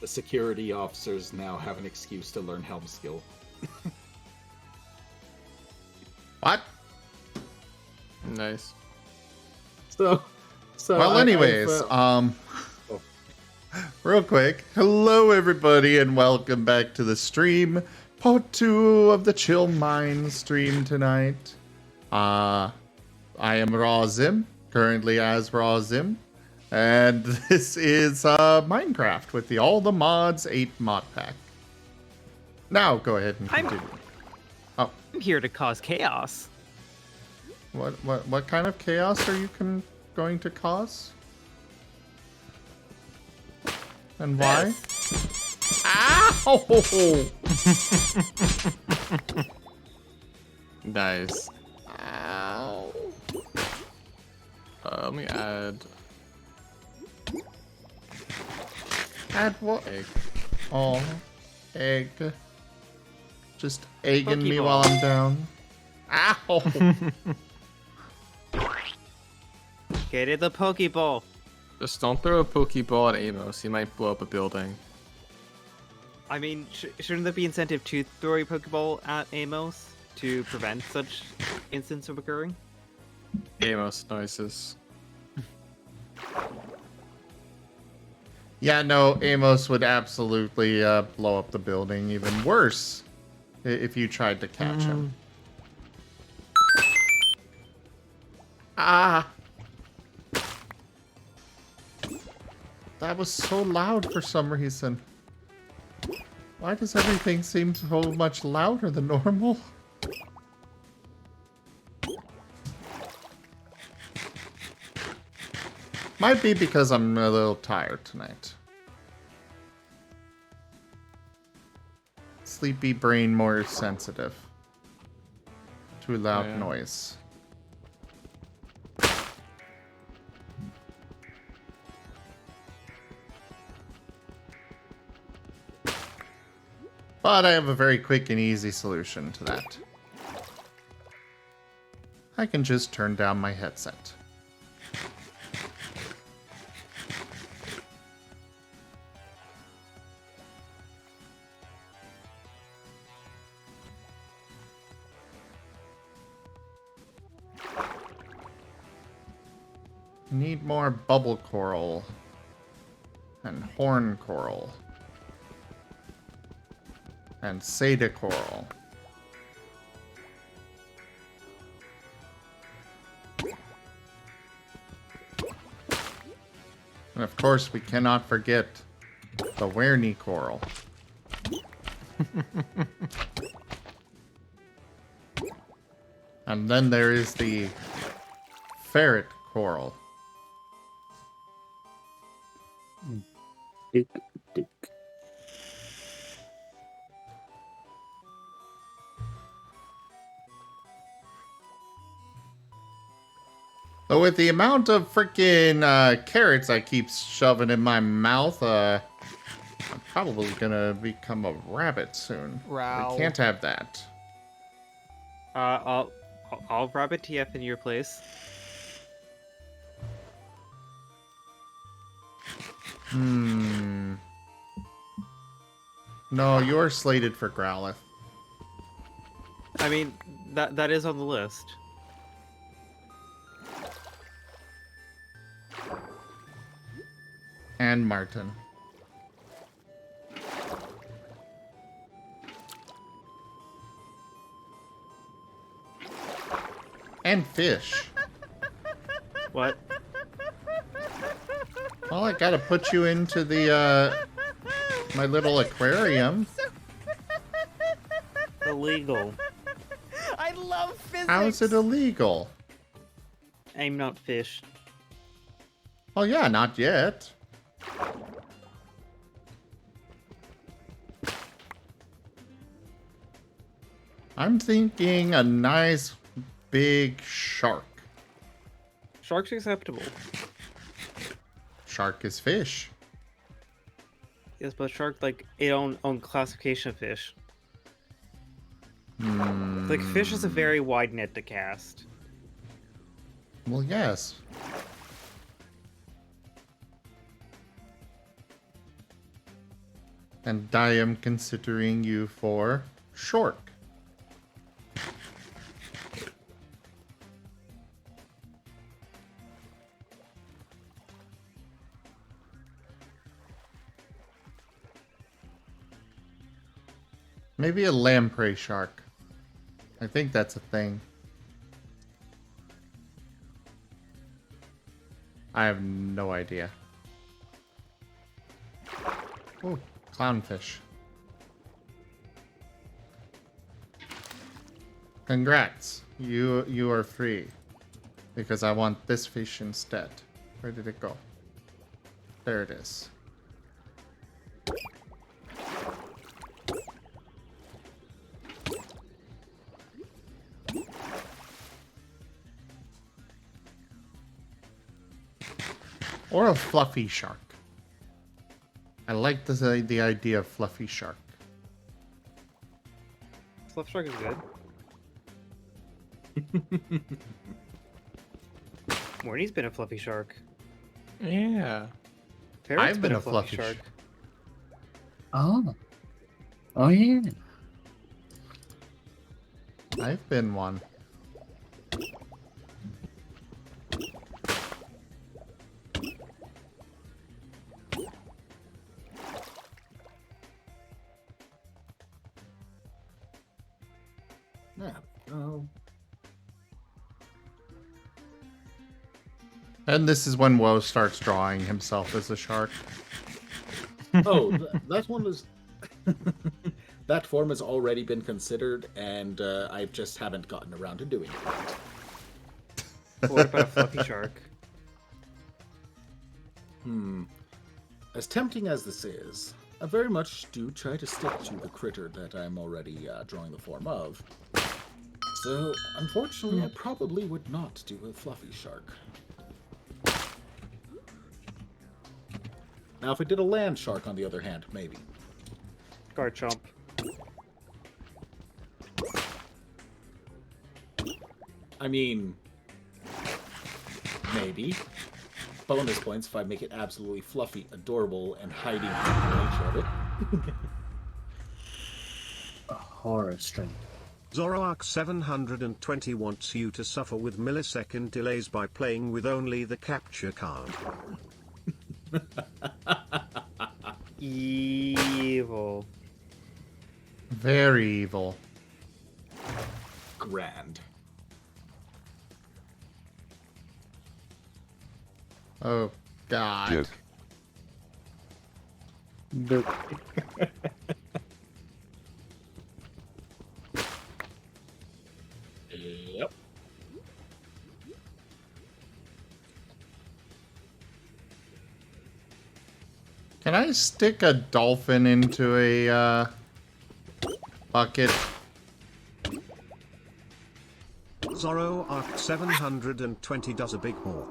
The security officers now have an excuse to learn helm skill. What? Nice. So Well, anyways, real quick, hello everybody and welcome back to the stream. Part 2 of the Chill Mind stream tonight. I am Razim, currently as Razim, and this is Minecraft with the All the Mods 8 mod pack. Now go ahead and continue. I'm here to cause chaos. What kind of chaos are you going to cause? And why? Ow! Nice. Ow. Let me add Add what? egg. Oh, egg. Just egging me Pokeball. while I'm down. Ow! Get in the Pokeball. Just don't throw a Pokeball at Amos. He might blow up a building. I mean, shouldn't there be incentive to throw a Pokeball at Amos to prevent such incidents from occurring? Amos noises. Yeah, no, Amos would absolutely blow up the building. Even worse if you tried to catch him. Ah! That was so loud for some reason. Why does everything seem so much louder than normal? Might be because I'm a little tired tonight. Sleepy brain more sensitive to loud Yeah. noise. But I have a very quick and easy solution to that. I can just turn down my headset. Need more bubble coral and horn coral. And Seda coral. And of course, we cannot forget the Werny coral. And then there is the ferret coral. Dick, dick. But with the amount of freaking carrots I keep shoving in my mouth, I'm probably gonna become a rabbit soon. Wow. We can't have that. I'll grab a TF in your place. No, you're slated for Growlithe. I mean, that is on the list. And Martin. And fish. What? Well, I gotta put you into the, my little aquarium. Illegal. I love physics. How is it illegal? I'm not fish. Well, yeah, not yet. I'm thinking a nice big shark. Shark's acceptable. Shark is fish. Yes, but shark like its own classification of fish. Like fish is a very wide net to cast. Well, yes. And I am considering you for Shork. Maybe a lamprey shark. I think that's a thing. I have no idea. Oh, clownfish. Congrats. You are free. Because I want this fish instead. Where did it go? There it is. Or a fluffy shark. I like the idea of fluffy shark. Fluff Shark is good. Morty's been a fluffy shark. Yeah. Parrot's I've been a fluffy shark. Oh. Oh, yeah. I've been one. Yeah. Oh. And this is when Woe starts drawing himself as a shark. Oh, that one was. That form has already been considered, and I just haven't gotten around to doing it. What about a fluffy shark? As tempting as this is, I very much do try to stick to the critter that I'm already drawing the form of. So, unfortunately, I probably would not do a fluffy shark. Now, if I did a land shark, on the other hand, maybe. Garchomp. I mean, maybe. Bonus points if I make it absolutely fluffy, adorable, and hiding in the nature of it. A horror string. Zoroark 720 wants you to suffer with millisecond delays by playing with only the capture card. Evil. Very evil. Grand. Oh, God. Nope. Yep. Can I stick a dolphin into a bucket? Zoroark 720 does a big hawk.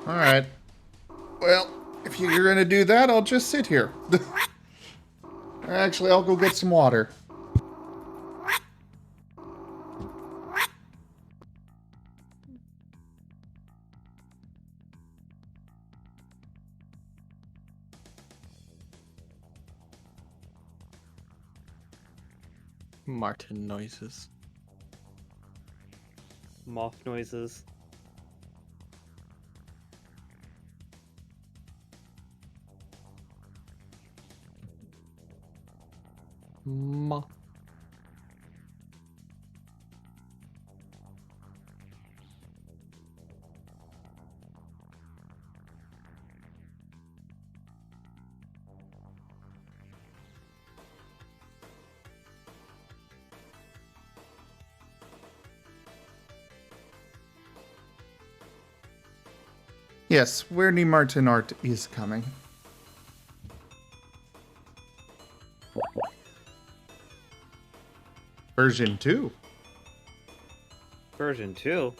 Alright. Well, if you're gonna do that, I'll just sit here. Actually, I'll go get some water. Martin noises. Moth noises. Ma. Yes, Weirdy Martin art is coming. Version 2. Version 2.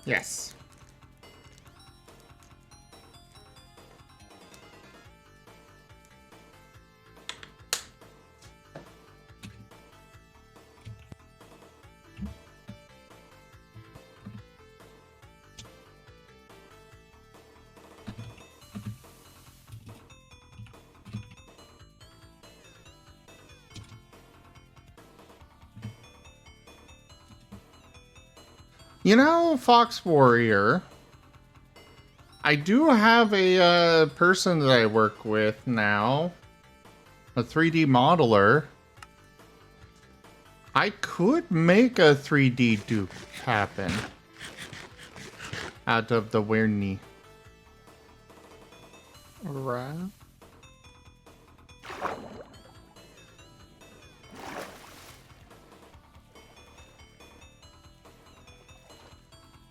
Yes. You know, Fox Warrior, I do have a person that I work with now, a 3D modeler. I could make a 3D dupe happen out of the Werney. Right.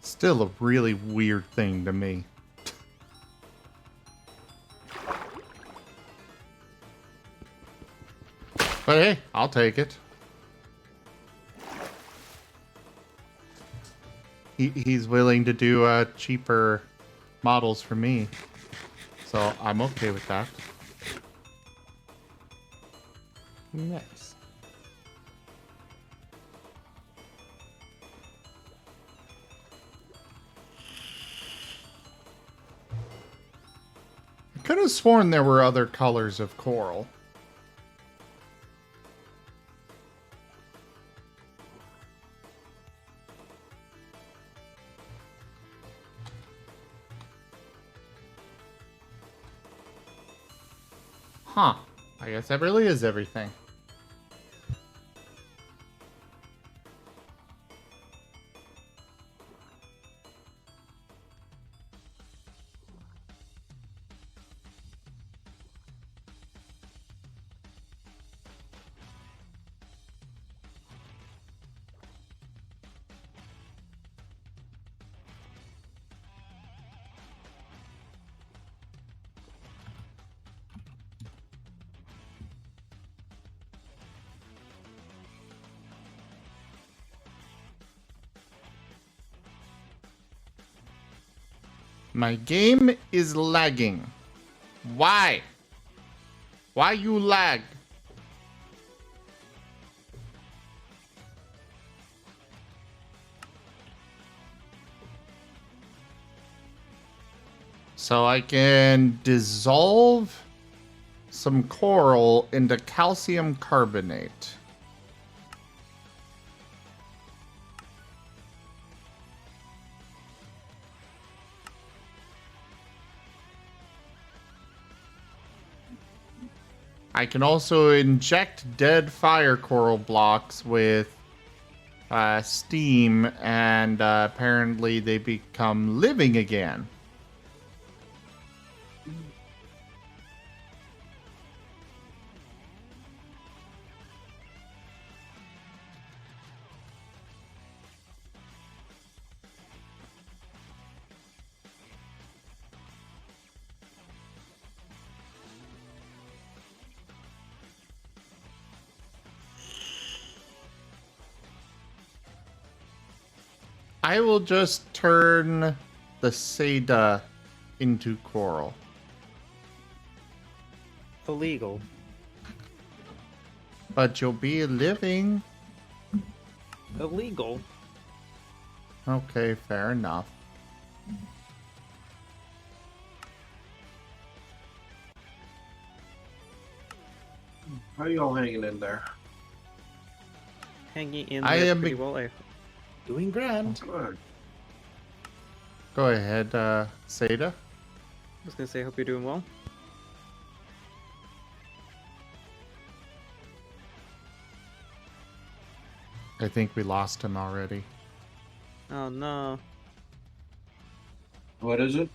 Still a really weird thing to me. But hey, I'll take it. He's willing to do cheaper models for me. So I'm okay with that. Nice. I could have sworn there were other colors of coral. Huh. I guess that really is everything. My game is lagging. Why? Why you lag? So I can dissolve some coral into calcium carbonate. I can also inject dead fire coral blocks with steam, and apparently they become living again. I will just turn the Seda into coral. Illegal. But you'll be living. Illegal. Okay, fair enough. How are you all hanging in there? Hanging in I there am pretty well. Doing grand. Good. Go ahead, Seda. I was gonna say, hope you're doing well. I think we lost him already. Oh no. What is it?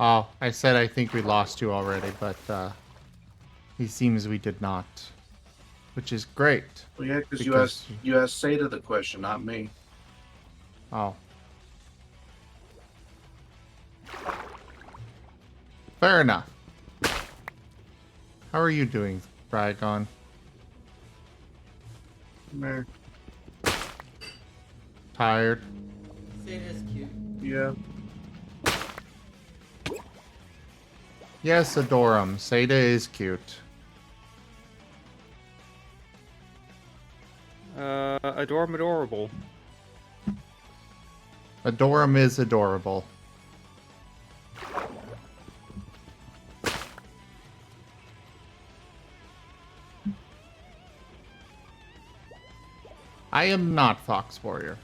Oh, I said I think we lost you already, but he seems we did not. Which is great. Well, yeah, because Because- you asked Seda the question, not me. Oh. Fair enough. How are you doing, Rygon? Meh. Tired? Yeah. Yes, adore him. Seda is cute. Adorable. Adore him is adorable. I am not Fox Warrior.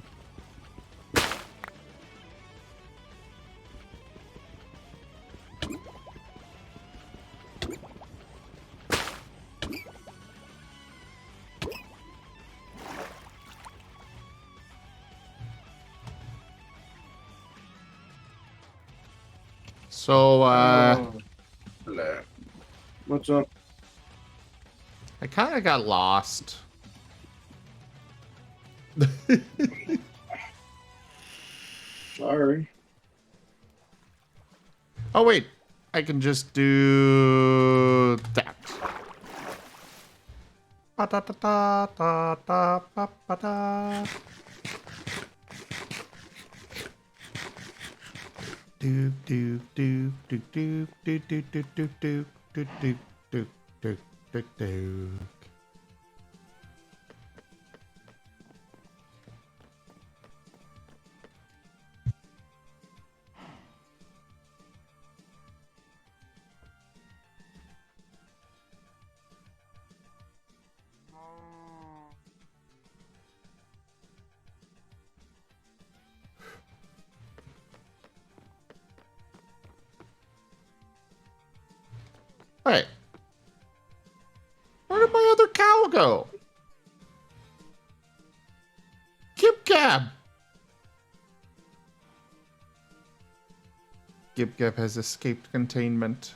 So, Blah. What's up? I kind of got lost. Sorry. Oh, wait. I can just do that. Ba-da-da-da-da-da-ba-ba-da. Do do do do do do do do do do do do do do do do. Hey, where did my other cow go? Gib Gab. Gib Gab has escaped containment.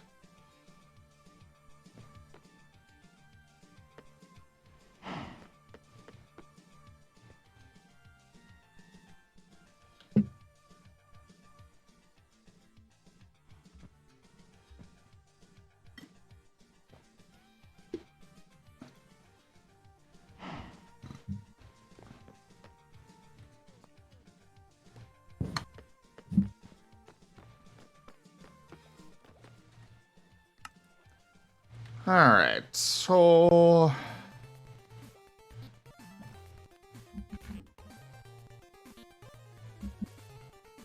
Alright, so...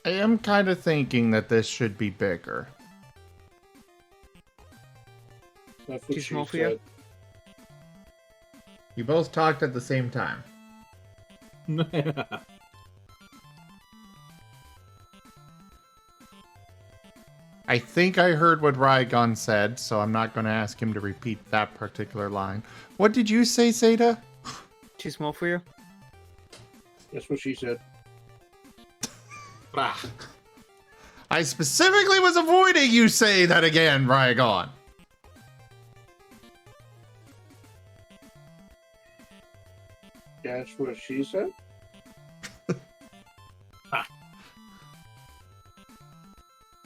I am kind of thinking that this should be bigger. That's Too what she small for you? said. You both talked at the same time. I think I heard what Rygon said, so I'm not going to ask him to repeat that particular line. What did you say, Zeta? Too small for you? That's what she said. I specifically was avoiding you say that again, Rygon. That's what she said?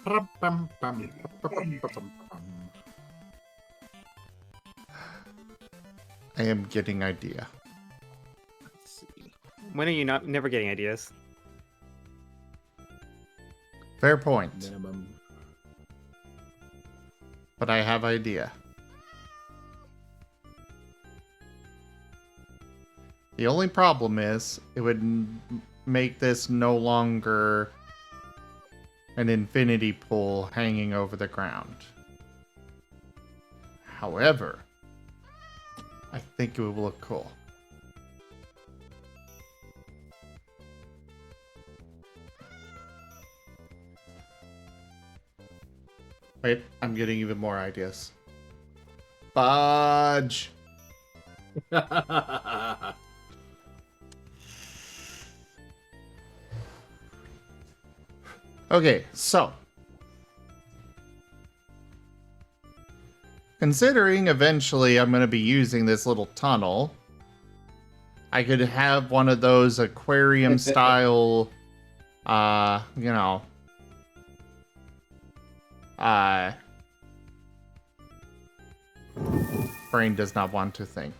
I am getting idea. Let's see. When are you not never getting ideas? Fair point. Minimum. But I have idea. The only problem is it would make this no longer an infinity pool hanging over the ground. However, I think it will look cool. Wait, I'm getting even more ideas. Fudge! Okay, so. Considering eventually I'm going to be using this little tunnel, I could have one of those aquarium style, brain does not want to think.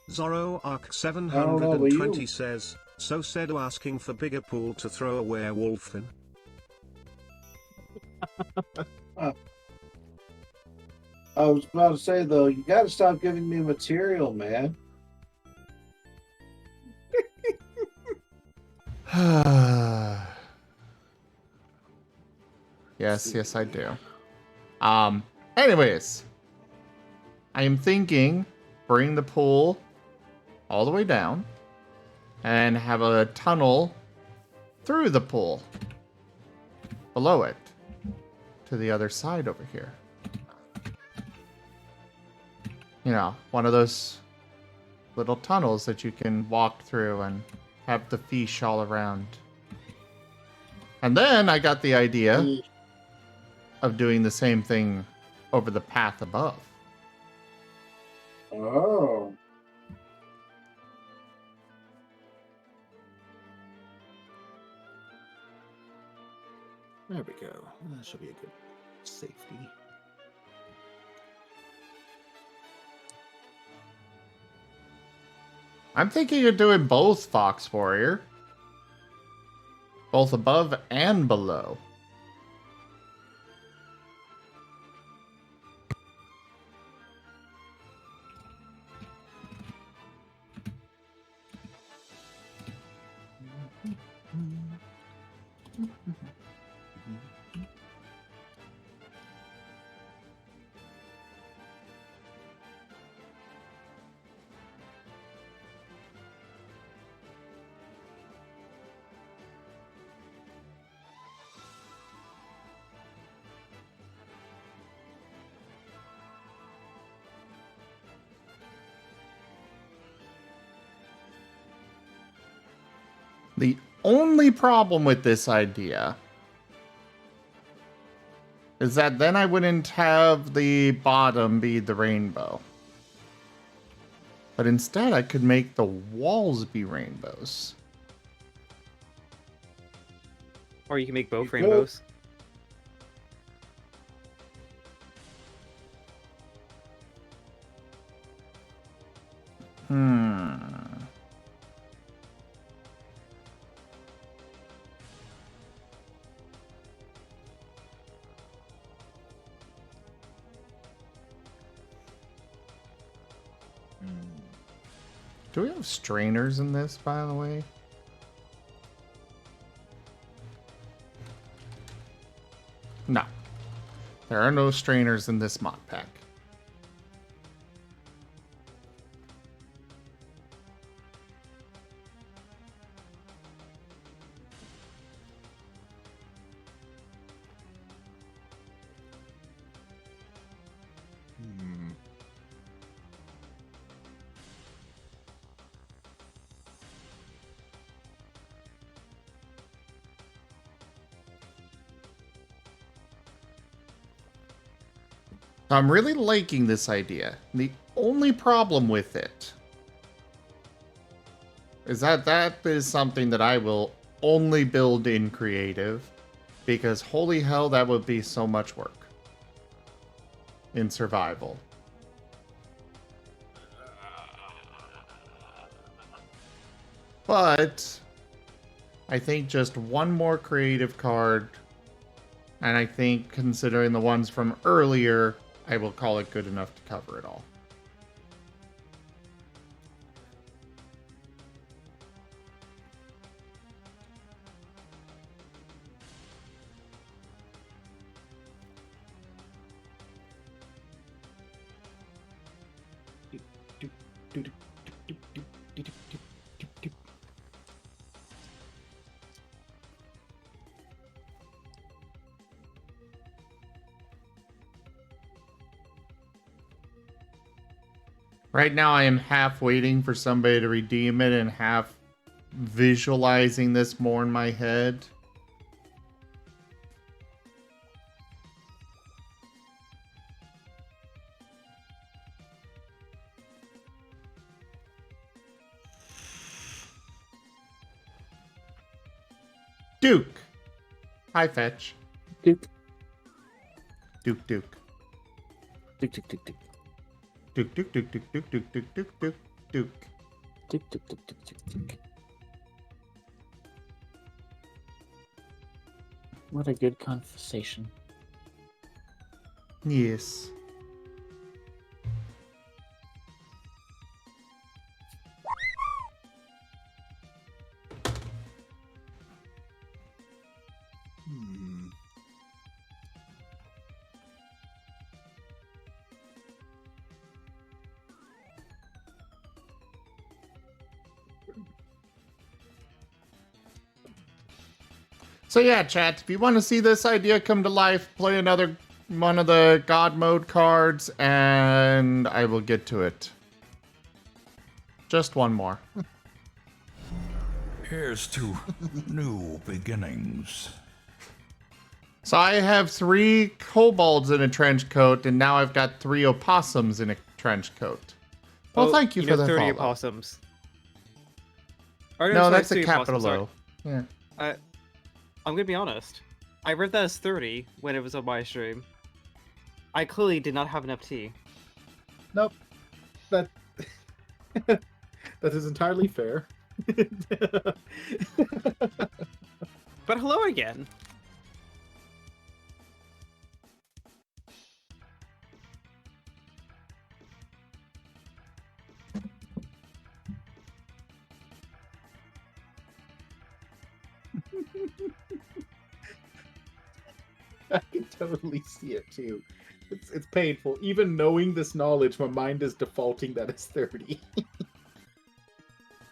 Zorro Arc I don't know, but 720 you- says, so said asking for bigger pool to throw a werewolf in. I was about to say, though, you gotta stop giving me material, man. Yes, I do. Anyways, I am thinking bring the pool all the way down. and have a tunnel through the pool below it to the other side over here. You know, one of those little tunnels that you can walk through and have the fish all around. And then I got the idea of doing the same thing over the path above. Oh. There we go. That should be a good safety. I'm thinking of doing both, Fox Warrior. Both above and below. The only problem with this idea is that then I wouldn't have the bottom be the rainbow. But instead I could make the walls be rainbows. Or you can make both You could. rainbows. Do we have strainers in this, by the way? No. There are no strainers in this mod pack. I'm really liking this idea. The only problem with it is that that is something that I will only build in creative, because holy hell, that would be so much work in survival. But I think just one more creative card, and I think considering the ones from earlier, I will call it good enough to cover it all. Right now I am half waiting for somebody to redeem it and half visualizing this more in my head. Duke! Hi, Fetch. Duke. Duke, Duke. Duke, Duke, Duke, Duke. Duke, Duke, Duke, Duke, Duke, Duke, Duke, Duke, Duke, Duke. Duke, Duke, Duke, Duke, Duke, Duke. What a good conversation. Yes. So yeah, chat, if you want to see this idea come to life, play another one of the God mode cards, and I will get to it. Just one more. Here's to new beginnings. So I have 3 kobolds in a trench coat, and now I've got 3 opossums in a trench coat. Well, thank you for the 30 follow. opossums. Or No, sorry, that's a 30 capital opossums, O. Yeah. sorry. I'm gonna be honest. I read that as 30 when it was on my stream. I clearly did not have enough tea. Nope. That that is entirely fair. But hello again. I can totally see it too. It's painful. Even knowing this knowledge, my mind is defaulting that it's 30.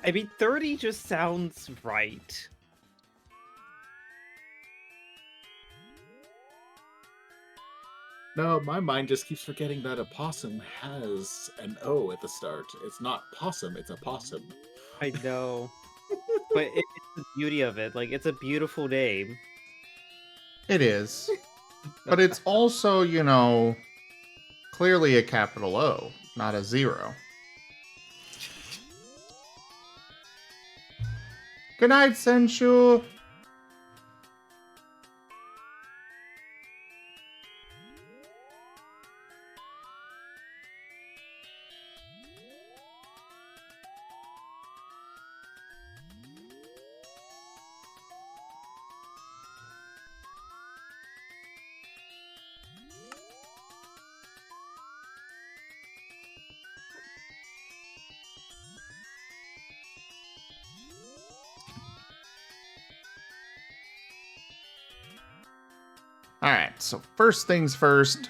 I mean, 30 just sounds right. No, my mind just keeps forgetting that a possum has an O at the start. It's not possum, it's a possum. I know. But it's the beauty of it. Like, it's a beautiful name. It is. But it's also, you know, clearly a capital O, not a 0. Good night, Senshu. Alright, so first things first,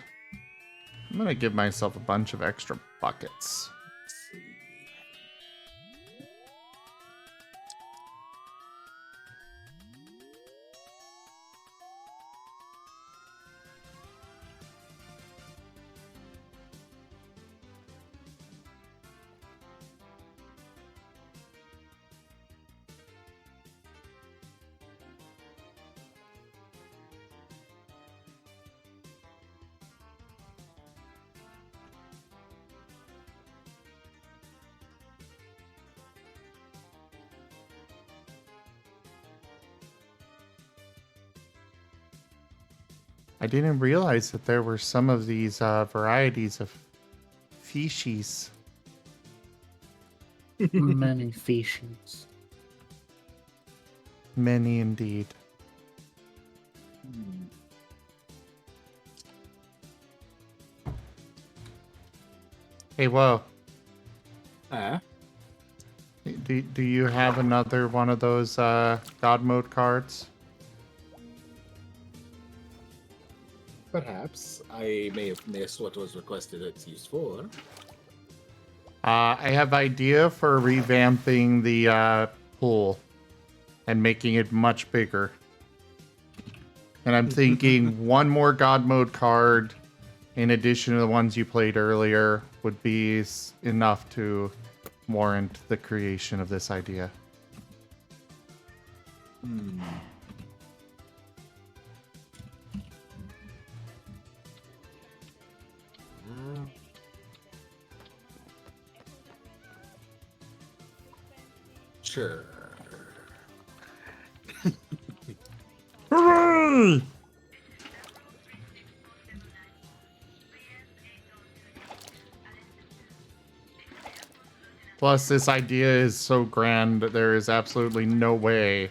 I'm gonna give myself a bunch of extra buckets. Let's see. I didn't realize that there were some of these varieties of fishies. Many fishes. Many indeed. Hey, whoa. Do you have another one of those God mode cards? Perhaps. I may have missed what was requested its use for. I have idea for revamping the pool and making it much bigger. And I'm thinking one more God mode card in addition to the ones you played earlier would be enough to warrant the creation of this idea. Sure. Hooray! Plus, this idea is so grand that there is absolutely no way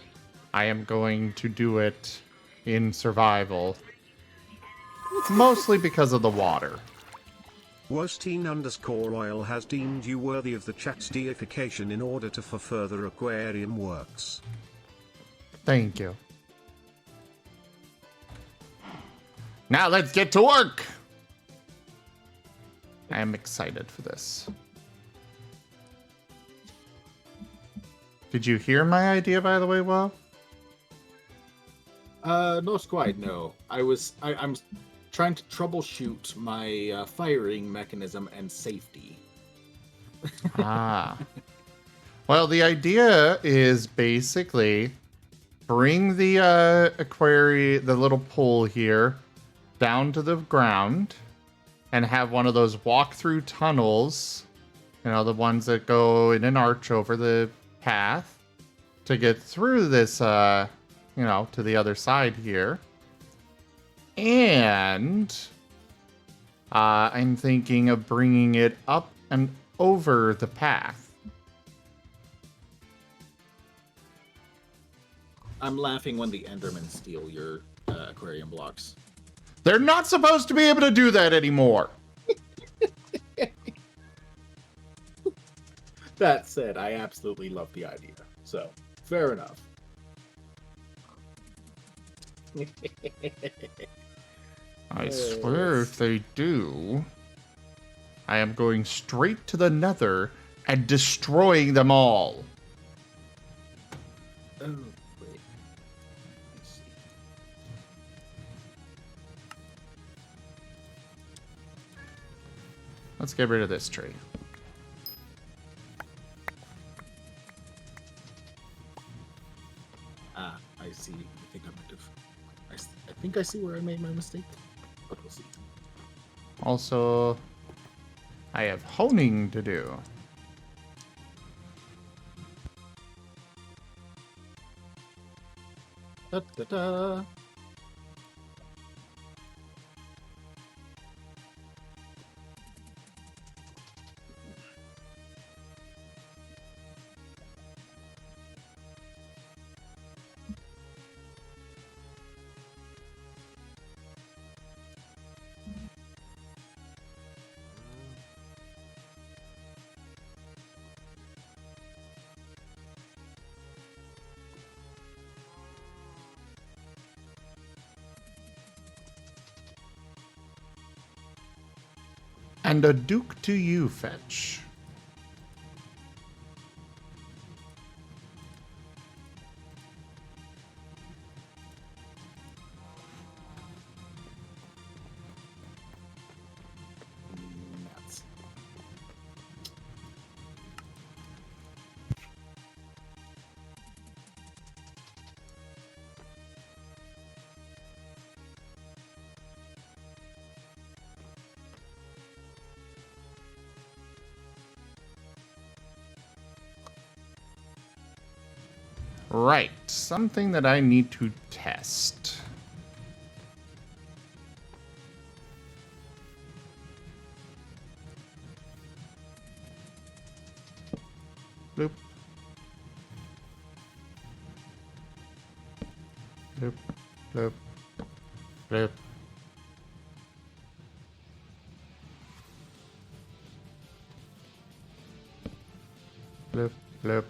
I am going to do it in survival. Mostly because of the water. Wosteen_oil has deemed you worthy of the chat's deification in order to for further aquarium works. Thank you. Now let's get to work! I am excited for this. Did you hear my idea, by the way, Will? Not quite. No, I'm trying to troubleshoot my firing mechanism and safety. Ah. Well, the idea is basically bring the the little pole here, down to the ground, and have one of those walk-through tunnels, you know, the ones that go in an arch over the path, to get through this, you know, to the other side here. And I'm thinking of bringing it up and over the path. I'm laughing when the Endermen steal your aquarium blocks. They're not supposed to be able to do that anymore. That said, I absolutely love the idea. So, fair enough. I swear if they do, I am going straight to the Nether and destroying them all. Oh, wait. Let's see. Let's get rid of this tree. Ah, I see. I think I might have. I think I see where I made my mistake. But we'll see. Also, I have honing to do. Da, da, da. And a duke to you, fetch. Nuts. Right, something that I need to test. Bloop. Bloop, bloop, bloop. Bloop, bloop.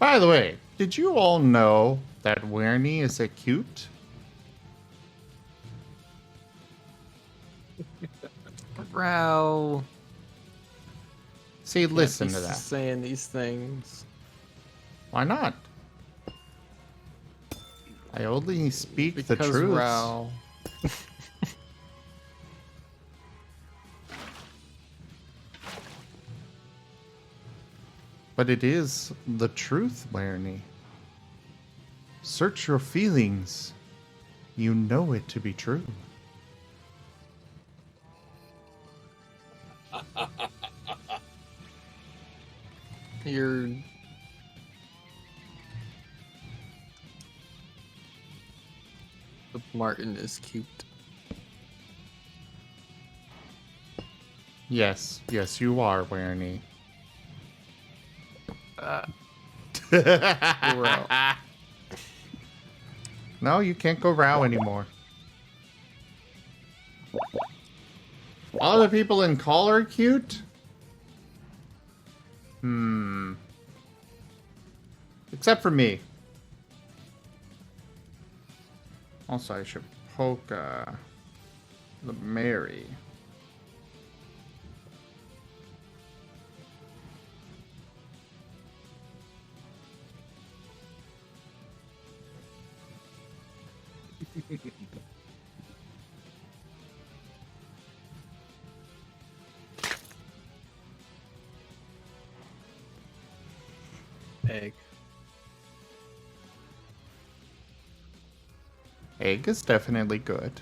By the way, did you all know that Werny is a cute? Bro. See, listen to Can't be that. saying these things. Why not? I only speak the Because truth. Rao. But it is the truth, Werny. Search your feelings. You know it to be true. You're... But Martin is cute. Yes, yes, you are, Werny. Rao. No, you can't go Rao anymore. All the people in Call are cute? Except for me. Also, I should poke the Mary. Egg. Egg is definitely good.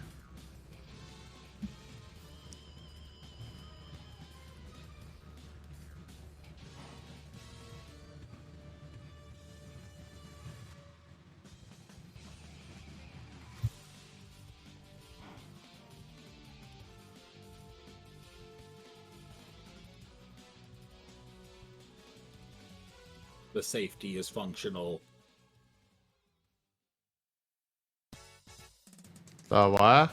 The safety is functional. The what?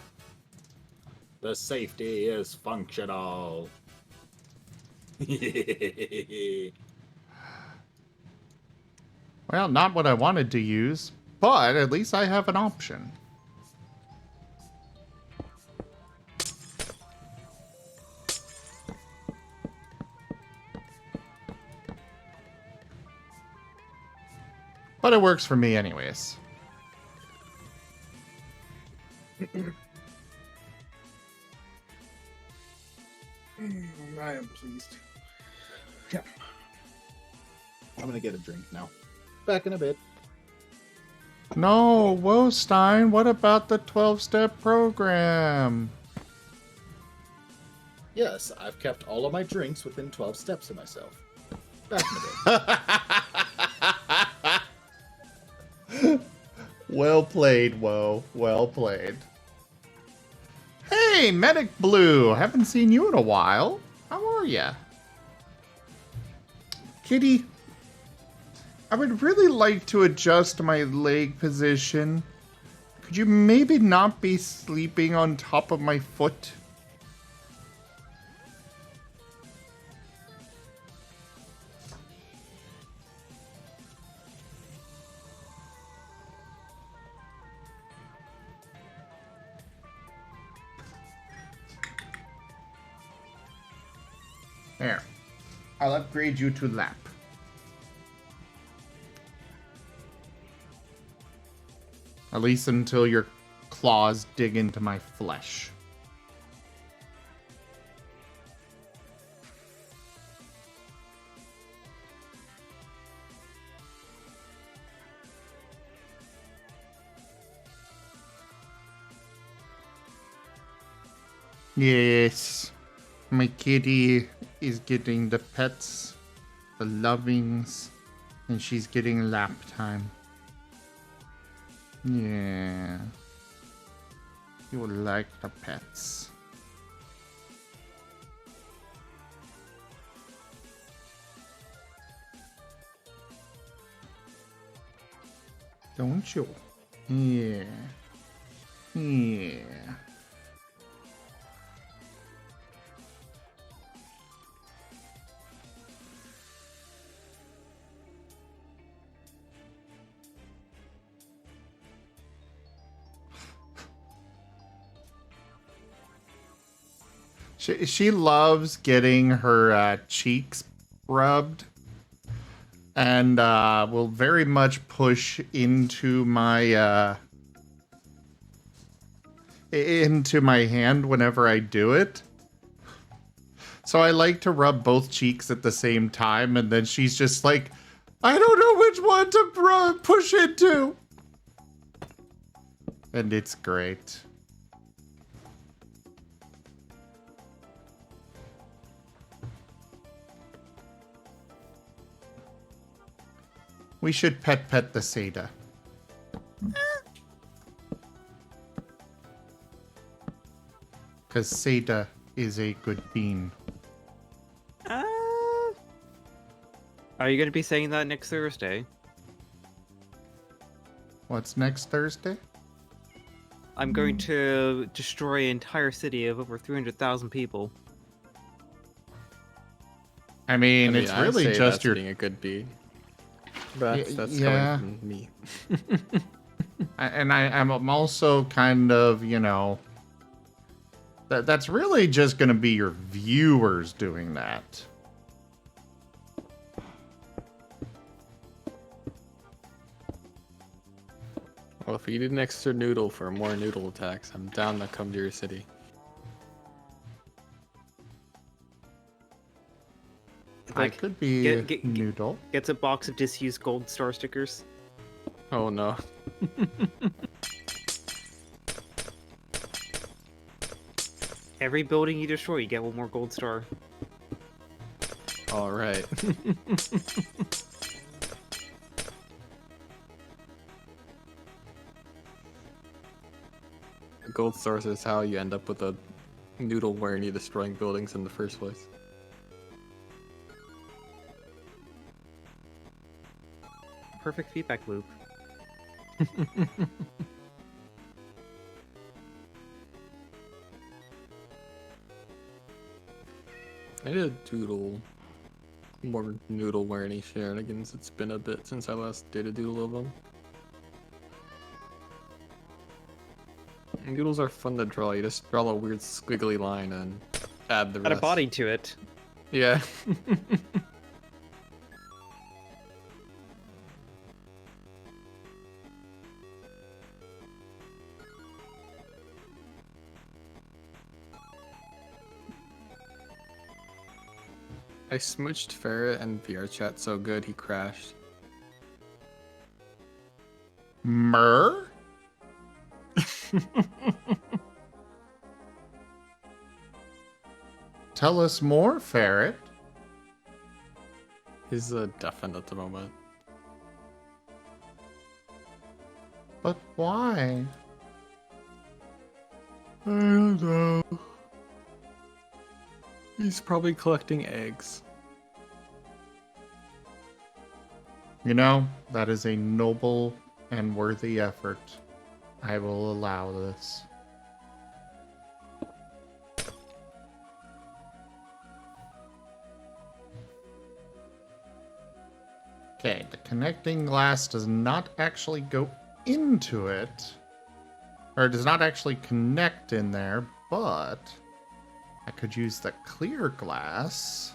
The safety is functional. Well, not what I wanted to use, but at least I have an option. But it works for me anyways. I am pleased. Yeah. I'm gonna get a drink now. Back in a bit. No, Wostein, what about the 12-step program? Yes, I've kept all of my drinks within 12 steps of myself. Back in a bit. Well played, Woe. Well played. Hey, Medic Blue! Haven't seen you in a while. How are ya? Kitty, I would really like to adjust my leg position. Could you maybe not be sleeping on top of my foot? There. I'll upgrade you to lap. At least until your claws dig into my flesh. Yes. My kitty is getting the pets, the lovings, and she's getting lap time. Yeah. You will like the pets. Don't you? Yeah. Yeah. She loves getting her cheeks rubbed, and will very much push into my hand whenever I do it. So I like to rub both cheeks at the same time, and then she's just like, I don't know which one to push into. And it's great. We should pet the Seda. Because Seda is a good bean. Are you going to be saying that next Thursday? What's next Thursday? I'm going to destroy an entire city of over 300,000 people. I mean, it's I really say just that's your... being a good beat. That's yeah. coming from me. I'm also kind of, you know... That's really just going to be your viewers doing that. Well, if you need an extra noodle for more noodle attacks, I'm down to come to your city. That could be noodle. Gets a box of disused gold star stickers. Oh no. Every building you destroy, you get one more gold star. Alright. Gold stars is how you end up with a noodle where you're destroying buildings in the first place. Perfect feedback loop. I did doodle more noodle wear any shenanigans. It's been a bit since I last did a doodle of them. Noodles are fun to draw. You just draw a weird squiggly line and add the rest. Add a body to it. Yeah. I smooched Ferret and VR chat so good he crashed. Myrrh? Tell us more, Ferret. He's deafened at the moment. But why? I don't know. He's probably collecting eggs. You know, that is a noble and worthy effort. I will allow this. Okay, the connecting glass does not actually go into it. Or it does not actually connect in there, but I could use the clear glass.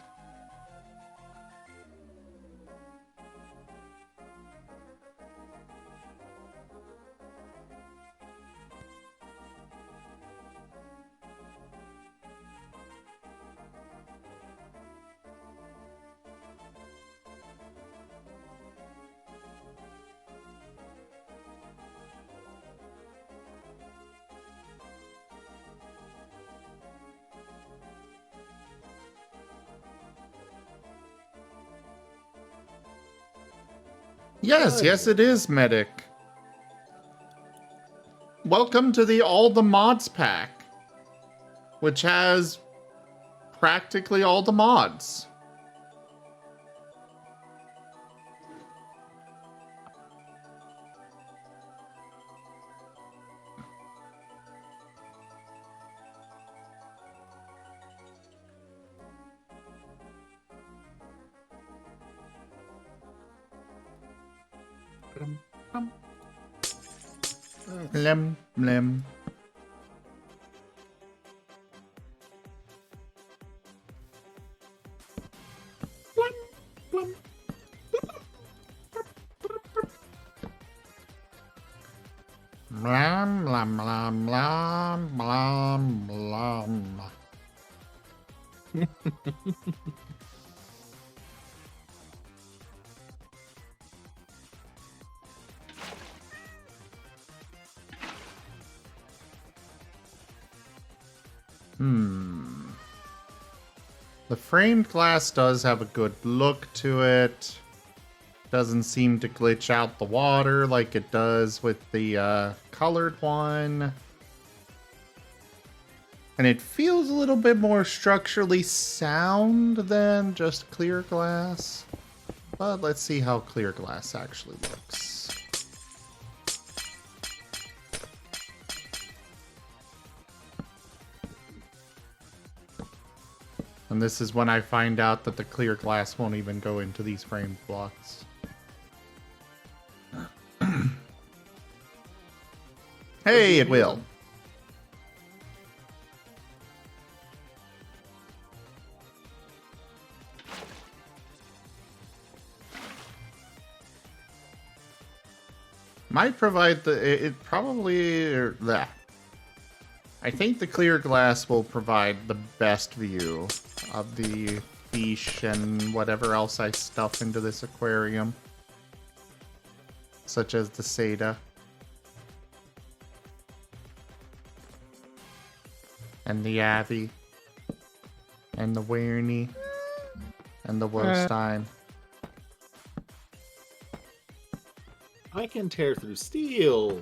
Yes, yes, it is, Medic. Welcome to the All the Mods pack, which has practically all the mods. Lem, lem. Blam, blam, blam, blam, blam, blam. The framed glass does have a good look to it. Doesn't seem to glitch out the water like it does with the colored one. And it feels a little bit more structurally sound than just clear glass. But let's see how clear glass actually looks. And this is when I find out that the clear glass won't even go into these framed blocks. Hey, it will. Might provide it probably that. I think the clear glass will provide the best view of the fish and whatever else I stuff into this aquarium. Such as the Seda. And the Avi. And the Werny. And the Wostein. I can tear through steel.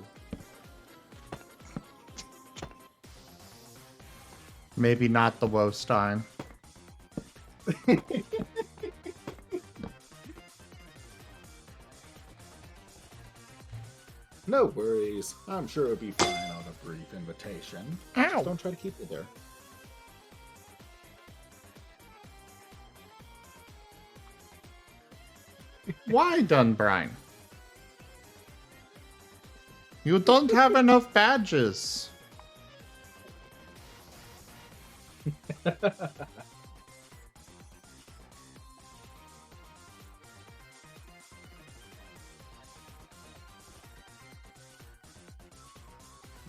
Maybe not the Wostein. No worries. I'm sure it'll be fine on a brief invitation. Ow! Don't try to keep me there. Why, Dunbrine? You don't have enough badges.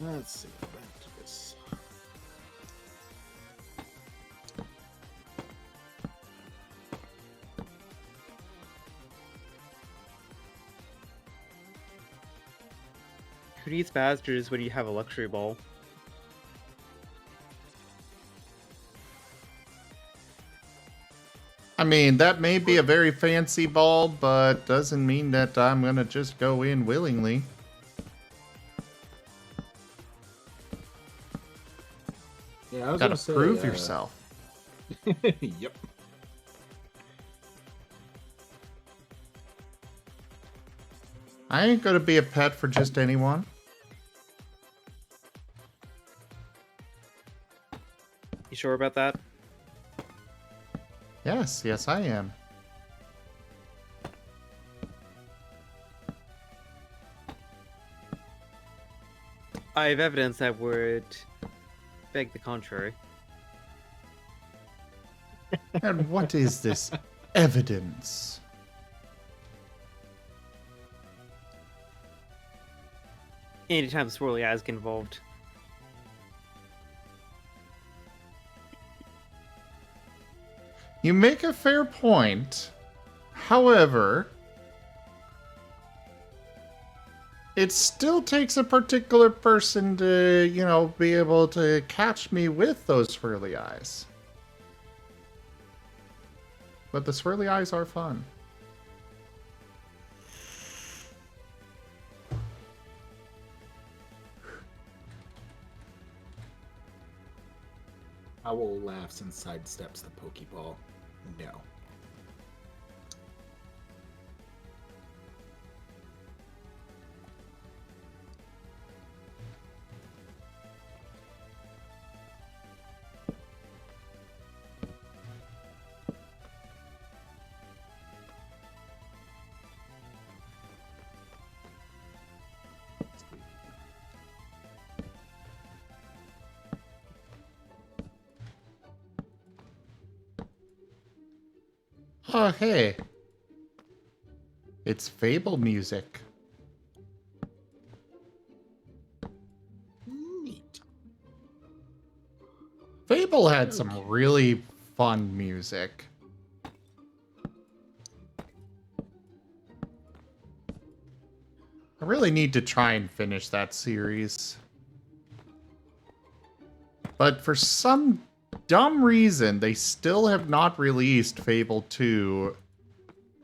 Let's see. Back to this. Who needs badges when you have a luxury ball? I mean, that may be a very fancy ball, but doesn't mean that I'm gonna just go in willingly. Yeah, I was Gotta gonna say, prove yourself. Yep. I ain't gonna be a pet for just anyone. You sure about that? Yes, yes I am. I have evidence that would beg the contrary. And what is this evidence? Anytime swirly eyes get involved. You make a fair point. However, it still takes a particular person to, you know, be able to catch me with those swirly eyes. But the swirly eyes are fun. Owl laughs and sidesteps the Pokeball. No. Oh, hey. It's Fable music. Neat. Fable had some really fun music. I really need to try and finish that series. But for some dumb reason, they still have not released Fable 2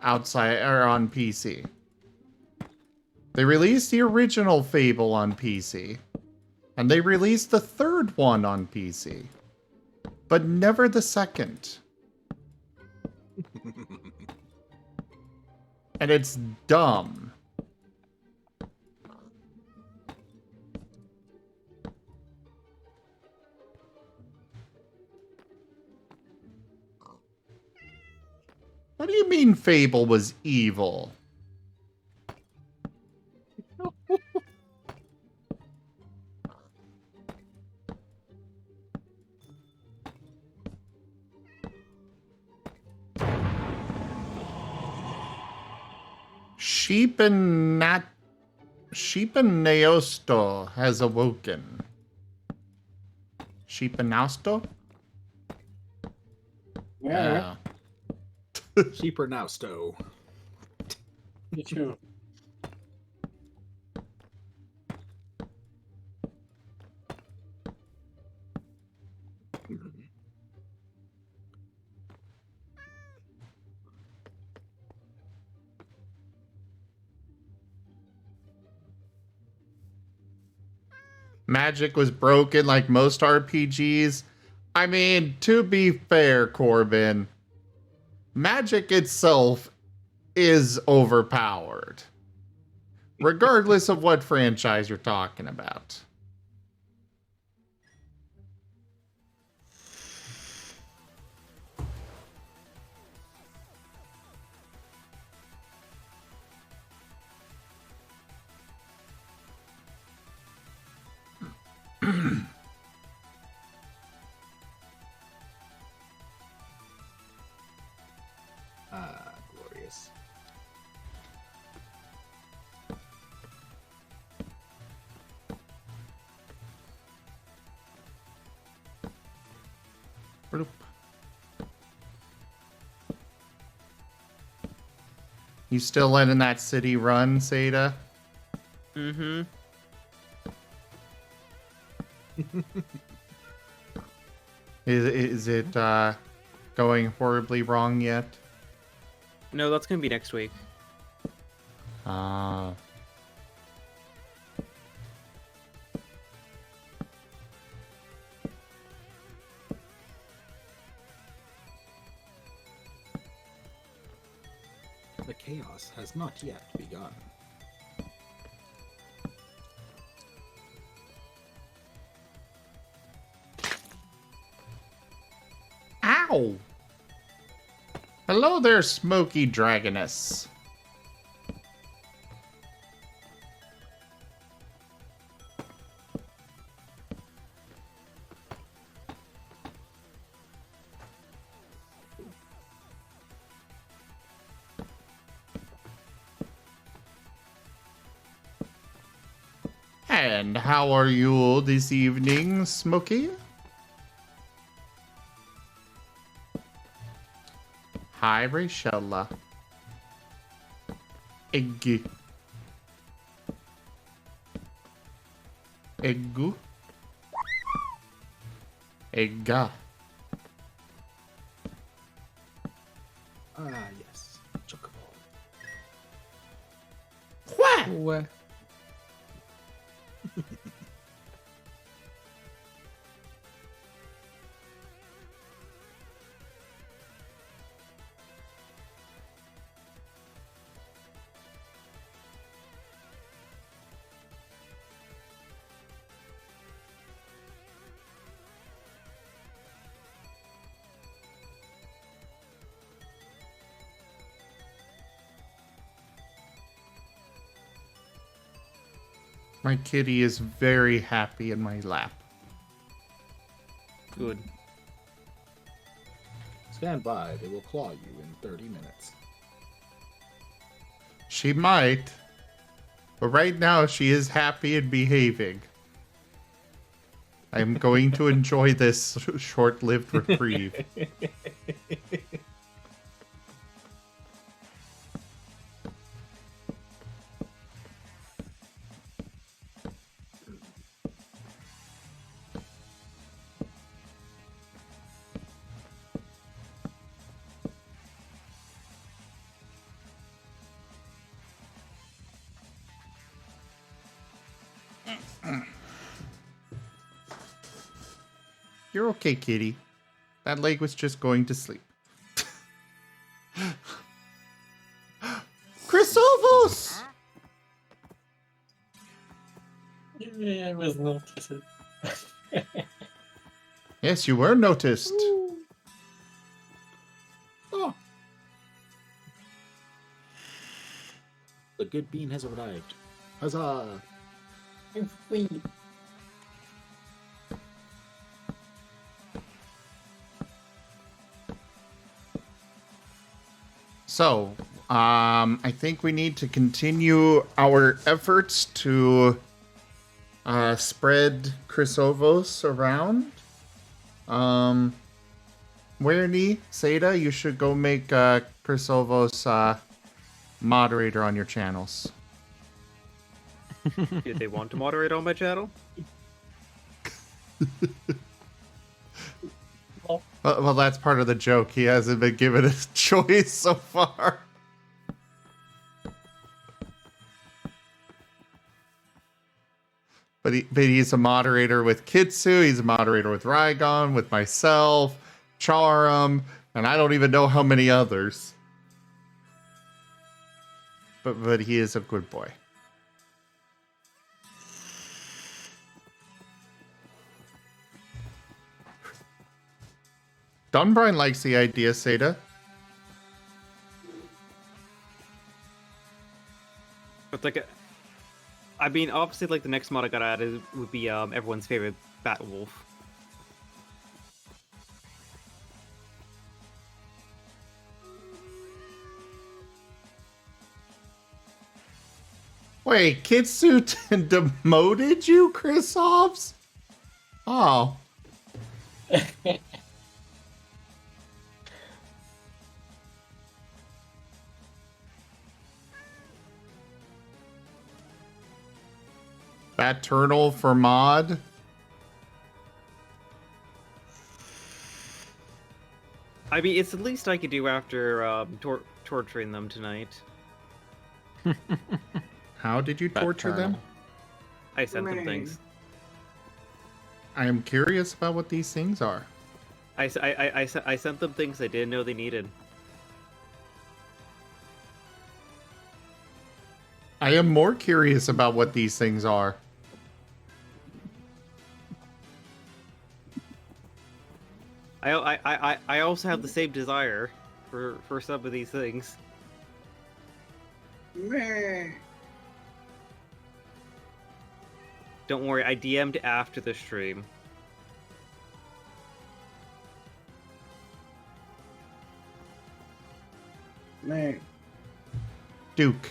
outside or on PC. They released the original Fable on PC, and they released the third one on PC, but never the second. And it's dumb. What do you mean Fable was evil? Sheep and not Sheepaneosto has awoken. Sheepanausto? Yeah. Cheaper now, Stowe. Me too. Magic was broken like most RPGs. I mean, to be fair, Corbin, magic itself is overpowered, regardless of what franchise you're talking about. Glorious. Bloop. You still letting that city run, Seda? Mm-hmm. Is it going horribly wrong yet? No, that's gonna be next week. Ah. The chaos has not yet begun. Ow! Hello there, Smoky Dragoness. And how are you this evening, Smoky? Hi, Rachella. Egg. Eggu. Egga. Yes. Chocobo. Where? My kitty is very happy in my lap. Good. Stand by. They will claw you in 30 minutes. She might. But right now, she is happy and behaving. I'm going to enjoy this short-lived reprieve. You're okay, kitty. That leg was just going to sleep. Chrysophos! Yeah, I was noticed. Yes, you were noticed. Oh. The good bean has arrived. Huzzah! I'm free. So, I think we need to continue our efforts to spread Chrysovos around. Werny, Seda, you should go make Chrysovos moderator on your channels. Do they want to moderate on my channel? Well, that's part of the joke. He hasn't been given a choice so far. But he's a moderator with Kitsu, he's a moderator with Rygon, with myself, Charum, and I don't even know how many others. But he is a good boy. Dunbrine likes the idea, Seda. But like, I mean, obviously, like the next mod I gotta add would be everyone's favorite Batwolf. Wait, Kitsu demoted you, Chris Hobbs? Oh. Baturnal for mod? I mean, it's the least I could do after torturing them tonight. How did you torture them? I sent them things. I am curious about what these things are. I sent them things they didn't know they needed. I am more curious about what these things are. I also have the same desire for some of these things. Don't worry, I DM'd after the stream. Man. Duke.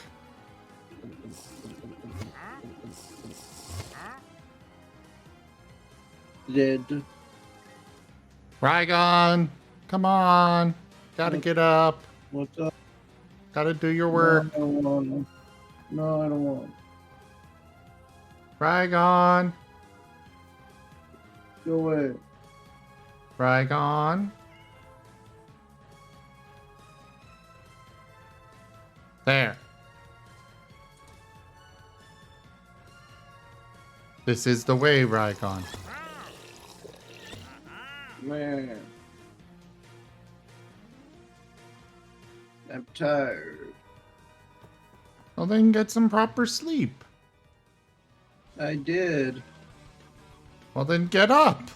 Dead. Rygon, come on. Gotta get up. What's up? Gotta do your work. No, I don't want to. No, I don't want to. Rygon. Go away. Rygon. There. This is the way, Rygon. Man. I'm tired. Well, then get some proper sleep. I did. Well, then get up.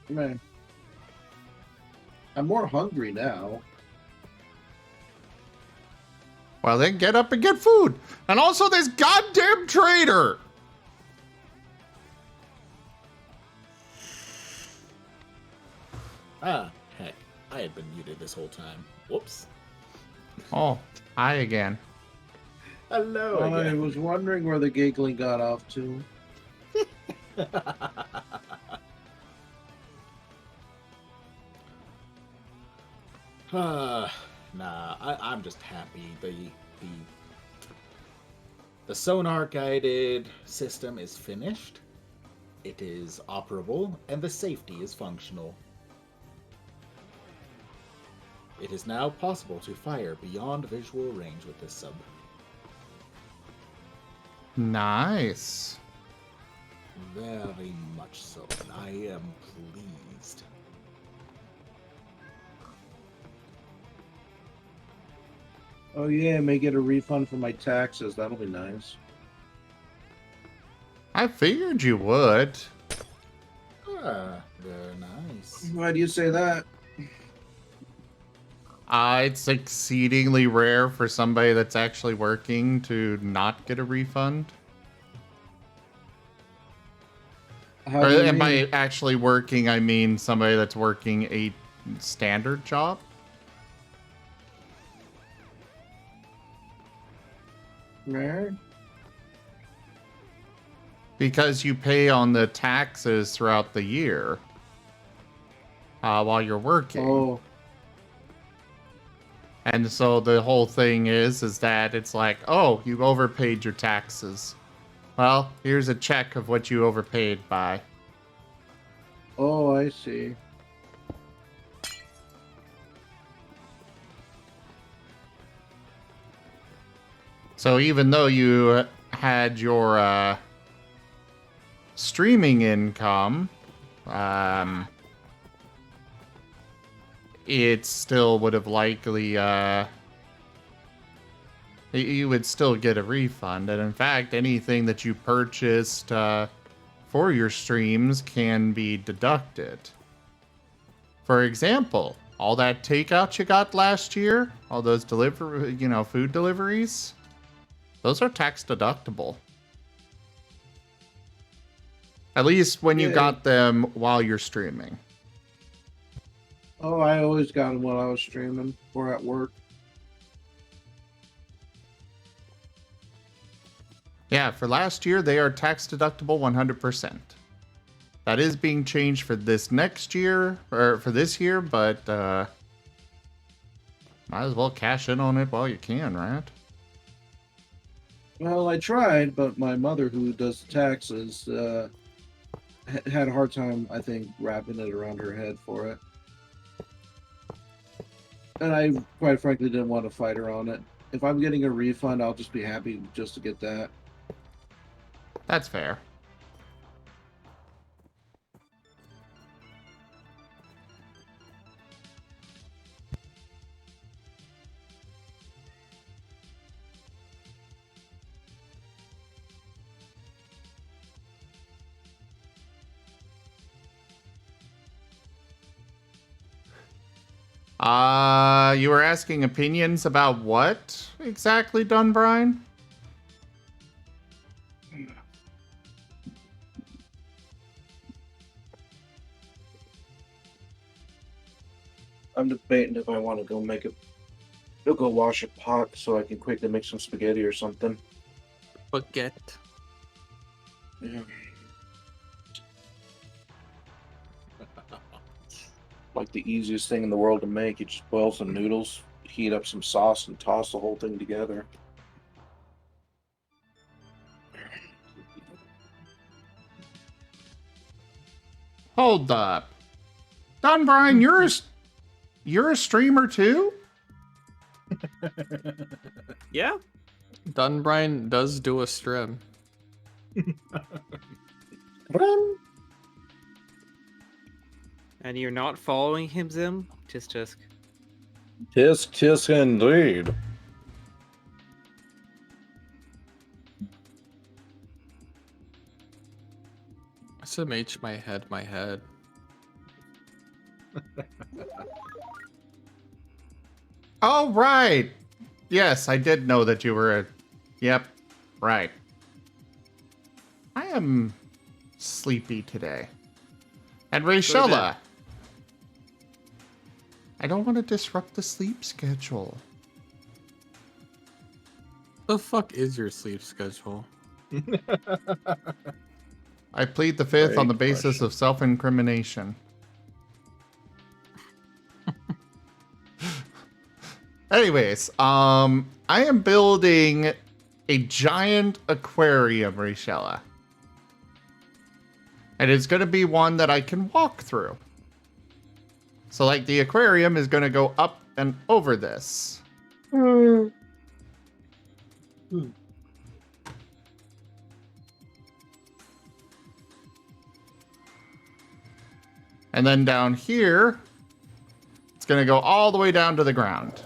Man. I'm more hungry now. Well, then get up and get food. And also this goddamn traitor. Ah, heck. I had been muted this whole time. Whoops. Oh, hi again. Hello I again. was wondering where the giggling got off to. Nah, I'm just happy. The sonar guided system is finished. It is operable, and the safety is functional. It is now possible to fire beyond visual range with this sub. Nice. Very much so, and I am pleased. Oh yeah, I may get a refund for my taxes. That'll be nice. I figured you would. Ah, very nice. Why do you say that? It's exceedingly rare for somebody that's actually working to not get a refund. How do you And by mean? actually working, I mean somebody that's working standard job. Right? Because you pay on the taxes throughout the year while you're working. Oh, And so the whole thing is that it's like, oh, you overpaid your taxes. Well, here's a check of what you overpaid by. oh, I see. So even though you had your streaming income, it still would have likely you would still get a refund. And in fact, anything that you purchased for your streams can be deducted. For example, all that takeout you got last year, all those food deliveries, those are tax deductible. At least when you got them while you're streaming. Oh, I always got them while I was streaming or at work. Yeah, for last year, they are tax deductible 100%. That is being changed for this next year, or for this year, but might as well cash in on it while you can, right? Well, I tried, but my mother, who does the taxes, had a hard time, I think, wrapping it around her head for it. And I, quite frankly, didn't want to fight her on it. If I'm getting a refund, I'll just be happy just to get that. That's fair. You were asking opinions about what exactly, Dunbrine? I'm debating if I want to go wash a pot so I can quickly make some spaghetti or something. Baguette. Yeah. Like the easiest thing in the world to make. You just boil some noodles, heat up some sauce, and toss the whole thing together. Hold up. Dunbrine, you're a streamer too? Yeah. Dunbrine does do a stream. And you're not following him, Zim? Tisk. Tisk indeed. SMH my head. Oh, right. Yes, I did know that you were a... Yep, right. I am sleepy today. And Rayshella, I don't want to disrupt the sleep schedule. The fuck is your sleep schedule? I plead the fifth on the Great basis question. of self-incrimination. Anyways, I am building a giant aquarium, Rayshella. And it's going to be one that I can walk through. So, like, the aquarium is going to go up and over this. And then down here, it's going to go all the way down to the ground.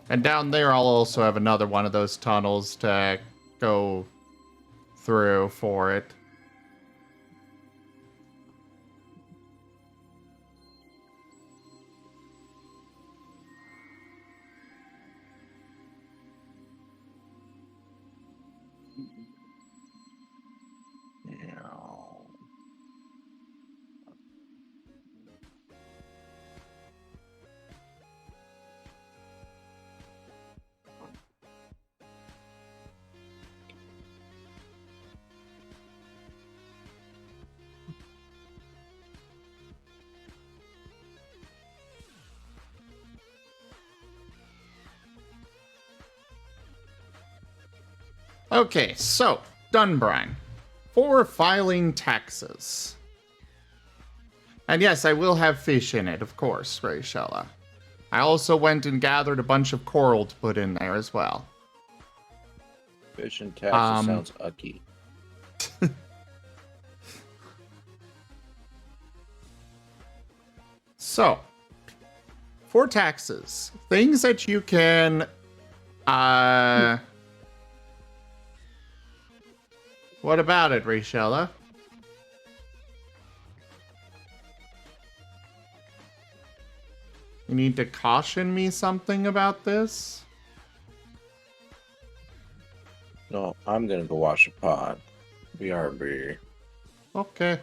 And down there, I'll also have another one of those tunnels to go through for it. Okay, so, Dunbrine. For filing taxes. And yes, I will have fish in it, of course, Rayshella. I also went and gathered a bunch of coral to put in there as well. Fish and taxes sounds ucky. So, for taxes, things that you can, what about it, Rayshella? You need to caution me something about this? No, I'm gonna go wash a pot. BRB. Okay.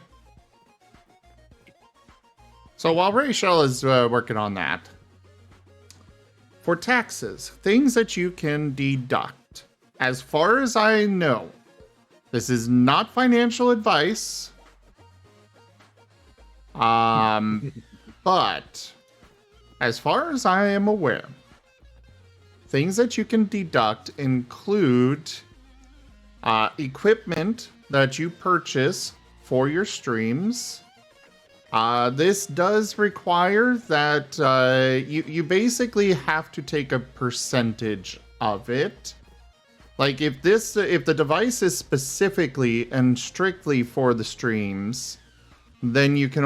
So while Rachel is working on that, for taxes, things that you can deduct. As far as I know, this is not financial advice. But as far as I am aware, things that you can deduct include equipment that you purchase for your streams. This does require that you basically have to take a percentage of it. Like if the device is specifically and strictly for the streams, then you can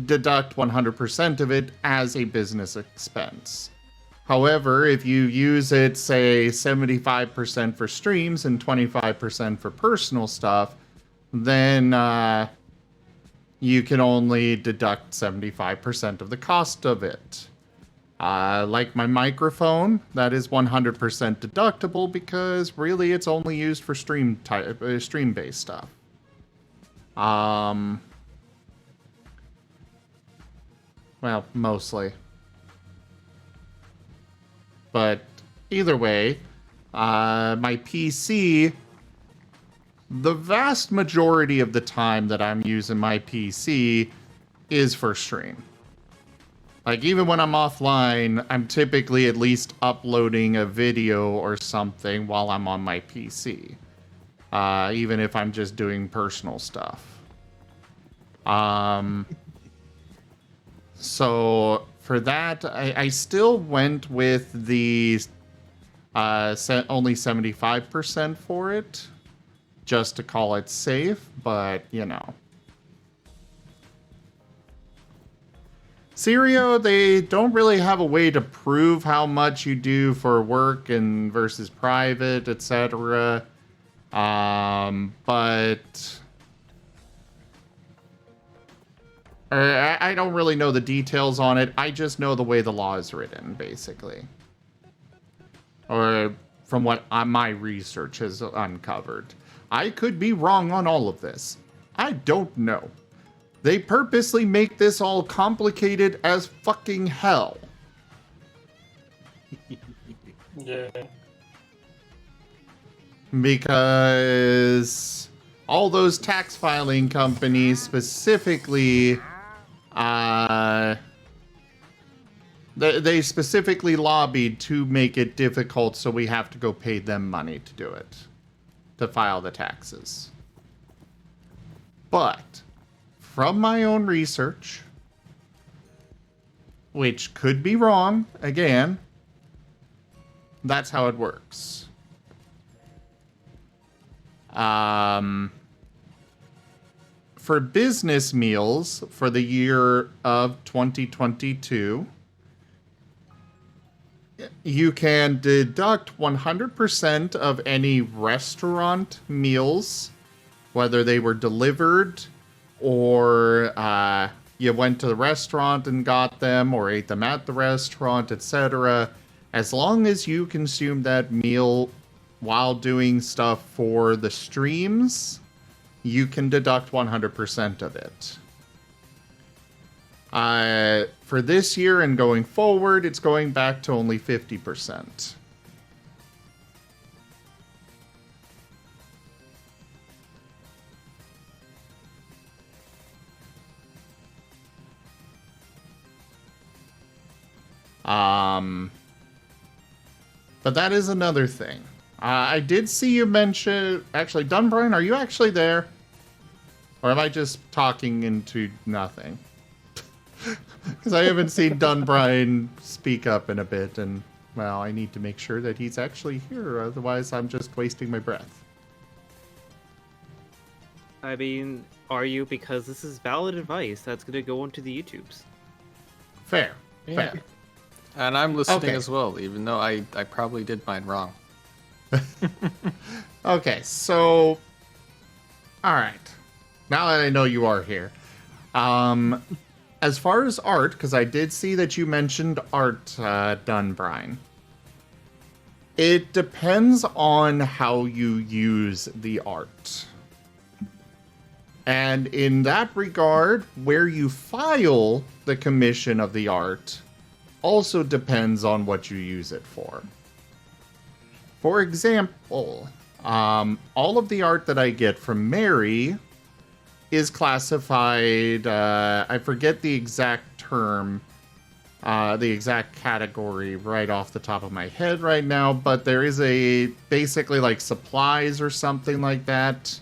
deduct 100% of it as a business expense. However, if you use it, say 75% for streams and 25% for personal stuff, then you can only deduct 75% of the cost of it. Like my microphone, that is 100% deductible because really it's only used for stream-based stuff. Well, mostly. But either way, my PC, the vast majority of the time that I'm using my PC is for stream. Like, even when I'm offline, I'm typically at least uploading a video or something while I'm on my PC. Even if I'm just doing personal stuff. So, for that, I still went with the only 75% for it, just to call it safe, but, you know. Serio, they don't really have a way to prove how much you do for work and versus private, etc. But I don't really know the details on it. I just know the way the law is written, basically. Or from what my research has uncovered. I could be wrong on all of this. I don't know. They purposely make this all complicated as fucking hell. Yeah. Because all those tax filing companies specifically, they specifically lobbied to make it difficult, so we have to go pay them money to do it, to file the taxes. But from my own research, which could be wrong, again, that's how it works. For business meals for the year of 2022, you can deduct 100% of any restaurant meals, whether they were delivered or you went to the restaurant and got them or ate them at the restaurant, etc. As long as you consume that meal while doing stuff for the streams, you can deduct 100% of it. For this year and going forward, it's going back to only 50%. But that is another thing. I did see you mention... Actually, Dunbrine, are you actually there? Or am I just talking into nothing? Because I haven't seen Dunbrine speak up in a bit, and, well, I need to make sure that he's actually here, otherwise I'm just wasting my breath. I mean, are you? Because this is valid advice that's going to go into the YouTubes. Fair. Yeah. Fair. And I'm listening Okay. as well, even though I probably did mine wrong. Okay, so... Alright. Now that I know you are here. As far as art, because I did see that you mentioned art, Dunbrine. It depends on how you use the art. And in that regard, where you file the commission of the art also depends on what you use it for. For example, all of the art that I get from Mary is classified, I forget the exact term, the exact category right off the top of my head right now, but there is basically like supplies or something like that.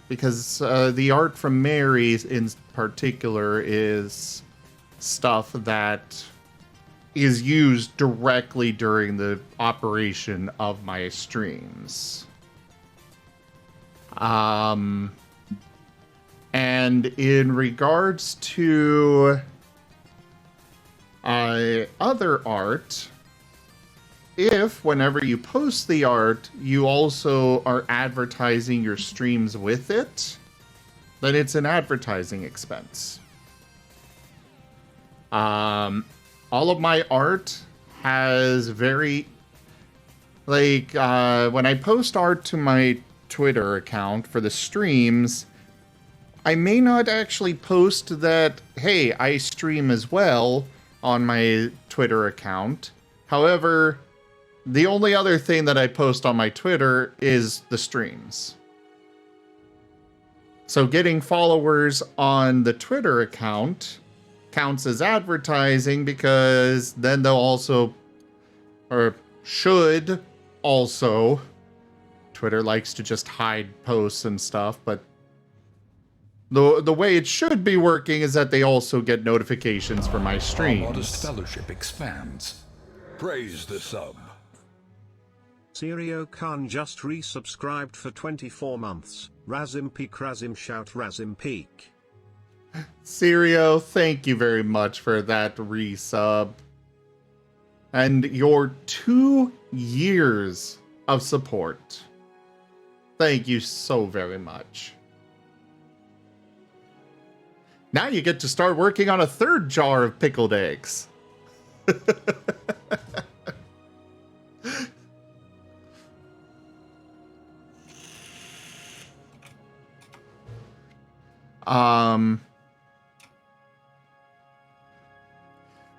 Because the art from Mary in particular is stuff that is used directly during the operation of my streams. And in regards to other art, if whenever you post the art, you also are advertising your streams with it, then it's an advertising expense. All of my art has very, like, when I post art to my Twitter account for the streams, I may not actually post that, hey, I stream as well on my Twitter account. However, the only other thing that I post on my Twitter is the streams. So getting followers on the Twitter account counts as advertising, because then they'll also, or should also, Twitter likes to just hide posts and stuff, but the way it should be working is that they also get notifications for my streams. Our modest fellowship expands. Praise the sub. Sirio Khan just resubscribed for 24 months. Razim Peak, Razim Shout, Razim Peak. Sirio, thank you very much for that resub. And your 2 years of support. Thank you so very much. Now you get to start working on a 3rd jar of pickled eggs.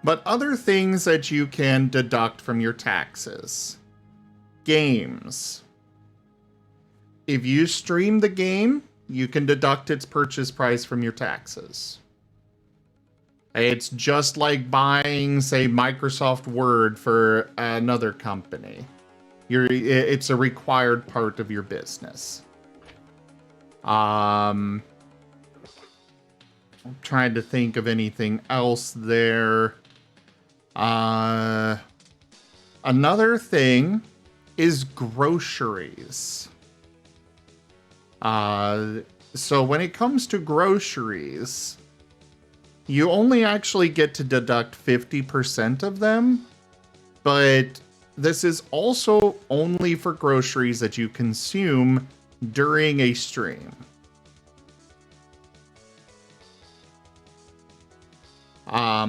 But other things that you can deduct from your taxes. Games. If you stream the game, you can deduct its purchase price from your taxes. It's just like buying, say, Microsoft Word for another company. It's a required part of your business. I'm trying to think of anything else there. Another thing is groceries. So when it comes to groceries, you only actually get to deduct 50% of them, but this is also only for groceries that you consume during a stream.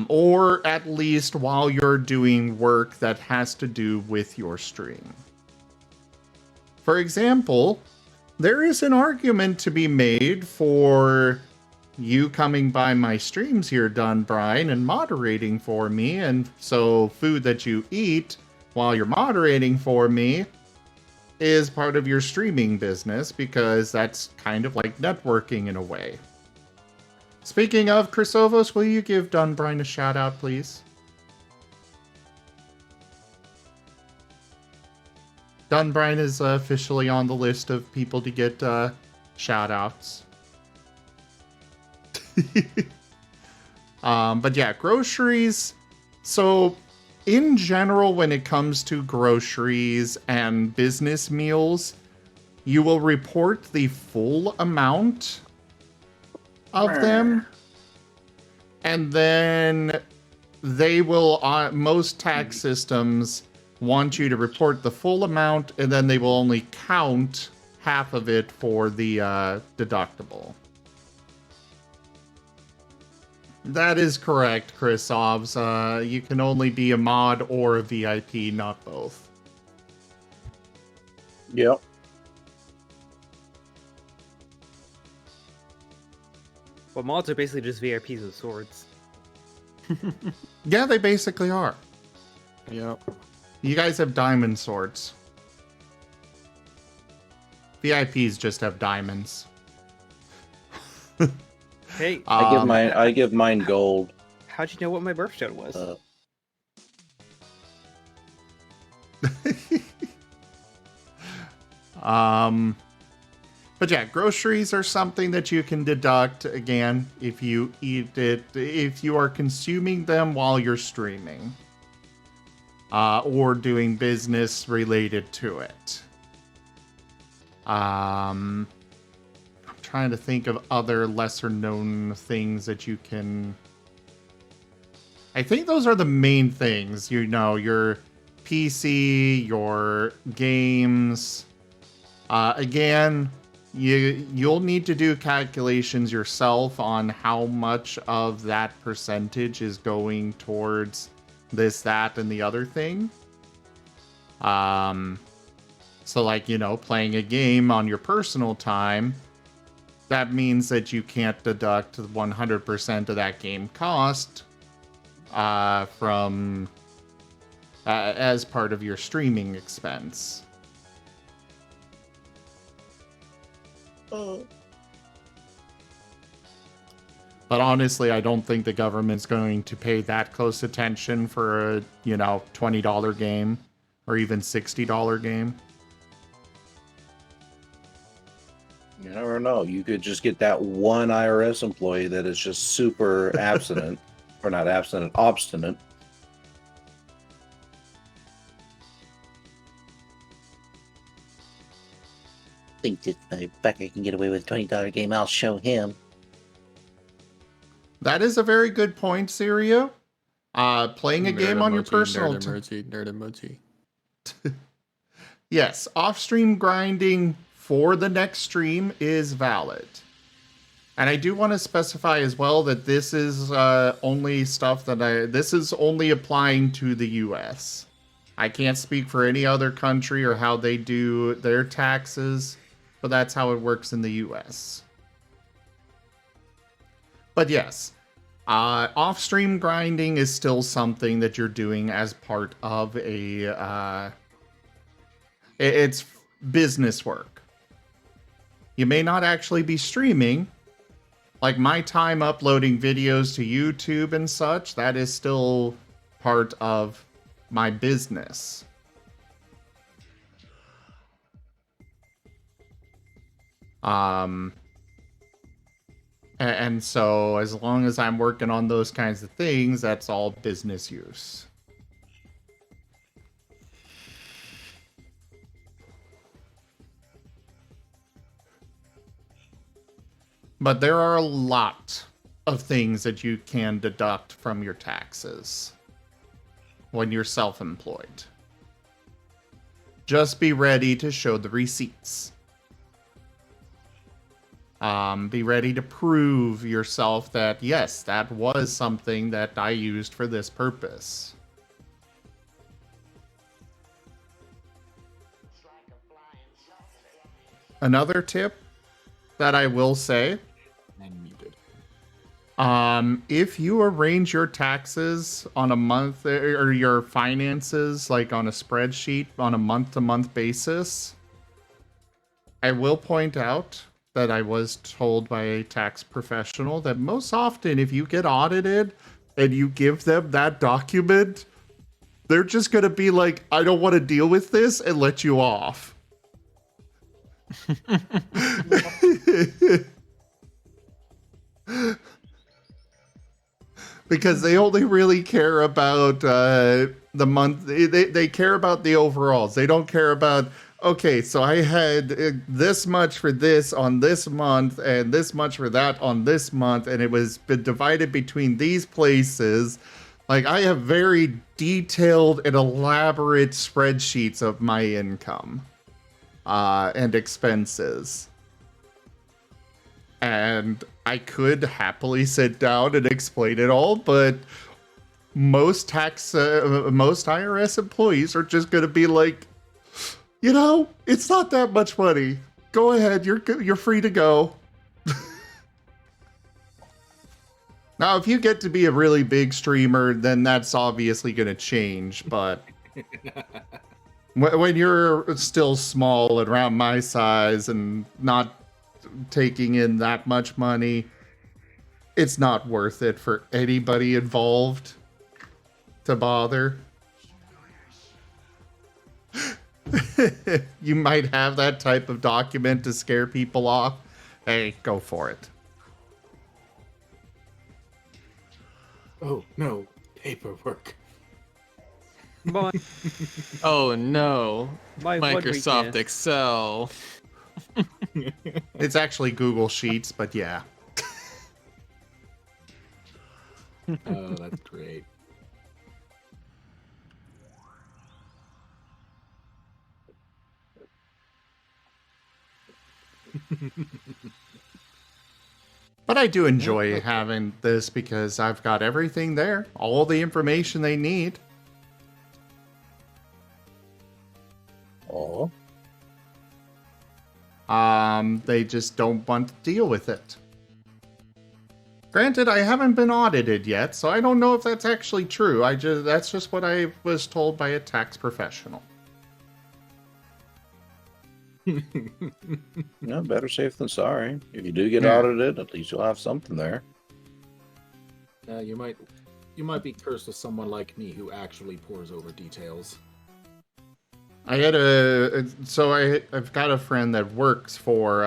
Or at least while you're doing work that has to do with your stream. For example, there is an argument to be made for you coming by my streams here, Dunbrine, and moderating for me, and so food that you eat while you're moderating for me is part of your streaming business, because that's kind of like networking in a way. Speaking of, Chrysovos, will you give Dunbrine a shout out, please? Dunbrine is officially on the list of people to get shout outs. But yeah, groceries. So in general, when it comes to groceries and business meals, you will report the full amount of them. And then they will, most tax systems want you to report the full amount, and then they will only count half of it for the deductible. That is correct, Chris Ovs. You can only be a mod or a VIP, not both. Yep. Well, mods are basically just VIPs with swords. Yeah, they basically are. Yep. You guys have diamond swords. VIPs just have diamonds. Hey, I give mine gold. how'd you know what my birthstone was? But yeah, groceries are something that you can deduct, again, if you eat it, if you are consuming them while you're streaming. Or doing business related to it. I'm trying to think of other lesser known things that you can... I think those are the main things, you know, your PC, your games. Again, you'll need to do calculations yourself on how much of that percentage is going towards this, that, and the other thing. So like, you know, playing a game on your personal time, that means that you can't deduct 100% of that game cost from as part of your streaming expense. But honestly, I don't think the government's going to pay that close attention for a, you know, $20 game or even $60 game. You never know. You could just get that one IRS employee that is just super abstinent, or not abstinent, obstinate. Think this motherfucker can get away with a $20 game, I'll show him. That is a very good point, Sirio. Playing a game on your personal time. Nerd emoji. Yes, off-stream grinding for the next stream is valid. And I do want to specify as well that this is only stuff that this is only applying to the US. I can't speak for any other country or how they do their taxes, but that's how it works in the US. But yes, off-stream grinding is still something that you're doing as part of a... it's business work. You may not actually be streaming. Like my time uploading videos to YouTube and such, that is still part of my business. And so as long as I'm working on those kinds of things, that's all business use. But there are a lot of things that you can deduct from your taxes when you're self-employed. Just be ready to show the receipts. Be ready to prove yourself that, yes, that was something that I used for this purpose. Another tip that I will say, if you arrange your taxes on a month or your finances like on a spreadsheet on a month-to-month basis, I will point out that I was told by a tax professional that most often if you get audited and you give them that document, they're just gonna be like, I don't want to deal with this and let you off. Because they only really care about the month. They care about the overalls. They don't care about, okay, so I had this much for this on this month and this much for that on this month, and it was been divided between these places. Like, I have very detailed and elaborate spreadsheets of my income and expenses. And I could happily sit down and explain it all, but most IRS employees are just going to be like, you know, it's not that much money. Go ahead, you're free to go. Now, if you get to be a really big streamer, then that's obviously going to change, but when you're still small and around my size and not taking in that much money, it's not worth it for anybody involved to bother. You might have that type of document to scare people off. Hey, go for it. Oh, no. Paperwork. My, Oh no. my one Microsoft weakness. Excel. It's actually Google Sheets, but yeah. Oh, that's great. But I do enjoy having this because I've got everything there, all the information they need. Oh, They just don't want to deal with it. Granted, I haven't been audited yet, so I don't know if that's actually true. That's just what I was told by a tax professional. no, better safe than sorry. If you do get Yeah. audited, at least you'll have something there. You might be cursed with someone like me who actually pores over details. I've got a friend that works for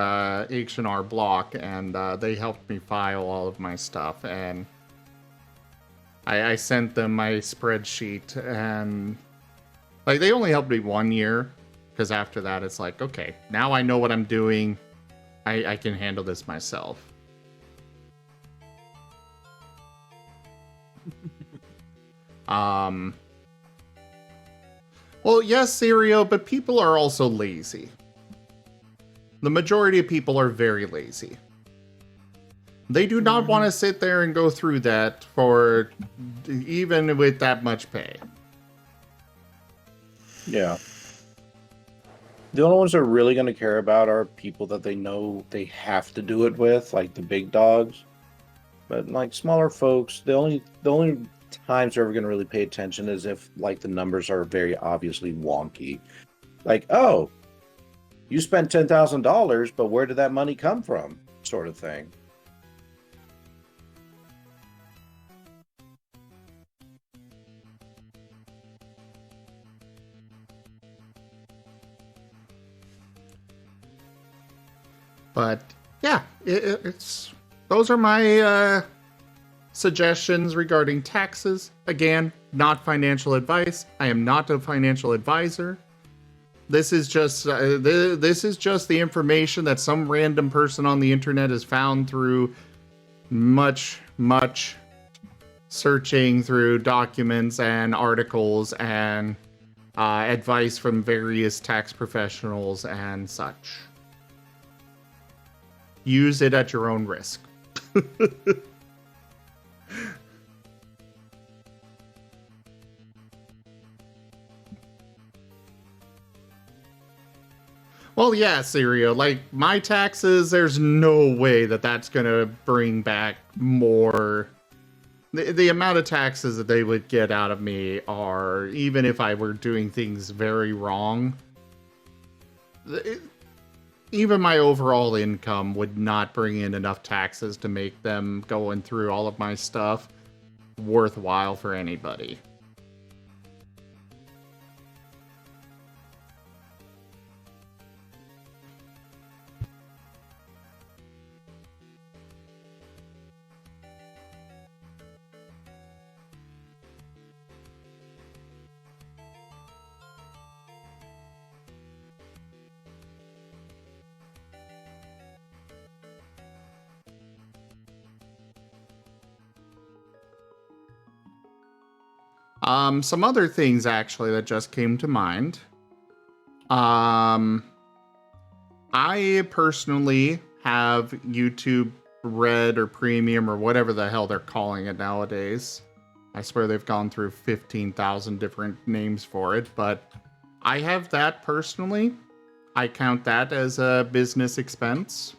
H&R Block, and they helped me file all of my stuff, and I sent them my spreadsheet, and like they only helped me 1 year, because after that it's like, okay, now I know what I'm doing. I can handle this myself. Well, yes, Sirio, but people are also lazy. The majority of people are very lazy. They do not want to sit there and go through that for even with that much pay. Yeah. The only ones that are really going to care about are people that they know they have to do it with, like the big dogs. But like smaller folks, the only times they're ever going to really pay attention is if like the numbers are very obviously wonky. Like, oh, you spent $10,000, but where did that money come from? Sort of thing. But yeah, it's those are my suggestions regarding taxes. Again, not financial advice. I am not a financial advisor. This is just the information that some random person on the internet has found through much searching through documents and articles and advice from various tax professionals and such. Use it at your own risk. Well, yeah, Sirio, like, my taxes, there's no way that that's gonna bring back more. The amount of taxes that they would get out of me are, even if I were doing things very wrong, even my overall income would not bring in enough taxes to make them going through all of my stuff worthwhile for anybody. Some other things actually that just came to mind. I personally have YouTube Red or Premium or whatever the hell they're calling it nowadays. I swear they've gone through 15,000 different names for it, but I have that personally. I count that as a business expense.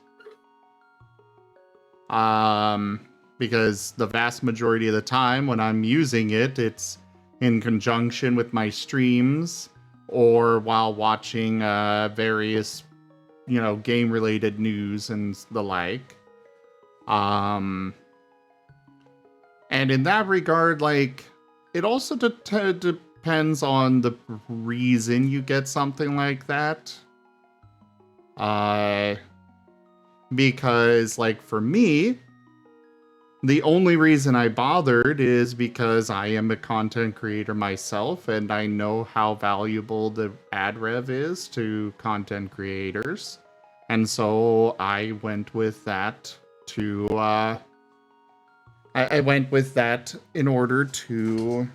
Because the vast majority of the time when I'm using it, it's in conjunction with my streams or while watching various, game-related news and the like. And in that regard, like, it also depends on the reason you get something like that. Because, like, for me, the only reason I bothered is because I am a content creator myself, and I know how valuable the ad rev is to content creators. And so I went with that to, I went with that in order to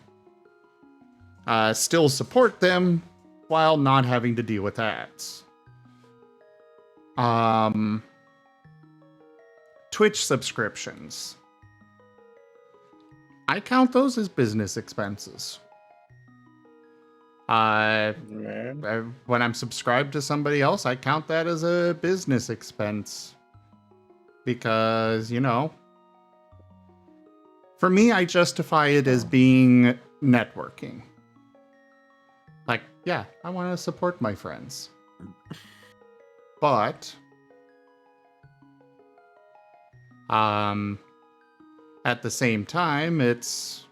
still support them while not having to deal with ads. Twitch subscriptions. I count those as business expenses. When I'm subscribed to somebody else, I count that as a business expense. Because, for me, I justify it as being networking. Like, yeah, I want to support my friends. But, at the same time, it's,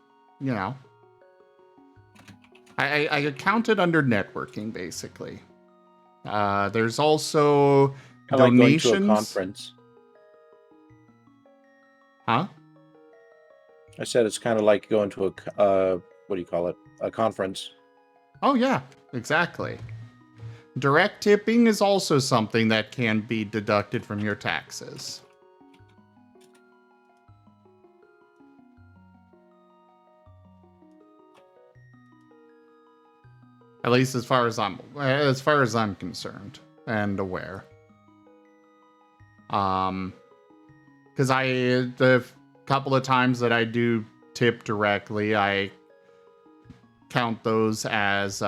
I count it under networking, basically. There's also donations. Like going to a conference. Huh? I said it's kind of like going to a, what do you call it? A conference. Oh, yeah, exactly. Direct tipping is also something that can be deducted from your taxes. At least as far as I'm concerned and aware. Because the couple of times that I do tip directly, I count those as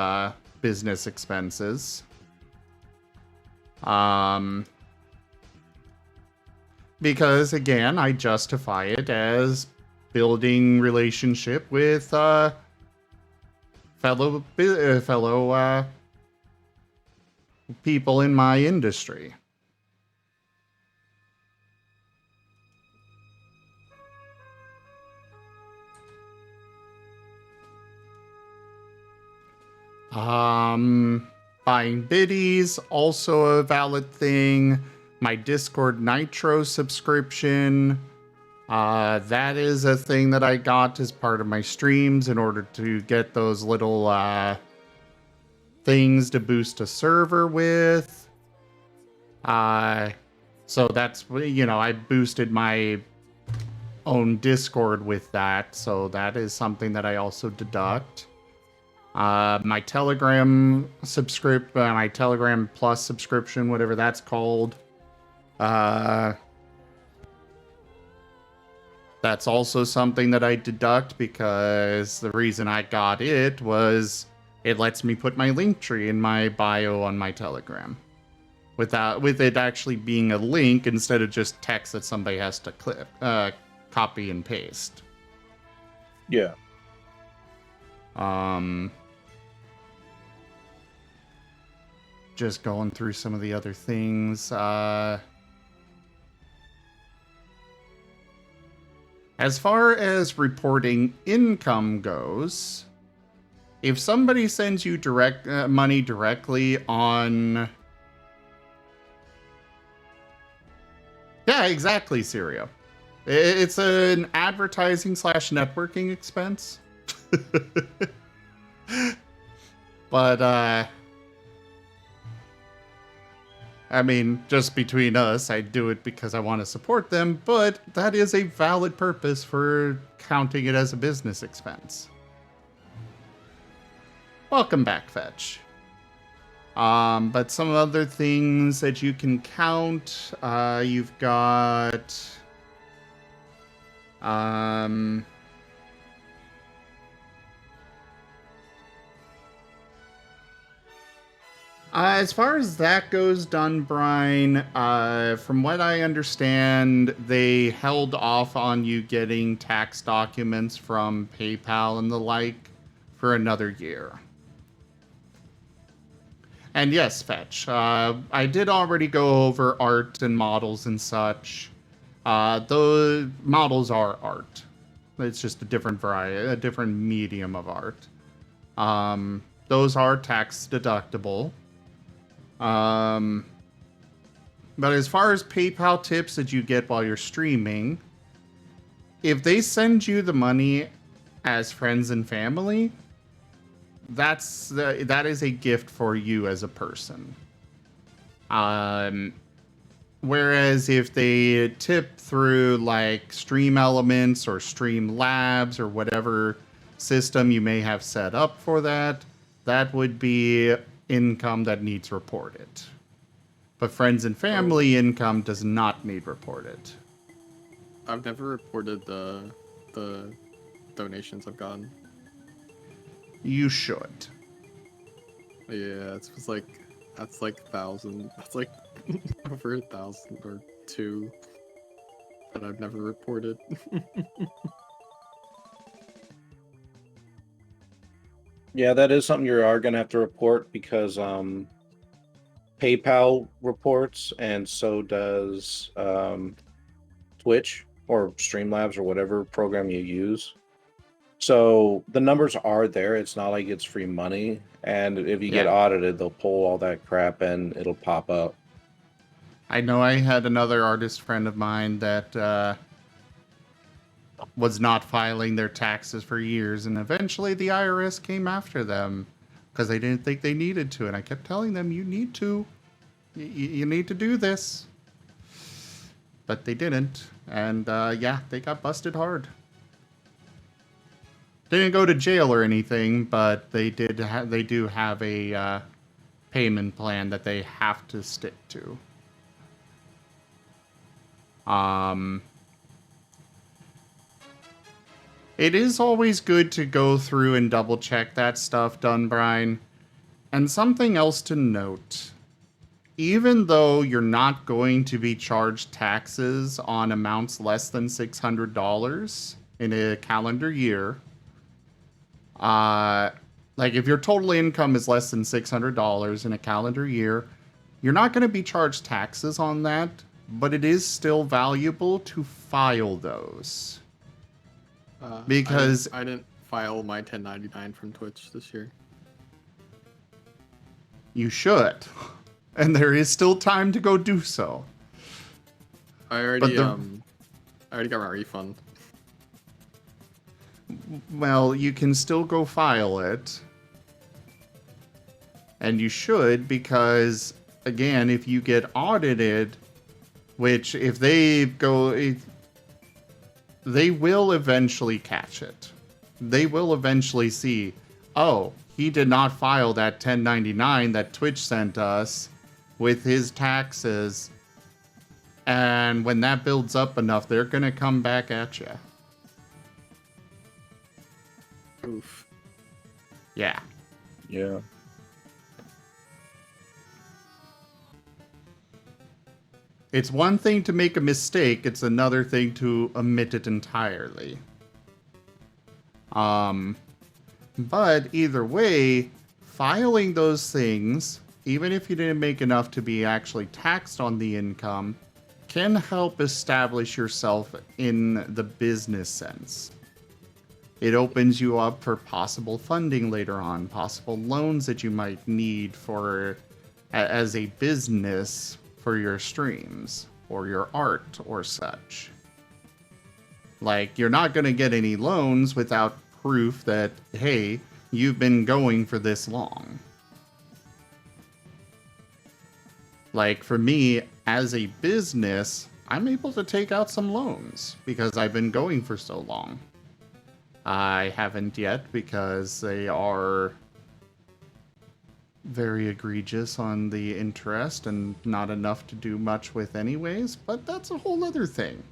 business expenses. Because again, I justify it as building relationship with fellow people in my industry. Buying biddies, also a valid thing. My Discord Nitro subscription. That is a thing that I got as part of my streams in order to get those little things to boost a server with. So that's, I boosted my own Discord with that, so that is something that I also deduct. My Telegram my Telegram Plus subscription, whatever that's called. That's also something that I deduct because the reason I got it was it lets me put my link tree in my bio on my Telegram. With it actually being a link instead of just text that somebody has to copy and paste. Yeah. Just going through some of the other things. As far as reporting income goes, if somebody sends you direct money directly on... Yeah, exactly, Syria. It's an advertising / networking expense. But, I mean, just between us, I do it because I want to support them, but that is a valid purpose for counting it as a business expense. Welcome back, Fetch. But some other things that you can count, you've got, as far as that goes, Dunbrine, from what I understand, they held off on you getting tax documents from PayPal and the like for another year. And yes, Fetch, I did already go over art and models and such. Those models are art. It's just a different variety, a different medium of art. Those are tax deductible. But as far as PayPal tips that you get while you're streaming, if they send you the money as friends and family, that is a gift for you as a person. Whereas if they tip through like Stream Elements or Stream Labs or whatever system you may have set up for that, that would be income that needs reported. But friends and family income does not need reported. I've never reported the donations I've gotten. You should. Yeah, that's like 1,000. That's like over 1,000 or 2 that I've never reported. Yeah, that is something you are going to have to report because PayPal reports, and so does Twitch or Streamlabs or whatever program you use. So the numbers are there. It's not like it's free money. And if you get audited, they'll pull all that crap and it'll pop up. I know I had another artist friend of mine that was not filing their taxes for years, and eventually the IRS came after them because they didn't think they needed to. And I kept telling them, you need to. You need to do this. But they didn't. And yeah, they got busted hard. They didn't go to jail or anything, but they do have a payment plan that they have to stick to. It is always good to go through and double check that stuff, Dunbrine. And something else to note. Even though you're not going to be charged taxes on amounts less than $600 in a calendar year, like if your total income is less than $600 in a calendar year, you're not going to be charged taxes on that, but it is still valuable to file those. Because I didn't file my 1099 from Twitch this year. You should. And there is still time to go do so. I already got my refund. Well, you can still go file it. And you should, because, again, if you get audited, which if they go... they will eventually catch it. They will eventually see, oh, he did not file that 1099 that Twitch sent us with his taxes. And when that builds up enough, they're going to come back at you. Oof. Yeah. Yeah. It's one thing to make a mistake, it's another thing to omit it entirely. But either way, filing those things, even if you didn't make enough to be actually taxed on the income, can help establish yourself in the business sense. It opens you up for possible funding later on, possible loans that you might need for as a business for your streams or your art or such. Like, you're not going to get any loans without proof that, hey, you've been going for this long. Like, for me, as a business, I'm able to take out some loans because I've been going for so long. I haven't yet because they are very egregious on the interest and not enough to do much with anyways, but that's a whole other thing.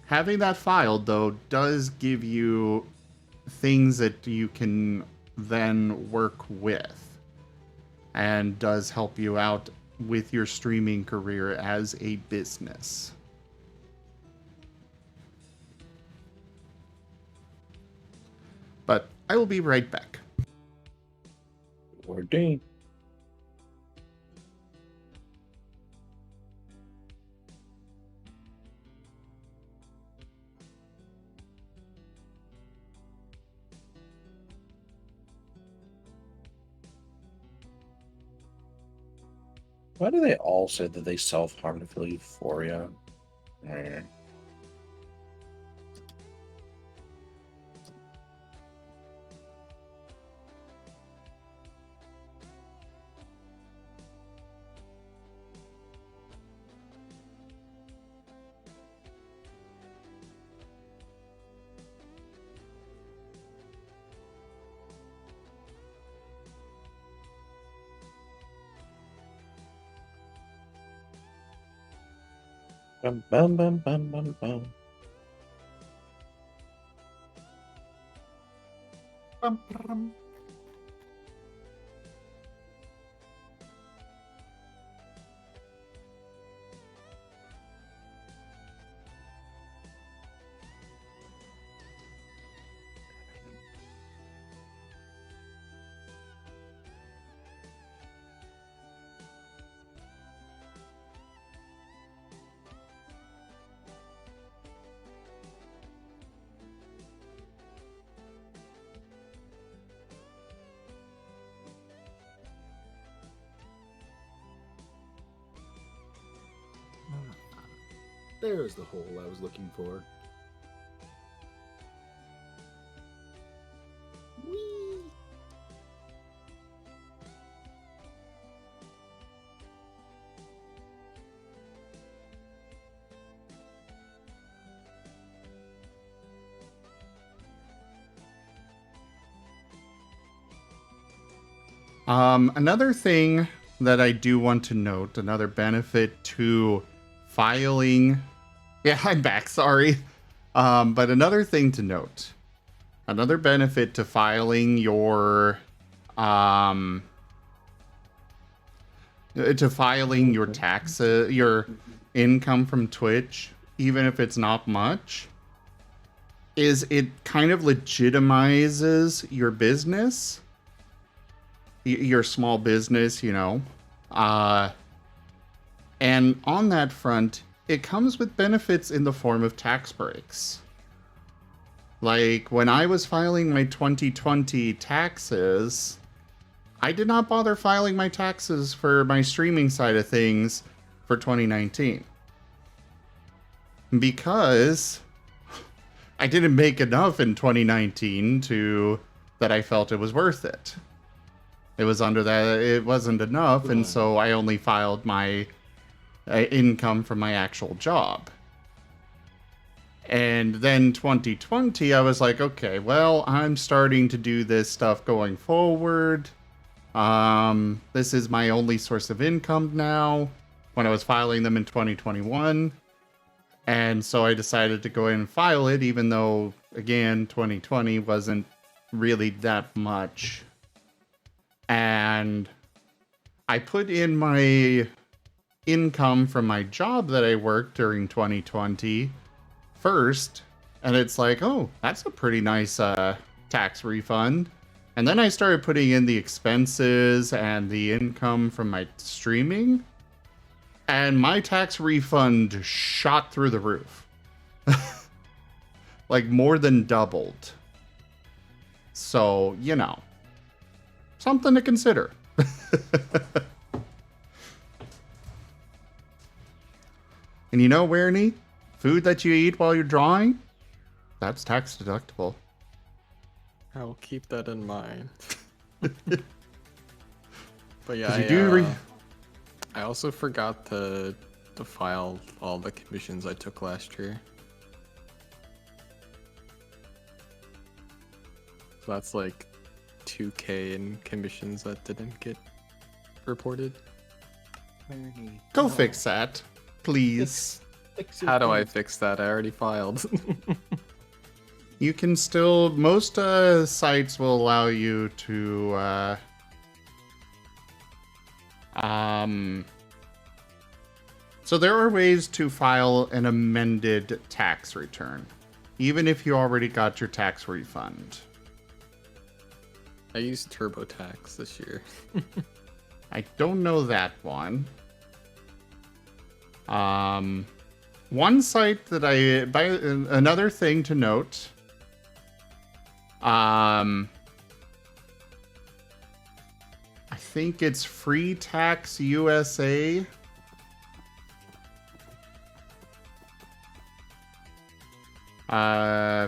Having that filed, though, does give you things that you can then work with and does help you out with your streaming career as a business. But I will be right back. Ordained. Why do they all say that they self-harm to feel euphoria? Eh. Bum, bum, bum, bum, bum, bum. Bum, bum. There's the hole I was looking for. Whee! Another thing that I do want to note, another benefit to filing. Yeah, I'm back, sorry. But another thing to note, another benefit to filing your taxes, your income from Twitch, even if it's not much, is it kind of legitimizes your business, your small business, you know. And on that front, it comes with benefits in the form of tax breaks. Like, when I was filing my 2020 taxes, I did not bother filing my taxes for my streaming side of things for 2019. Because I didn't make enough in 2019 that I felt it was worth it. It was under that, it wasn't enough, and so I only filed my income from my actual job. And then 2020, I was like, okay, well, I'm starting to do this stuff going forward. This is my only source of income now, when I was filing them in 2021. And so I decided to go in and file it, even though, again, 2020 wasn't really that much. And I put in my income from my job that I worked during 2020 first, and it's like, oh, that's a pretty nice tax refund. And then I started putting in the expenses and the income from my streaming, and my tax refund shot through the roof. Like, more than doubled. So, you know, something to consider. And you know, Werny, food that you eat while you're drawing, that's tax deductible. I'll keep that in mind. But yeah, I also forgot to file all the commissions I took last year. So that's like 2K in commissions that didn't get reported. Go fix that, please. How do I fix that? I already filed. You can still, most sites will allow you to, so there are ways to file an amended tax return, even if you already got your tax refund. I used TurboTax this year. I don't know that one. One site that another thing to note. I think it's Free Tax USA.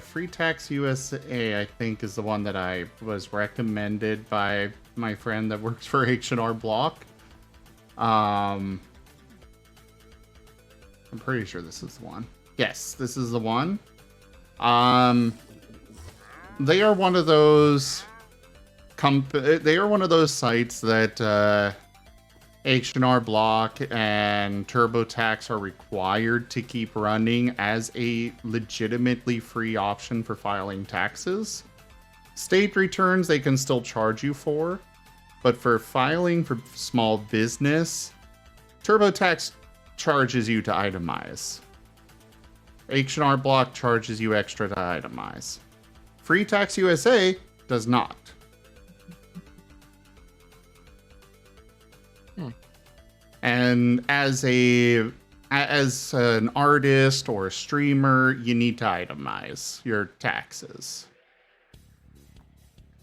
Free Tax USA, I think, is the one that I was recommended by my friend that works for H&R Block. I'm pretty sure this is the one. Yes, this is the one. They are one of those they are one of those sites that H&R Block and TurboTax are required to keep running as a legitimately free option for filing taxes. State returns they can still charge you for, but for filing for small business, TurboTax charges you to itemize. H&R Block charges you extra to itemize. Free Tax USA does not. And as an artist or a streamer, you need to itemize your taxes.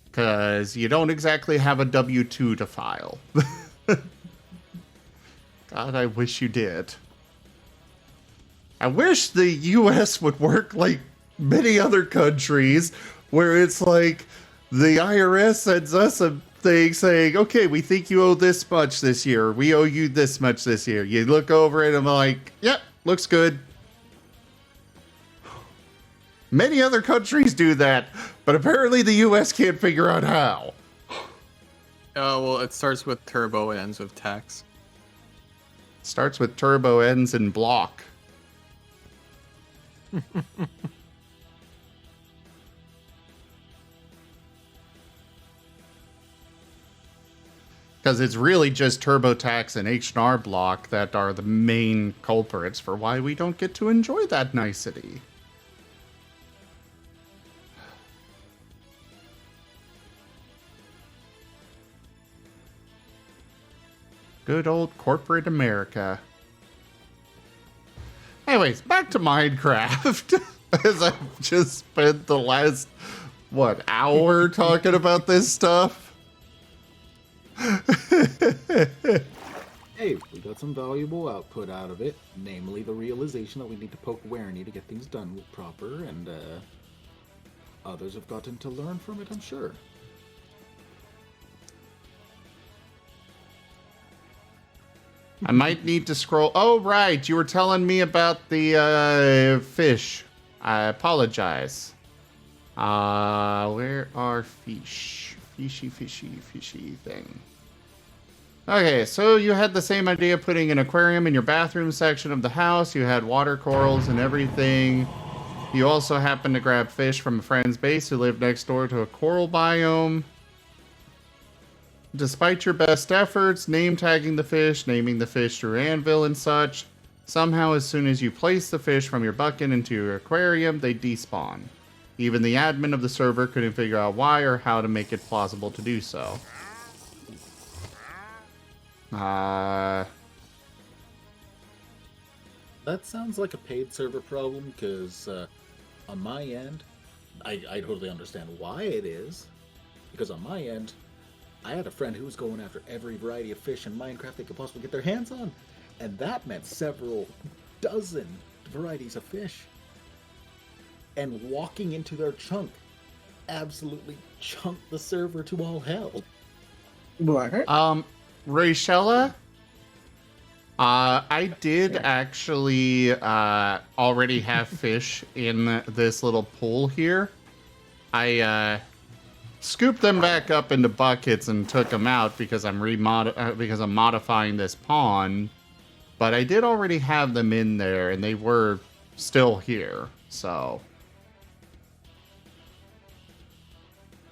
Because you don't exactly have a W-2 to file. God, I wish you did. I wish the US would work like many other countries, where it's like the IRS sends us a thing saying, okay, we think you owe this much this year. We owe you this much this year. You look over it and I'm like, yep, looks good. Many other countries do that, but apparently the US can't figure out how. Well, it starts with turbo and ends with tax. Starts with turbo, ends in block. Because it's really just TurboTax and H&R Block that are the main culprits for why we don't get to enjoy that nicety. Good old corporate America. Anyways, back to Minecraft. As I've just spent the last, hour talking about this stuff. Hey, we got some valuable output out of it, namely the realization that we need to poke awareness to get things done with proper, and others have gotten to learn from it, I'm sure. I might need to scroll. Oh, right. You were telling me about the fish. I apologize. Where are fish? Fishy thing. Okay, so you had the same idea putting an aquarium in your bathroom section of the house. You had water corals and everything. You also happened to grab fish from a friend's base who lived next door to a coral biome. Despite your best efforts, name tagging the fish, naming the fish through Anvil and such, somehow as soon as you place the fish from your bucket into your aquarium, they despawn. Even the admin of the server couldn't figure out why or how to make it plausible to do so. That sounds like a paid server problem, because on my end, I totally understand why it is. Because on my end, I had a friend who was going after every variety of fish in Minecraft they could possibly get their hands on. And that meant several dozen varieties of fish. And walking into their chunk absolutely chunked the server to all hell. Rayshella, I did actually already have fish in this little pool here. I scooped them back up into buckets and took them out because I'm modifying this pawn. But I did already have them in there, and they were still here, so.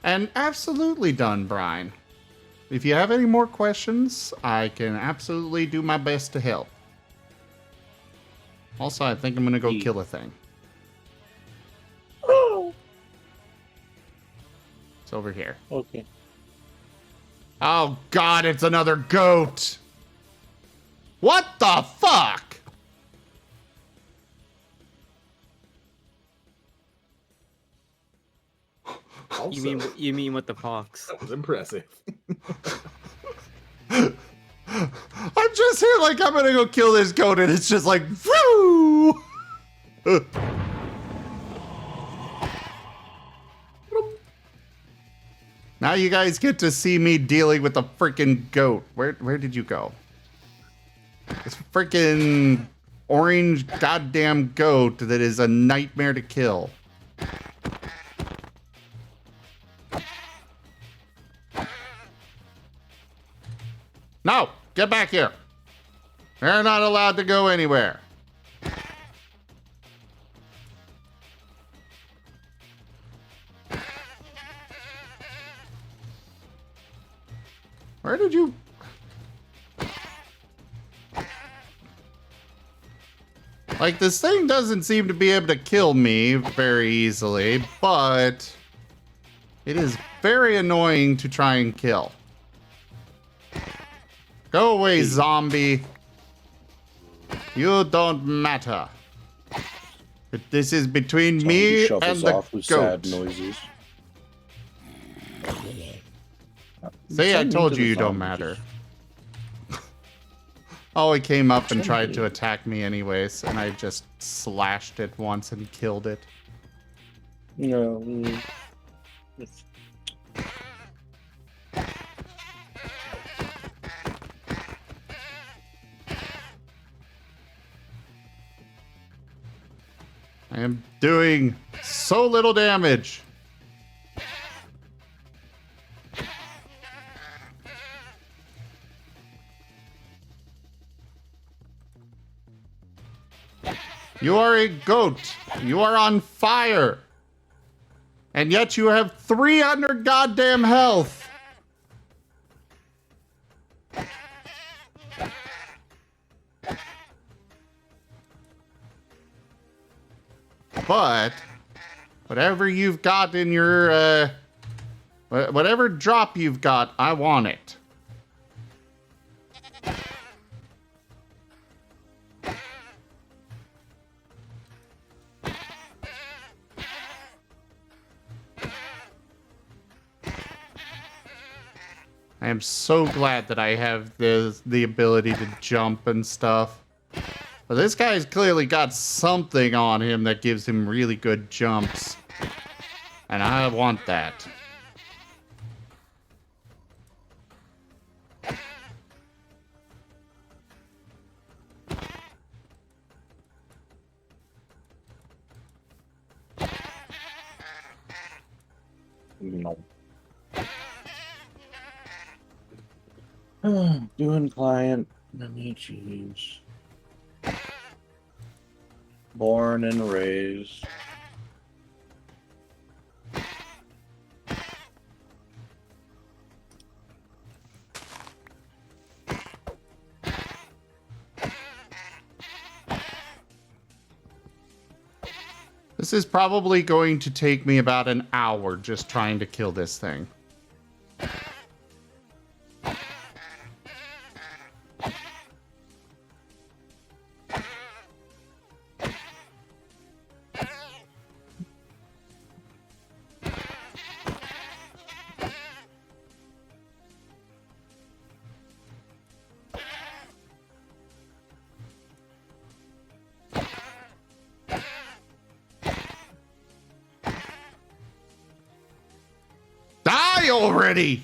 And absolutely done, Brian. If you have any more questions, I can absolutely do my best to help. Also, I think I'm gonna go kill a thing. It's over here. Okay. Oh god, it's another goat! What the fuck? Also, You mean with the fox? that was impressive. I'm just here like I'm gonna go kill this goat and it's just like, woo! Now you guys get to see me dealing with the freaking goat. Where did you go? This freaking orange goddamn goat that is a nightmare to kill. No! Get back here! They're not allowed to go anywhere. Where did you... Like, this thing doesn't seem to be able to kill me very easily, but it is very annoying to try and kill. Go away, zombie. You don't matter. But this is between me and the off with goat. sad noises. See, I told you you don't matter. Oh, it came up and tried to attack me anyways, and I just slashed it once and killed it. No. I am doing so little damage. You are a goat. You are on fire. And yet you have 300 goddamn health. But whatever you've got in your whatever drop you've got, I want it. I am so glad that I have the ability to jump and stuff. But this guy's clearly got something on him that gives him really good jumps. And I want that. No. Doing client. Let me choose. Born and raised. This is probably going to take me about an hour just trying to kill this thing. Die already!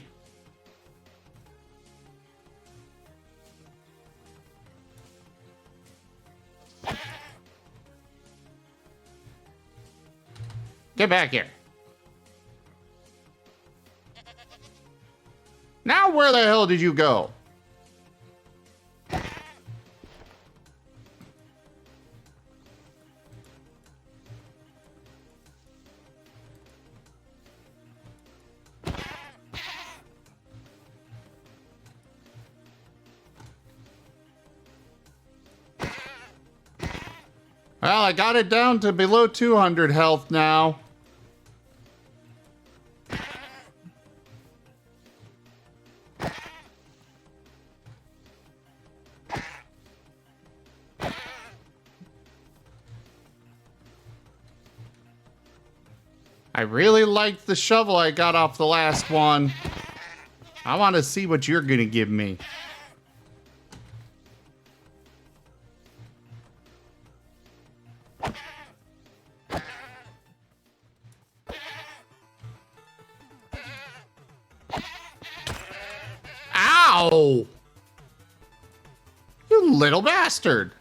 Get back here. Now where the hell did you go? Well, I got it down to below 200 health now. I really liked the shovel I got off the last one. I want to see what you're gonna give me. Ow! You little bastard!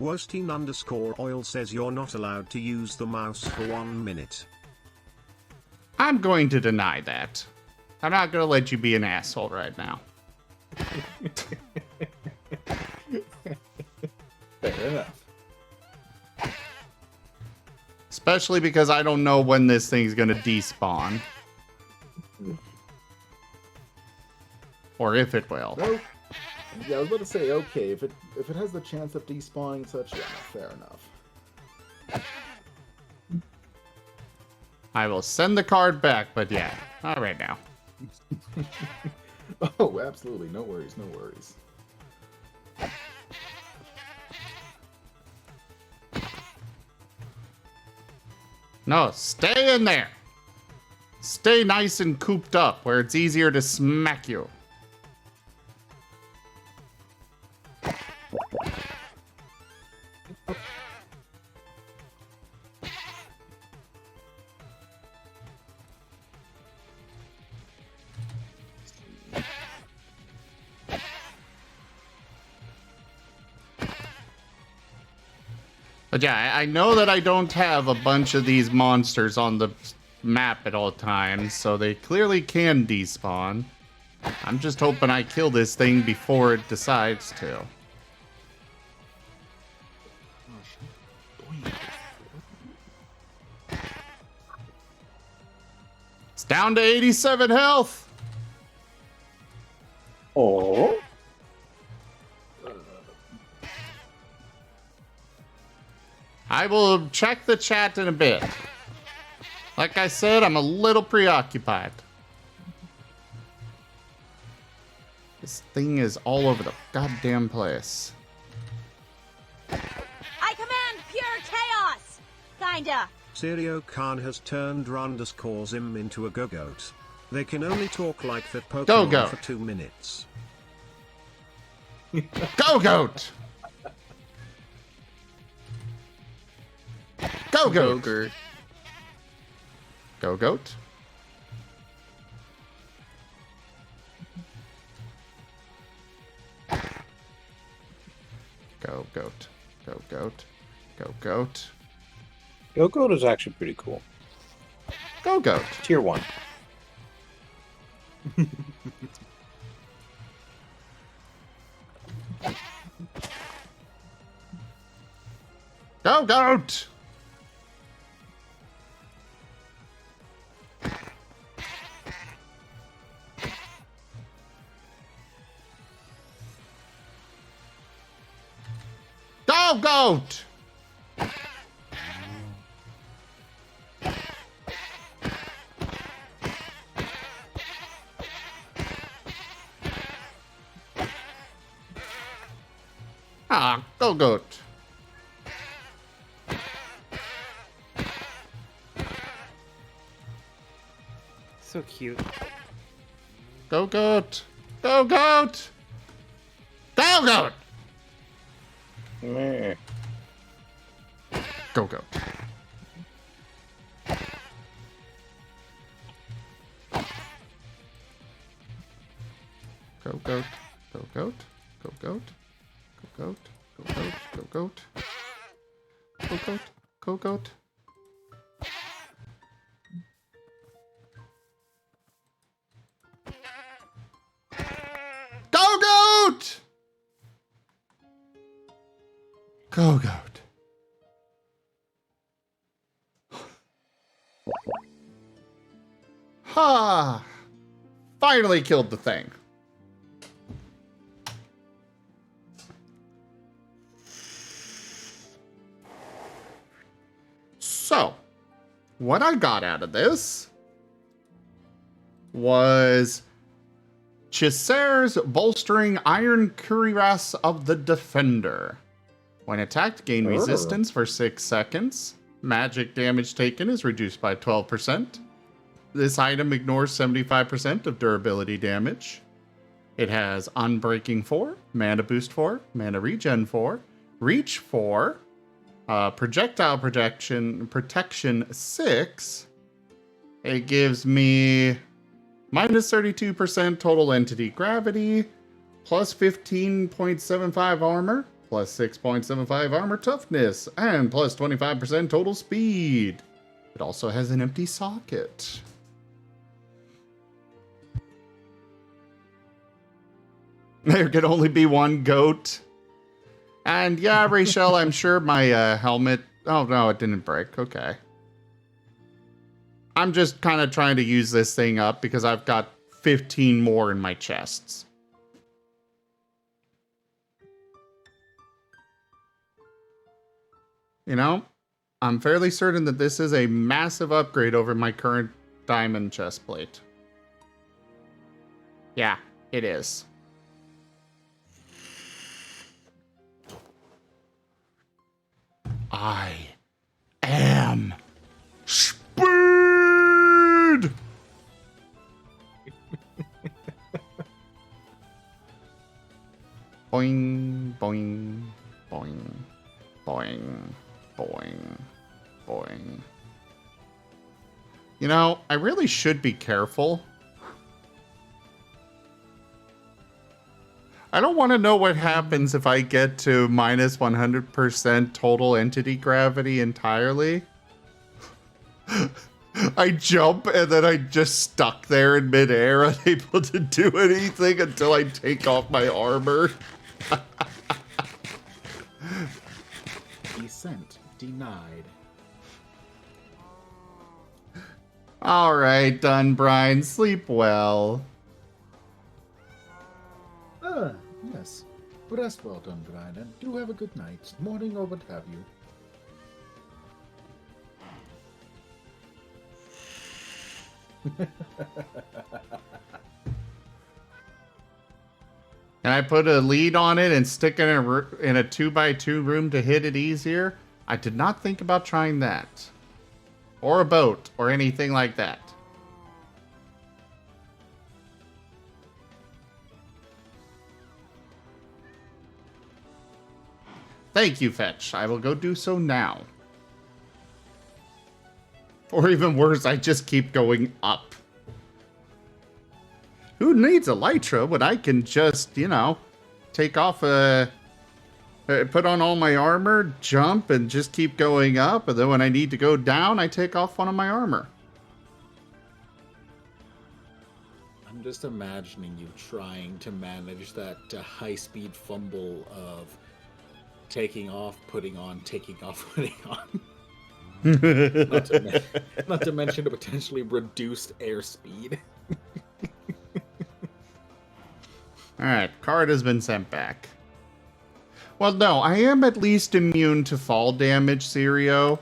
Worsteen_oil says you're not allowed to use the mouse for 1 minute. I'm going to deny that. I'm not going to let you be an asshole right now. Fair enough. Especially because I don't know when this thing's going to despawn. Or if it will. Nope. Yeah, I was about to say, okay, if it has the chance of despawning such, yeah, fair enough. I will send the card back, but yeah, not right now. Oh, absolutely. No worries, no worries. No, stay in there. Stay nice and cooped up where it's easier to smack you. But yeah, I know that I don't have a bunch of these monsters on the map at all times, so they clearly can despawn. I'm just hoping I kill this thing before it decides to. It's down to 87 health. Oh. I will check the chat in a bit. Like I said, I'm a little preoccupied. This thing is all over the goddamn place. I command pure chaos! Kinda. Serio Khan has turned _Zim into a go-goat. They can only talk like that Pokemon Go-goat. for 2 minutes. Go-goat! Go-goat! Ogre. Go-goat? Go-goat. Go-goat. Go-goat. Go-Goat is actually pretty cool. Go-goat. Tier 1. Go-goat! Go-goat! Ah, go-goat. So cute. Go-goat! Go-goat! Go-goat! Meh. Go goat. Go goat. Go goat. Go goat. Go goat. Go goat. Go goat. Go goat. Go goat. Go goat! Go goat. Ha! Finally killed the thing. So, what I got out of this was Chisair's bolstering Iron Cuirass of the Defender. When attacked, gain resistance for 6 seconds. Magic damage taken is reduced by 12%. This item ignores 75% of durability damage. It has Unbreaking 4, Mana Boost 4, Mana Regen 4, Reach 4, Projectile Protection 6. It gives me minus 32% total entity gravity, plus 15.75 armor, plus 6.75 armor toughness, and plus 25% total speed. It also has an empty socket. There can only be one goat. And yeah, Rachel, I'm sure my helmet... Oh, no, it didn't break. Okay. I'm just kind of trying to use this thing up because I've got 15 more in my chests. You know, I'm fairly certain that this is a massive upgrade over my current diamond chest plate. Yeah, it is. I am speed! Boing, boing, boing, boing, boing, boing. You know, I really should be careful. I don't want to know what happens if I get to minus 100% total entity gravity entirely. I jump and then I just stuck there in midair, unable to do anything until I take off my armor. Descent denied. All right, done, Brian. Sleep well. Yes. Rest well done, Brian, and do have a good night, morning, or what have you. Can I put a lead on it and stick it in a 2x2 room to hit it easier? I did not think about trying that. Or a boat, or anything like that. Thank you, Fetch. I will go do so now. Or even worse, I just keep going up. Who needs Elytra when I can just, you know, take off put on all my armor, jump, and just keep going up, and then when I need to go down, I take off one of my armor. I'm just imagining you trying to manage that high-speed fumble of taking off, putting on, taking off, putting on. not to mention a potentially reduced airspeed. Alright, card has been sent back. Well, no, I am at least immune to fall damage, Sirio.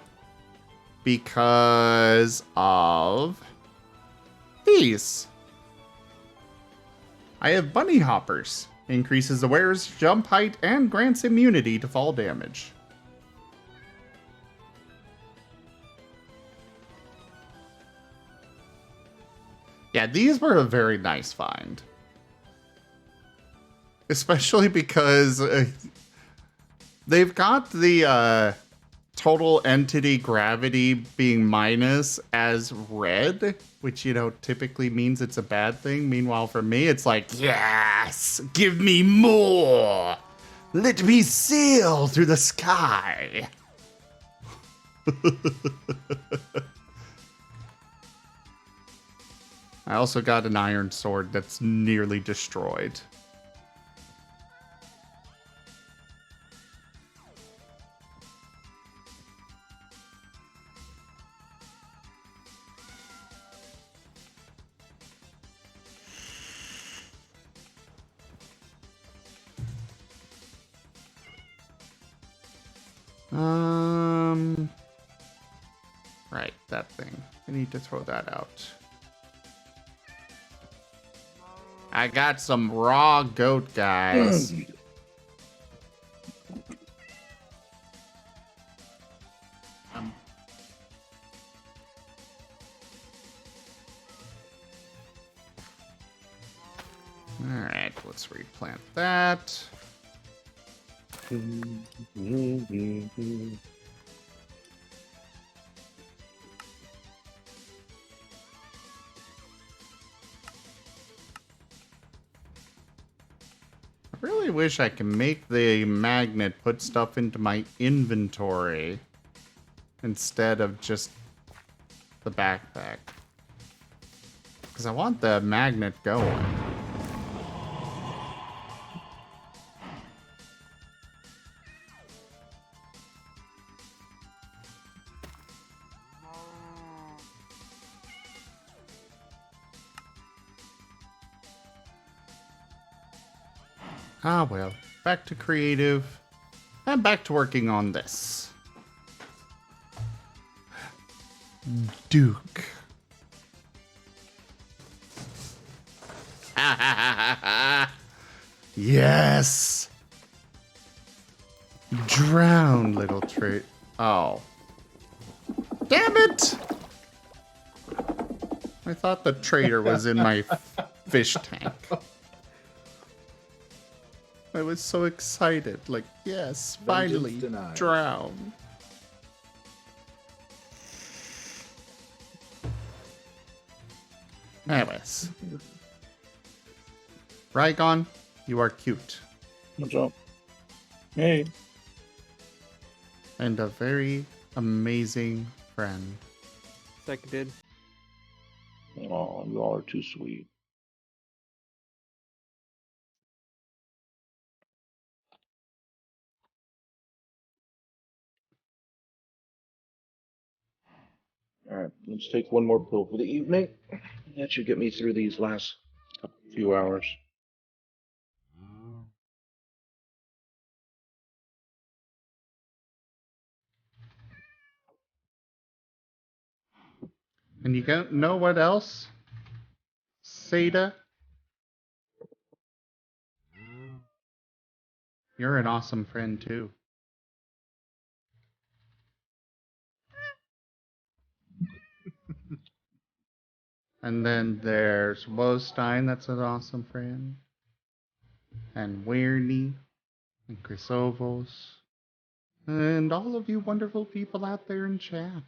Because of these. I have bunny hoppers. Increases the wearer's jump height and grants immunity to fall damage. Yeah, these were a very nice find. Especially because they've got the total entity gravity being minus as red, which, you know, typically means it's a bad thing. Meanwhile, for me, it's like, yes, give me more. Let me sail through the sky. I also got an iron sword that's nearly destroyed. Right, that thing. I need to throw that out. I got some raw goat, guys. Alright, let's replant that. I really wish I could make the magnet put stuff into my inventory instead of just the backpack. Because I want the magnet going. Ah, well, back to creative, and back to working on this. Duke. Yes! Drown, little tree. Oh. Damn it! I thought the traitor was in my fish tank. I was so excited. Like, yes, finally, denied. drown. Anyways. Rygon, you are cute. What's up? Hey. And a very amazing friend. Seconded. Oh, you all are too sweet. All right, let's take one more pill for the evening. That should get me through these last few hours. And you know what else? Seda? You're an awesome friend, too. And then there's Wostein, that's an awesome friend. And Weirney. And Chrysovos. And all of you wonderful people out there in chat.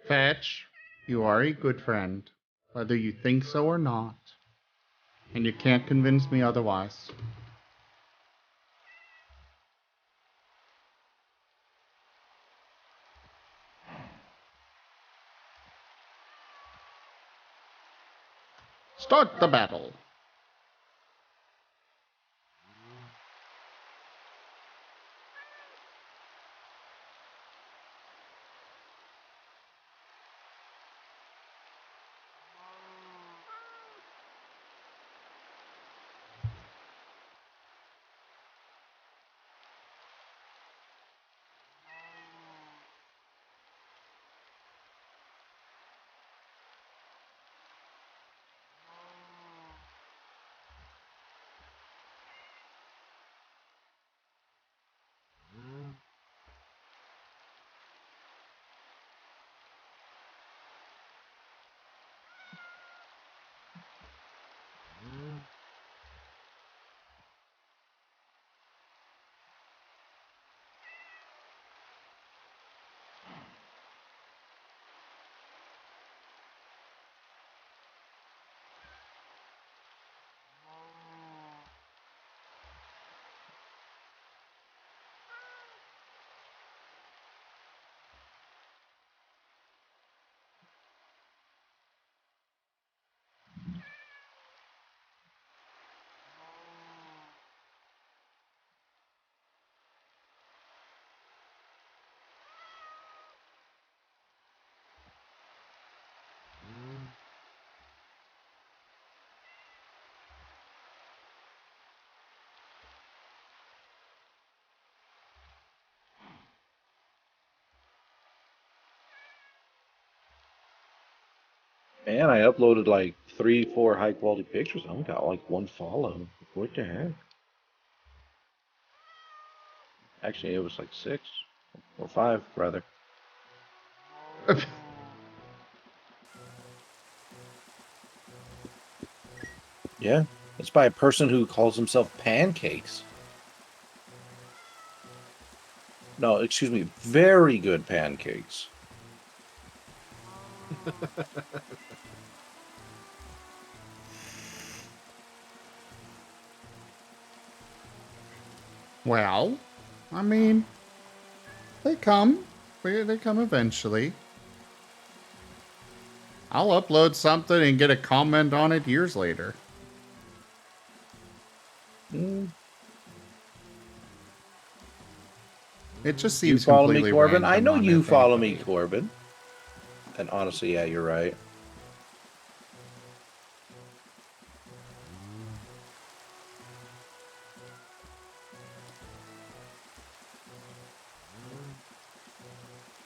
Fetch, you are a good friend, whether you think so or not. And you can't convince me otherwise. Start the battle. Man, I uploaded like 3, 4 high quality pictures. I only got like 1 follow. What the heck? Actually, it was like 6 or 5, rather. Yeah, it's by a person who calls himself Pancakes. No, excuse me, very good pancakes. Well, I mean, they come. They come eventually. I'll upload something and get a comment on it years later. Mm. It just You seems follow me, completely Corbin? I random know on you if follow me, anybody. Corbin. And honestly, yeah, you're right.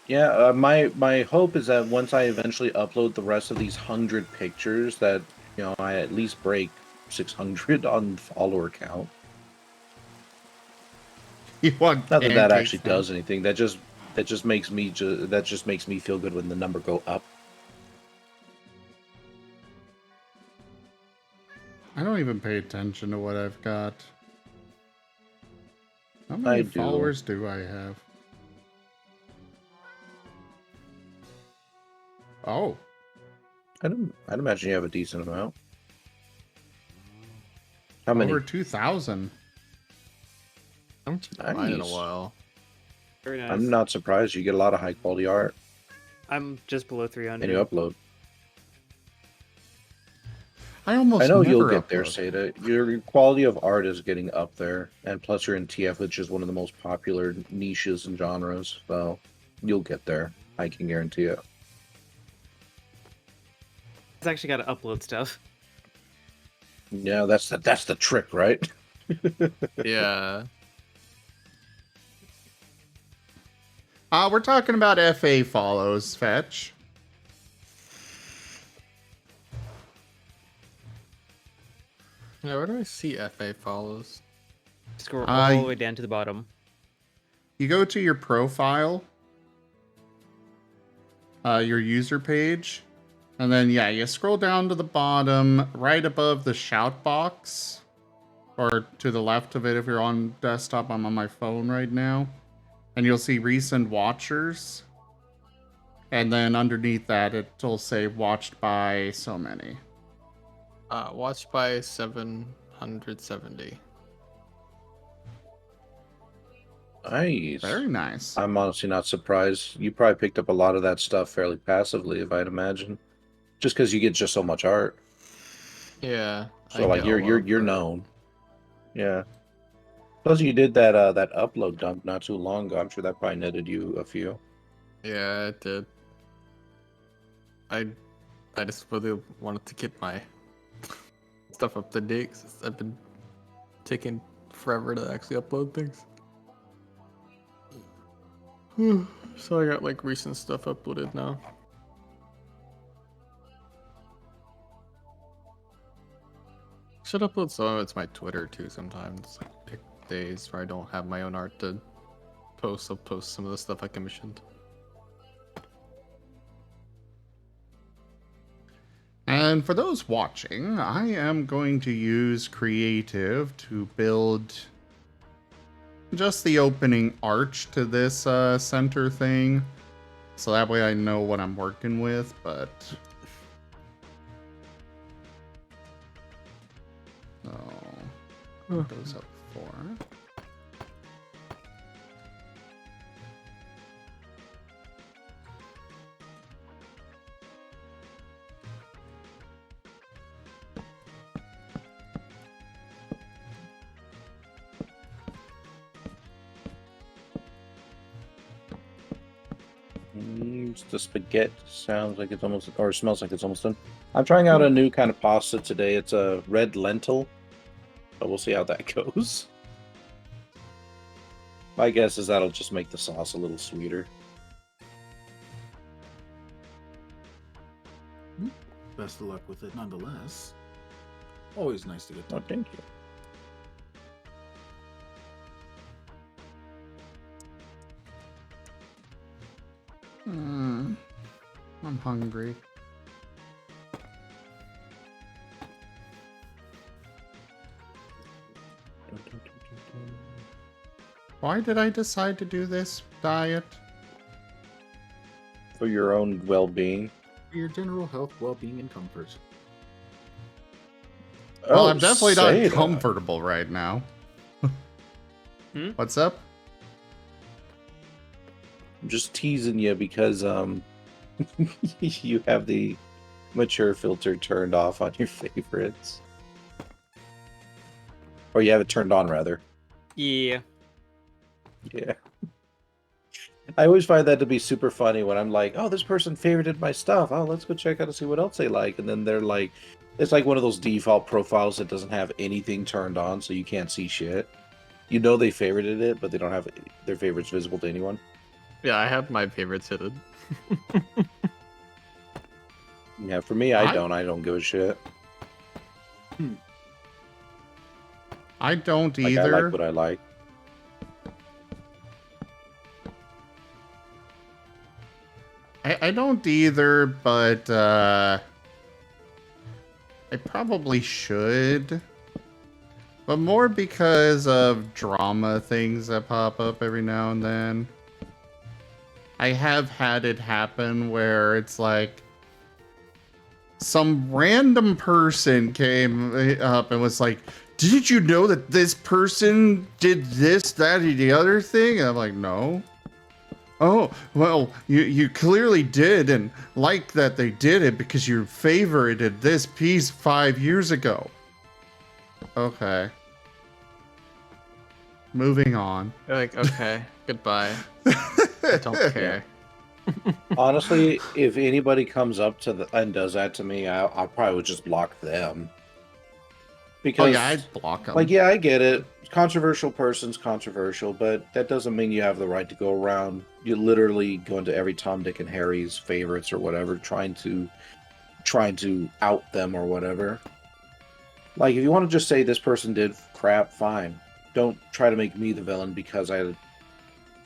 Yeah, my hope is that once I eventually upload the rest of these 100 pictures, that I at least break 600 on follower count. You want Not that that pancakes actually now? does anything. That just makes me feel good when the number go up. I don't even pay attention to what I've got. How I many do. followers do I have? Oh, I'd imagine you have a decent amount. How many? over 2,000. I haven't checked mine in a Nice. while. Very nice. I'm not surprised. You get a lot of high quality art, I'm just below 300. and you upload. I almost I know you'll never get there, upload. Seda. Your quality of art is getting up there, and plus you're in TF, which is one of the most popular niches and genres. So you'll get there. I can guarantee it. It's actually got to upload stuff. Yeah, that's the trick, right? Yeah. We're talking about FA follows, Fetch. Yeah, where do I see FA follows? Scroll all the way down to the bottom. You go to your profile, your user page, and then, yeah, you scroll down to the bottom, right above the shout box, or to the left of it if you're on desktop. I'm on my phone right now. And you'll see recent watchers. And then underneath that, it'll say watched by so many. Watched by 770. Nice. Very nice. I'm honestly not surprised. You probably picked up a lot of that stuff fairly passively, if I'd imagine, just because you get just so much art. Yeah. So like you're known. Yeah. Plus you did that upload dump not too long ago. I'm sure that probably netted you a few. Yeah, it did. I just really wanted to keep my stuff up to date, 'cause I've been taking forever to actually upload things. So I got like recent stuff uploaded now. Should upload some of it's my Twitter too sometimes. Like pick days where I don't have my own art to post. I'll post some of the stuff I commissioned. And for those watching, I am going to use Creative to build just the opening arch to this center thing. So that way I know what I'm working with, but... So, what goes up for? The spaghetti sounds like it's almost, or smells like it's almost done. I'm trying out a new kind of pasta today. It's a red lentil, but we'll see how that goes. My guess is that'll just make the sauce a little sweeter. best of luck with it nonetheless. Always nice to get Oh, to. thank you. I'm hungry. Why did I decide to do this diet? For your own well-being. For your general health, well-being, and comfort. Well, Oh, I'm definitely say not that. comfortable right now. What's up? I'm just teasing you because you have the mature filter turned off on your favorites. Or you have it turned on, rather. Yeah. Yeah. I always find that to be super funny when I'm like, oh, this person favorited my stuff. Oh, let's go check out and see what else they like. And then they're like, it's like one of those default profiles that doesn't have anything turned on, so you can't see shit. You know they favorited it, but they don't have their favorites visible to anyone. Yeah, I have my favorites hidden. Yeah, for me, I don't give a shit. I don't Like, either. I like what I like. I don't either, but I probably should. But more because of drama things that pop up every now and then. I have had it happen where it's like some random person came up and was like, did you know that this person did this, that, or the other thing? And I'm like, no. Oh, well, you clearly did and like that they did it because you favorited this piece 5 years ago. Okay. Moving on. You're like, okay, goodbye. I don't care. Honestly, if anybody comes up to and does that to me, I probably would just block them. Because, oh yeah, I'd block them. Like, yeah, I get it. Controversial person's controversial, but that doesn't mean you have the right to go around. You literally go into every Tom, Dick, and Harry's favorites or whatever, trying to out them or whatever. Like, if you want to just say this person did crap, fine. Don't try to make me the villain because I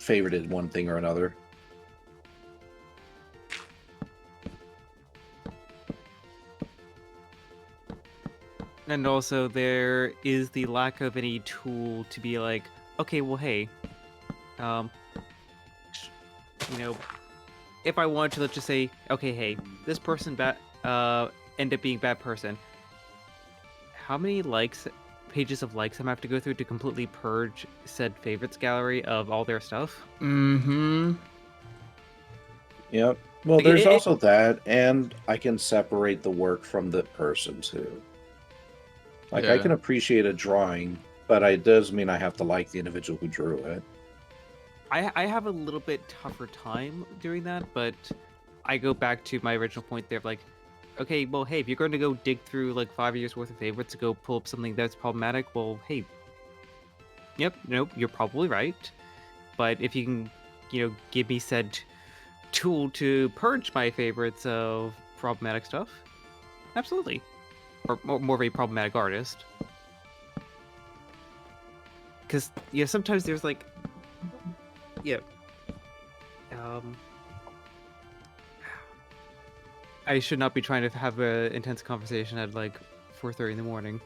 favorited one thing or another. And also, there is the lack of any tool to be like, okay, well, hey, you know, if I wanted to, let's just say, okay, hey, this person end up being a bad person. How many pages of likes I'm gonna have to go through to completely purge said favorites gallery of all their stuff? Mm-hmm. Yep. Well, Like, there's also that, and I can separate the work from the person too. Like, I Yeah. can appreciate a drawing, but it does mean I have to like the individual who drew it. I have a little bit tougher time doing that, but I go back to my original point there of like, okay, well, hey, if you're going to go dig through like 5 years worth of favorites to go pull up something that's problematic, well, hey, yep, nope, you're probably right. But if you can, give me said tool to purge my favorites of problematic stuff, absolutely. Or more of a problematic artist. Because, sometimes there's like, I should not be trying to have an intense conversation at like 4:30 in the morning.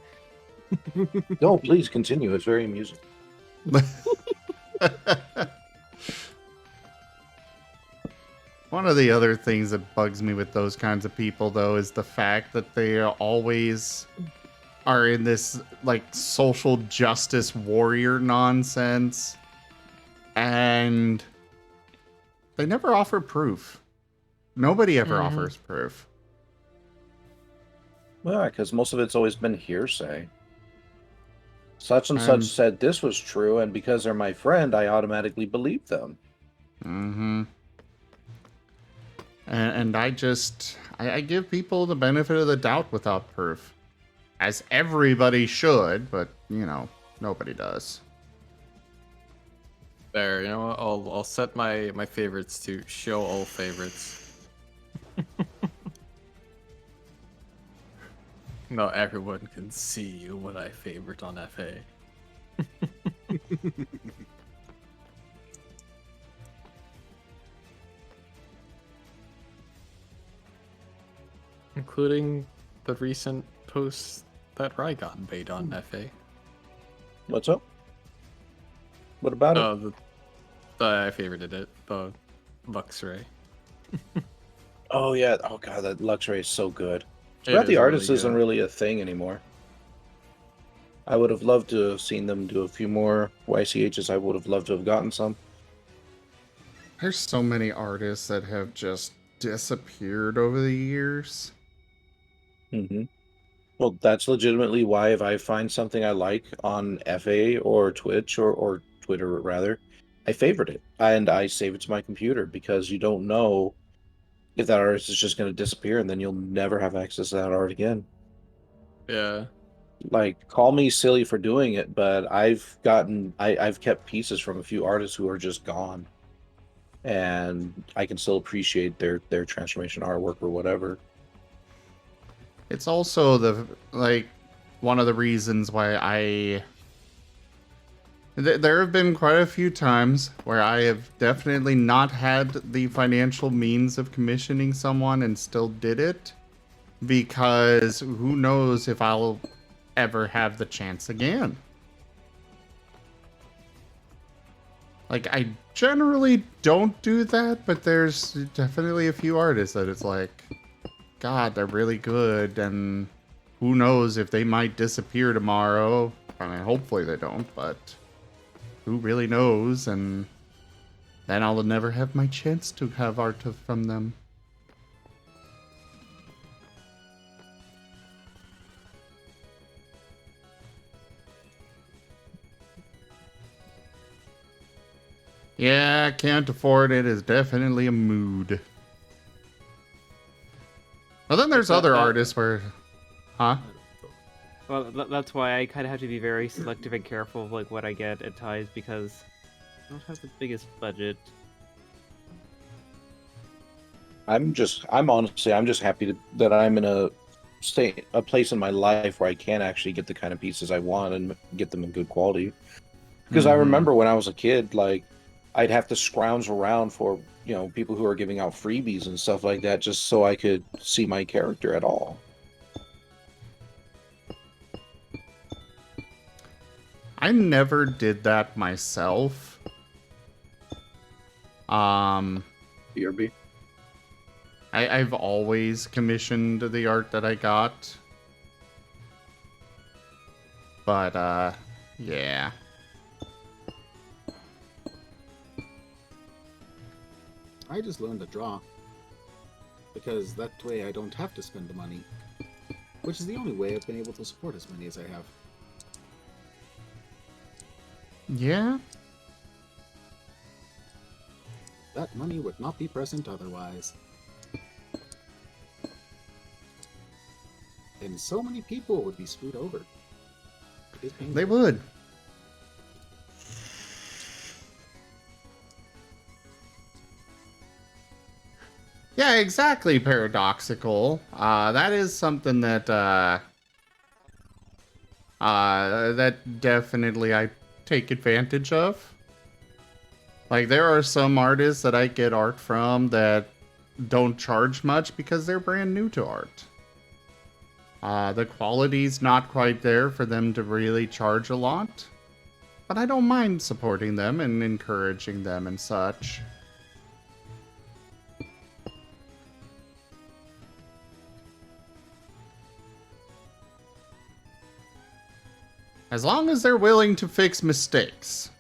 No, please continue. It's very amusing. One of the other things that bugs me with those kinds of people, though, is the fact that they always are in this, like, social justice warrior nonsense. And they never offer proof. Nobody ever offers proof. Well, because most of it's always been hearsay. Such and such said this was true, and because they're my friend, I automatically believe them. Mm-hmm. And I give people the benefit of the doubt without proof. As everybody should, but, nobody does. There, I'll set my favorites to show all favorites. No, everyone can see what I favorite on FA. Including the recent post that Rai got made on FA. What's up? What about it? I favorited it. The Luxray. Oh yeah. Oh god, that Luxray is so good. It's It bad the is artist really isn't good. really a thing anymore. I would have loved to have seen them do a few more YCHs. I would have loved to have gotten some. There's so many artists that have just disappeared over the years. Mm-hmm. Well, that's legitimately why if I find something I like on FA or Twitch or Twitter rather, I favorite it and I save it to my computer because you don't know if that artist is just going to disappear and then you'll never have access to that art again. Yeah. Like, call me silly for doing it, but I've kept pieces from a few artists who are just gone, and I can still appreciate their transformation artwork or whatever. It's also one of the reasons why there have been quite a few times where I have definitely not had the financial means of commissioning someone and still did it, because who knows if I'll ever have the chance again. Like, I generally don't do that, but there's definitely a few artists that it's like, God, they're really good, and who knows if they might disappear tomorrow. I mean, hopefully they don't, but who really knows, and then I'll never have my chance to have art from them. Yeah, can't afford it is definitely a mood. Well, then there's other artists where... Huh? Well, that's why I kind of have to be very selective and careful of like what I get at times because I don't have the biggest budget. I'm just happy that I'm in a place in my life where I can actually get the kind of pieces I want and get them in good quality. Because I remember when I was a kid, like, I'd have to scrounge around for, people who are giving out freebies and stuff like that just so I could see my character at all. I never did that myself. BRB. I've always commissioned the art that I got. But, yeah. I just learned to draw. Because that way I don't have to spend the money. Which is the only way I've been able to support as many as I have. Yeah? That money would not be present otherwise. And so many people would be screwed over. They would. Yeah, exactly, paradoxical. That is something that, that definitely I take advantage of. Like, there are some artists that I get art from that don't charge much because they're brand new to art. The quality's not quite there for them to really charge a lot. But I don't mind supporting them and encouraging them and such. As long as they're willing to fix mistakes.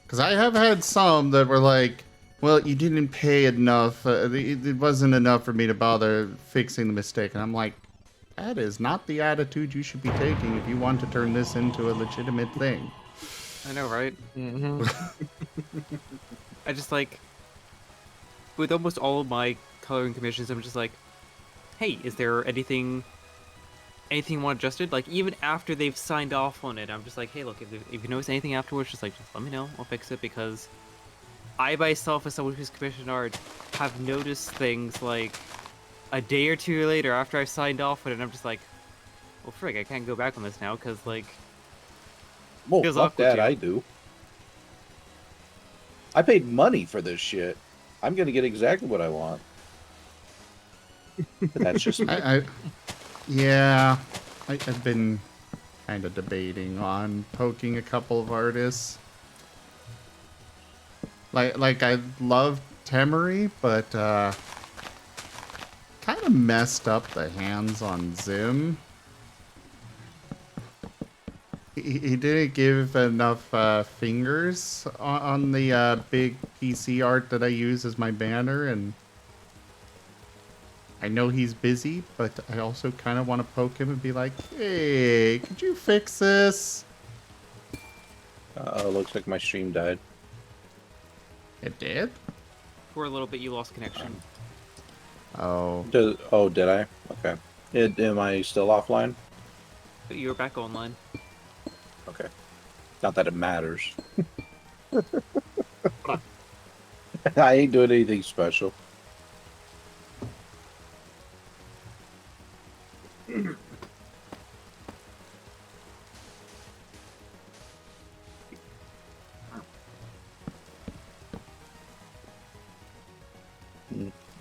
Because I have had some that were like, well, you didn't pay enough. It wasn't enough for me to bother fixing the mistake. And I'm like, that is not the attitude you should be taking if you want to turn this into a legitimate thing. I know, right? I just like, with almost all of my coloring commissions, I'm just like, hey, is there anything you want adjusted? Like, even after they've signed off on it, I'm just like, hey, look, if you notice anything afterwards, just let me know. I'll fix it, because I myself, as someone who's commissioned art, have noticed things like a day or two later after I signed off on it, and I'm just like, Well, frig, I can't go back on this now because like. Well, Feels fuck awkward that, to. I do. I paid money for this shit. I'm gonna get exactly what I want. But that's just me. Yeah, I've been kind of debating on poking a couple of artists. Like I love Temery, but kind of messed up the hands on Zim. He didn't give enough fingers on the big PC art that I use as my banner, and I know he's busy, but I also kind of want to poke him and be like, hey, could you fix this? Looks like my stream died. It did? For a little bit, you lost connection. Oh. Did I? Okay. Am I still offline? But you're back online. Okay. Not that it matters. I ain't doing anything special. I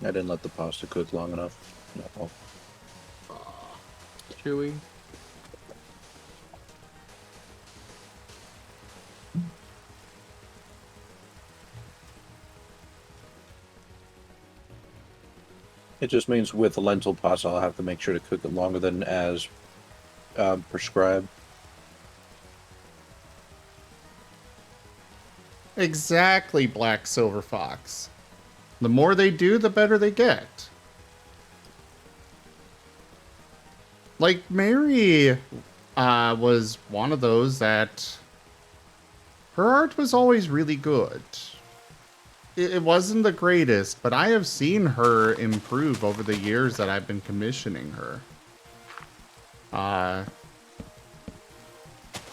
didn't let the pasta cook long enough. No. Chewy. It just means with the lentil pasta, I'll have to make sure to cook it longer than as prescribed. Exactly, Black Silver Fox. The more they do, the better they get. Like, Mary was one of those that her art was always really good. It wasn't the greatest, but I have seen her improve over the years that I've been commissioning her.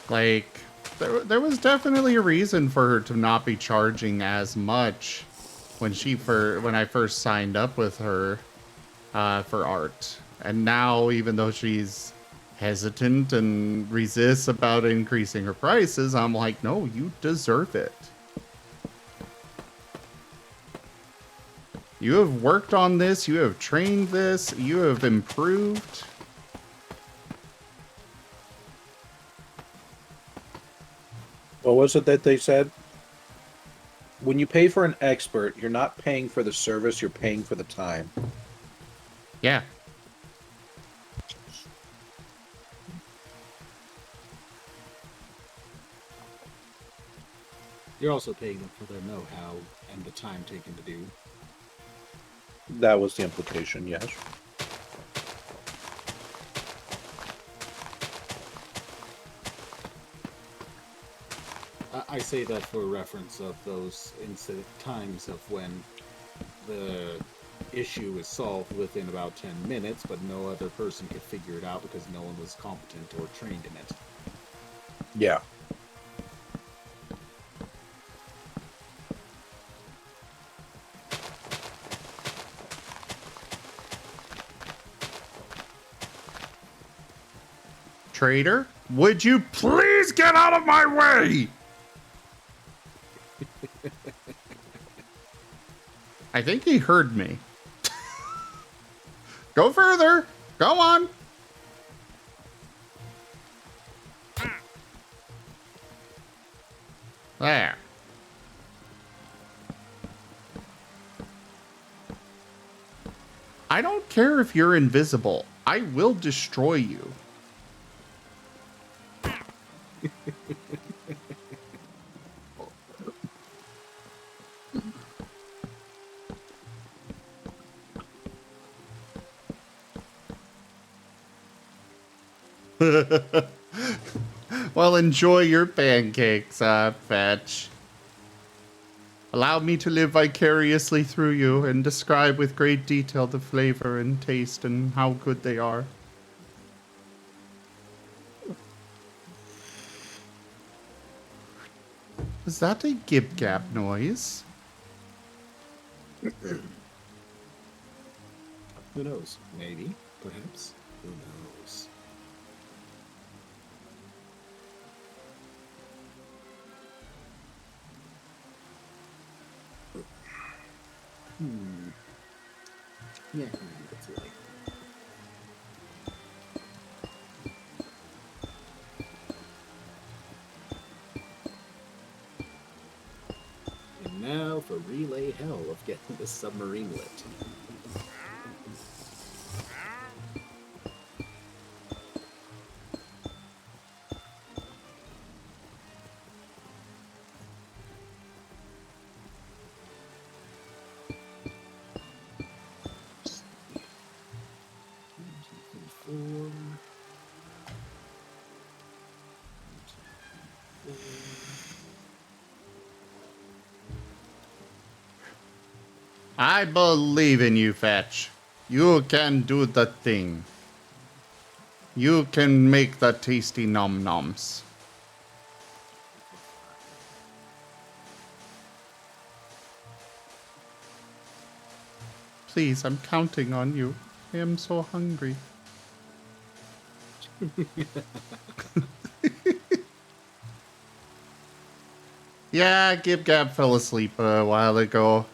Like, there was definitely a reason for her to not be charging as much when I first signed up with her for art. And now, even though she's hesitant and resists about increasing her prices, I'm like, no, you deserve it. You have worked on this, you have trained this, you have improved. What was it that they said? When you pay for an expert, you're not paying for the service, you're paying for the time. Yeah. You're also paying them for their know-how and the time taken to do. That was the implication, yes. I say that for reference of those times of when the issue is solved within about 10 minutes, but no other person could figure it out because no one was competent or trained in it. Yeah. Trader, would you please get out of my way? I think he heard me. Go further. Go on. There. I don't care if you're invisible. I will destroy you. Well, enjoy your pancakes, Fetch. Allow me to live vicariously through you and describe with great detail the flavor and taste and how good they are. Was that a gib-gab noise? Who knows? Maybe. Perhaps. Who knows? Yeah, that's right. And now for relay hell of getting this submarine lit. I believe in you, Fetch. You can do the thing. You can make the tasty nom noms. Please, I'm counting on you. I am so hungry. Yeah, Gib Gab fell asleep a while ago.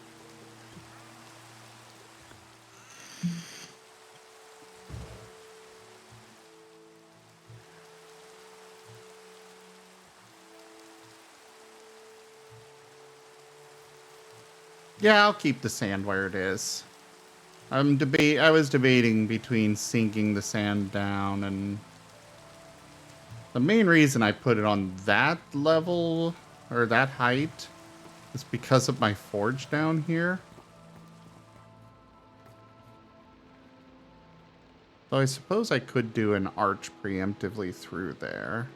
Yeah, I'll keep the sand where it is. I was debating between sinking the sand down, and the main reason I put it on that level or that height is because of my forge down here. Though I suppose I could do an arch preemptively through there.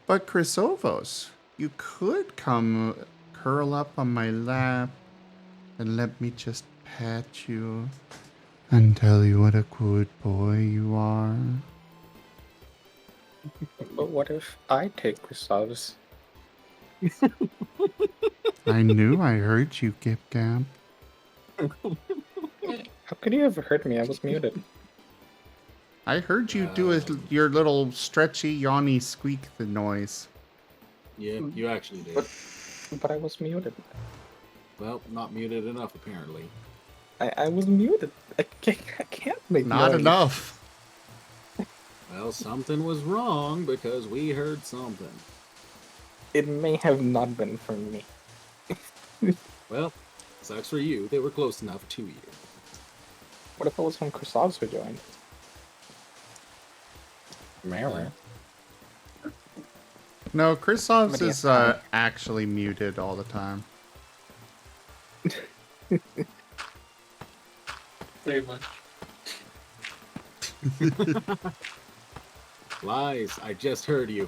But Chrysovos, you could come curl up on my lap and let me just pat you and tell you what a good boy you are. But what if I take Chrysalis? I knew I heard you, Gip Gab. How could you have heard me? I was muted. I heard you do your little stretchy, yawny squeak the noise. Yeah, you actually did. But I was muted. Well, not muted enough, apparently. I was muted. I can't make Not noise. enough. Well, something was wrong because we heard something. It may have not been from me. Well, sucks for you. They were close enough to you. What if it was when Chrysalis who joined? Mary. No, Chrysovs Maybe is actually muted all the time. Very much. Lies. I just heard you.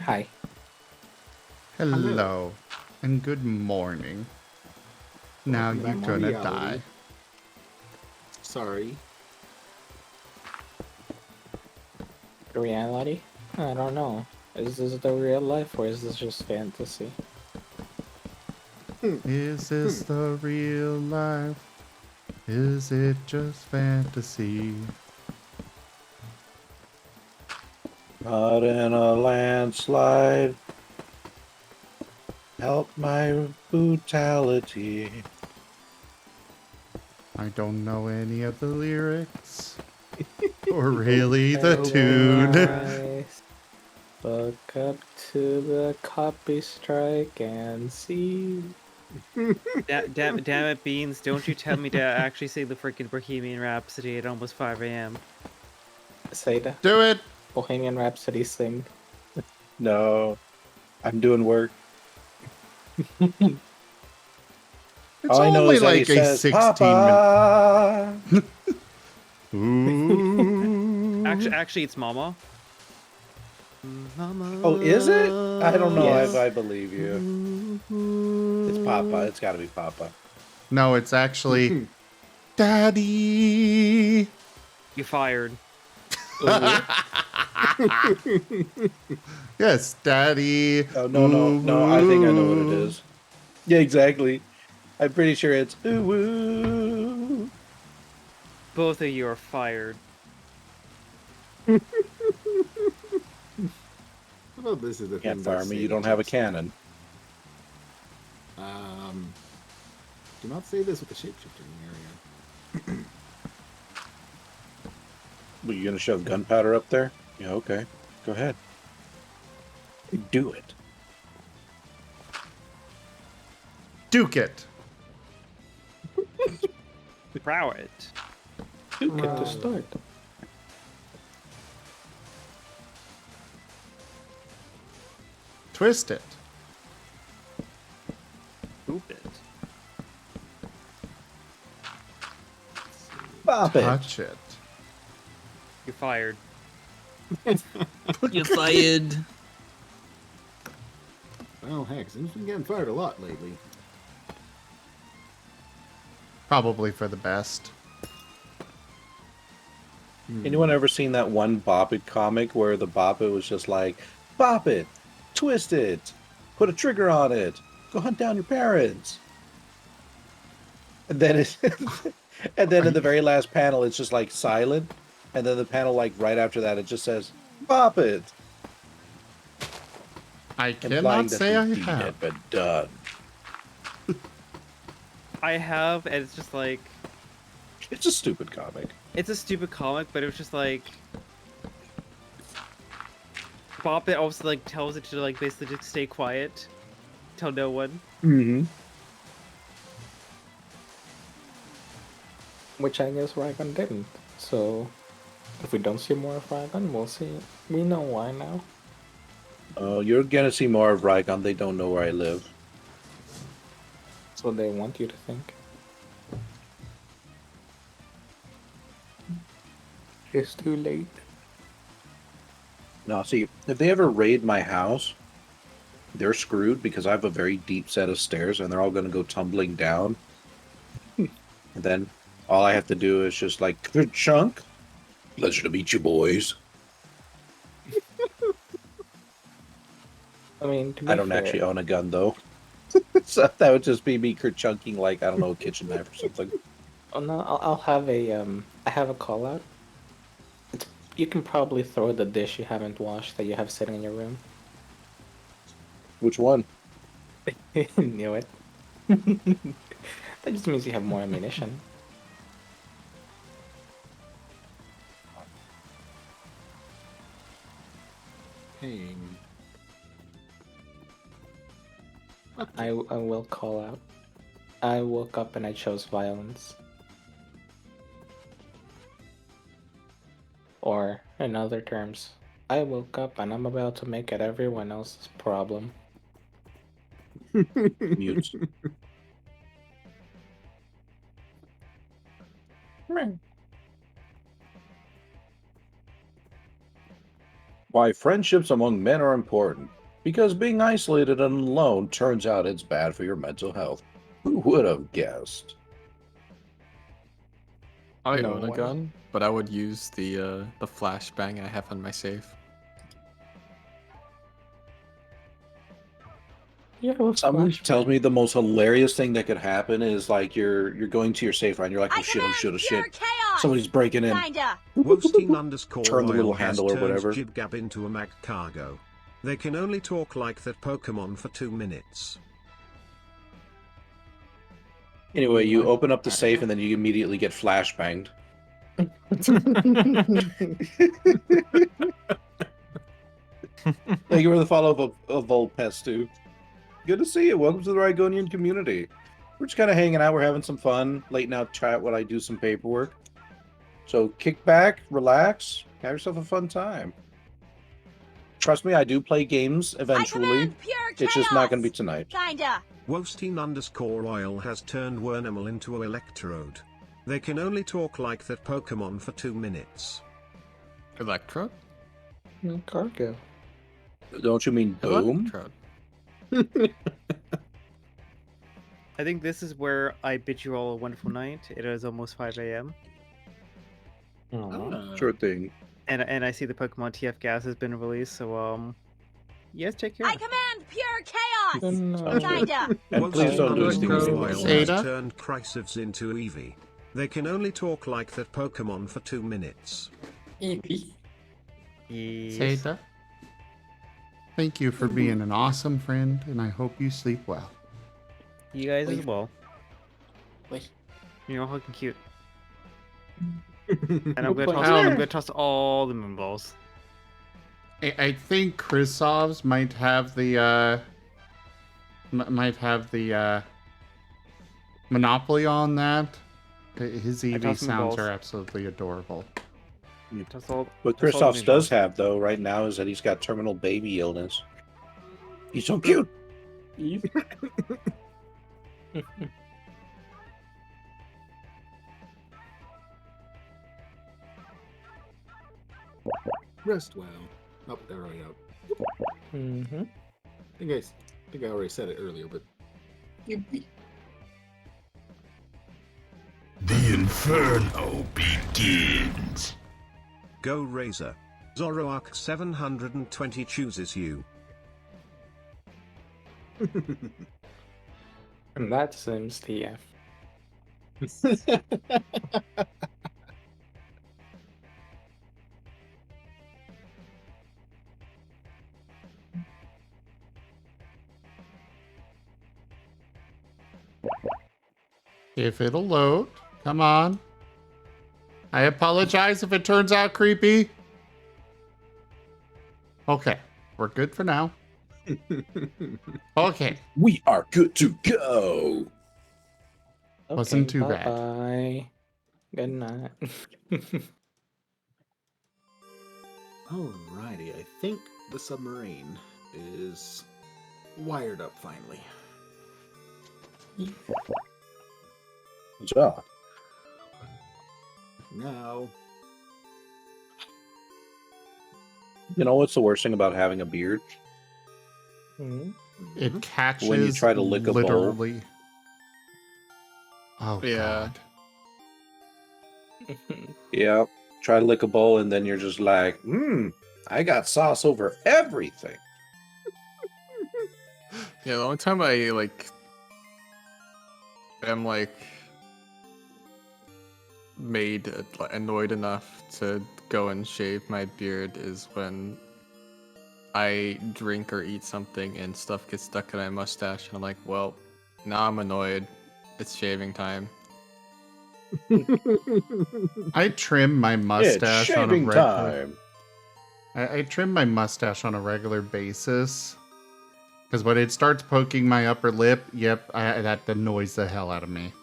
Hi. Hello. And good morning. Now Welcome you're back to gonna reality. die. Sorry. Reality? I don't know. Is this the real life or is this just fantasy? Is this the real life? Is it just fantasy? Not in a landslide. Help my brutality. I don't know any of the lyrics. Or really the tune. Look up to the copy strike and see. Damn it, Beans! Don't you tell me to actually sing the freaking Bohemian Rhapsody at almost 5 a.m. Say the Do it. Bohemian Rhapsody sing. No, I'm doing work. It's All I know only is that he like a says, 16 Papa. minute. Ooh. Actually, it's Mama. Mama. Oh, is it? I don't know Yes. if I believe you. It's Papa. It's got to be Papa. No, it's actually Daddy. You fired. Yes, Daddy. Oh, no. I think I know what it is. Yeah, exactly. I'm pretty sure it's ooh woo. Both of you are fired. How about this is the Can't thing fire that me. say You the don't have a jokes. cannon. Do not say this with the shapeshifter in the area. Were you gonna shove gunpowder up there? Yeah, okay. Go ahead. Do it. Duke it. Brow it. Duke it to start. Twist it. Oop it. Bop it. Touch it. You're fired. You're fired. Well, heck, Zim's been getting fired a lot lately. Probably for the best. Anyone ever seen that one Bop It comic where the Bop It was just like, bop it, twist it, put a trigger on it, go hunt down your parents. And then in the very last panel, it's just like silent. And then the panel, like right after that, it just says, bop it. I Implying cannot that say the I deed have. had been done. I have, and it's just like, It's a stupid comic. it's a stupid comic, but it was just like, Bop It also like tells it to like basically just stay quiet, tell no one. Mm-hmm. Which I guess Raygun didn't. So if we don't see more of Raygun, we'll see. We know why now. Oh, you're gonna see more of Raygun. They don't know where I live. That's what they want you to think. It's too late. No, see, if they ever raid my house, they're screwed because I have a very deep set of stairs and they're all going to go tumbling down. And then all I have to do is just like, chunk. Pleasure to meet you, boys. I mean, to be I don't fair, actually own a gun, though. So that would just be me chunking like, I don't know, a kitchen knife or something. Oh no, I'll have a I have a call out. You can probably throw the dish you haven't washed that you have sitting in your room. Which one? Knew it. That just means you have more ammunition. Hey. I will call out. I woke up and I chose violence. Or, in other terms, I woke up and I'm about to make it everyone else's problem. Mute. Why friendships among men are important. Because being isolated and alone turns out it's bad for your mental health. Who would have guessed? I No own a way. gun, but I would use the flashbang I have on my safe. Yeah, well, Someone tells me the most hilarious thing that could happen is like you're going to your safe and you're like, oh I shit, oh shit, oh command shit. pure chaos. Somebody's breaking in. Kinda. Wosteen Turn the little _Royal has handle or turned whatever. Jibgab into a mag cargo. They can only talk like that Pokemon for 2 minutes. Anyway, you open up the safe and then you immediately get flashbanged. Thank you for the follow of Volpest, too. Good to see you. Welcome to the Rygonian community. We're just kind of hanging out. We're having some fun. Late now chat while I do some paperwork. So kick back, relax, have yourself a fun time. Trust me, I do play games eventually. I command pure chaos. It's just not going to be tonight. Kinda. Wosteen _Royal has turned Wormimal into Electrode. They can only talk like that Pokemon for 2 minutes. Electrode? Cargo. Don't you mean boom? Electrode. I think this is where I bid you all a wonderful night. It is almost 5 a.m. Sure thing. And I see the Pokemon TF gas has been released, so yes, take care. I command pure chaos. No. Kinda. And please don't do Wosteen Steam _Royal Games. has Ada? turned Chrysivs into Eevee. They can only talk like that Pokemon for 2 minutes. Seda, thank you for being an awesome friend, and I hope you sleep well. You guys as Wait. well. Wait. You're all fucking cute. And I'm Good gonna point. toss all the moon balls. I think Krisov's might have the monopoly on that. His I EV toss him sounds balls. are absolutely adorable. Toss all, What toss all the Kristoff moon does balls. have though right now is that he's got terminal baby illness. He's so cute. Rest well. Oh, they're already out. Mm-hmm. I think I already said it earlier, but The inferno begins. Go Razor. Zoroark 720 chooses you. And that seems TF. If it'll load, come on. I apologize if it turns out creepy. Okay, we're good for now. Okay, We are good to go. Wasn't too bad. Bye. Good night. alrighty. I think the submarine is wired up finally. Good job. Now, You know what's the worst thing about having a beard? Mhm. It catches When you try to lick a bowl. literally. Oh Yeah. God. Yeah. Try to lick a bowl and then you're just like, I got sauce over everything. Yeah, the only time I am made annoyed enough to go and shave my beard is when I drink or eat something and stuff gets stuck in my mustache, and I'm like, well, now I'm annoyed. It's shaving time. I trim my It's mustache on a shaving regular. time. I trim my mustache on a regular basis because when it starts poking my upper lip, that annoys the hell out of me.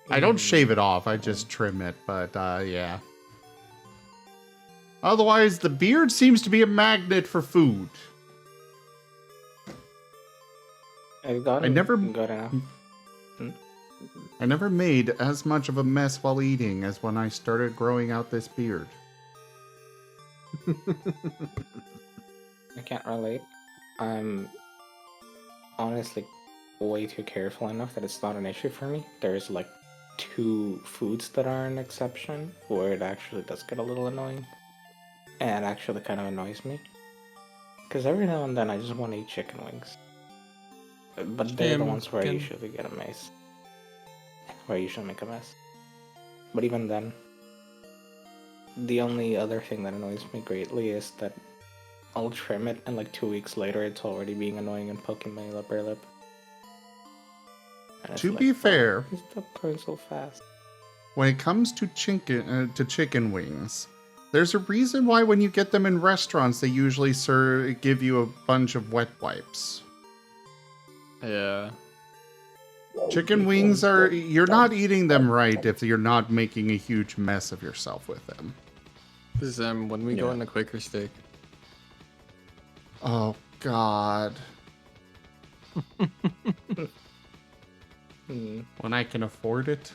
I don't shave it off; I just trim it. But yeah. Otherwise, the beard seems to be a magnet for food. I've gotten I never- good enough. I never made as much of a mess while eating as when I started growing out this beard. I can't relate. I'm honestly way too careful enough that it's not an issue for me. There's like 2 foods that are an exception where it actually does get a little annoying. And it actually kind of annoys me. Because every now and then I just want to eat chicken wings. But they're the ones where I usually get a mess. Where I usually make a mess. But even then, the only other thing that annoys me greatly is that I'll trim it and like 2 weeks later it's already being annoying and poking my upper lip. And it's To like, be "Wow, fair, you stop growing so fast." when it comes to chicken wings, there's a reason why when you get them in restaurants, they usually give you a bunch of wet wipes. Yeah. Chicken wings you're not eating them right if you're not making a huge mess of yourself with them. This is when we go on a Quaker steak. Oh, God. When I can afford it.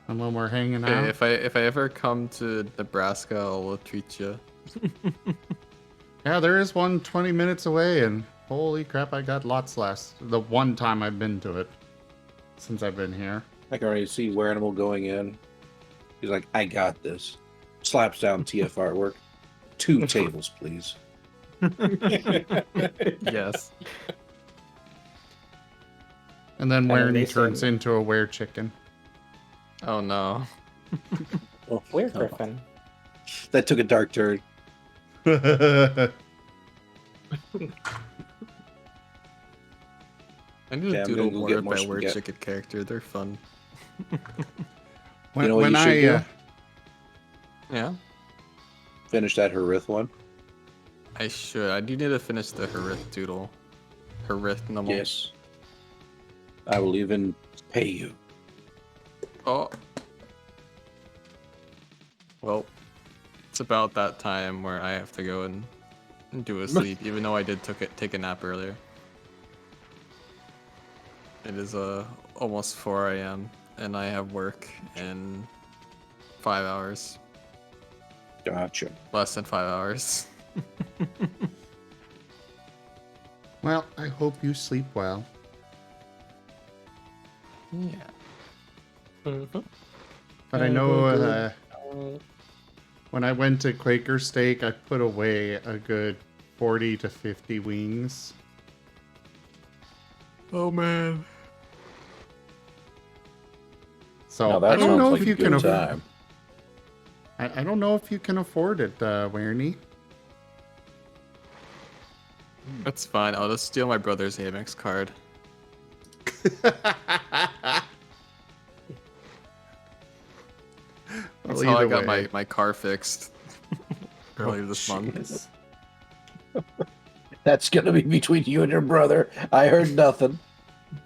And when we're hanging out. Hey, if I ever come to Nebraska, I'll treat you. Yeah, there is one 20 minutes away, and holy crap, I got lots less. The one time I've been to it since I've been here. I can already see Where Animal going in. He's like, I got this. Slaps down TF artwork. 2 tables, please. Yes. And then then they Werny turns said- into a were-chicken. Oh no. Where Griffin? That took a dark turn. I need Yeah, to I'm doodle gonna go more get of more my weird spaghetti. chicken character. They're fun. when You know what when you should do? Yeah. Finish that Harith one. I should. I do need to finish the Harith doodle. Harith number. Yes. I will even pay you. Oh. Well, it's about that time where I have to go and do a sleep, even though I did take a nap earlier. It is almost 4 a.m. and I have work in 5 hours. Gotcha. Less than 5 hours. Well, I hope you sleep well. Yeah. But I know when I went to Quaker Steak, I put away a good 40 to 50 wings. Oh man. So Now that I don't sounds know like if a you can good afford. time. I don't know if you can afford it, Werny. That's fine. I'll just steal my brother's Amex card. That's how I got my car fixed earlier this month. That's gonna be between you and your brother. I heard nothing.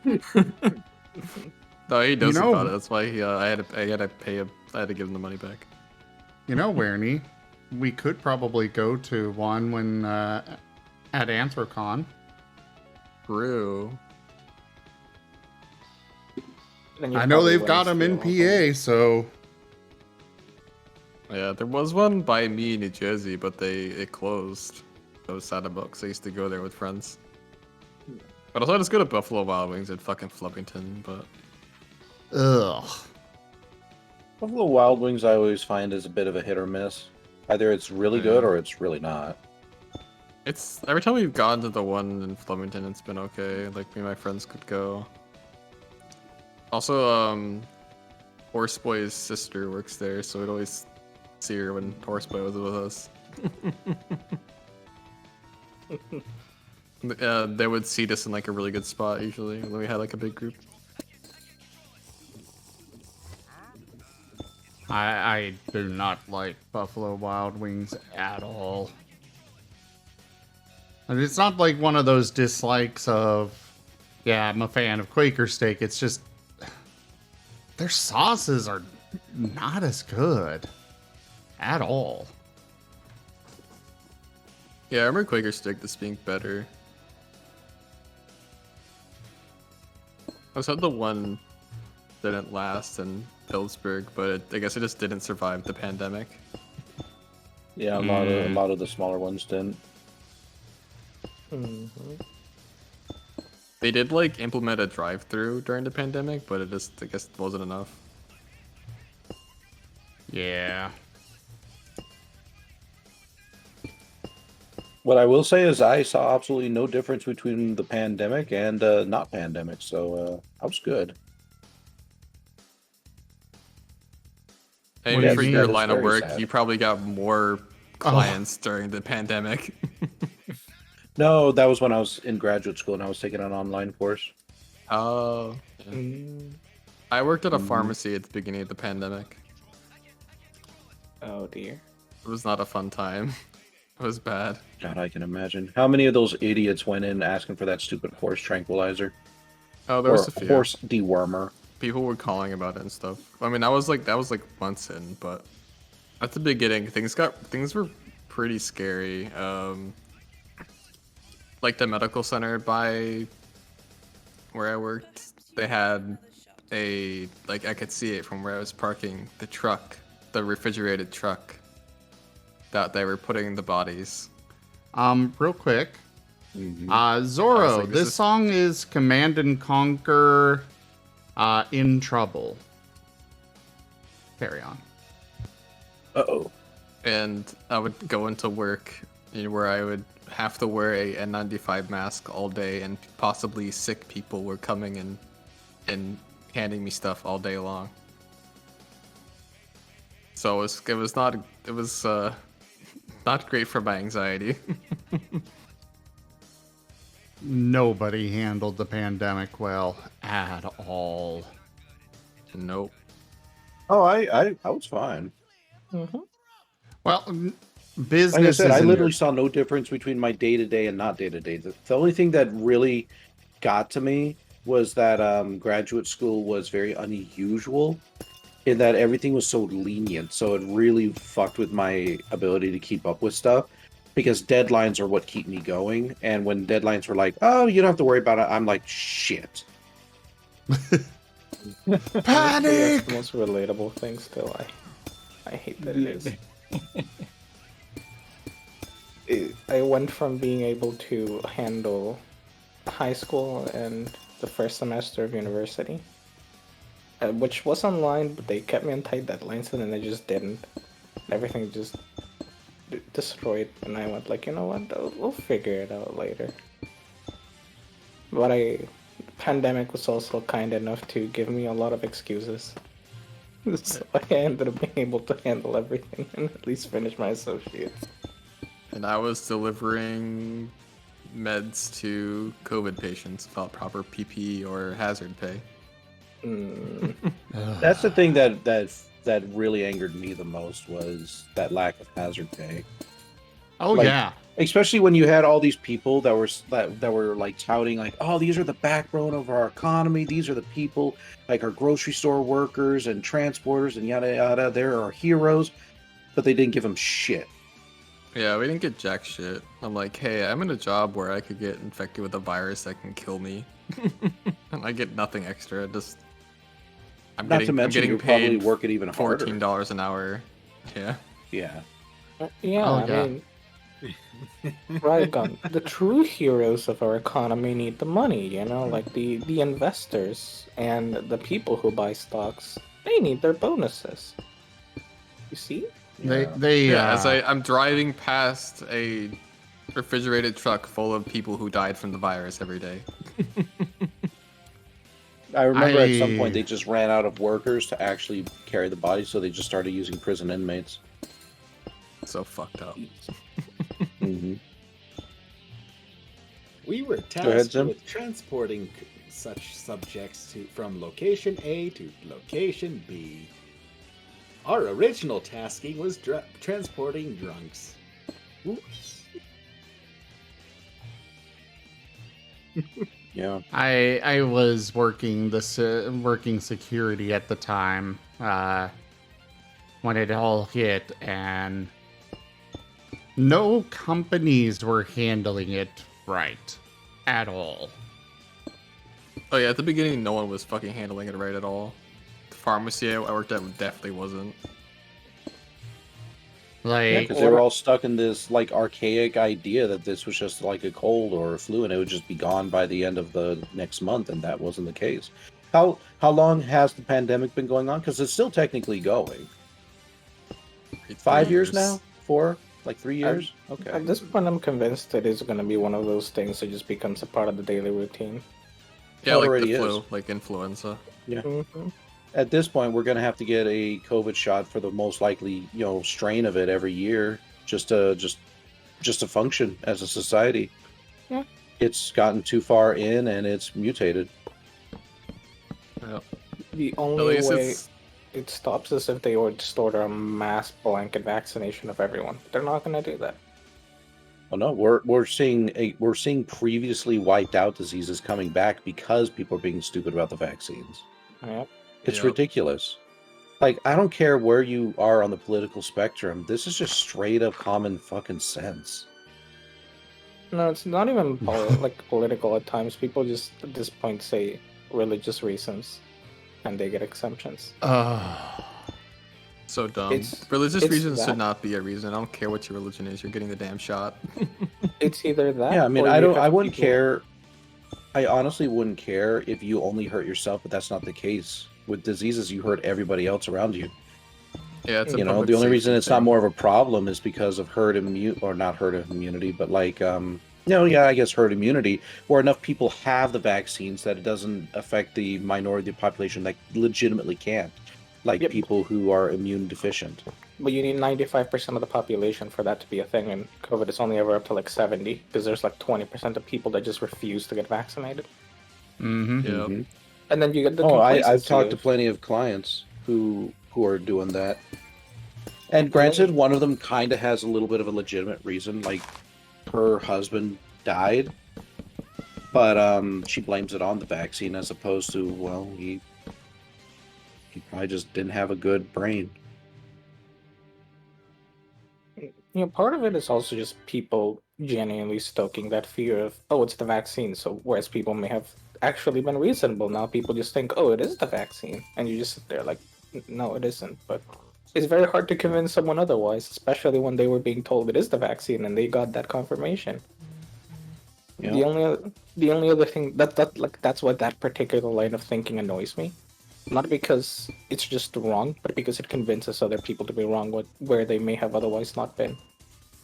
No, he knows know- about it. That's why I had to pay him. I had to give him the money back. You know, Werny, we could probably go to one when at Anthrocon. True. Then you I know probably they've got wouldn't them in steal all PA, so Yeah, there was one by me in New Jersey, but it closed. I was sad about because I used to go there with friends. But also, I just go to Buffalo Wild Wings in fucking Flubbington, but ugh. Buffalo Wild Wings, I always find is a bit of a hit or miss. Either it's really good or it's really not. it's every time we've gone to the one in Flubbington, it's been okay. Like me and my friends could go. Also, Horseboy's sister works there, so we'd always see her when Horseboy was with us. They would seat us in like a really good spot usually when we had like a big group. I do not like Buffalo Wild Wings at all. And it's not like one of those dislikes of, yeah, I'm a fan of Quaker Steak. It's just their sauces are not as good at all. Yeah, I remember Quaker Steak this being better. I was had the one didn't last in Pillsbury, but I guess it just didn't survive the pandemic. Yeah, a lot of the smaller ones didn't. They did like implement a drive-through during the pandemic, but it just I guess wasn't enough. Yeah. What I will say is I saw absolutely no difference between the pandemic and not pandemic, so that was good. And do you for mean? your That is line of very work, sad. you probably got more clients during the pandemic. No, that was when I was in graduate school and I was taking an online course. Oh. Yeah. I worked at a pharmacy at the beginning of the pandemic. Oh dear. It was not a fun time. It was bad. God, I can imagine. How many of those idiots went in asking for that stupid horse tranquilizer? Oh, there Or was a few. horse dewormer. People were calling about it and stuff. I mean, that was like months in, but at the beginning, things were pretty scary. Like the medical center by where I worked, they had I could see it from where I was parking the truck, the refrigerated truck that they were putting the bodies. Real quick. Zorro, like, this song is Command and Conquer In Trouble. Carry on. Uh-oh. And I would go into work where I would have to wear a N95 mask all day, and possibly sick people were coming and and handing me stuff all day long. So it was not great for my anxiety. Nobody handled the pandemic well at all. Nope. Oh, I was fine. Well, business. Like I said, I isn't- literally saw no difference between my day to day and not day to day. The only thing that really got to me was that graduate school was very unusual in that everything was so lenient. So it really fucked with my ability to keep up with stuff because deadlines are what keep me going. And when deadlines were like, oh, you don't have to worry about it, I'm like, shit. Honestly, that's the most relatable thing still. I hate that it is. I went from being able to handle high school and the first semester of university, which was online, but they kept me on tight deadlines, and then they just didn't. Everything just destroyed, and I went like, you know what, we'll figure it out later. But the pandemic was also kind enough to give me a lot of excuses. So I ended up being able to handle everything and at least finish my associates. And I was delivering meds to COVID patients without proper PPE or hazard pay. That's the thing that really angered me the most was that lack of hazard pay. Oh, Like, yeah. Especially when you had all these people that were like touting like, oh, these are the backbone of our economy. These are the people like our grocery store workers and transporters and yada yada. They're our heroes, but they didn't give them shit. Yeah, we didn't get jack shit. I'm like, hey, I'm in a job where I could get infected with a virus that can kill me, and I get nothing extra. I'm getting you're paid probably working even harder. $14 an hour. Yeah. Yeah. Yeah, Oh, I yeah. mean, right, Gun. The true heroes of our economy need the money, you know, like the investors and the people who buy stocks. They need their bonuses. You see? As I'm driving past a refrigerated truck full of people who died from the virus every day. I remember at some point they just ran out of workers to actually carry the bodies, so they just started using prison inmates. So fucked up. Mm-hmm. We were ahead, tasked Zim. with transporting such subjects from location A to location B. Our original tasking was transporting drunks. Oops. Yeah. I was working working security at the time when it all hit, and no companies were handling it right at all. Oh yeah, at the beginning, no one was fucking handling it right at all. The pharmacy I worked at definitely wasn't. Like, Because they were all stuck in this like archaic idea that this was just like a cold or a flu, and it would just be gone by the end of the next month, and that wasn't the case. How long has the pandemic been going on? Because it's still technically going. 5 years now? 4? Like 3 years? Okay. At this point, I'm convinced it is going to be one of those things that just becomes a part of the daily routine. Yeah, It like already the flu, is. like influenza. Yeah. Mm-hmm. At this point, we're going to have to get a COVID shot for the most likely, strain of it every year, just to function as a society. Yeah. It's gotten too far in, and it's mutated. Yeah. The At only least way it's it stops is if they would just order a mass blanket vaccination of everyone. They're not going to do that. Well, no, we're seeing previously wiped out diseases coming back because people are being stupid about the vaccines. Yep. It's Yep. ridiculous. Like, I don't care where you are on the political spectrum. This is just straight up common fucking sense. No, it's not even political at times. People just at this point say religious reasons, and they get exemptions. so dumb. It's- Religious it's reasons that. should not be a reason. I don't care what your religion is. You're getting the damn shot. It's either that. Yeah, I mean, or I you don't. have I wouldn't people- care. I honestly wouldn't care if you only hurt yourself, but that's not the case. With diseases, you hurt everybody else around you. Yeah, it's a You know, public the only reason safety it's not thing. more of a problem is because of not herd immunity, but like No, yeah, I guess herd immunity, where enough people have the vaccines that it doesn't affect the minority of the population that legitimately can't, like Yep. people who are immune deficient. But you need 95% of the population for that to be a thing, and COVID is only ever up to like 70, because there's like 20% of people that just refuse to get vaccinated. Mm-hmm. Yeah. Mhm. And then you get the Oh, I've complacency talked to of- plenty of clients who are doing that. And granted, one of them kind of has a little bit of a legitimate reason, like her husband died, but she blames it on the vaccine as opposed to, well, he probably just didn't have a good brain. part of it is also just people genuinely stoking that fear of, oh, it's the vaccine. So whereas people may have actually been reasonable, now people just think, oh, it is the vaccine, and you just sit there like, no, it isn't. But it's very hard to convince someone otherwise, especially when they were being told it is the vaccine and they got that confirmation. Yeah. The only other thing that's why that particular line of thinking annoys me. Not because it's just wrong, but because it convinces other people to be wrong where they may have otherwise not been.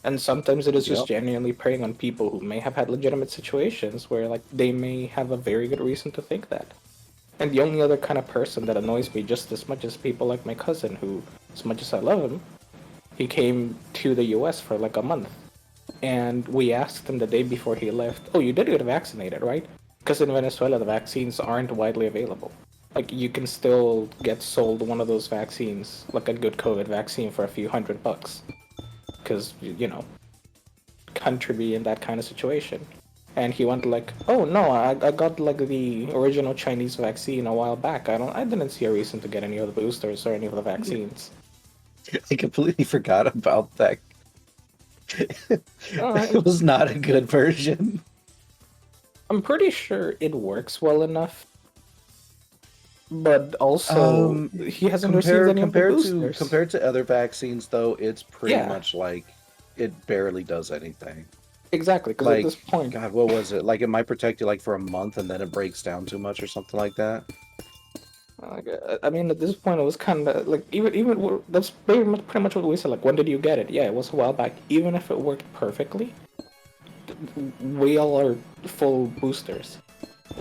And sometimes it is just genuinely preying on people who may have had legitimate situations where like they may have a very good reason to think that. And the only other kind of person that annoys me just as much as people like my cousin, who, as much as I love him, he came to the US for like a month. And we asked him the day before he left, oh, you did get vaccinated, right? Because in Venezuela, the vaccines aren't widely available. Like, you can still get sold one of those vaccines, like a good COVID vaccine, for a few $100. Because, country be in that kind of situation. And he went like, oh no, I got like the original Chinese vaccine a while back. I didn't see a reason to get any of the boosters or any of the vaccines. I completely forgot about that. Alright. It was not a good version. I'm pretty sure it works well enough. But also, he hasn't received any of the boosters. Compared to other vaccines, though, it's pretty Yeah. much like it barely does anything. Exactly, because Like, at this point, God, what was it? Like, it might protect you like for a month, and then it breaks down too much or something like that. I mean, at this point, it was kind of like that's pretty much what we said. Like, when did you get it? Yeah, it was a while back. Even if it worked perfectly, we all are full boosters.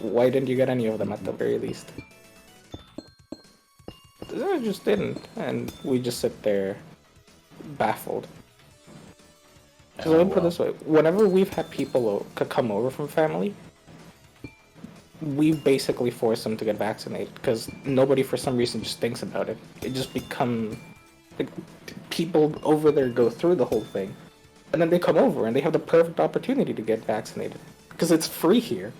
Why didn't you get any of them at the very least? I just didn't, and we just sit there baffled. Because let me put it this way: whenever we've had people come over from family, we've basically forced them to get vaccinated because nobody, for some reason, just thinks about it. It just become like people over there go through the whole thing, and then they come over and they have the perfect opportunity to get vaccinated because it's free here.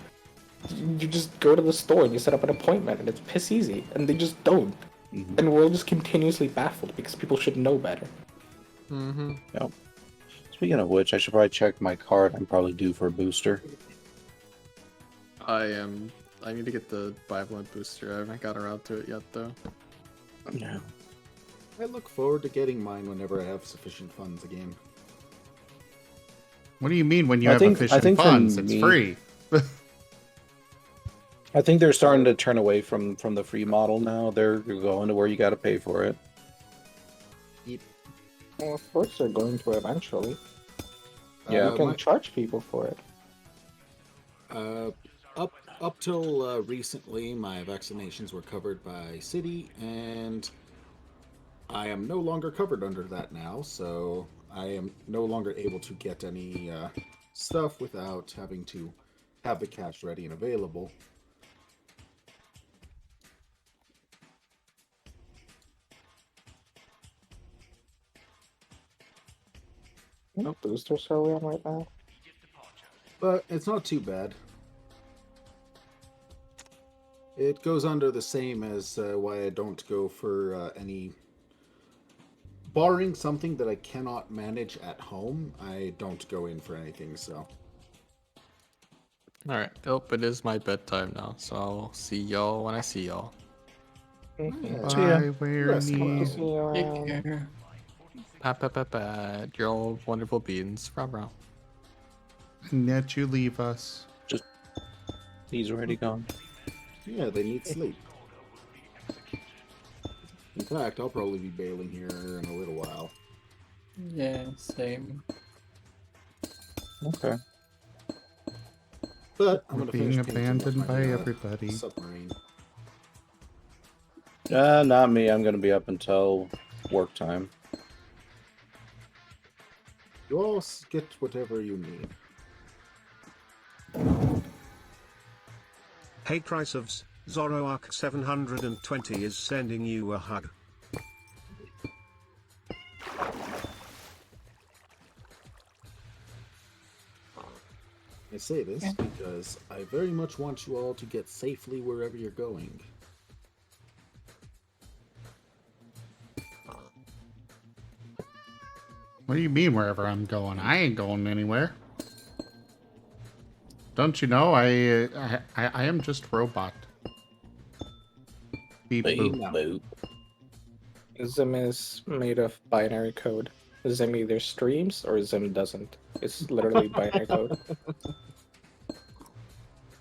You just go to the store and you set up an appointment, and it's piss easy, and they just don't. And we're just continuously baffled because people should know better. Mm-hmm. Yep. Speaking of which, I should probably check my card. I'm probably due for a booster. I need to get the bivalent booster. I haven't got around to it yet, though. Yeah. I look forward to getting mine whenever I have sufficient funds again. What do you mean when you I have think efficient for funds? It's me- free. I think they're starting to turn away from the free model now. They're going to where you got to pay for it. Well, of course they're going to eventually. Yeah. You can charge people for it. Up till recently, my vaccinations were covered by city, and I am no longer covered under that now, so I am no longer able to get any stuff without having to have the cash ready and available. What boosters are we on right now? But it's not too bad. It goes under the same as why I don't go for any... Barring something that I cannot manage at home, I don't go in for anything, so... Alright. Oh, it is my bedtime now, so I'll see y'all when I see y'all. Bye, Wearny. Pat. You're all wonderful beings. Rah. And yet you leave us. He's already gone. Yeah, they need sleep. In fact, I'll probably be bailing here in a little while. Yeah, same. Okay. But I'm We're gonna being finish painting with abandoned my, by everybody. submarine. Not me. I'm gonna be up until work time. You all get whatever you need. Hey Chrysovs, Zoroark 720 is sending you a hug. I say this because I very much want you all to get safely wherever you're going. What do you mean wherever I'm going? I ain't going anywhere. Don't you know I am just robot. Beep Beep boop. boop. Zim is made of binary code. Zim either streams or Zim doesn't. It's literally binary code.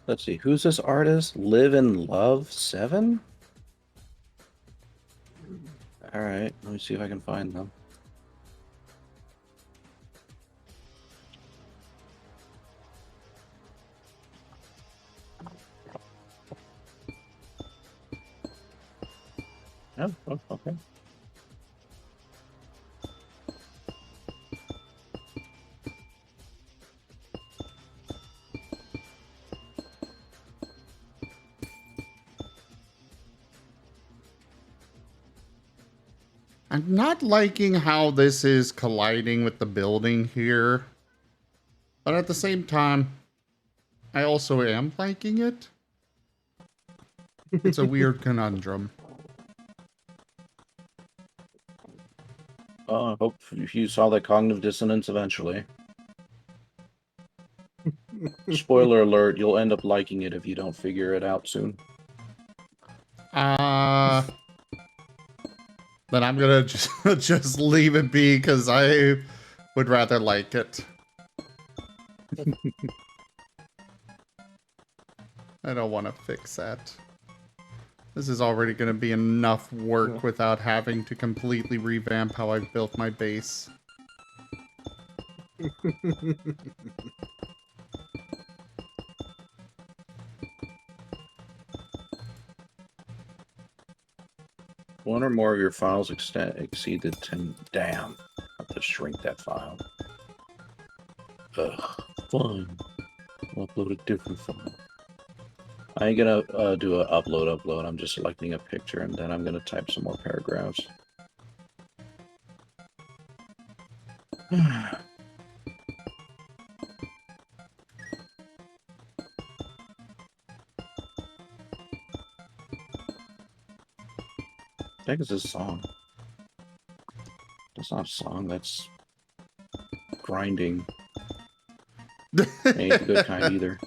Let's see. Who's this artist? Live and Love 7? All right. Let me see if I can find them. Oh, okay. I'm not liking how this is colliding with the building here. But at the same time, I also am liking it. It's a weird conundrum. I hope you saw that cognitive dissonance eventually. Spoiler alert, you'll end up liking it if you don't figure it out soon. Then I'm gonna just leave it be because I would rather like it. I don't want to fix that. This is already gonna be enough work without having to completely revamp how I've built my base. One or more of your files exceeded 10. Damn. I have to shrink that file. Ugh. Fine. I'll upload a different file. I ain't gonna do a upload. I'm just selecting a picture and then I'm gonna type some more paragraphs. I think it's a song. That's not a song, that's grinding. Ain't the good kind either.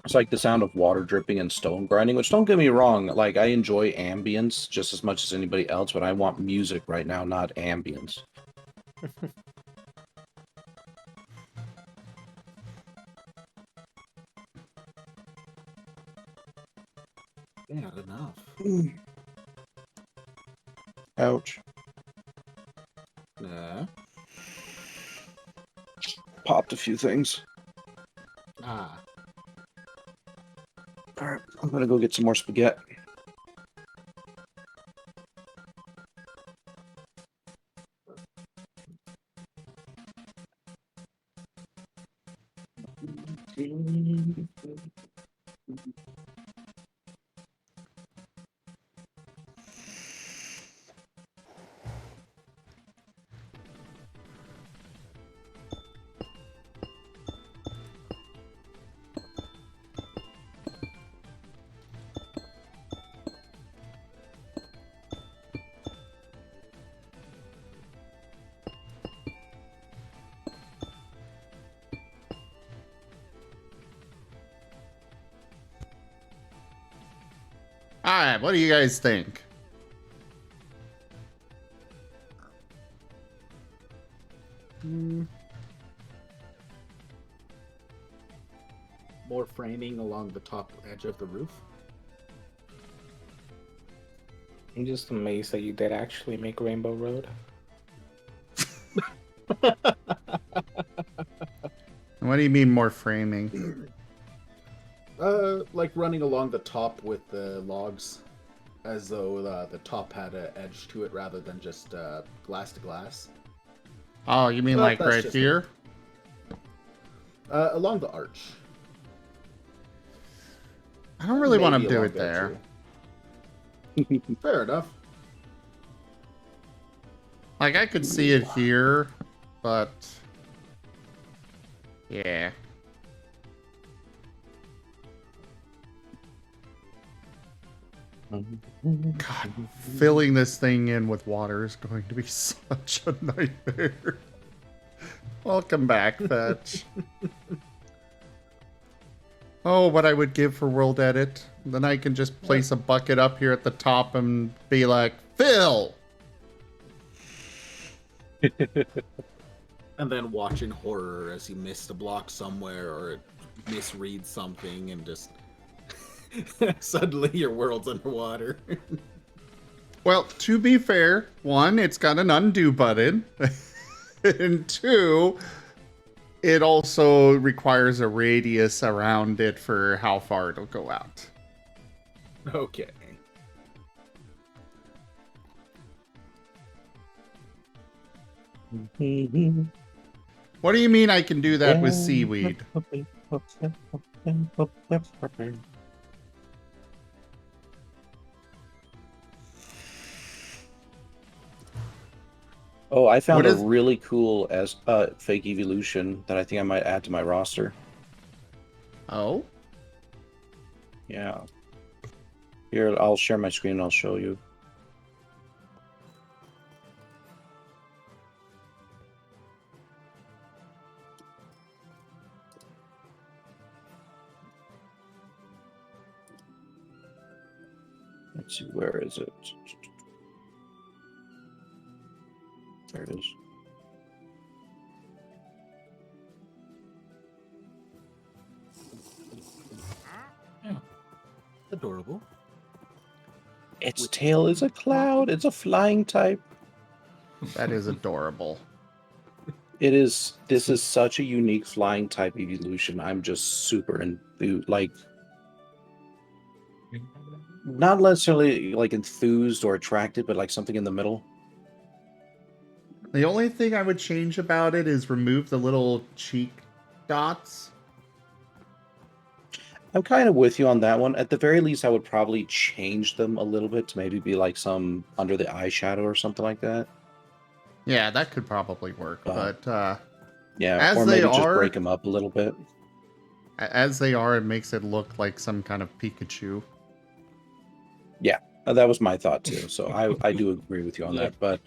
It's like the sound of water dripping and stone grinding, which don't get me wrong, like I enjoy ambience just as much as anybody else, but I want music right now, not ambience. Yeah, enough. Ouch. Nah. Popped a few things. Ah. Alright, I'm gonna go get some more spaghetti. Alright, what do you guys think? More framing along the top edge of the roof. I'm just amazed that you did actually make Rainbow Road. What do you mean more framing? Like running along the top with the logs, as though the top had an edge to it rather than just glass to glass. Oh, you mean But like that's right just here? Along the arch. I don't really want to Maybe do along it there. too. Fair enough. Like, I could see it here, but... Yeah. God, filling this thing in with water is going to be such a nightmare. Welcome back, Fetch. Oh, what I would give for World Edit. Then I can just place a bucket up here at the top and be like, fill! And then watch in horror as you missed a block somewhere or misread something and just suddenly your world's underwater. Well, to be fair, one, it's got an undo button. And two, it also requires a radius around it for how far it'll go out. Okay. What do you mean I can do that with seaweed? Oh, I found What a is- really cool as fake evolution that I think I might add to my roster. Oh? Yeah. Here, I'll share my screen and I'll show you. Let's see, where is it? There it is. Adorable. Its tail is a cloud. It's a flying type. That is adorable. It is. This is such a unique flying type evolution. I'm just super enthused. Like, not necessarily like enthused or attracted, but like something in the middle. The only thing I would change about it is remove the little cheek dots. I'm kind of with you on that one. At the very least, I would probably change them a little bit to maybe be like some under the eyeshadow or something like that. Yeah, that could probably work, but yeah, as or they maybe just are- break them up a little bit. as they are, it makes it look like some kind of Pikachu. Yeah, that was my thought too. So I do agree with you on that. But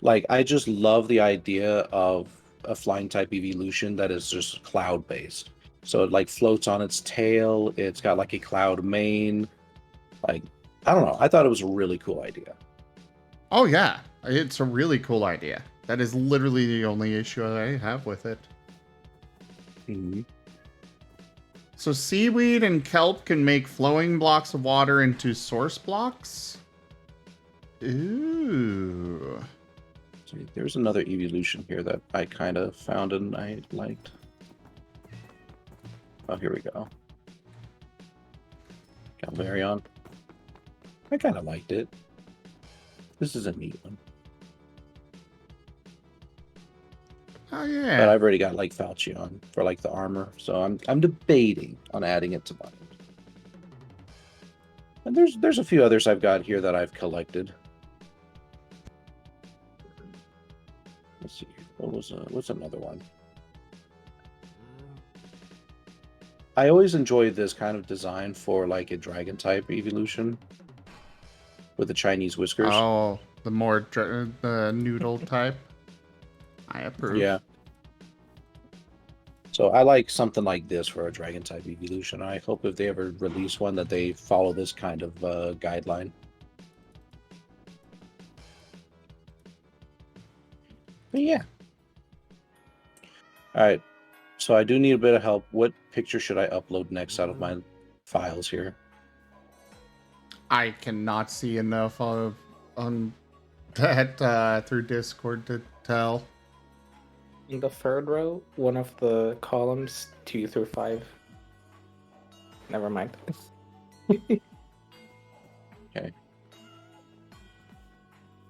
like, I just love the idea of a flying type evolution that is just cloud based. So it like floats on its tail. It's got like a cloud mane. Like, I don't know. I thought it was a really cool idea. Oh yeah, it's a really cool idea. That is literally the only issue I have with it. Mm-hmm. So seaweed and kelp can make flowing blocks of water into source blocks? Ooh. See, there's another evolution here that I kind of found and I liked. Oh, here we go. Galvarion. I kind of liked it. This is a neat one. Oh yeah. But I've already got like Falchion for like the armor, so I'm debating on adding it to mine. And there's a few others I've got here that I've collected. Let's see. What's another one? I always enjoy this kind of design for like a dragon type evolution with the Chinese whiskers. Oh, the more the noodle type. I approve. Yeah. So I like something like this for a dragon type evolution. I hope if they ever release one that they follow this kind of guideline. But yeah. All right. So I do need a bit of help. What picture should I upload next out of my files here? I cannot see enough of on that through Discord to tell. In the third row, one of the columns 2 through 5. Never mind. Okay.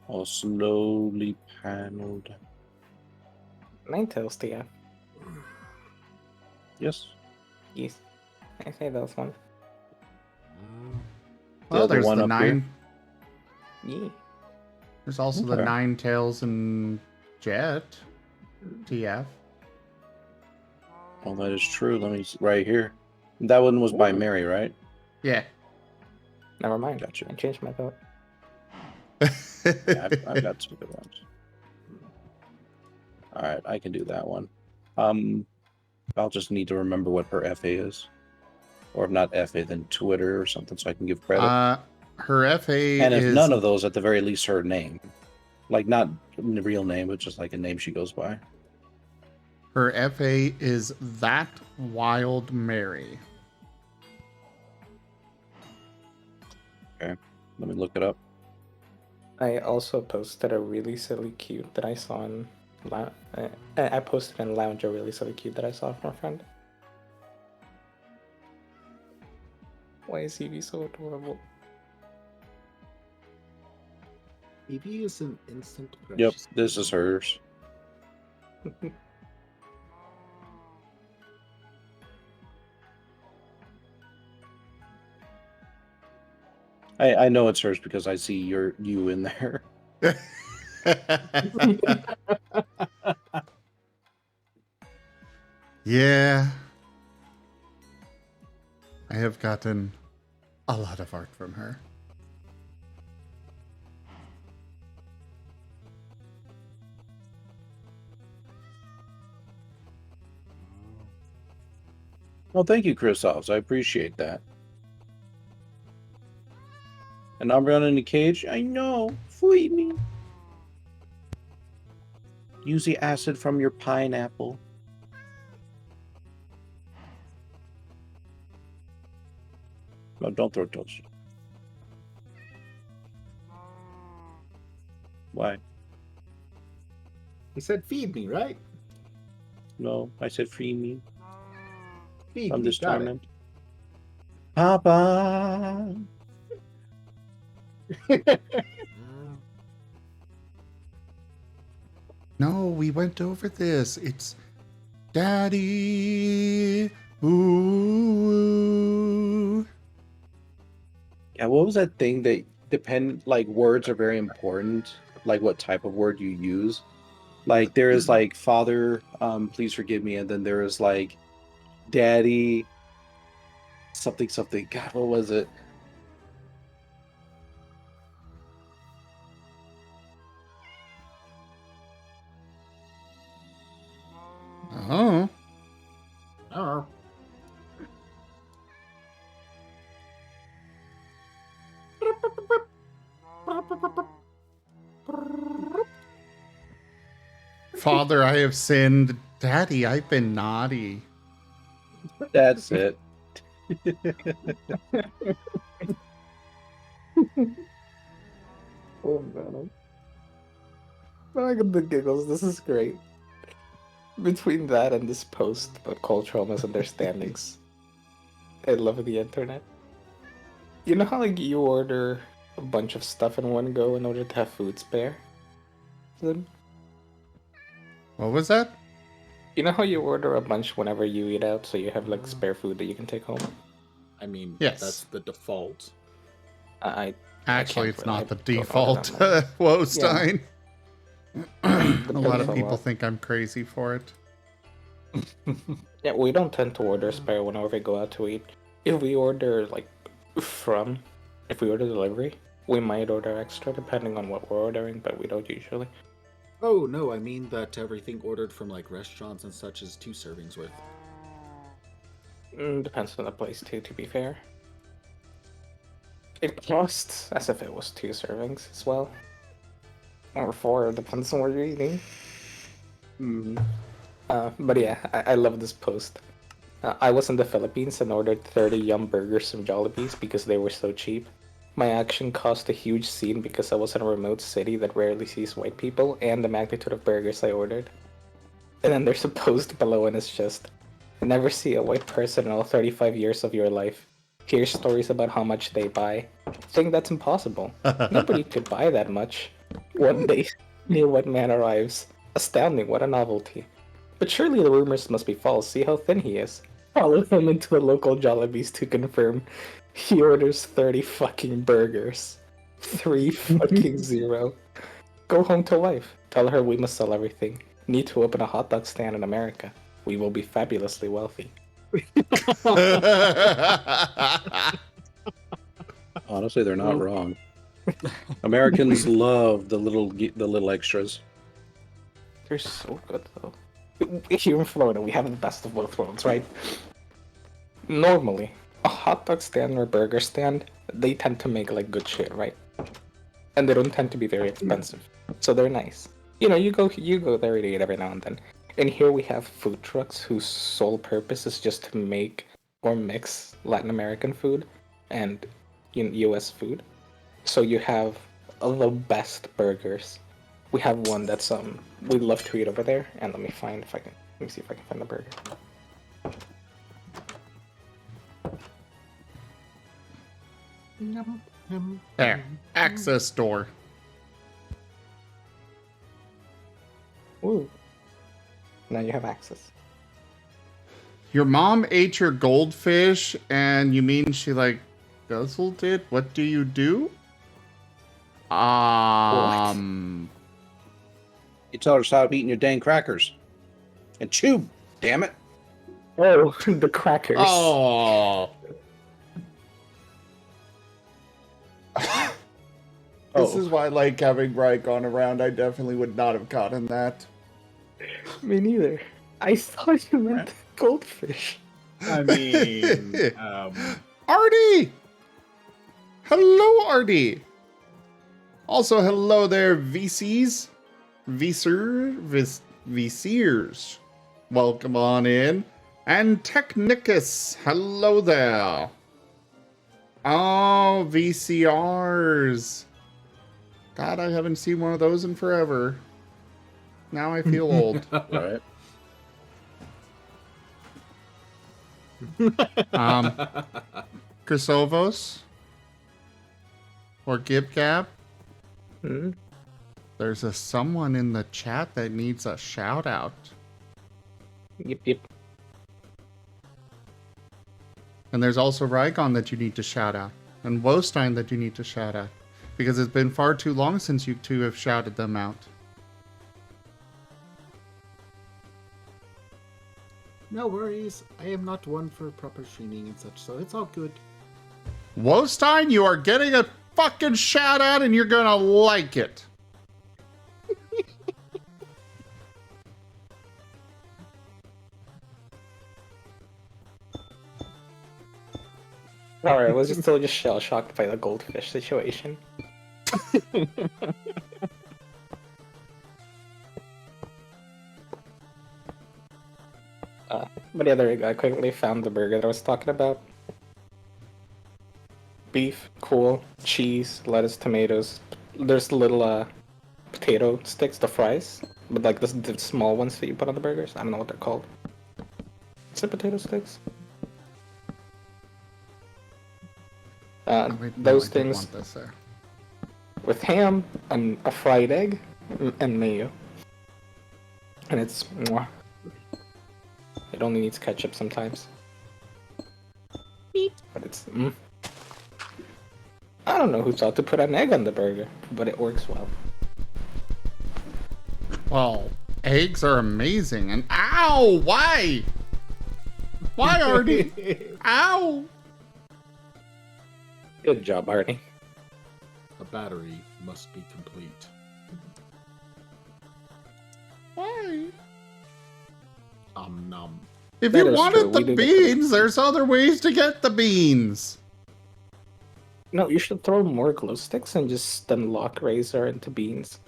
I'll slowly panel down. Ninetales, yeah. Yes. Yes. I say those one. The Well, other there's one the up nine. Yeah. There's also the Okay. Nine Tails and Jet. TF. Oh, that is true. Let me right here. That one was by Ooh. Mary, right? Yeah. Never mind. Gotcha. I changed my vote. Yeah, I've got some good ones. All right, I can do that one. I'll just need to remember what her FA is, or if not FA, then Twitter or something, so I can give credit. Her FA And if is none of those, at the very least, her name, like not the real name, but just like a name she goes by. her FA is That Wild Mary. Okay, let me look it up. I also posted a really silly cute that I saw in I posted in Lounge a really silly cute that I saw from a friend. Why is Evie so adorable? Evie is an instant Yep, precious. this is hers. I know it's hers because I see you in there. Yeah. I have gotten a lot of art from her. Well, thank you, Chris. I appreciate that. And I'm running the cage. I know. Free me. Use the acid from your pineapple. No, don't throw toast. Why? He said, "Feed me," right? No, I said free me Feed from me. this Got torment. Papa. No, we went over this. It's Daddy. Ooh. Yeah, what was that thing that like words are very important, like what type of word you use. Like there is like father, please forgive me, and then there is like daddy, something something. God, what was it? Oh. Oh. Father, I have sinned. Daddy, I've been naughty. That's it. Oh man. I get the giggles. This is great. Between that and this post about cultural misunderstandings, I love the internet. You know how like you order a bunch of stuff in one go in order to have food spare? Then What was that? you know how you order a bunch whenever you eat out, so you have like spare food that you can take home. I mean, Yes. that's the default. I Actually, can't it's really- not the I don't order default, that much. Wostein. A lot of Depends a people lot. think I'm crazy for it. Yeah, we don't tend to order spare whenever we go out to eat. If we order if we order delivery, we might order extra depending on what we're ordering, but we don't usually. Oh, no, I mean that everything ordered from like restaurants and such is 2 servings worth. Depends on the place too, to be fair. It costs as if it was 2 servings as well. Or 4, depends on where you're eating. But yeah, I love this post. I was in the Philippines and ordered 30 Yum burgers from Jollibee's because they were so cheap. My action caused a huge scene because I was in a remote city that rarely sees white people, and the magnitude of burgers I ordered. And then there's a post below, and it's just, never see a white person in all 35 years of your life. Hear stories about how much they buy. Think that's impossible. Nobody could buy that much. One day, new white man arrives. Astounding, what a novelty. But surely the rumors must be false. See how thin he is. Follow him into the local Jollibee's to confirm. He orders 30 fucking burgers. 3 fucking 0. Go home to wife. Tell her we must sell everything. Need to open a hot dog stand in America. We will be fabulously wealthy. Honestly, they're not wrong. Americans love the little extras. They're so good though. Here in Florida, we have the best of both worlds, right? Normally, a hot dog stand or burger stand, they tend to make like good shit, right? And they don't tend to be very expensive, so they're nice. You know, you go there to eat every now and then. And here we have food trucks whose sole purpose is just to make or mix Latin American food and U.S. food. So you have the best burgers. We have one that's we love to eat over there, and let me see if I can find the burger. There, access door. Ooh. Now you have access. Your mom ate your goldfish, and you mean she like guzzled it? What do you do? You tell her to stop eating your dang crackers. And chew, damn it. Oh, the crackers. Oh. This is why I like having Rykon around. I definitely would not have gotten that. Me neither. I thought you meant goldfish. I mean, Artie! Hello, Artie! Also, hello there, VCs. VCers. Welcome on in. And Technicus, hello there. Oh, VCRs. God, I haven't seen one of those in forever. Now I feel old. Right. Chrysovos? Or Gibgab? Hmm? There's someone in the chat that needs a shout out. Yep. And there's also Rykon that you need to shout out. And Wostein that you need to shout out. Because it's been far too long since you two have shouted them out. no worries. I am not one for proper streaming and such, so it's all good. Wostein, you are getting a fucking shout out and you're gonna like it. Alright, I was still just shell shocked by the goldfish situation. But yeah, there you go. I quickly found the burger that I was talking about. Beef, cool, cheese, lettuce, tomatoes. There's little potato sticks, the fries, but like the small ones that you put on the burgers. I don't know what they're called. Is it potato sticks? Those things with ham and a fried egg and mayo, and it's mwah. It only needs ketchup sometimes, but it's I don't know who thought to put an egg on the burger, but it works well. Well, eggs are amazing, and ow, why Artie? Ow. Good job, Artie. A battery must be complete. Why? Nom. If That you is wanted true, we the do get beans, there's other ways to get the beans. No, you should throw more glow sticks and just unlock Razor into beans.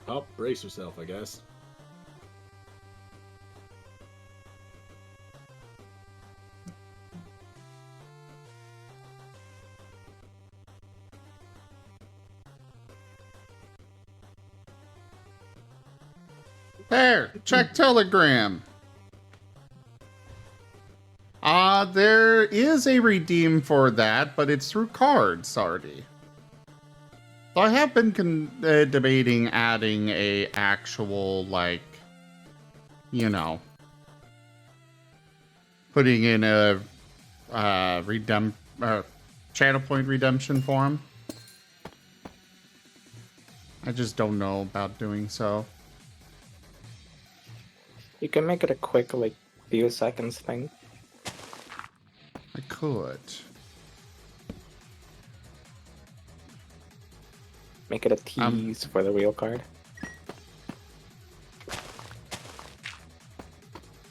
Oh, brace yourself, I guess. There, check Telegram. There is a redeem for that, but it's through cards already. So I have been debating adding a actual, like, you know, putting in a channel point redemption form. I just don't know about doing so. You can make it a quick, like, few seconds thing. I could. Make it a tease for the real card.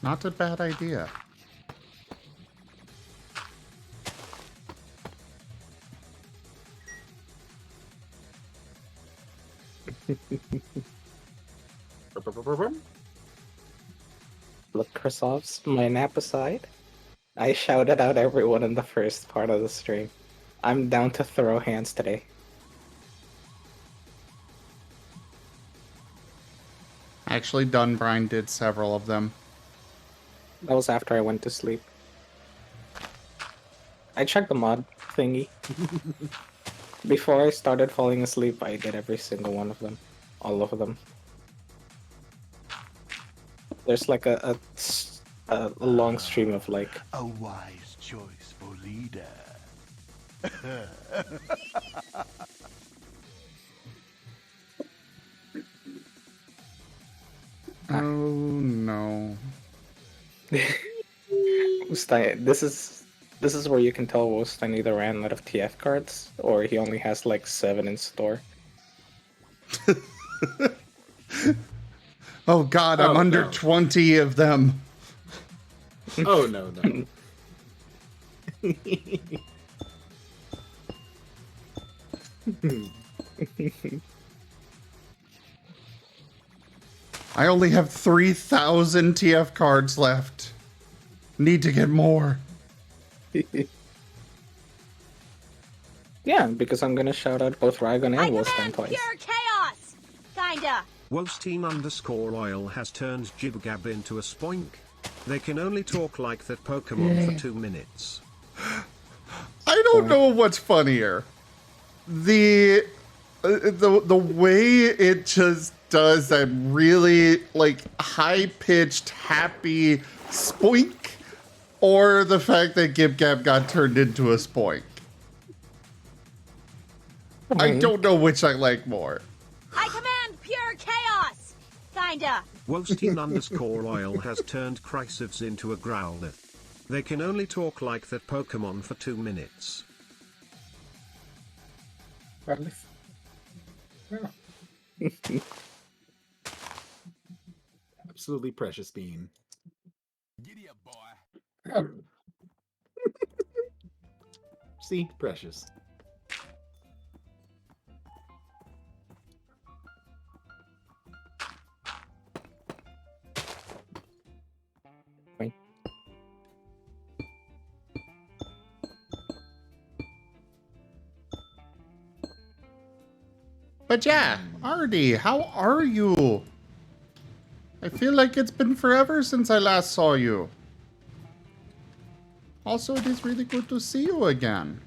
Not a bad idea. Look, Krasovs, my nap aside, I shouted out everyone in the first part of the stream. I'm down to throw hands today. Actually, Dunbrine did several of them. That was after I went to sleep. I checked the mod thingy. Before I started falling asleep, I did every single one of them. All of them. There's like a long stream of like... A wise choice for leader. Oh no. Stein, this is where you can tell Wolstein either ran out of TF cards or he only has like 7 in store. Oh god, I'm under 20 of them. Oh no, no. I only have 3,000 TF cards left. Need to get more. Yeah, because I'm gonna shout out both Rygon and Wolstein twice. Pure chaos! Kinda. Wolstein_oil has turned Jibgab into a spoink. They can only talk like that Pokemon for 2 minutes. I don't know what's funnier. The way it just does that really like high-pitched happy spoink, or the fact that Gibgab got turned into a spoink. I don't know which I like more. I command pure chaos! Kinda. Wolstein_oil has turned Chrysivs into a Growlithe. They can only talk like that Pokemon for 2 minutes. Absolutely precious bean. Giddy up, boy. See, precious. But yeah, Artie, how are you? I feel like it's been forever since I last saw you. Also, it is really good to see you again.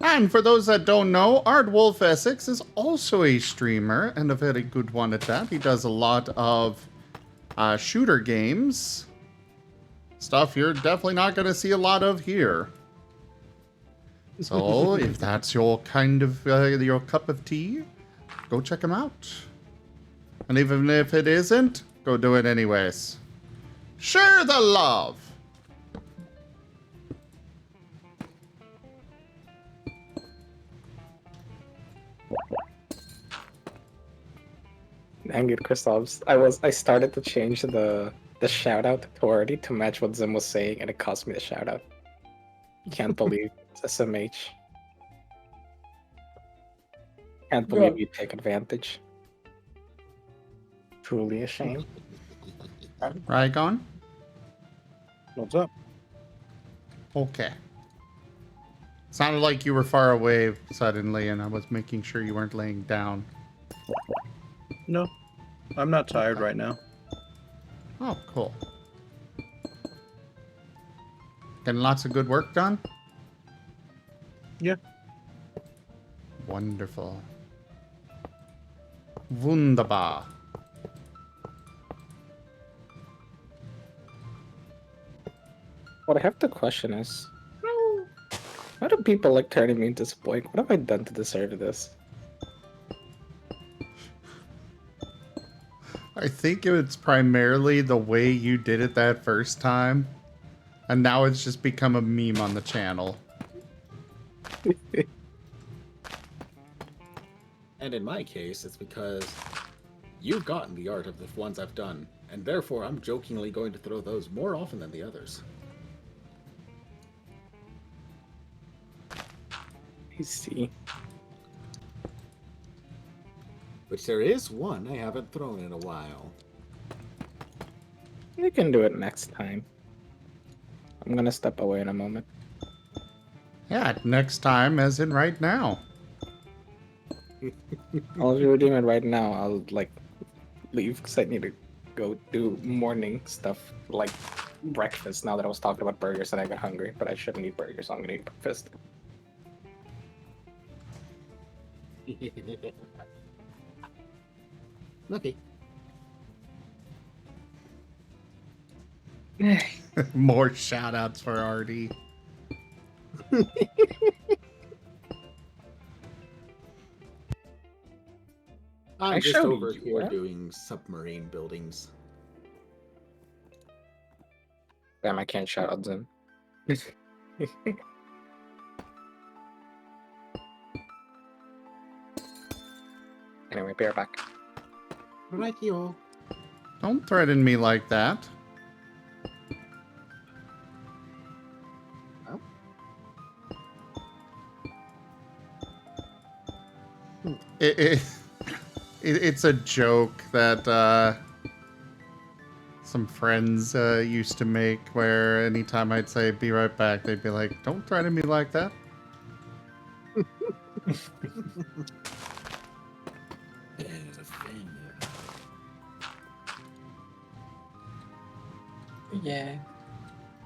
And for those that don't know, Art Wolf Essex is also a streamer, and a very good one at that. He does a lot of shooter games. Stuff you're definitely not going to see a lot of here. So, if that's your kind of, your cup of tea, go check him out. And even if it isn't, go do it anyways. Share the love! Dang it, Kristavs. I started to change the shout out authority to match what Zim was saying and it cost me the shout out. Can't believe it's SMH. Can't believe you take advantage. Truly a shame. Rygon? What's up? Okay. Sounded like you were far away suddenly, and I was making sure you weren't laying down. No, I'm not tired right now. Oh, cool. Getting lots of good work done? Yeah. Wonderful. Wunderbar. What I have to question is, why do people like turning me into Spoink? What have I done to deserve this? I think it's primarily the way you did it that first time. And now it's just become a meme on the channel. And in my case, it's because you've gotten the art of the ones I've done, and therefore I'm jokingly going to throw those more often than the others. I see. Which there is one I haven't thrown in a while. You can do it next time. I'm gonna step away in a moment. Yeah, next time as in right now. I'll redeem it right now. I'll like leave because I need to go do morning stuff like breakfast now that I was talking about burgers and I got hungry, but I shouldn't eat burgers, so I'm gonna eat breakfast. Okay. More shout outs for RD. I'm just showed over you, here huh? doing submarine buildings. Damn, I can't shout out Zim. Anyway, be right back. Right, you. Don't threaten me like that. Oh. It's a joke that some friends used to make where anytime I'd say be right back, they'd be like, don't threaten me like that. Yeah,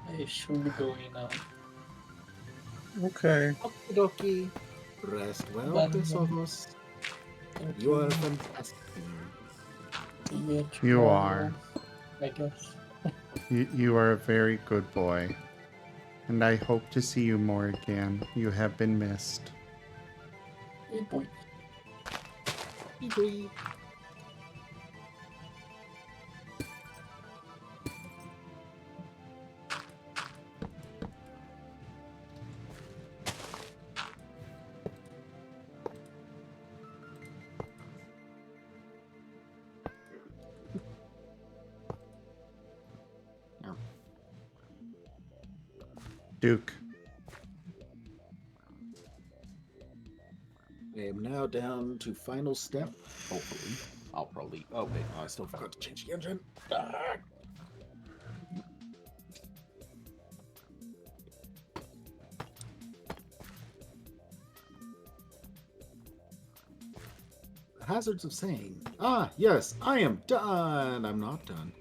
I should be going now. Okay. Okie dokie. Rest well, Tesovos. You are fantastic. You are. I guess. You are a very good boy. And I hope to see you more again. You have been missed. Hey, boy. Bye. Duke. I am now down to final step. Hopefully. I'll probably... Oh, wait. I still forgot to change the engine. Ah. Hazards of saying, ah, yes, I am done. I'm not done.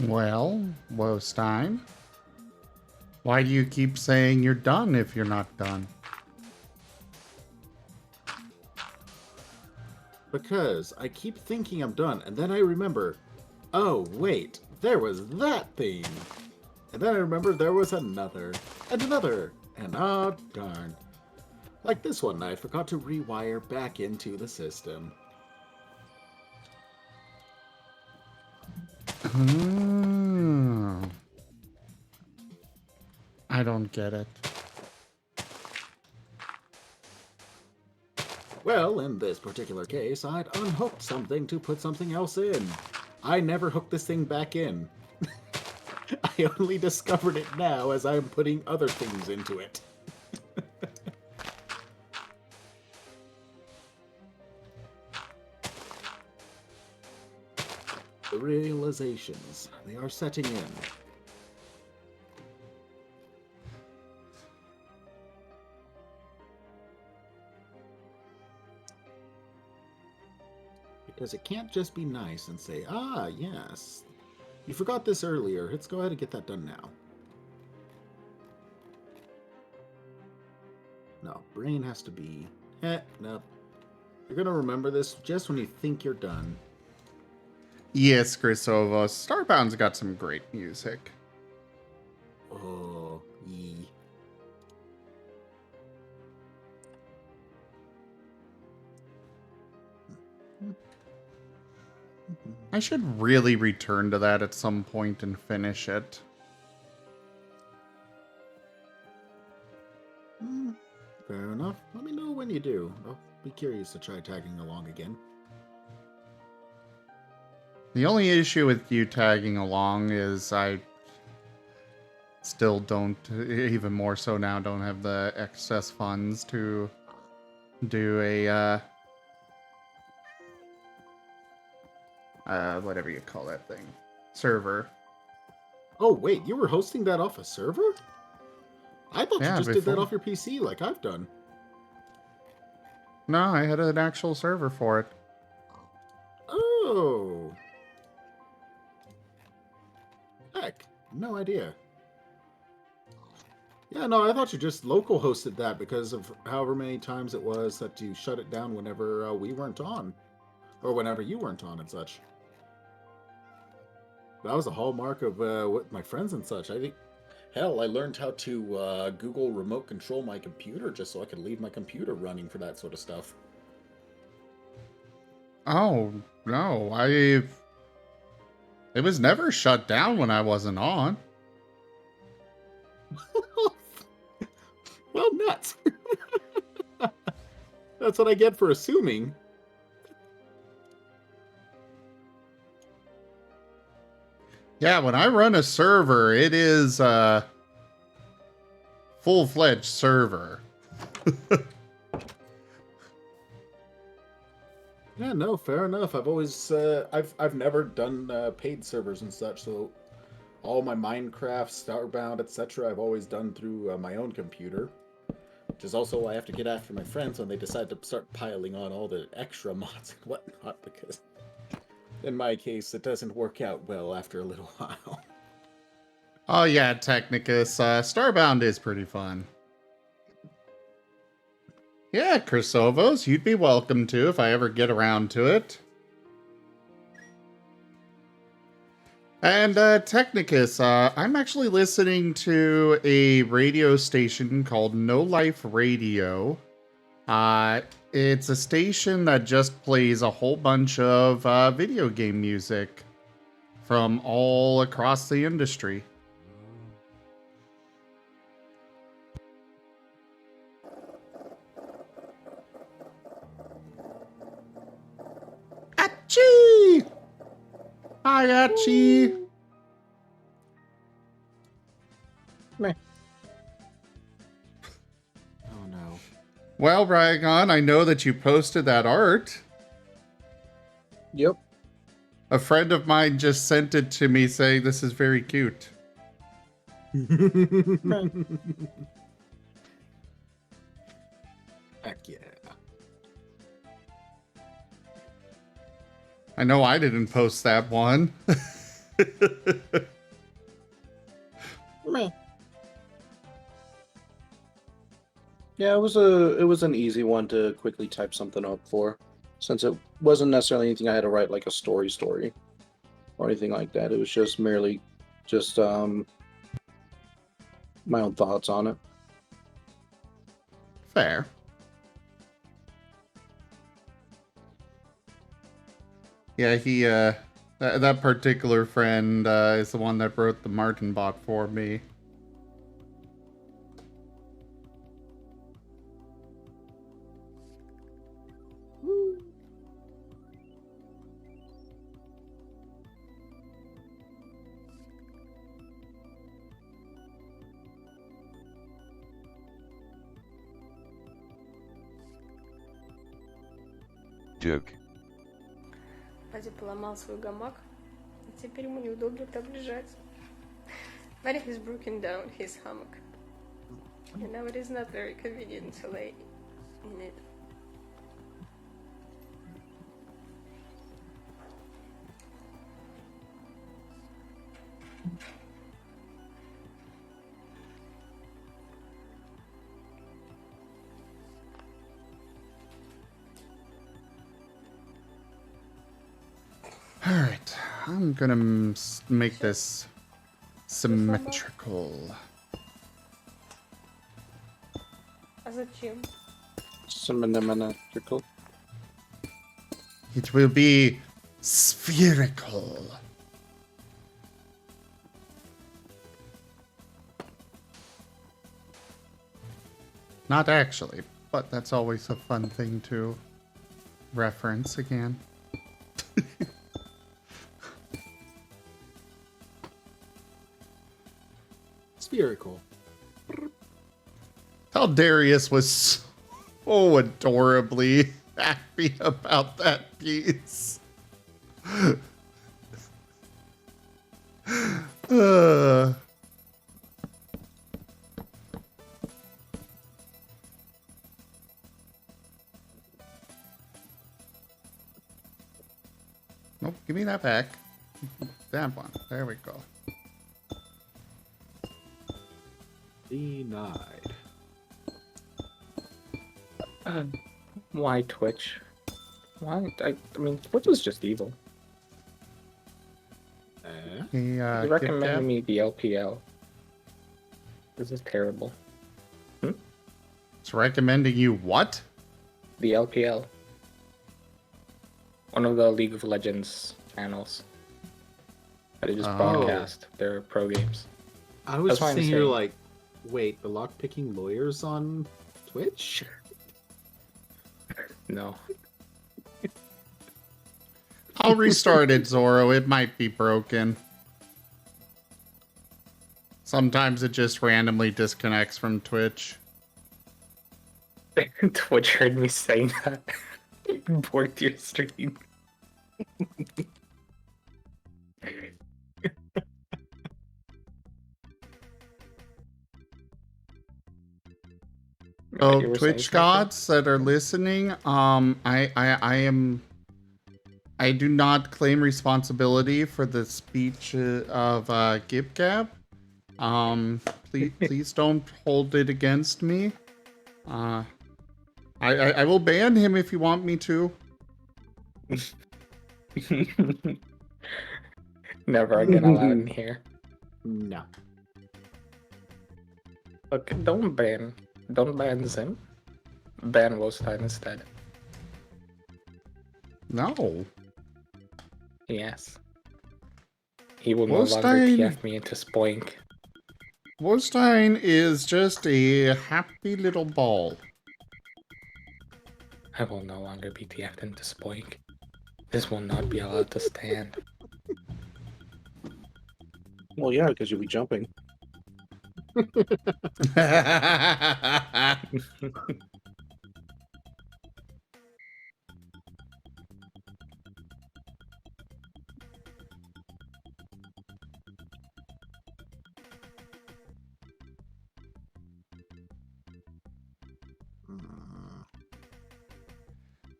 Well, Wostein. Why do you keep saying you're done if you're not done? Because I keep thinking I'm done, and then I remember, oh, wait, there was that thing. And then I remember there was another, and another, and ah, darn. Like this one I forgot to rewire back into the system. Oh. I don't get it. Well, in this particular case, I'd unhooked something to put something else in. I never hooked this thing back in. I only discovered it now as I'm putting other things into it. The realizations, they are setting in. Because it can't just be nice and say, ah, yes, you forgot this earlier. Let's go ahead and get that done now. No, brain has to be... no. You're going to remember this just when you think you're done. Yes, Chrisova. Starbound's got some great music. Oh, yee. I should really return to that at some point and finish it. Fair enough. Let me know when you do. I'll be curious to try tagging along again. The only issue with you tagging along is I still don't, even more so now, don't have the excess funds to do a, whatever you call that thing, server. Oh, wait, you were hosting that off a server? I thought you just did that off your PC like I've done. No, I had an actual server for it. Oh. Heck, no idea. Yeah, no, I thought you just local hosted that because of however many times it was that you shut it down whenever we weren't on. Or whenever you weren't on and such. That was a hallmark of what my friends and such. I think, hell, I learned how to Google remote control my computer just so I could leave my computer running for that sort of stuff. Oh, no, it was never shut down when I wasn't on. Well, nuts. That's what I get for assuming. Yeah, when I run a server, it is a full-fledged server. Yeah, no, fair enough. I've always, I've never done paid servers and such, so all my Minecraft, Starbound, etc. I've always done through my own computer, which is also why I have to get after my friends when they decide to start piling on all the extra mods and whatnot, because in my case, it doesn't work out well after a little while. Oh yeah, Technicus, Starbound is pretty fun. Yeah, Chrysovos, you'd be welcome to if I ever get around to it. And Technicus, I'm actually listening to a radio station called No Life Radio. It's a station that just plays a whole bunch of video game music from all across the industry. Achie! Hi, Achie! Meh. Oh no. Well, Ryagon, I know that you posted that art. Yep. A friend of mine just sent it to me saying this is very cute. Heck yeah. I know I didn't post that one. Meh. Yeah, it was an easy one to quickly type something up for, since it wasn't necessarily anything I had to write like a story or anything like that. It was just merely just my own thoughts on it. Fair. Yeah, he that particular friend is the one that wrote the Martin bot for me. joke. Падя поломал свой гамак, и теперь ему неудобно там лежать. But he's broken down his hammock. And now it is not very convenient to lay in it. Alright, I'm gonna make this symmetrical. А зачем? Symmetrical. It will be spherical. Not actually, but that's always a fun thing to reference again. Spherical. How Darius was so adorably happy about that piece. Nope, give me that back. That one. There we go. Denied. Why Twitch? Why? I mean, Twitch was just evil. He You recommended me the LPL. This is terrible. It's recommending you what? The LPL. One of the League of Legends channels. That just broadcast their pro games. I was That's why I'm sitting here saying- like, wait, the lockpicking lawyers on Twitch? No. I'll restart it, Zoro. It might be broken. Sometimes it just randomly disconnects from Twitch. Twitch heard me saying that. Borked your stream. Oh, You were saying Twitch something? gods that are listening, I do not claim responsibility for the speech of Gib Gab. Please don't hold it against me. I will ban him if you want me to. Never again allowed in here. No. Look, don't ban Zim. Ban Wolstein instead. No. Yes. He will no longer Wolstein- TF me into Spoink. Wolstein is just a happy little ball. I will no longer be TF'd into Spoink. This will not be allowed to stand. Well, yeah, because you'll be jumping.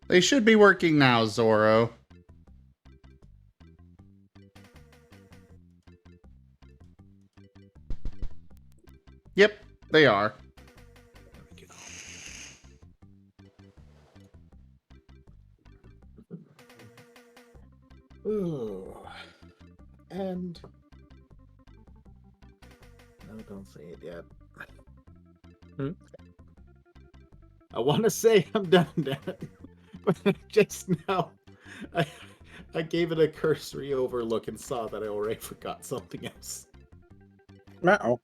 They should be working now, Zoro. Yep, they are. Ooh. And no, don't say it yet. I want to say I'm done, damn it. But just now, I gave it a cursory overlook and saw that I already forgot something else. Uh-oh.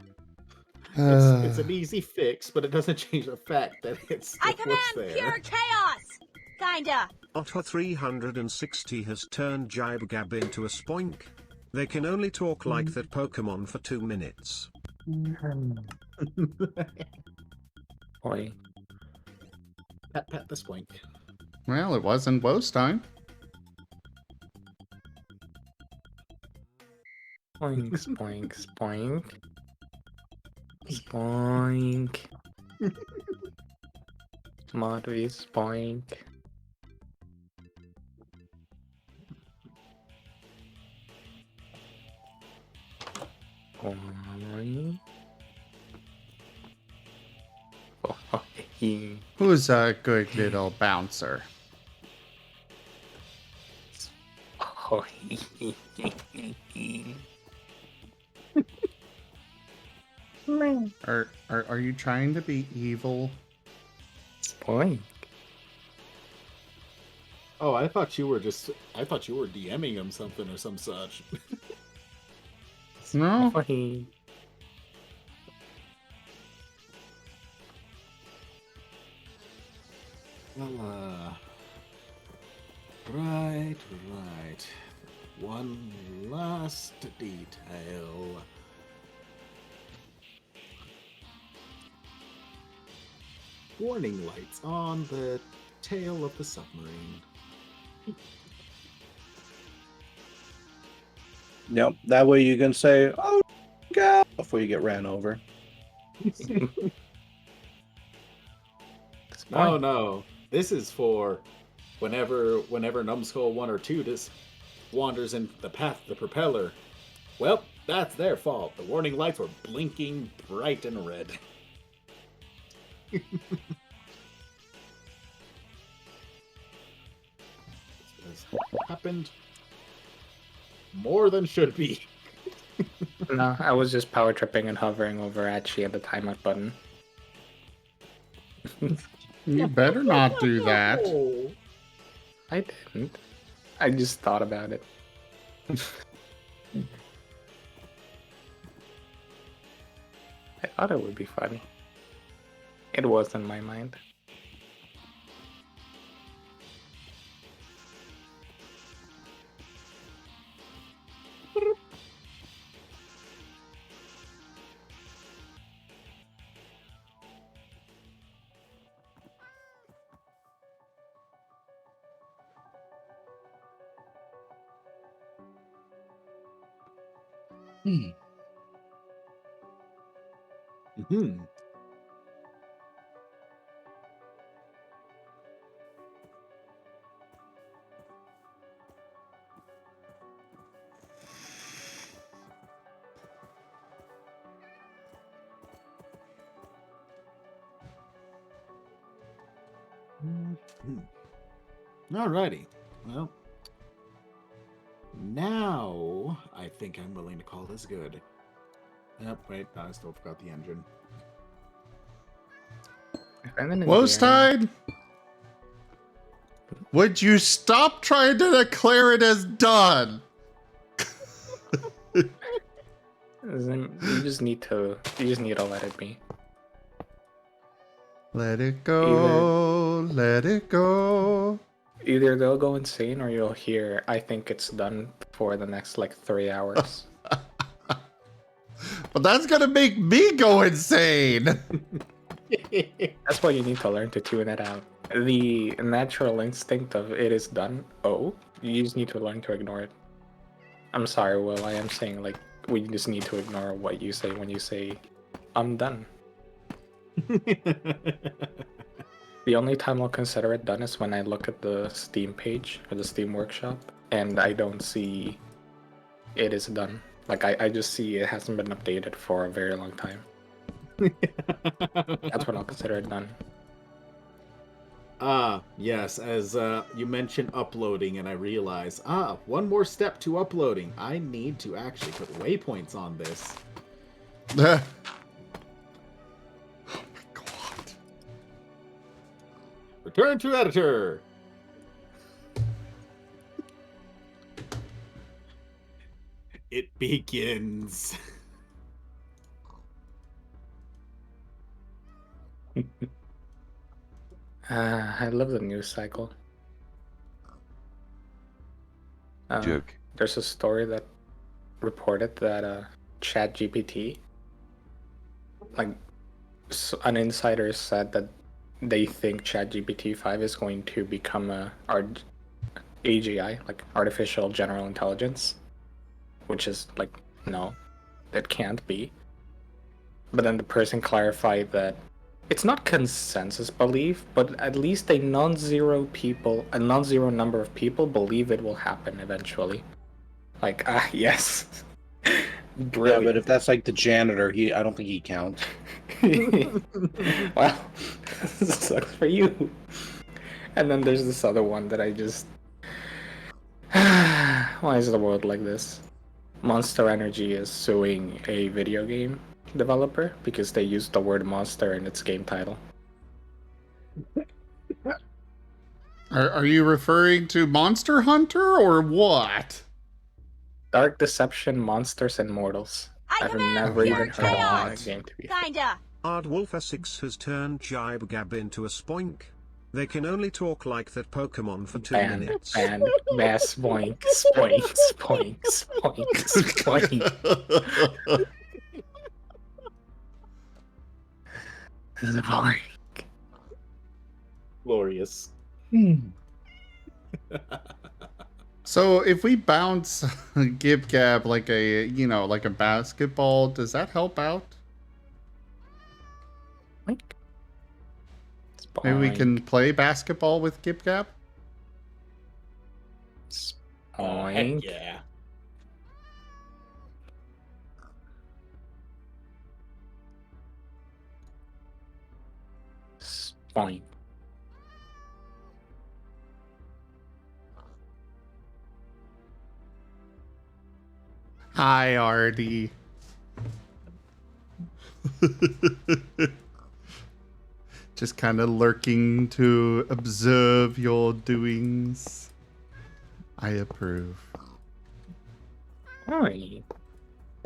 It's an easy fix, but it doesn't change the fact that it's I what's command there. pure chaos! Kinda. Otter 360 has turned Jibe Gab into a spoink. They can only talk like that Pokemon for 2 minutes. Boy. Pat the spoink. Well, it wasn't Woe's time. Spoink, spoink, spoink. Spoink. Modry, spoink. Spoink. Oh, he. Who's a good little bouncer? Oh, Are you trying to be evil? Spoink. Oh, I thought you were DMing him something or some such. No. Spoink. Well, right. One last detail. Warning lights on the tail of the submarine. Yep. That way you can say, "Oh, God," before you get ran over. No. This is for whenever Numbskull 1 or 2 just wanders in the path of the propeller. Well, that's their fault. The warning lights were blinking bright and red. This has happened more than should be. No, I was just power tripping and hovering over Achi at the timeout button. You better not do that. I didn't. I just thought about it. I thought it would be funny. It was in my mind. Mm-hmm. Alrighty. Well, now I think I'm willing to call this good. Yep, wait, I still forgot the engine. Woe's tide! Would you stop trying to declare it as done? You just need to let it be. Let it go, let it go. Either they'll go insane or you'll hear, I think it's done for the next like 3 hours. But that's gonna make me go insane. That's why you need to learn to tune it out. The natural instinct of it is done, you just need to learn to ignore it. I'm sorry, Will, I am saying like we just need to ignore what you say when you say, I'm done. The only time I'll consider it done is when I look at the Steam page or the Steam workshop and I don't see it is done. Like I just see it hasn't been updated for a very long time. That's when I'll consider it done. Yes, as you mentioned uploading, and I realize, one more step to uploading. I need to actually put waypoints on this. Oh my god. Return to editor! It begins. I love the news cycle. Joke. There's a story that reported that ChatGPT, like an insider said that they think ChatGPT 5 is going to become AGI, like artificial general intelligence, which is like, no, it can't be. But then the person clarified that it's not consensus belief, but at least a non-zero number of people believe it will happen eventually. Like, yes. Brilliant. Yeah, but if that's like the janitor, I don't think he counts. Well, sucks for you. And then there's this other one that I just... Why is the world like this? Monster Energy is suing a video game developer because they used the word monster in its game title. Are you referring to Monster Hunter or what? Dark Deception, Monsters, and Mortals. I've never even heard of that game to be. Kinda. Ardwolfer6 has turned Jibe Gab into a spoink. They can only talk like that Pokemon for 2 minutes. Bass, boink, spoink, spoink, spoink, spoink. This is boring. Glorious. So if we bounce Gib Gab like a basketball, does that help out? Maybe we can play basketball with Gib Gab? Spoink. Yeah. Spoink. Hi, Artie. Just kind of lurking to observe your doings. I approve.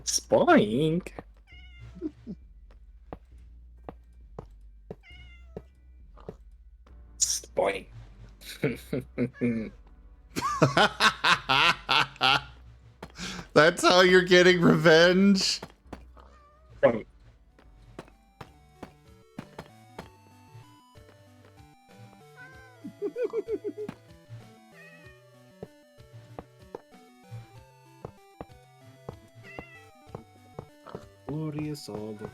Spoink. Spoink. Spoink. That's how you're getting revenge? Spoink. Glorious all around.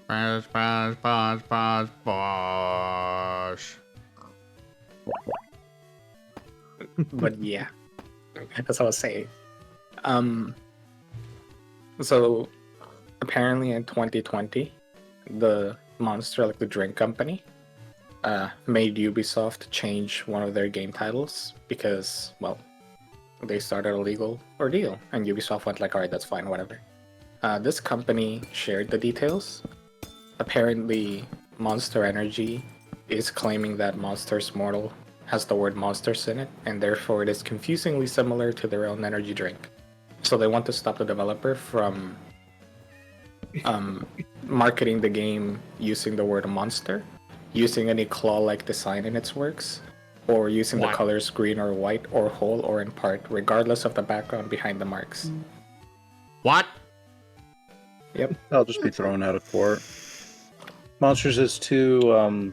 Bash, bash, bash, bash, bash. But yeah, that's what I was saying. So apparently in 2020, the Monster, like the drink company, made Ubisoft change one of their game titles because, well, they started a legal ordeal, and Ubisoft went like, all right, that's fine, whatever. This company shared the details. Apparently, Monster Energy is claiming that Monsters Mortal has the word monsters in it, and therefore it is confusingly similar to their own energy drink. So they want to stop the developer from marketing the game using the word monster, using any claw-like design in its works, or using the colors green or white or whole or in part, regardless of the background behind the marks. What? Yep. I'll just be thrown out of court. Monsters is too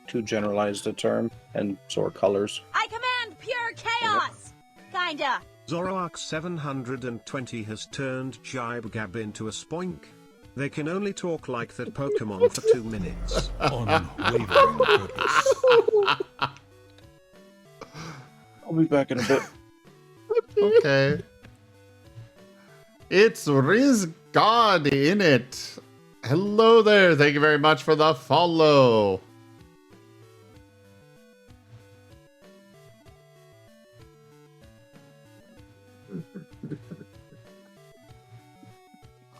generalized a term, and so are colors. I command pure chaos! Kinda. Zoroark 720 has turned Jibe Gab into a spoink. They can only talk like that Pokemon for 2 minutes. Unwavering purpose. I'll be back in a bit. Okay. It's Riz God in it. Hello there. Thank you very much for the follow.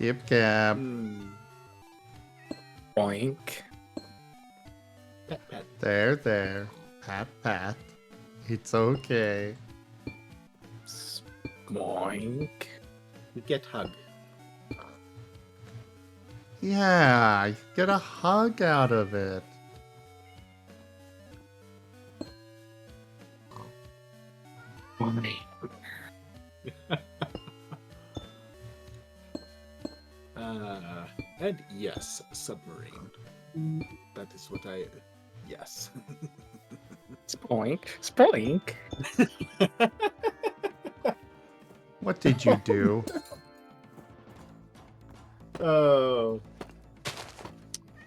Yip cap. Boink. Pat, pat. There. Pat, pat. It's okay. Boink. We get hug. Yeah, you get a hug out of it. Why? And yes, submarine. That is what I. Yes. Spoink. Spoink. What did you do? Oh.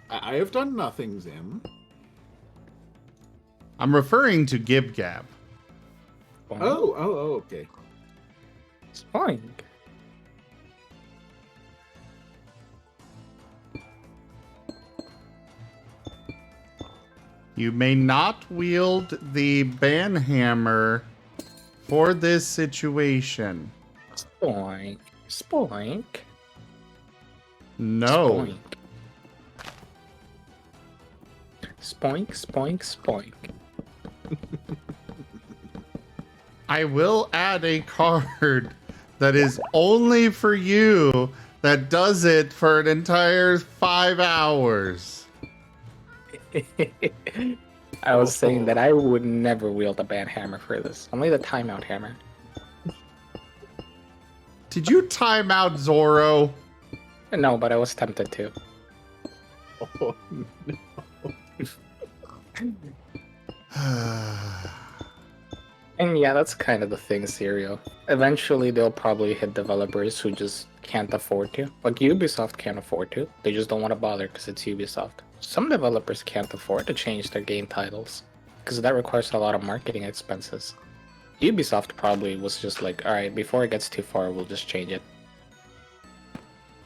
I have done nothing, Zim. I'm referring to Gib Gab. Oh, okay. Spoink. You may not wield the banhammer for this situation. Spoink. Spoink. No. Spoink. Spoink. Spoink. I will add a card that is only for you that does it for an entire 5 hours. I was saying that I would never wield a bad hammer for this. Only the timeout hammer. Did you time out Zorro? No, but I was tempted to. Oh, no. And yeah, that's kind of the thing, Serial. Eventually, they'll probably hit developers who just can't afford to. Like, Ubisoft can't afford to. They just don't want to bother because it's Ubisoft. Some developers can't afford to change their game titles because that requires a lot of marketing expenses. Ubisoft probably was just like, alright, before it gets too far, we'll just change it.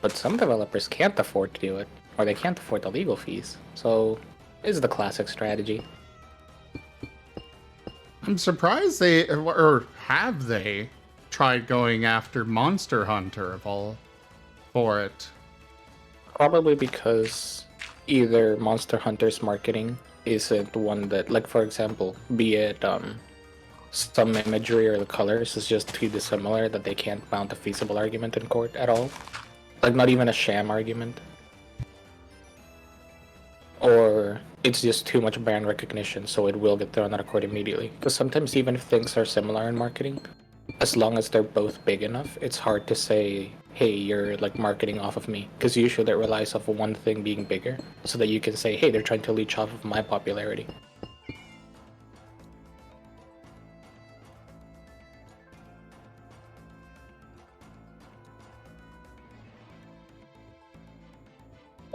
But some developers can't afford to do it, or they can't afford the legal fees. So, it's the classic strategy. I'm surprised they, or have they, tried going after Monster Hunter of all for it. Probably because either Monster Hunter's marketing isn't one that, like for example, be it some imagery or the colors is just too dissimilar that they can't mount a feasible argument in court at all. Like not even a sham argument. Or it's just too much brand recognition, so it will get thrown out of court immediately. Because sometimes even if things are similar in marketing, as long as they're both big enough, it's hard to say, hey, you're like marketing off of me. Because usually it relies off of one thing being bigger, so that you can say, hey, they're trying to leech off of my popularity.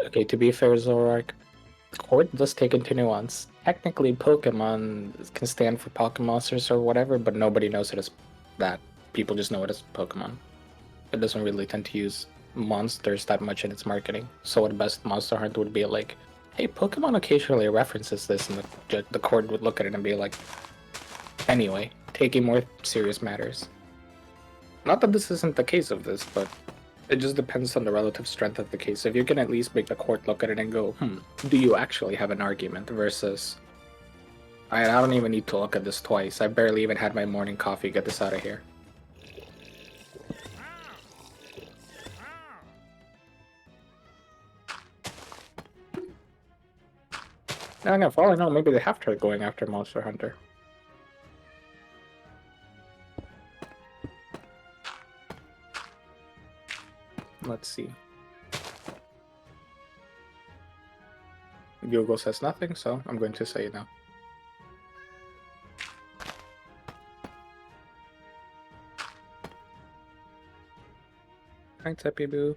Okay, to be fair, Zorark, court does take into nuance. Technically, Pokemon can stand for Pokémon Monsters or whatever, but nobody knows it as that. People just know it as Pokemon. It doesn't really tend to use monsters that much in its marketing. So at best, Monster Hunter would be like, hey, Pokemon occasionally references this, and the court would look at it and be like, anyway, taking more serious matters. Not that this isn't the case of this, but it just depends on the relative strength of the case. If you can at least make the court look at it and go, do you actually have an argument? Versus, I don't even need to look at this twice. I barely even had my morning coffee. Get this out of here. Now, again, for all I know, maybe they have tried going after Monster Hunter. Let's see. Google says nothing, so I'm going to say no. Hi, Zeppy Boo.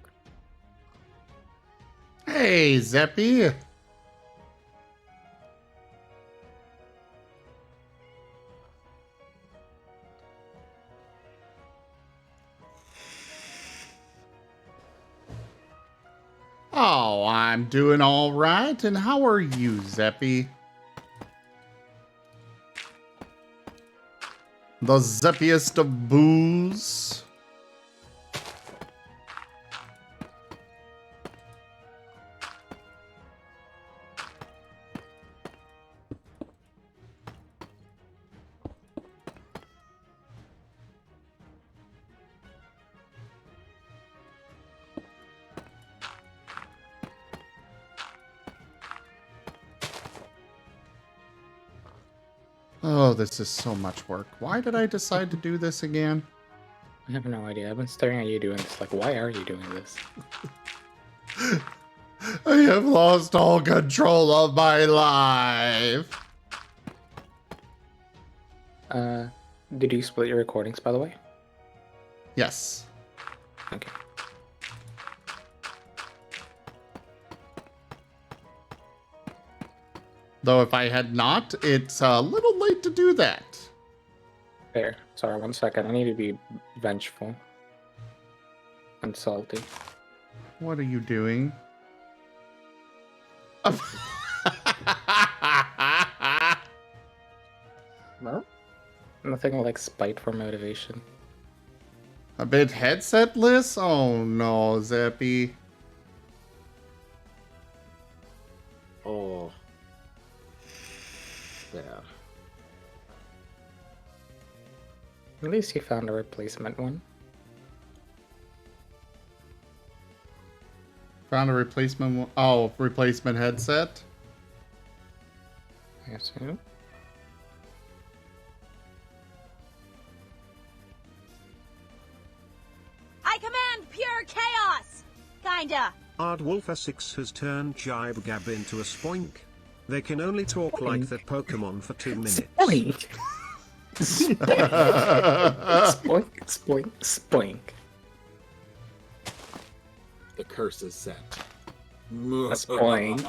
Hey, Zeppy. Oh, I'm doing all right. And how are you, Zeppy? The zeppiest of boos. Oh, this is so much work. Why did I decide to do this again? I have no idea. I've been staring at you doing this. Like, why are you doing this? I have lost all control of my life. Did you split your recordings, by the way? Yes. Okay. Though if I had not, it's a little late to do that. Fair. Sorry, 1 second. I need to be vengeful and salty. What are you doing? No? Nothing like spite for motivation. A bit headsetless? Oh no, Zeppy. Oh. Bad. At least you found a replacement one. Found a replacement. Oh, replacement headset. I assume. I command pure chaos! Kinda. Ardwolf6 has turned Jibe Gab into a spoink. They can only talk like that Pokemon for 2 minutes. Spoink! Spoink, spoink, spoink. The curse is set. A spoink.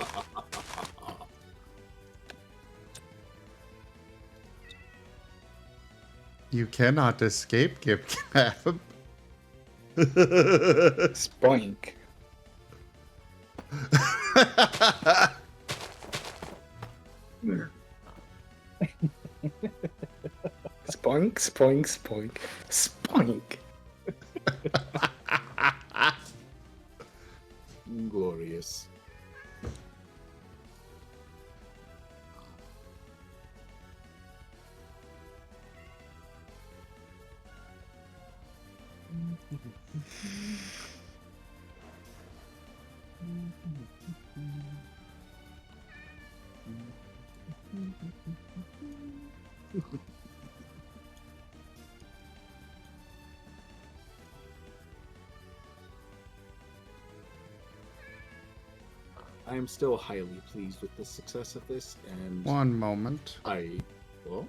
You cannot escape, Gib Gab. Spoink. Spoink, spoink, spoink, spoink. Glorious. I am still highly pleased with the success of this, and One moment. well,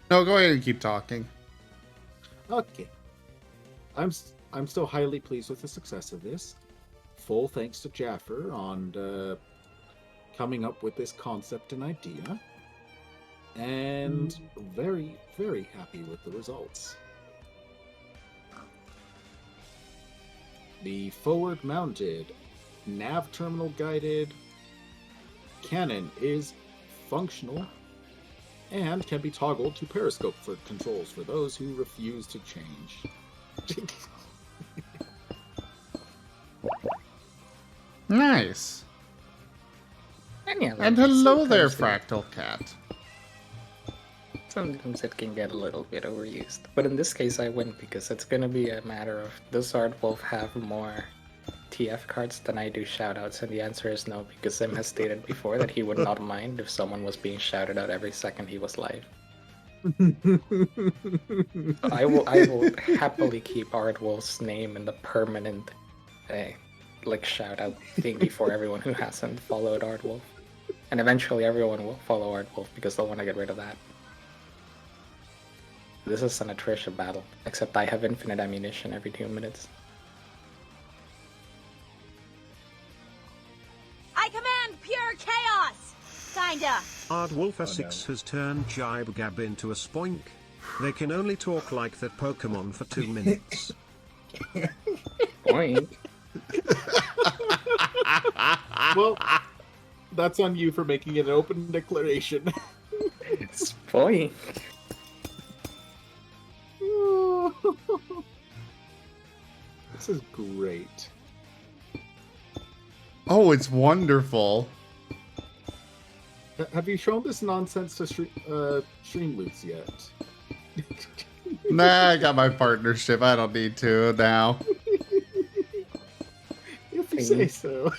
No, go ahead and keep talking. okay. I'm still highly pleased with the success of this. Full thanks to Jaffer on coming up with this concept and idea, and very, very happy with the results. The forward-mounted, nav terminal guided cannon is functional and can be toggled to periscope for controls for those who refuse to change. Nice. And, yeah, And hello there, sometimes Fractal Cat. Sometimes it can get a little bit overused. But in this case, I win because it's gonna be a matter of does Ardwolf have more TF cards than I do shoutouts? And the answer is no, because Sim has stated before that he would not mind if someone was being shouted out every second he was live. I will happily keep Ardwolf's name in the permanent like shout out thingy for everyone who hasn't followed Ardwolf. And eventually everyone will follow Ardwolf because they'll want to get rid of that. This is an attrition battle, except I have infinite ammunition every 2 minutes. I command pure chaos! Kinda. Ardwolf6 has turned Jibe Gab into a spoink. They can only talk like that Pokemon for 2 minutes. Spoink. Well, that's on you for making it an open declaration. Spoink. This is great. Oh, it's wonderful. Have you shown this nonsense to Streamloots yet? Nah, I got my partnership. I don't need to now. If you say so.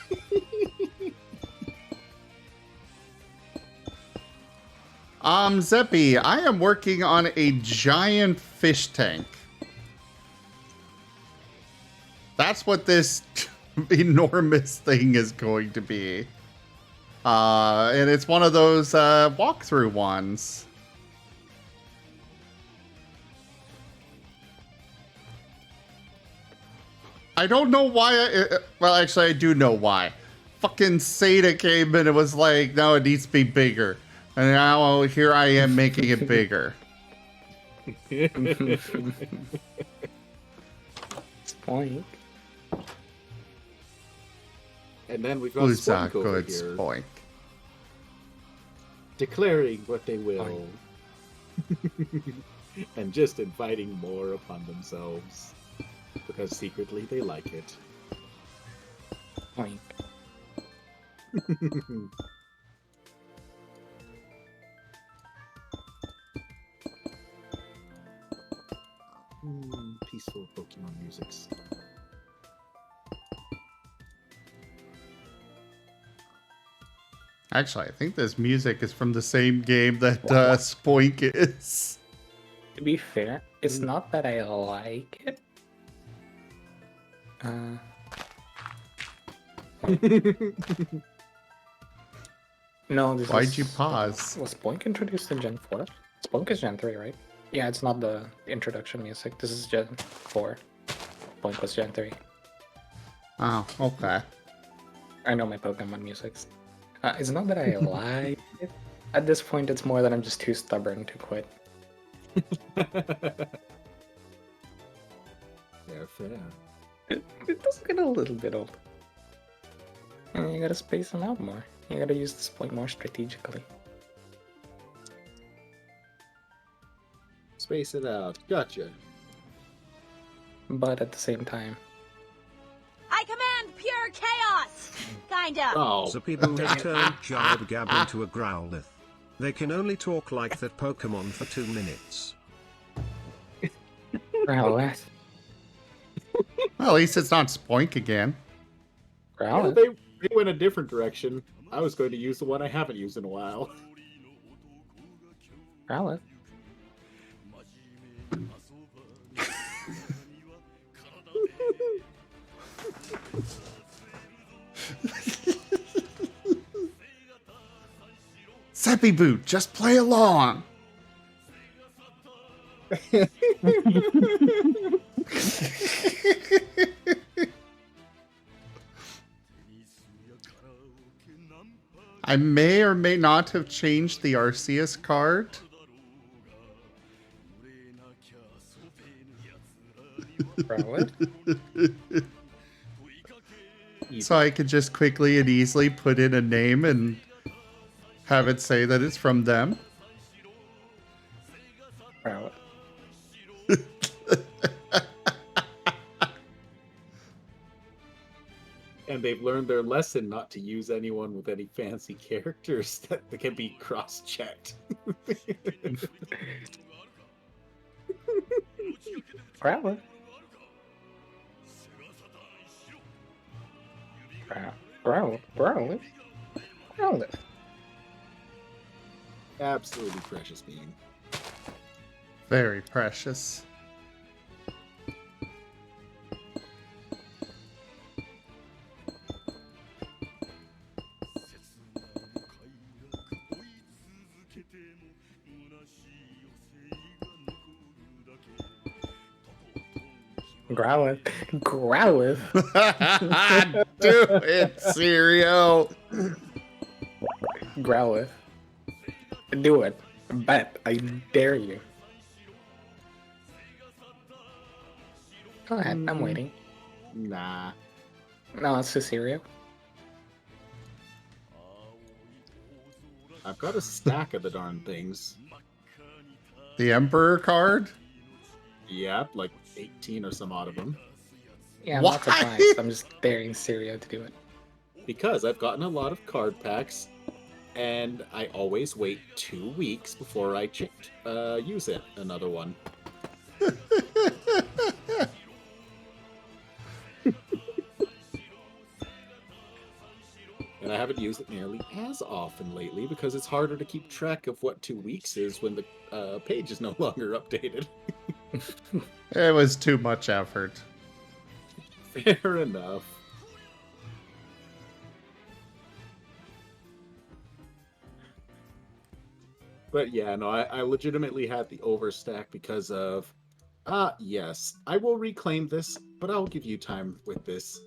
Zeppi, I am working on a giant fish tank. That's what this enormous thing is going to be. And it's one of those walkthrough ones. I don't know why. Well, actually, I do know why. Fucking Seda came in and was like, no, it needs to be bigger. And now here I am making it bigger. Spoink. And then we've got Who's a Spoink over good here, spoink? declaring what they will, and just inviting more upon themselves, because secretly they like it. Spoink. Peaceful Pokemon musics. Actually, I think this music is from the same game that Spoink is. To be fair, it's not that I like it. No, this Why'd is... you pause? Was Spoink introduced in Gen 4? Spoink is Gen 3, right? Yeah, it's not the introduction music. This is Gen 4. Spoink was Gen 3. Oh, okay. I know my Pokemon musics. It's not that I like it. At this point, it's more that I'm just too stubborn to quit. Fair. It does get a little bit old. And you gotta space them out more. You gotta use this point more strategically. Space it out. Gotcha. But at the same time, I command pure chaos! Kinda. Oh. The people have turned Jibe Gab into a Growlithe. They can only talk like that Pokemon for 2 minutes. Growlithe. Well, at least it's not Spoink again. Yeah, they went a different direction. I was going to use the one I haven't used in a while. Growlithe. Seppi Boot, just play along. I may or may not have changed the Arceus card. So I could just quickly and easily put in a name and have it say that it's from them. And they've learned their lesson not to use anyone with any fancy characters that can be cross-checked. Growlithe. Growlithe. Absolutely precious being. Very precious. Growlithe. Growlithe. Do it, Sirio. Growlithe. Do it. Bet. I dare you. Go ahead. I'm waiting. Nah. No, it's Cicerio. I've got a stack of the darn things. The Emperor card? Yeah, like 18 or some odd of them. Yeah, I'm not surprised. I'm just daring Cicerio to do it. Because I've gotten a lot of card packs, and I always wait 2 weeks before I use it. Another one. And I haven't used it nearly as often lately because it's harder to keep track of what 2 weeks is when the page is no longer updated. It was too much effort. Fair enough. But yeah, no, I legitimately had the overstack because of, yes, I will reclaim this, but I'll give you time with this.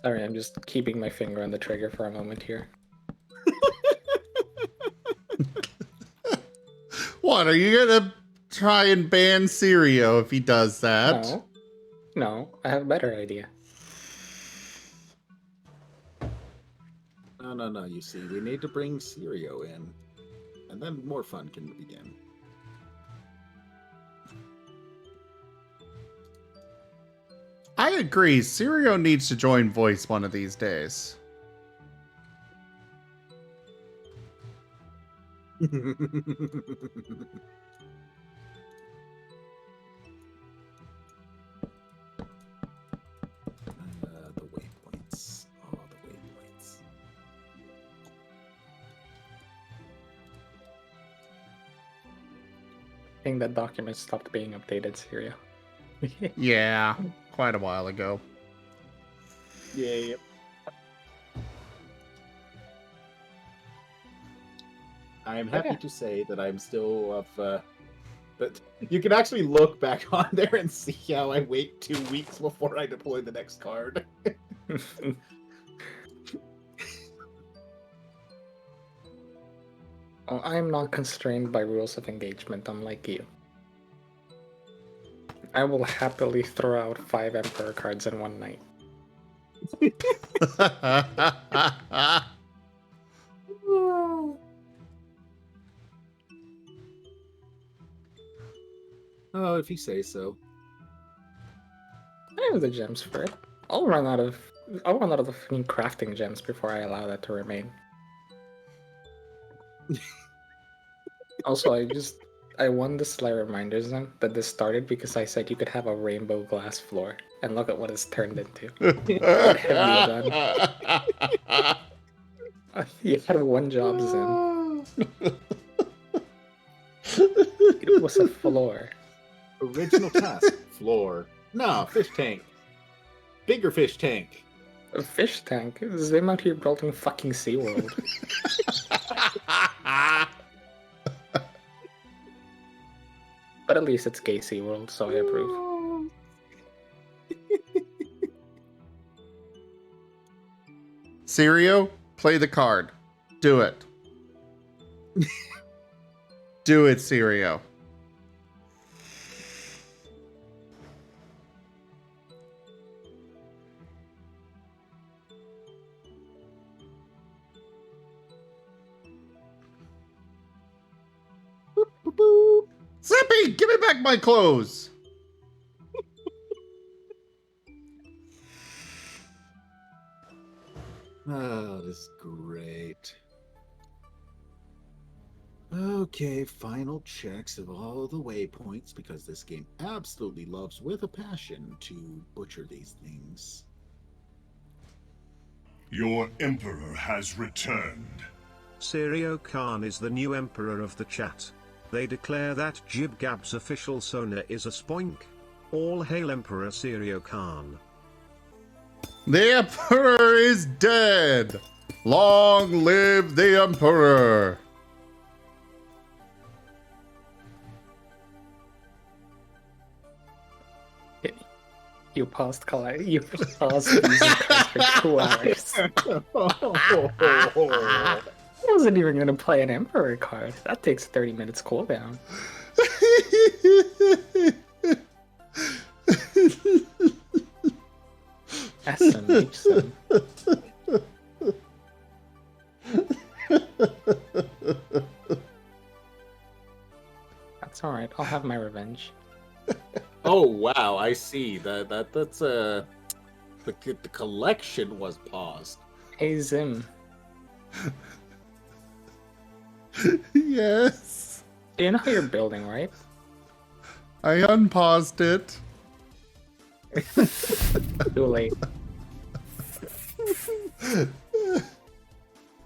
Sorry, I'm just keeping my finger on the trigger for a moment here. What, are you gonna try and ban Sirio if he does that? No. No, I have a better idea. No, you see, we need to bring Sirio in, and then more fun can begin. I agree, Sirio needs to join Voice one of these days. The waypoints. Oh, the waypoints. I think that document stopped being updated, Syria. Yeah, quite a while ago. Yeah. I'm happy to say that I'm still of. But you can actually look back on there and see how I wait 2 weeks before I deploy the next card. Well, I'm not constrained by rules of engagement, unlike you. I will happily throw out 5 Emperor cards in one night. Oh, if you say so. I have the gems for it. I'll run out of the fucking crafting gems before I allow that to remain. Also, I won the Sly Reminders then that this started because I said you could have a rainbow glass floor, and look at what it's turned into. What have you done? You had 1 job, Zen. It was a floor. Original task, floor. No, fish tank. Bigger fish tank. A fish tank? Zim out here building fucking SeaWorld. But at least it's gay SeaWorld, so I approve. Sirio, play the card. Do it. Do it, Sirio. Zippy, give me back my clothes. Oh, this is great. Okay, final checks of all the waypoints because this game absolutely loves with a passion to butcher these things. Your Emperor has returned. Sirio Khan is the new Emperor of the chat. They declare that Jib Gab's official Sona is a spoink. All hail Emperor Sirio Khan. The Emperor is dead. Long live the Emperor. You paused using cards for 2 hours. I wasn't even gonna play an Emperor card. That takes 30 minutes cooldown. SMH son. That's alright, I'll have my revenge. Oh wow, I see. That's the collection was paused. Hey Zim. Yes. You know how you're building, right? I unpaused it. Too late.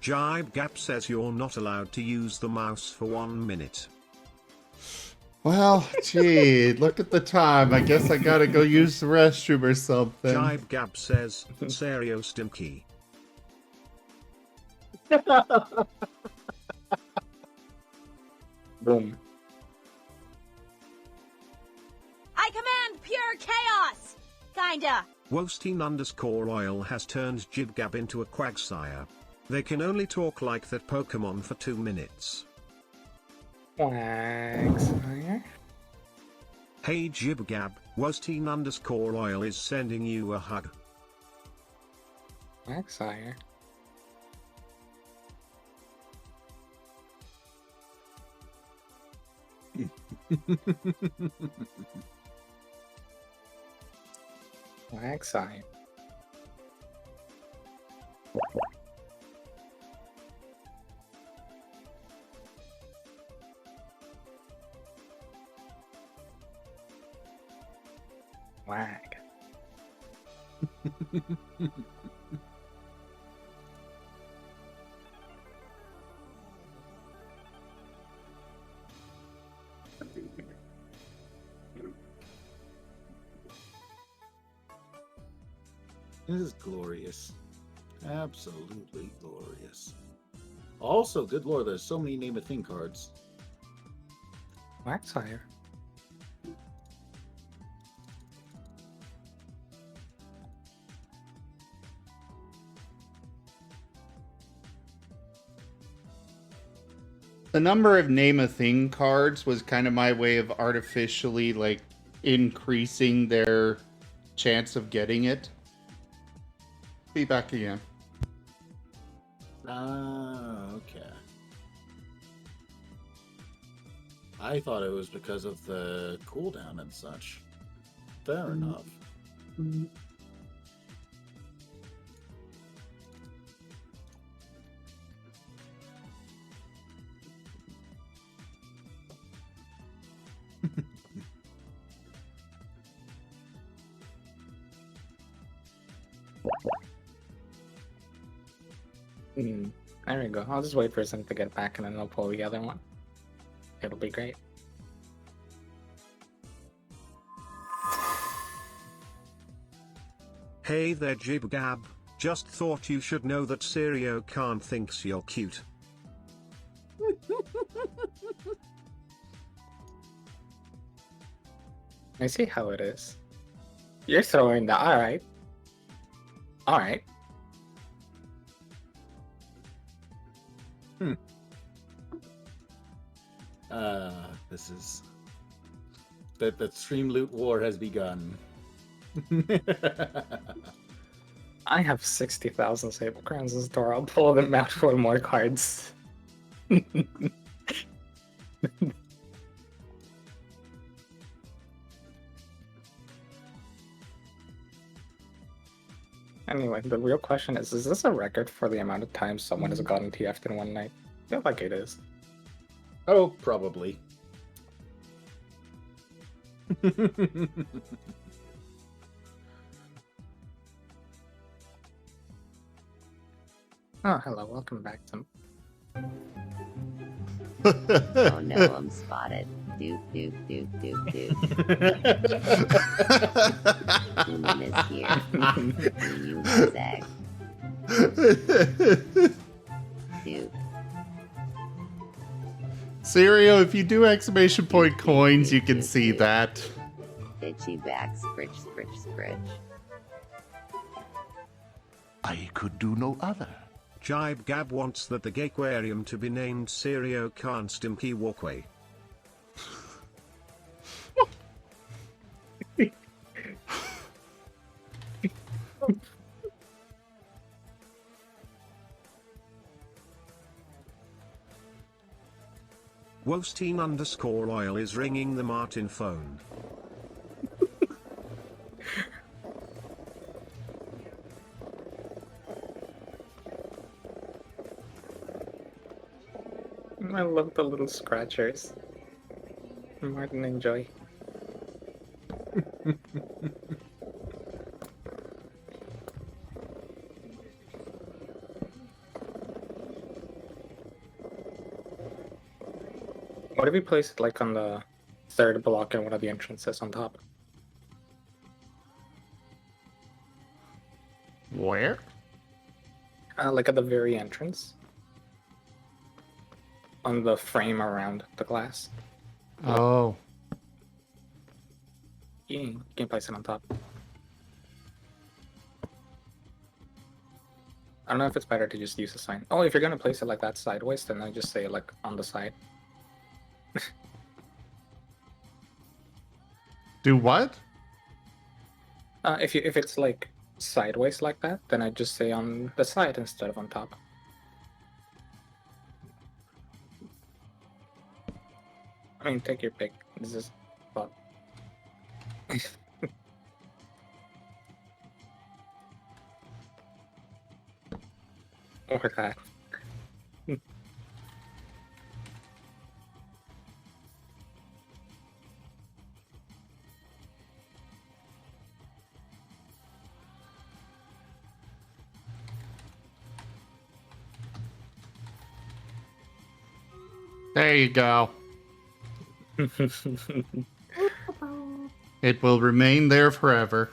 Jibe Gap says you're not allowed to use the mouse for 1 minute. Well, gee, look at the time. I guess I gotta go use the restroom or something. Jibe Gap says, Serio Stimky. Boom. I command pure chaos! Kinda. Wosteen_oil has turned Jibgab into a Quagsire. They can only talk like that Pokemon for 2 minutes. Quagsire. Hey Jibgab, Wosteen_oil is sending you a hug. Quagsire. Quagsire. Wag. This is glorious. Absolutely glorious. Also, good lord, there's so many Name a Thing cards. Quagsire. The number of Name a Thing cards was kind of my way of artificially, like, increasing their chance of getting it. Be back again. Ah, okay. I thought it was because of the cooldown and such. Fair enough. There we go. I'll just wait for some to get back and then I'll pull the other one. It'll be great. Hey there Jibgab, just thought you should know that Serio Khan thinks you're cute. I see how it is. You're throwing the alright. Alright. This is... The stream loot war has begun. I have 60,000 Sable Crowns in store. I'll pull them out for more cards. Anyway, the real question is this a record for the amount of times someone has gotten TF'd in one night? I feel like it is. Oh, probably. Oh, hello, welcome back, Tim. Oh no, I'm spotted. Doop, doop, doop, doop, doop. Human is here. You zag. Doop. Serio, if you do exclamation point coins, you can see that. Itchy back, scritch, scritch, scritch. I could do no other. Jibe Gab wants that the Aquarium to be named Serio Khan Stimky Walkway. Wosteen_oil is ringing the Martin phone. I love the little scratchers. Martin, enjoy. What if we place it like on the third block and one of the entrances on top? Where? Like at the very entrance. On the frame around the glass. Oh. You can place it on top. I don't know if it's better to just use a sign. Oh, if you're gonna place it like that sideways, then I just say like on the side. Do what? If it's like sideways like that, then I just say on the side instead of on top. I mean, take your pick. This is fun. Or that. There you go. It will remain there forever.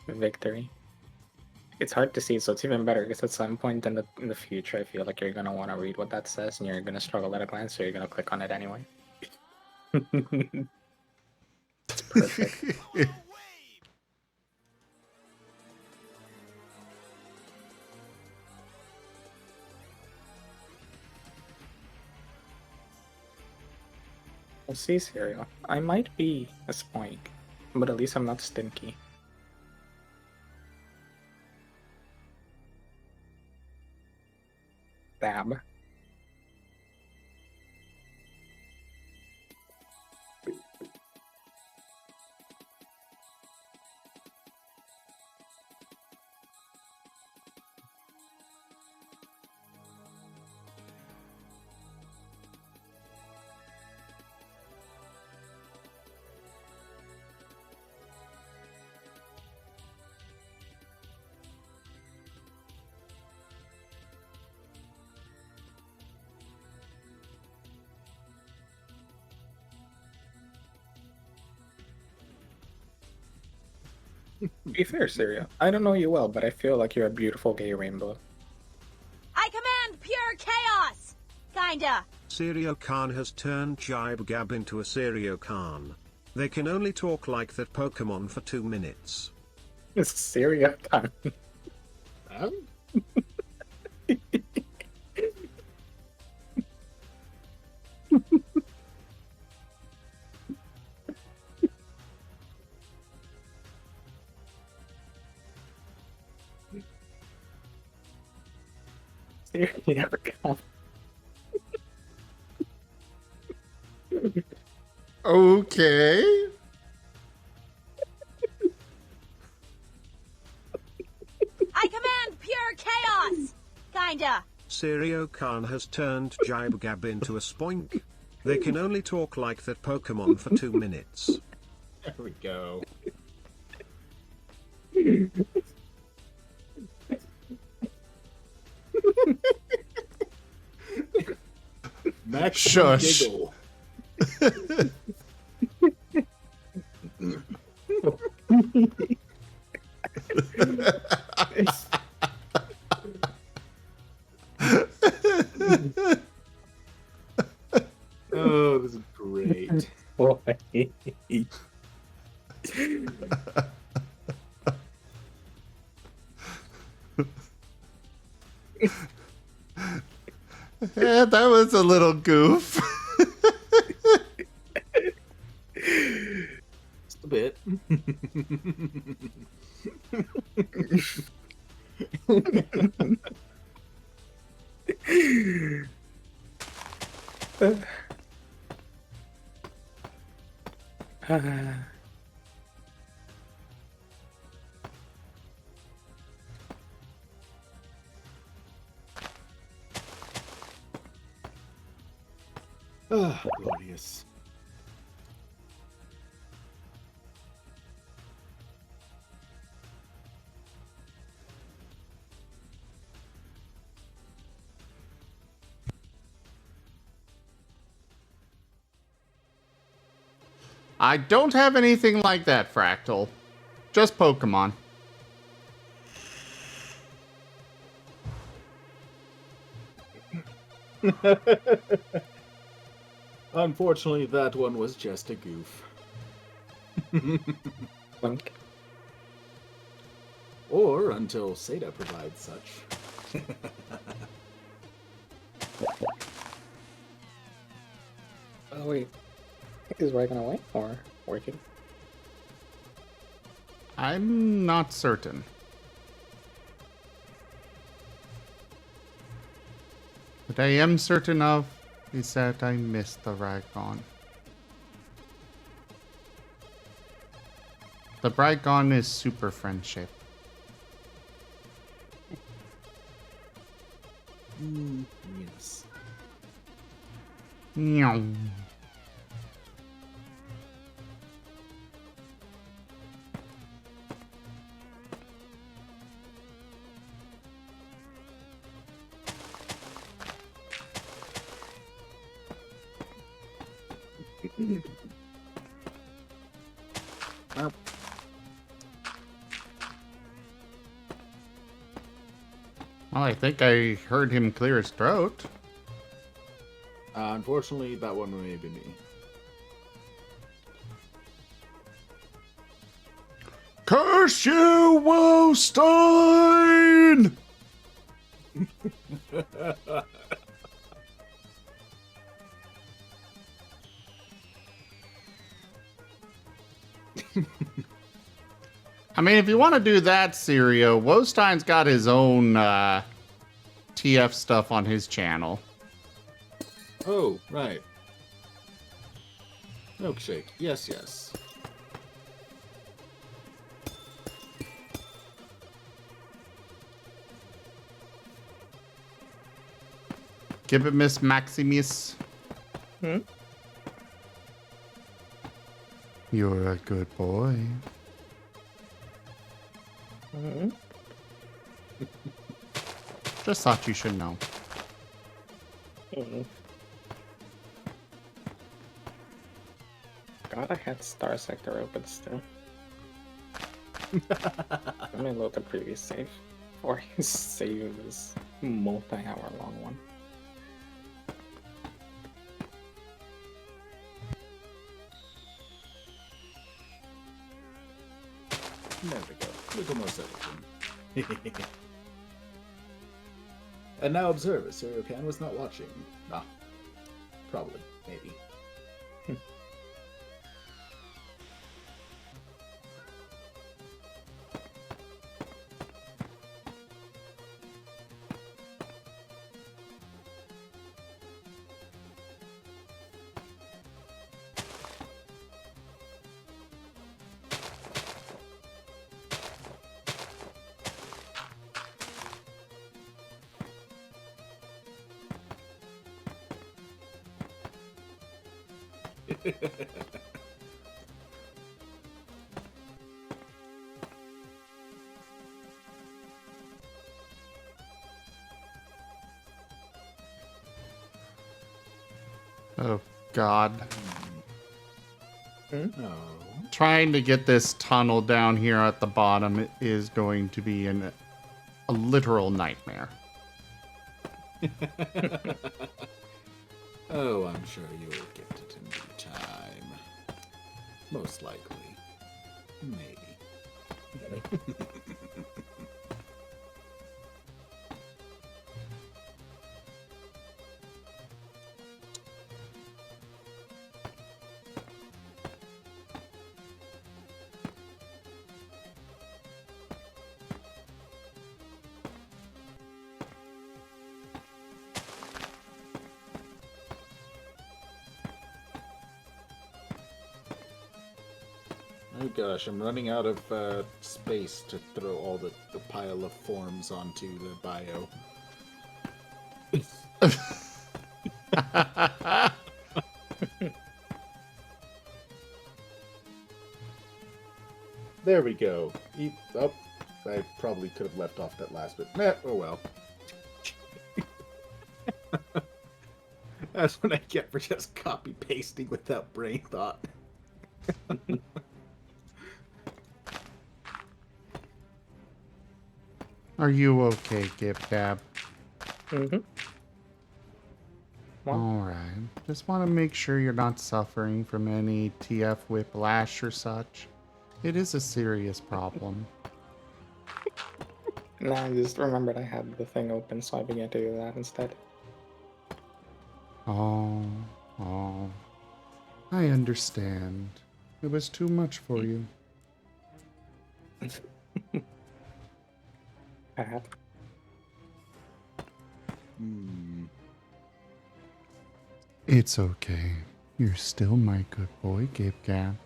Victory. It's hard to see, so it's even better because at some point in the future, I feel like you're gonna want to read what that says, and you're gonna struggle at a glance, so you're gonna click on it anyway. It's perfect. We'll see, Cereal. I might be a spoink, but at least I'm not stinky. Dab. Be fair, Syria. I don't know you well, but I feel like you're a beautiful gay rainbow. I command pure chaos! Kinda. Serio Khan has turned Jibe Gab into a Serio Khan. They can only talk like that Pokemon for 2 minutes. It's Syria Khan. Syria Khan. Okay. I command pure chaos! Kinda. Serio Khan has turned Jibe Gab into a spoink. They can only talk like that Pokemon for 2 minutes. There we go. Max Shush. Giggle. Oh, this is great. Boy. Yeah, that was a little goof. Just a bit. Ah, glorious. I don't have anything like that, Fractal. Just Pokemon. Unfortunately, that one was just a goof. Blink. Or until Seda provides such. Oh wait, is Ray gonna wait or working? I'm not certain. What I am certain of is that I missed the Raygon. The Raygon is super friendship. Yes. Meow. Well, I think I heard him clear his throat. Unfortunately, that one may be me. Curse you, Wostein! I mean, if you want to do that, Sirio, Wostein's got his own TF stuff on his channel. Oh, right. Milkshake. Yes, yes. Give it Miss Maximus. Hmm? You're a good boy. Mm-hmm. Just thought you should know. Mm-hmm. God, I had Star Sector open still. Let me load the previous save. Or his save is multi-hour long one. There we go. Look almost everything. And now observe, Seriocan was not watching. Ah. Probably. Maybe. Oh, God. No. Trying to get this tunnel down here at the bottom is going to be a literal nightmare. Oh, I'm sure you will get it in due time. Most likely. Maybe. Oh gosh, I'm running out of space to throw all the pile of forms onto the bio. There we go. Oh, I probably could have left off that last bit. Nah, oh well. That's what I get for just copy-pasting without brain thought. Are you okay, Gib Gab? Mm-hmm. Well, Alright. Just want to make sure you're not suffering from any TF whiplash or such. It is a serious problem. no, I just remembered I had the thing open, so I began to do that instead. Oh, oh. I understand. It was too much for you. It's okay. You're still my good boy, Gabe Gab.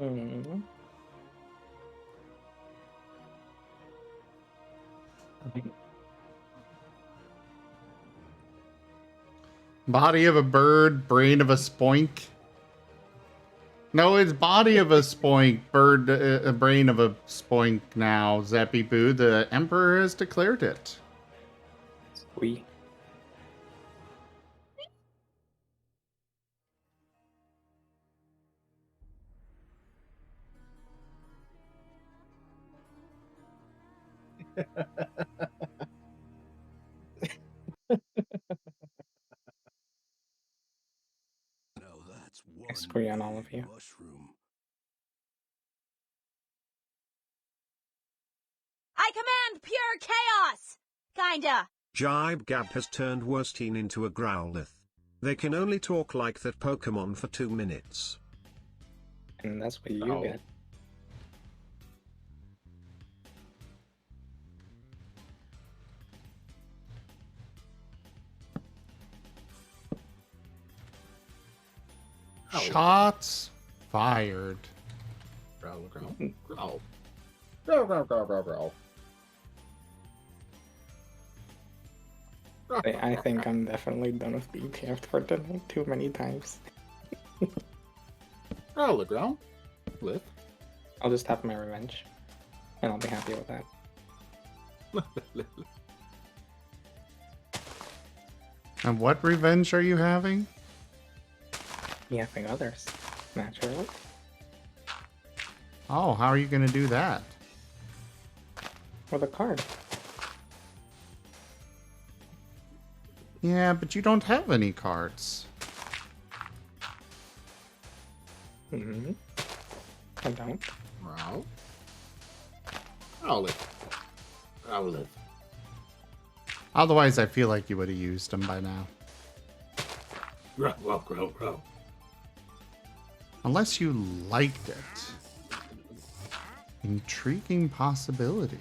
Mm-hmm. Body of a bird, brain of a spoink. No, it's body of a spoink, bird, brain of a spoink now, Zappy Boo. The Emperor has declared it. We. I screw on all of you. I command pure chaos! Kinda. Jibe Gab has turned Worsteen into a Growlithe. They can only talk like that Pokemon for 2 minutes. And that's what you get. Shots fired. Growl, growl, growl. Growl, growl, growl, growl, growl. I think I'm definitely done with BPF for tonight too many times. Growl, growl. Live. I'll just have my revenge. And I'll be happy with that. And what revenge are you having? Yapping others, naturally. Oh, how are you going to do that? With a card. Yeah, but you don't have any cards. Mm-hmm. I don't. Growl. Growlithe. Growlithe. Otherwise, I feel like you would have used them by now. Growl, growl, growl, growl. Unless you liked it. Intriguing possibility.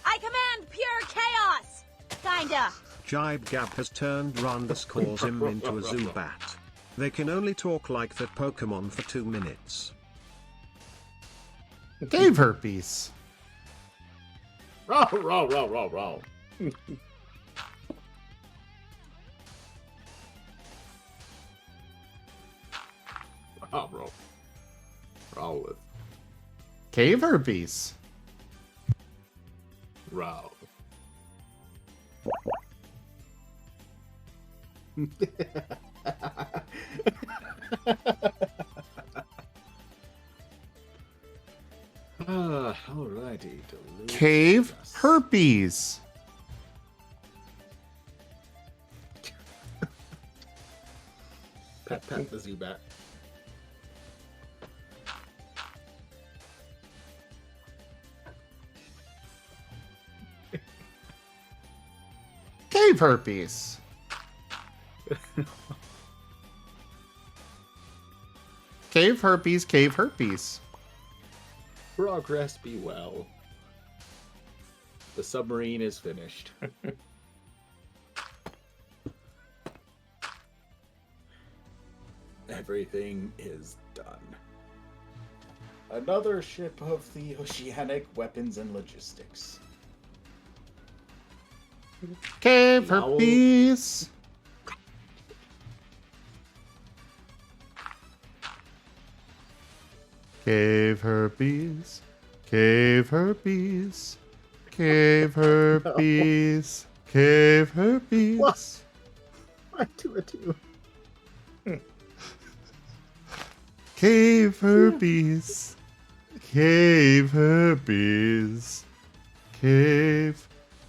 I command pure chaos! Kinda. Jibe Gab has turned Randus calls him into a Zubat. They can only talk like that Pokemon for 2 minutes. Cave herpes. Row, row, row, row, row. Row, row. Growlithe. Cave herpes. Row. Alrighty. Cave herpes. Pat the Zubat. Cave herpes. Cave herpes, cave herpes. Progress be well. The submarine is finished. Everything is done. Another ship of the Oceanic Weapons and Logistics. Cave Now- herpes. Cave herpes. Cave herpes. Cave herpes. Cave herpes. What? 2-2. Cave herpes. Cave herpes. Cave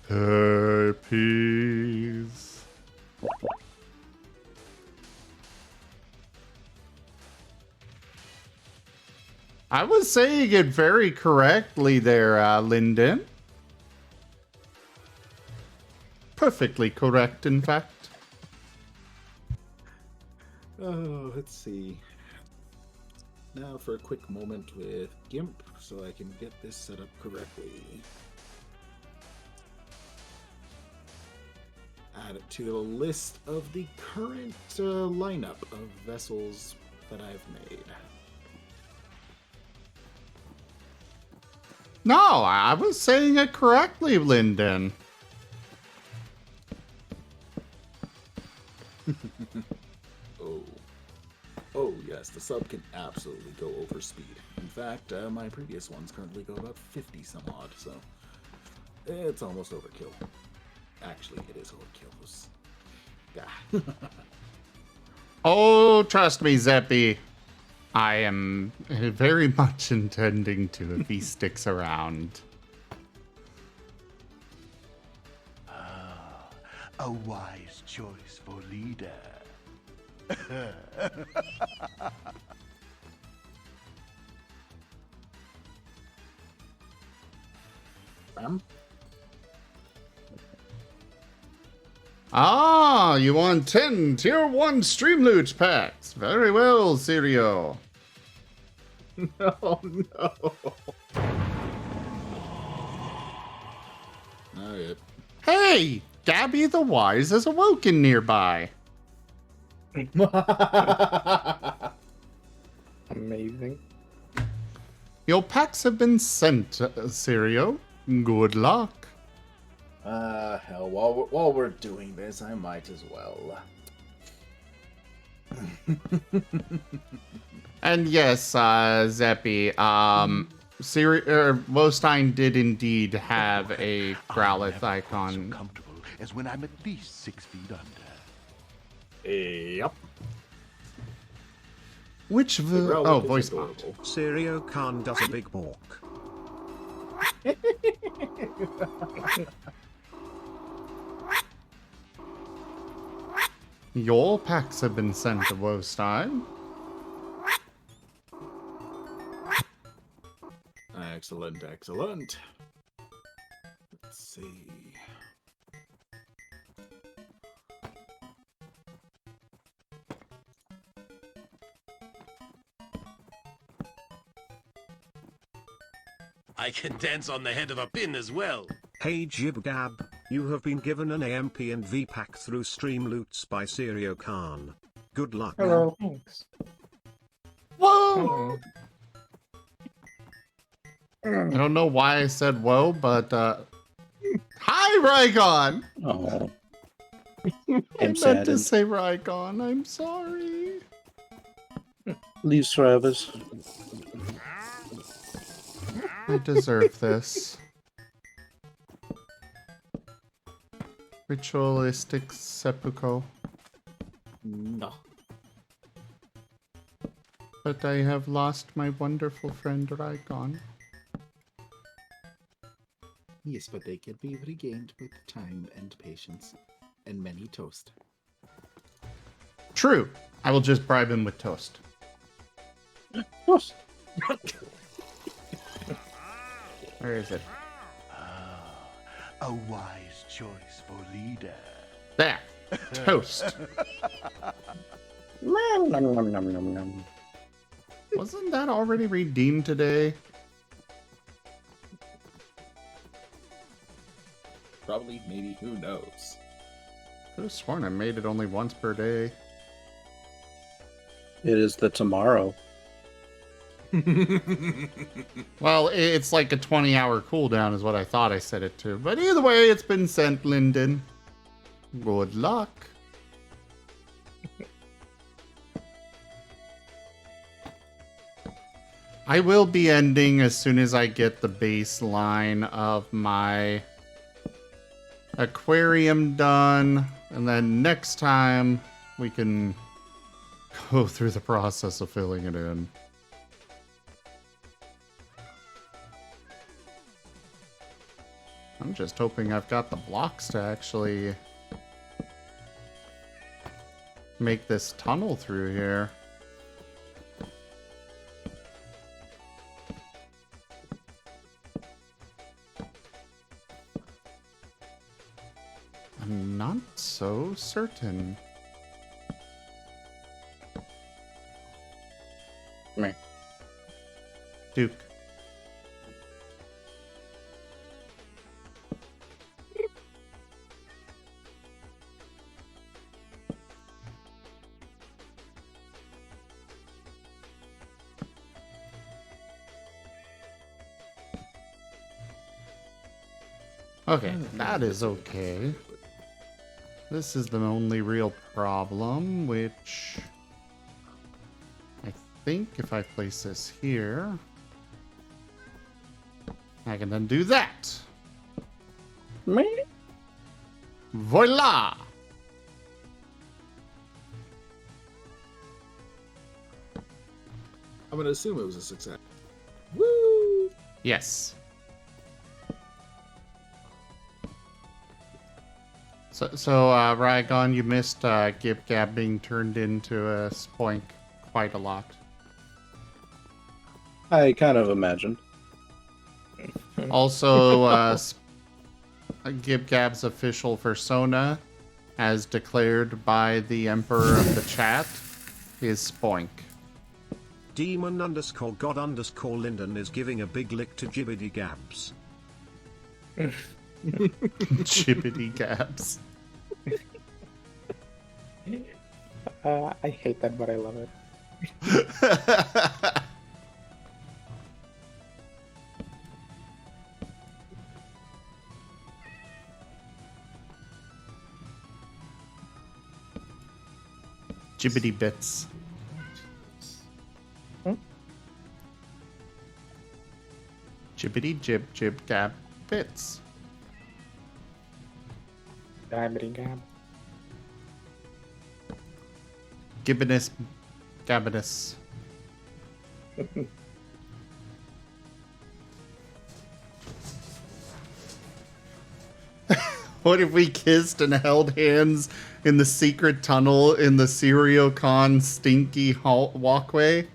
herpes. I was saying it very correctly there, Lyndon. Perfectly correct, in fact. Oh, let's see. Now for a quick moment with GIMP so I can get this set up correctly. Add it to the list of the current lineup of vessels that I've made. No, I was saying it correctly, Lyndon. Oh yes, the sub can absolutely go over speed. In fact, my previous ones currently go about 50 some odd, so it's almost overkill. Actually, it is overkill. Yeah. Oh, trust me, Zeppy. I am very much intending to if he sticks around. A wise choice for leader. Ah, you want 10 tier 1 stream loot packs. Very well, Sirio. No, no. Alright. Hey, Gabby the Wise is awoken nearby. Amazing. Your packs have been sent, Sirio. Good luck. Hell, while we're doing this, I might as well. And yes, Zeppy, Wostein did indeed have a Growlithe icon. So comfortable as when I'm at least 6 feet under. Yep. Which voice box? Sirio Khan does a big walk. Your packs have been sent to Wostein. Excellent, excellent. Let's see. I can dance on the head of a pin as well. Hey Jibgab, you have been given an AMP and V pack through Stream Loots by Sirio Khan. Good luck. Hello. Thanks. Whoa! I don't know why I said whoa, but hi, Raygon! Oh. I meant to say Raygon. I'm sorry. Leaves Travis. I deserve this. Ritualistic seppuku. No. But I have lost my wonderful friend Raygon. Yes, but they can be regained with time and patience, and many toast. True. I will just bribe him with toast. Toast. Where is it? A wise choice for leader. There. Toast. Nom, nom, nom, nom, nom, nom. Wasn't that already redeemed today? Probably, maybe, who knows? Could have sworn I made it only once per day. It is the tomorrow. Well, it's like a 20-hour cooldown is what I thought I set it to. But either way, it's been sent, Lyndon. Good luck. I will be ending as soon as I get the baseline of my aquarium done. And then next time we can go through the process of filling it in. I'm just hoping I've got the blocks to actually make this tunnel through here. I'm not so certain. Come here. Duke. Okay, that is okay. This is the only real problem, which I think if I place this here, I can then do that. Voila! I'm gonna assume it was a success. Woo! Yes. So, Rygon, you missed Gib Gab being turned into a spoink quite a lot. I kind of imagined. Also, Gib Gab's official persona, as declared by the Emperor of the Chat, is spoink. Demon_God_Linden is giving a big lick to Jibbity Gabs. Jibbity Gabs. I hate that, but I love it. Jibbity bits. Jibbity jib jib gab bits. Gabbity gab. Gibbinus Gabinus. What if we kissed and held hands in the secret tunnel in the Seriocon stinky walkway?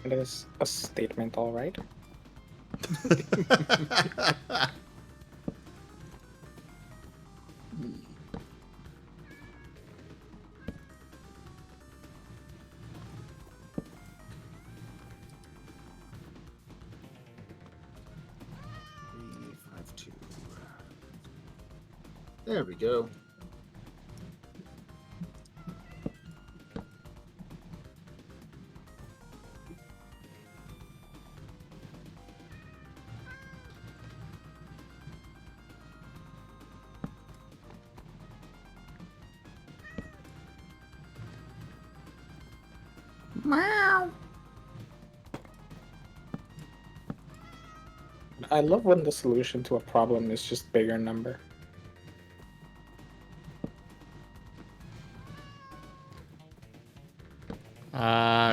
It is a statement, all right. There we go. Meow. I love when the solution to a problem is just bigger number.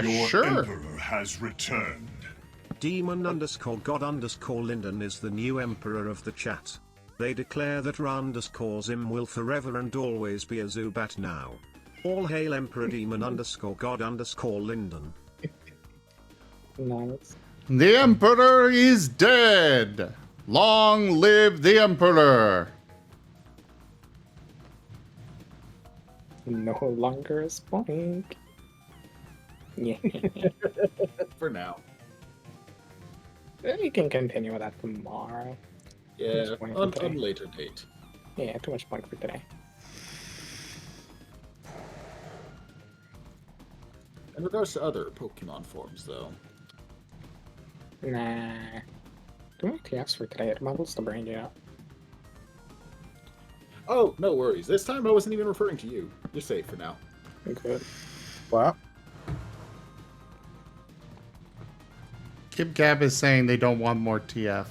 Your sure. Emperor has returned. Demon_God_Linden is the new Emperor of the Chat. They declare that Ra_Zim will forever and always be a Zubat now. All hail Emperor Demon_God_Linden. Nice. The Emperor is dead! Long live the Emperor! No longer a spoink. Yeah. For now. You can continue with that tomorrow. Yeah, Too much point for on today. later date. Yeah, too much point for today. In regards to other Pokemon forms, though. Nah. Too many TFs for today. It muddles the brain, yeah. Oh, no worries. This time I wasn't even referring to you. You're safe for now. Good. Wow. Kip Gab is saying they don't want more TF.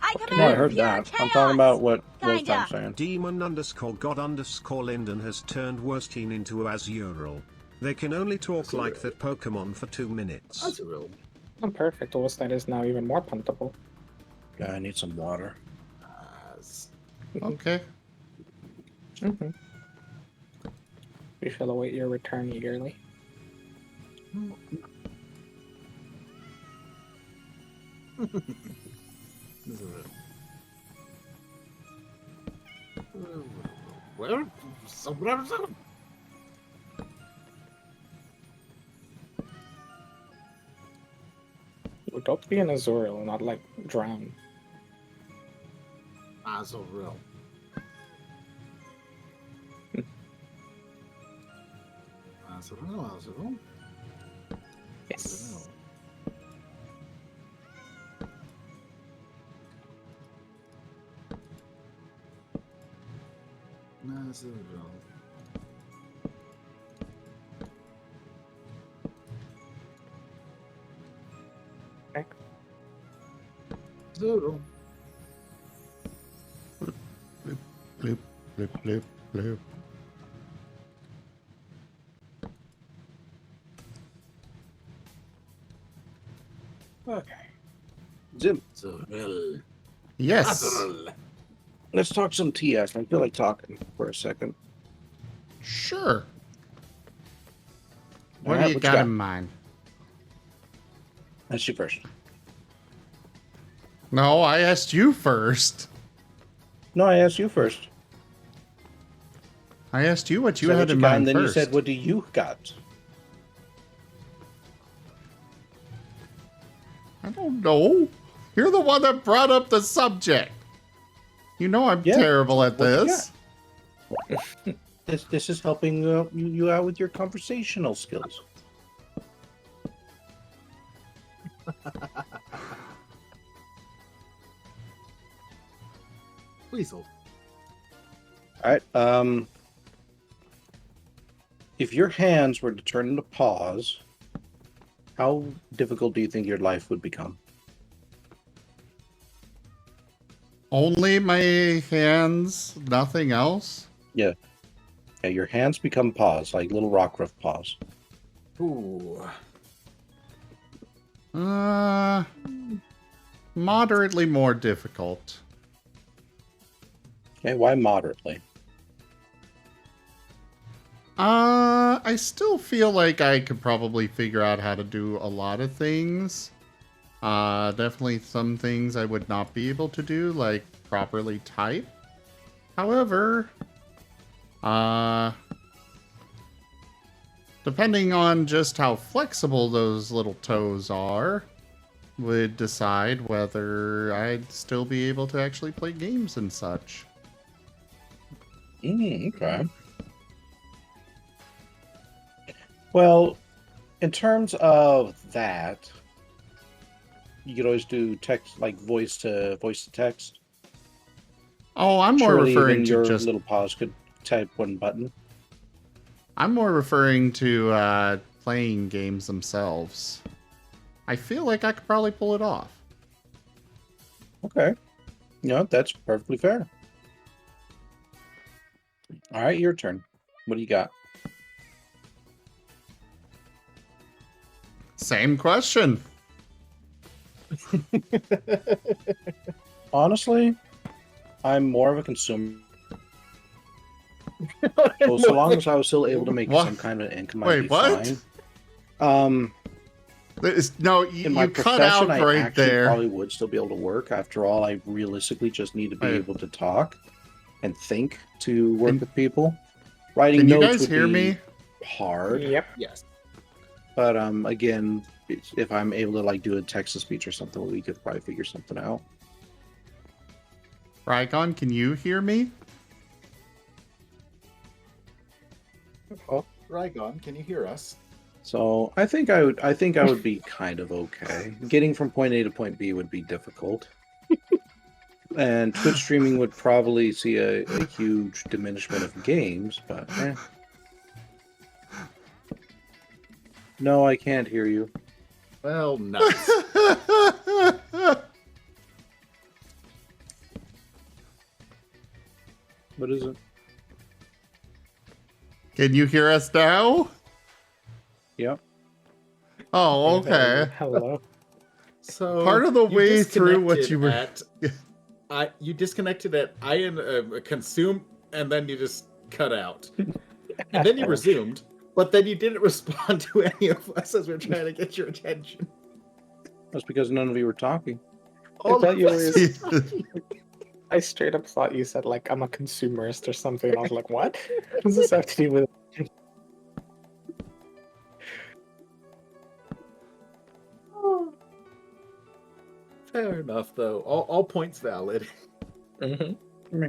I No, I command heard pure that. chaos. I'm talking about what Kinda. Wolftime's saying. Demon_God_Linden has turned Worsteen into Azural. They can only talk like that Pokemon for 2 minutes. Azurill. I'm perfect. Wolfstein is now even more puntable. Yeah, I need some water. Okay. Mm-hmm. We shall await your return eagerly. Where? Would hope to be an Azurill, not like drown. Azurill. Azurill. Yes. Azurill. Okay. Azurill. Bloop, bloop, bloop, bloop. Okay. Zim. Azurill. Yes. Azurill. Let's talk some TS. I feel like talking for a second. Sure. What Alright, do you what got in mind? That's you first. No, I asked you first. No, I asked you first. I asked you what you Said had what in got, mind and then first. you said, "What do you got?" I don't know. You're the one that brought up the subject. You know I'm terrible at What you this. This is helping you out with your conversational skills. Weasel. All right. If your hands were to turn into paws, how difficult do you think your life would become? Only my hands, nothing else? Yeah. Yeah, your hands become paws, like little Rockruff paws. Ooh. Moderately more difficult. Okay, why moderately? I still feel like I could probably figure out how to do a lot of things. Definitely some things I would not be able to do, like properly type. However, depending on just how flexible those little toes are, would decide whether I'd still be able to actually play games and such. Okay. Well, in terms of that, you could always do text, like voice to text. Oh, I'm more Surely referring even to your just... little paws could type one button. I'm more referring to playing games themselves. I feel like I could probably pull it off. Okay. No, that's perfectly fair. All right, your turn. What do you got? Same question. Honestly, I'm more of a consumer. Well, so long as I was still able to make What? some kind of income, I'd Wait, be what? fine. No, In my you cut profession, out I right actually there. probably would still be able to work. After all, I realistically just need to be Wait. able to talk and think to work with people. Writing Can you notes guys would hear be me? hard. Yep. Yes. But again, if I'm able to like do a text to speech or something, we could probably figure something out. Rygon, can you hear me? Oh, Rygon, can you hear us? so I think I would be kind of okay. Getting from point A to point B would be difficult. And Twitch streaming would probably see a huge diminishment of games, but No, I can't hear you. Well, nuts. What is it? Can you hear us now? Yep. Oh, okay. Hello. So Part of the you way through what disconnected you were. at you disconnected at I am consume, and then you just cut out, and then you resumed, but then you didn't respond to any of us as we're trying to get your attention. That's because none of you were talking. I thought you were. were. I straight up thought you said like I'm a consumerist or something, and I was like, what? What does this have to do with? Fair enough, though. All points valid. Mm-hmm.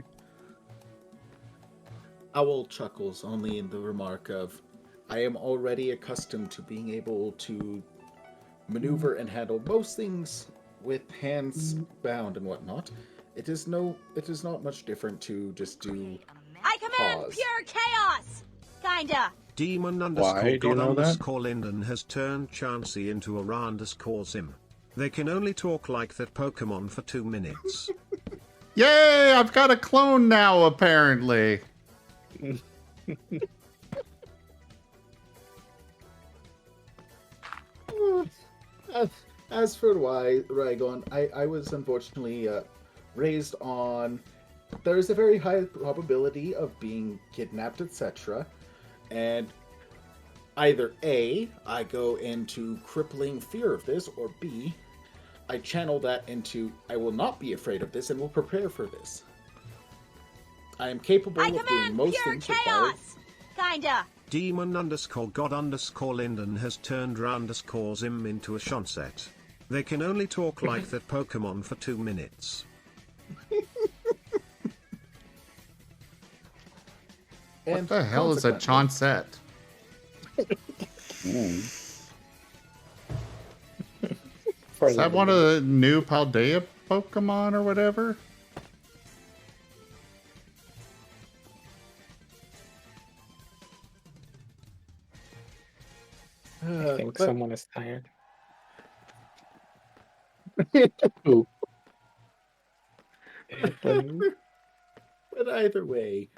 Owl chuckles only in the remark of, I am already accustomed to being able to maneuver and handle most things with hands bound and whatnot. It is not much different to just do I command pause. pure chaos! Kinda. Demon Why underscore do you God know that? underscore Linden has turned Chansey into a Ra underscore Zim. They can only talk like that Pokemon for 2 minutes. Yay! I've got a clone now, apparently. As for Rygon, I was unfortunately raised on. There is a very high probability of being kidnapped, etc. And either A, I go into crippling fear of this, or B, I channel that into I will not be afraid of this and will prepare for this. I am capable of doing most things required. Kinda. Demon underscore God underscore Linden has turned Ra underscore Zim into a Shonset. They can only talk like that Pokemon for 2 minutes. What the hell is a Chansette? Is that one of the new Paldea Pokemon or whatever? I think someone is tired. Ooh. But either way,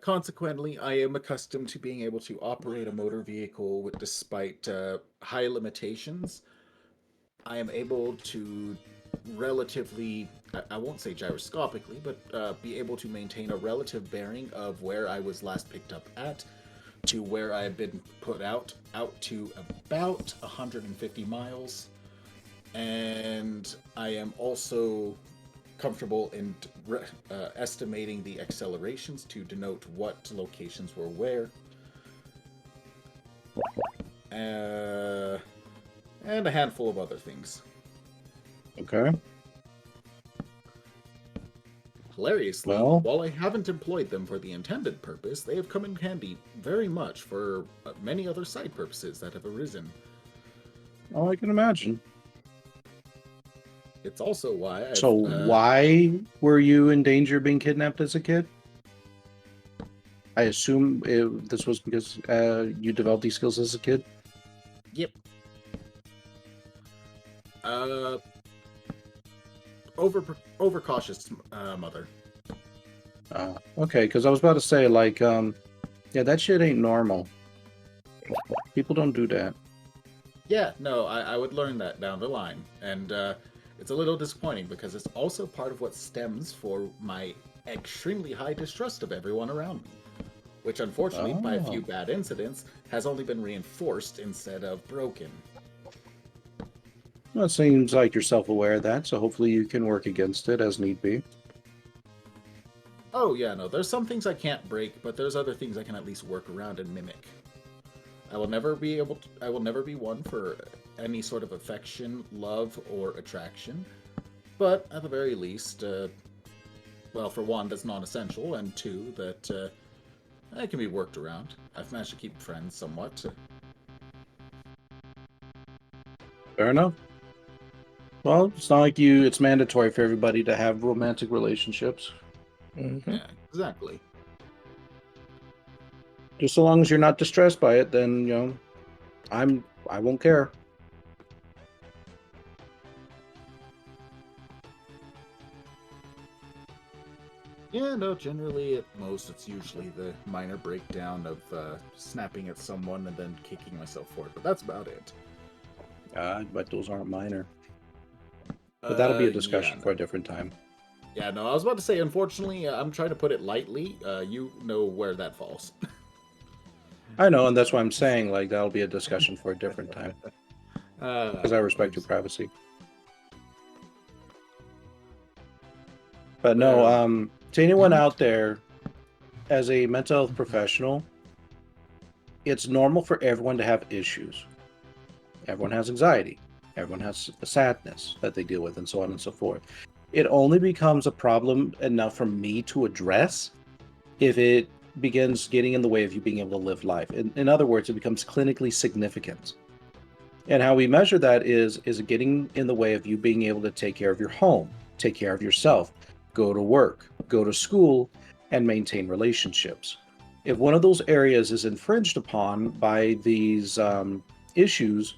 consequently, I am accustomed to being able to operate a motor vehicle with, despite high limitations. I am able to relatively, I won't say gyroscopically, but be able to maintain a relative bearing of where I was last picked up at to where I have been put out to about 150 miles. And I am also comfortable in estimating the accelerations to denote what locations were where. And a handful of other things. Okay. Hilariously, Well, while I haven't employed them for the intended purpose, they have come in handy very much for many other side purposes that have arisen. oh, I can imagine. It's also why I've, So why were you in danger of being kidnapped as a kid? I assume this was because you developed these skills as a kid? Yep. Overcautious mother. Okay, because I was about to say, like, yeah, that shit ain't normal. People don't do that. Yeah, no, I would learn that down the line. And it's a little disappointing because it's also part of what stems for my extremely high distrust of everyone around me. Which, unfortunately, by a few bad incidents, has only been reinforced instead of broken. Well, it seems like you're self-aware of that, so hopefully you can work against it as need be. Oh, yeah, no, there's some things I can't break, but there's other things I can at least work around and mimic. I will never be one for any sort of affection, love, or attraction. But at the very least, well, for one, that's non-essential, and two, that it can be worked around. I've managed to keep friends somewhat. Fair enough. Well, it's not like it's mandatory for everybody to have romantic relationships. Mm-hmm. Yeah, exactly. Just so long as you're not distressed by it, then, you know, I'm I won't care. Yeah, no, generally at most it's usually the minor breakdown of snapping at someone and then kicking myself for it, but that's about it. But those aren't minor. But that'll be a discussion for a different time. Yeah, no, I was about to say, unfortunately, I'm trying to put it lightly. You know where that falls. I know, and that's why I'm saying, like, that'll be a discussion for a different time. Because I respect your privacy. But no, to anyone out there, as a mental health professional, it's normal for everyone to have issues. Everyone has anxiety. Everyone has a sadness that they deal with, and so on and so forth. It only becomes a problem enough for me to address if it begins getting in the way of you being able to live life. In other words, it becomes clinically significant. And how we measure that is it getting in the way of you being able to take care of your home, take care of yourself, go to work, go to school, and maintain relationships. If one of those areas is infringed upon by these issues,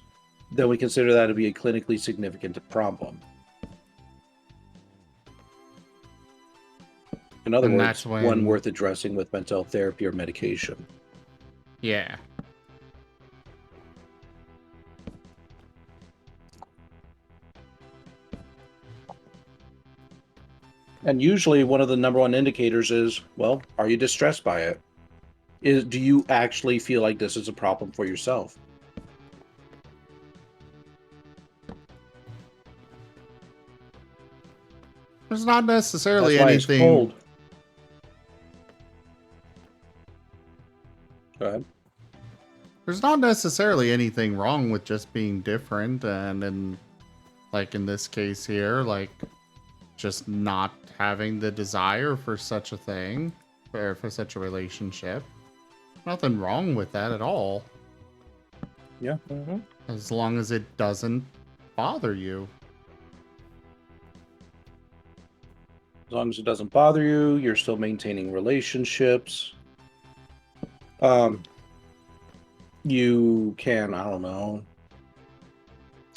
then we consider that to be a clinically significant problem. In other words, one worth addressing with mental health therapy or medication. Yeah. And usually one of the number one indicators is, well, are you distressed by it? Do you actually feel like this is a problem for yourself? There's not necessarily That's why it's anything. cold. Go ahead. There's not necessarily anything wrong with just being different, and like in this case here, like just not having the desire for such a thing, or for such a relationship. Nothing wrong with that at all. Yeah. As long as it doesn't bother you. As long as it doesn't bother you, you're still maintaining relationships. You can, I don't know,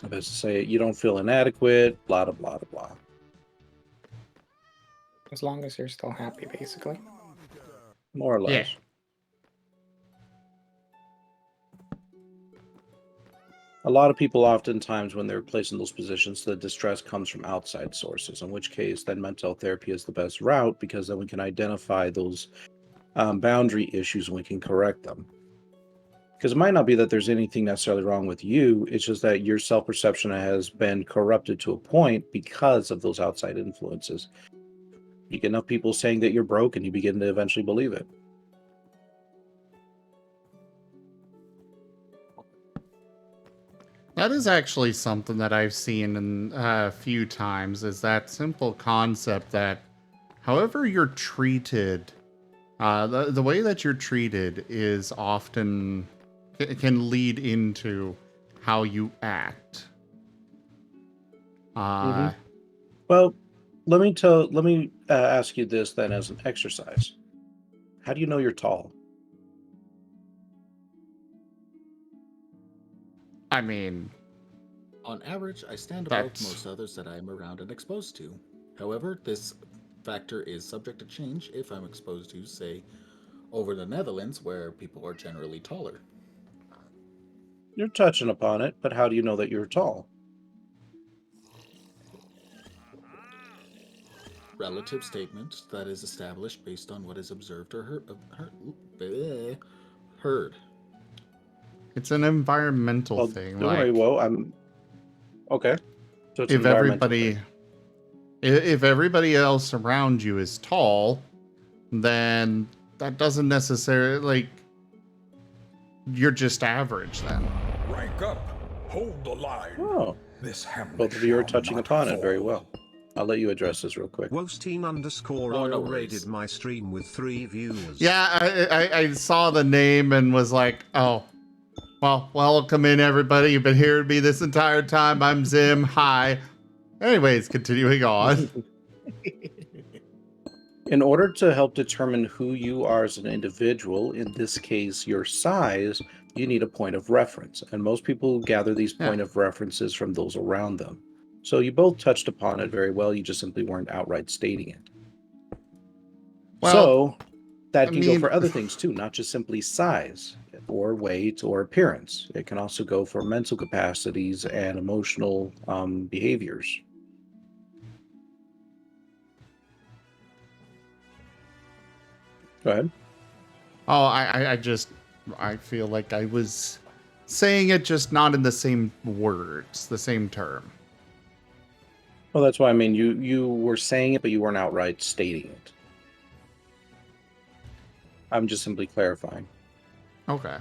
I best to say it, you don't feel inadequate, blah, blah, blah, blah. As long as you're still happy, basically. More or less. Yeah. A lot of people oftentimes, when they're placed in those positions, the distress comes from outside sources, in which case then mental therapy is the best route, because then we can identify those boundary issues and we can correct them. Because it might not be that there's anything necessarily wrong with you, it's just that your self-perception has been corrupted to a point because of those outside influences. You get enough people saying that you're broke and you begin to eventually believe it. That is actually something that I've seen in a few times, is that simple concept that however you're treated, the way that you're treated is often, it can lead into how you act. Well, let me ask you this then as an exercise. How do you know you're tall? I mean, on average, I stand above most others that I am around and exposed to. However, this factor is subject to change if I'm exposed to, say, over the Netherlands, where people are generally taller. You're touching upon it, but how do you know that you're tall? Relative statement that is established based on what is observed or heard. It's an environmental thing. Don't worry, I'm okay. So it's if everybody else around you is tall, then that doesn't necessarily, like, you're just average then. Rank up. Hold the line. Oh. This hamlet Both of you are shall touching not upon it fall. very well. I'll let you address this real quick. Wosteen_oil rated my stream with 3 viewers. Yeah, I saw the name and was like, oh, well, welcome in everybody. You've been hearing me this entire time. I'm Zim. Hi. Anyways, continuing on. In order to help determine who you are as an individual, in this case, your size, you need a point of reference, and most people gather these point of references from those around them. So you both touched upon it very well, you just simply weren't outright stating it. Well, so that I can go mean- for other things too, not just simply size or weight or appearance. It can also go for mental capacities and emotional behaviors. Go ahead. Oh, I feel like I was saying it just not in the same words, the same term. Well, that's why I mean you were saying it, but you weren't outright stating it. I'm just simply clarifying. Okay.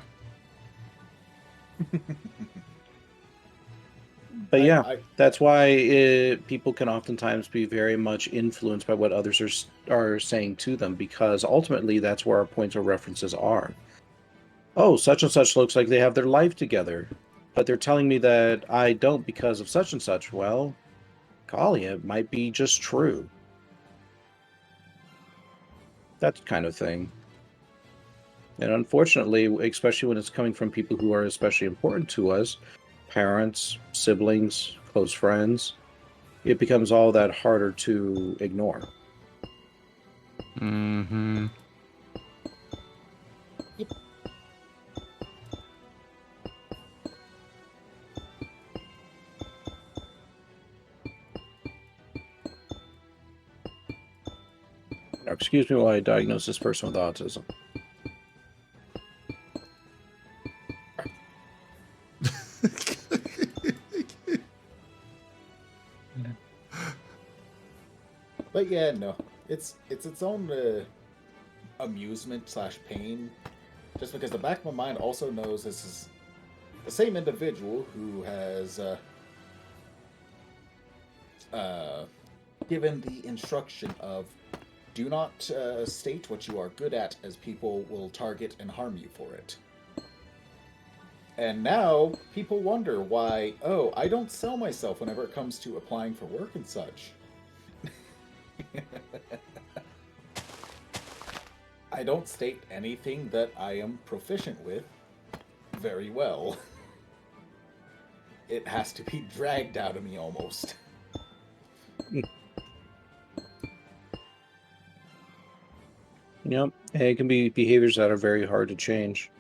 But yeah, that's why people can oftentimes be very much influenced by what others are saying to them, because ultimately that's where our points of references are. Oh, such and such looks like they have their life together, but they're telling me that I don't because of such and such. Well, golly, it might be just true. That kind of thing. And unfortunately, especially when it's coming from people who are especially important to us, parents, siblings, close friends, it becomes all that harder to ignore. Mm-hmm. Yep. Now, excuse me while I diagnose this person with autism. But yeah, no, it's its own amusement / pain, just because the back of my mind also knows this is the same individual who has given the instruction of do not state what you are good at, as people will target and harm you for it. And now people wonder why, oh, I don't sell myself whenever it comes to applying for work and such. I don't state anything that I am proficient with very well. It has to be dragged out of me almost. Yep, and it can be behaviors that are very hard to change.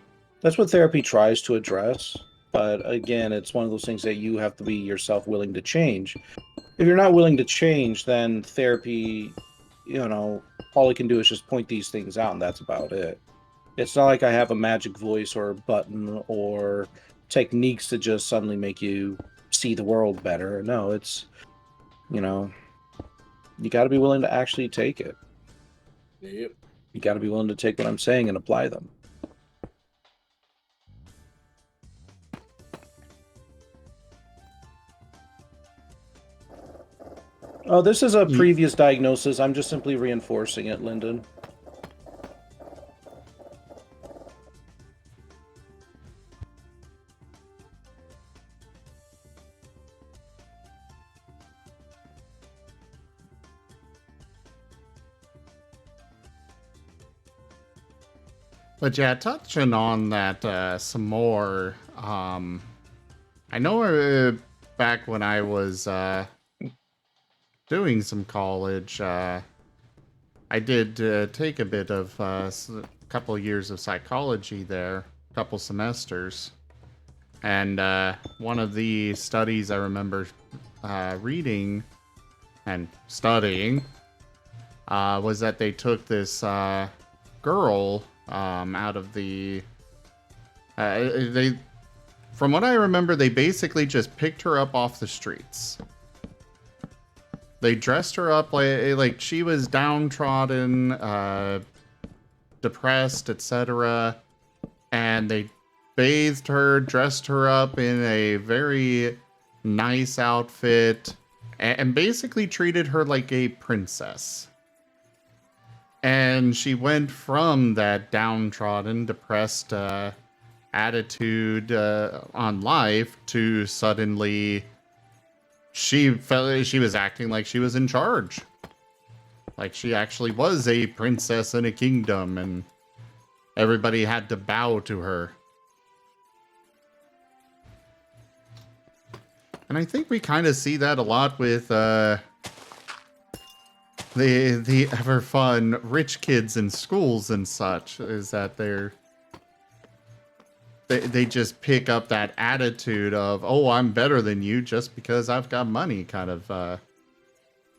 That's what therapy tries to address, but again, it's one of those things that you have to be yourself willing to change. If you're not willing to change, then therapy, all it can do is just point these things out, and that's about it. It's not like I have a magic voice or a button or techniques to just suddenly make you see the world better. No, it's, you got to be willing to actually take it. Yep. You got to be willing to take what I'm saying and apply them. Oh, this is a previous diagnosis. I'm just simply reinforcing it, Lyndon. But yeah, touching on that some more. I know back when I was doing some college, I did take a bit of a couple years of psychology there, a couple semesters. And one of the studies I remember reading and studying was that they took this girl out of the... From what I remember, they basically just picked her up off the streets. They dressed her up like she was downtrodden, depressed, etc. And they bathed her, dressed her up in a very nice outfit, and basically treated her like a princess. And she went from that downtrodden, depressed attitude on life to suddenly she felt she was acting like she was in charge. Like she actually was a princess in a kingdom and everybody had to bow to her. And I think we kind of see that a lot with the ever fun rich kids in schools and such, is that they just pick up that attitude of, oh, I'm better than you just because I've got money kind of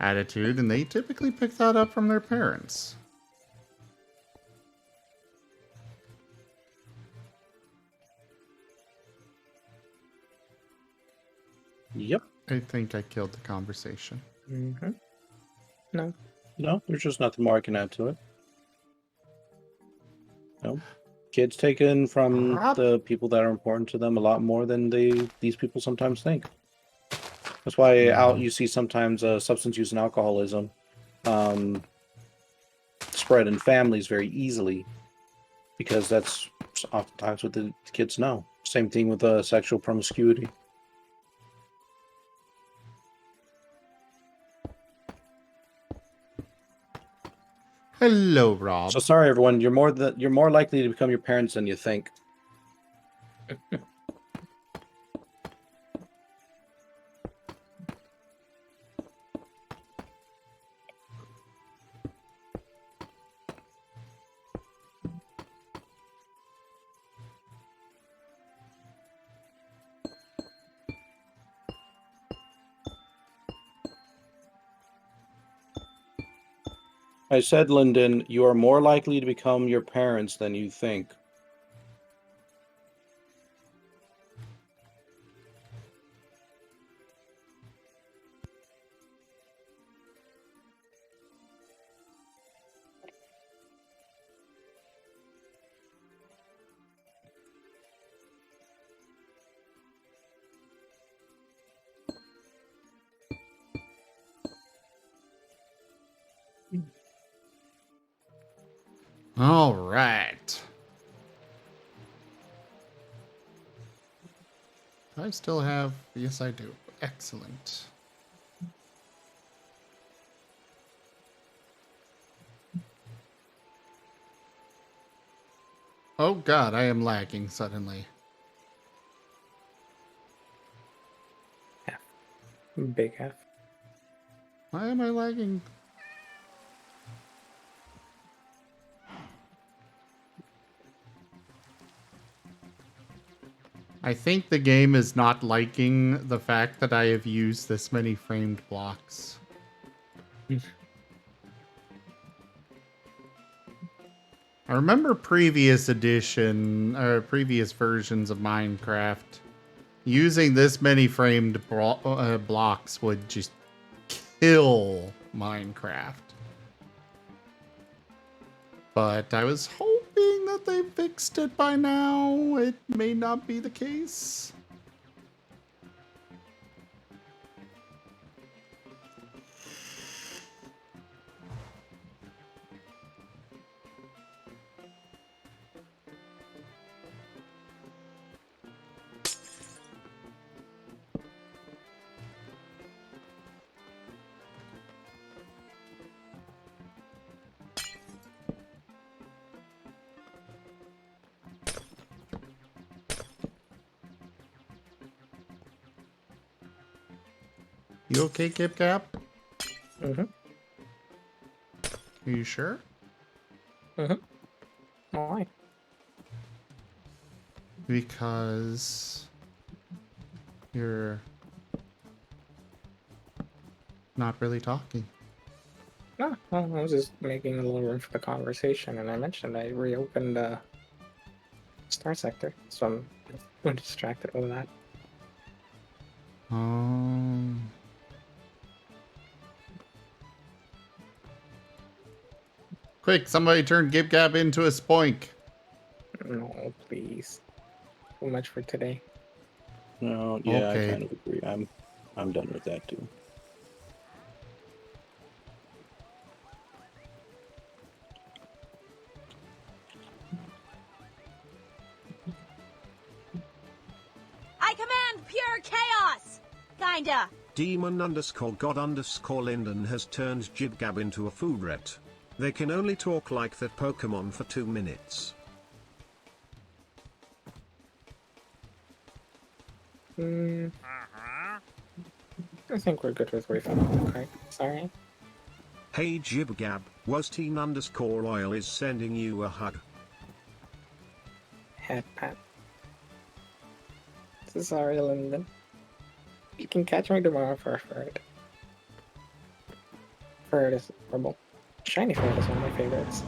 attitude, and they typically pick that up from their parents. Yep. I think I killed the conversation. Mm-hmm. No. No, there's just nothing more I can add to it. No. Kids taken from the people that are important to them a lot more than these people sometimes think. That's why you see sometimes substance use and alcoholism spread in families very easily, because that's oftentimes what the kids know. Same thing with sexual promiscuity. Hello, Rob. So sorry, everyone. You're more likely to become your parents than you think. I said, Lyndon, you are more likely to become your parents than you think. All right. I still have... Yes, I do. Excellent. Oh god, I am lagging suddenly. F. Big F. Why am I lagging? I think the game is not liking the fact that I have used this many framed blocks. I remember previous edition, or previous versions of Minecraft, using this many framed blocks would just kill Minecraft. But I was hoping that they fixed it by now. It may not be the case. You okay, Kip Cap? Mm-hmm. Are you sure? Mm-hmm. Why? Because you're not really talking. No, well, I was just making a little room for the conversation, and I mentioned I reopened Star Sector, so I'm distracted with that. Quick, somebody turn Gib Gab into a spoink. No, please. Too much for today. No, yeah, Okay. I kind of agree. I'm done with that too. I command pure chaos! Kinda. Demon_God_Linden has turned Jibgab into a foodret. They can only talk like that Pokemon for 2 minutes. I think we're good with refund. Okay, sorry. Hey Jibgab, was teen_oil is sending you a hug. Head pat. Sorry, Lyndon. You can catch me tomorrow for a Furry. Furry is horrible. Shiny Furry is one of my favorites.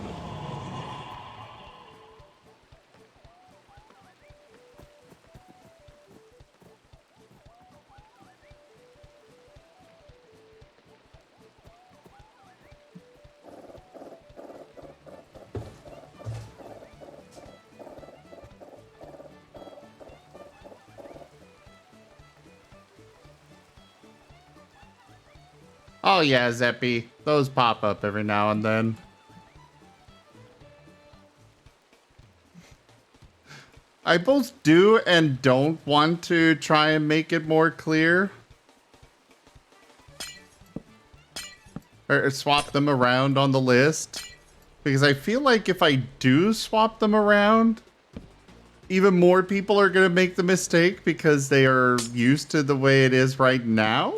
Oh yeah, Zeppy. Those pop up every now and then. I both do and don't want to try and make it more clear. Or swap them around on the list. Because I feel like if I do swap them around, even more people are going to make the mistake because they are used to the way it is right now.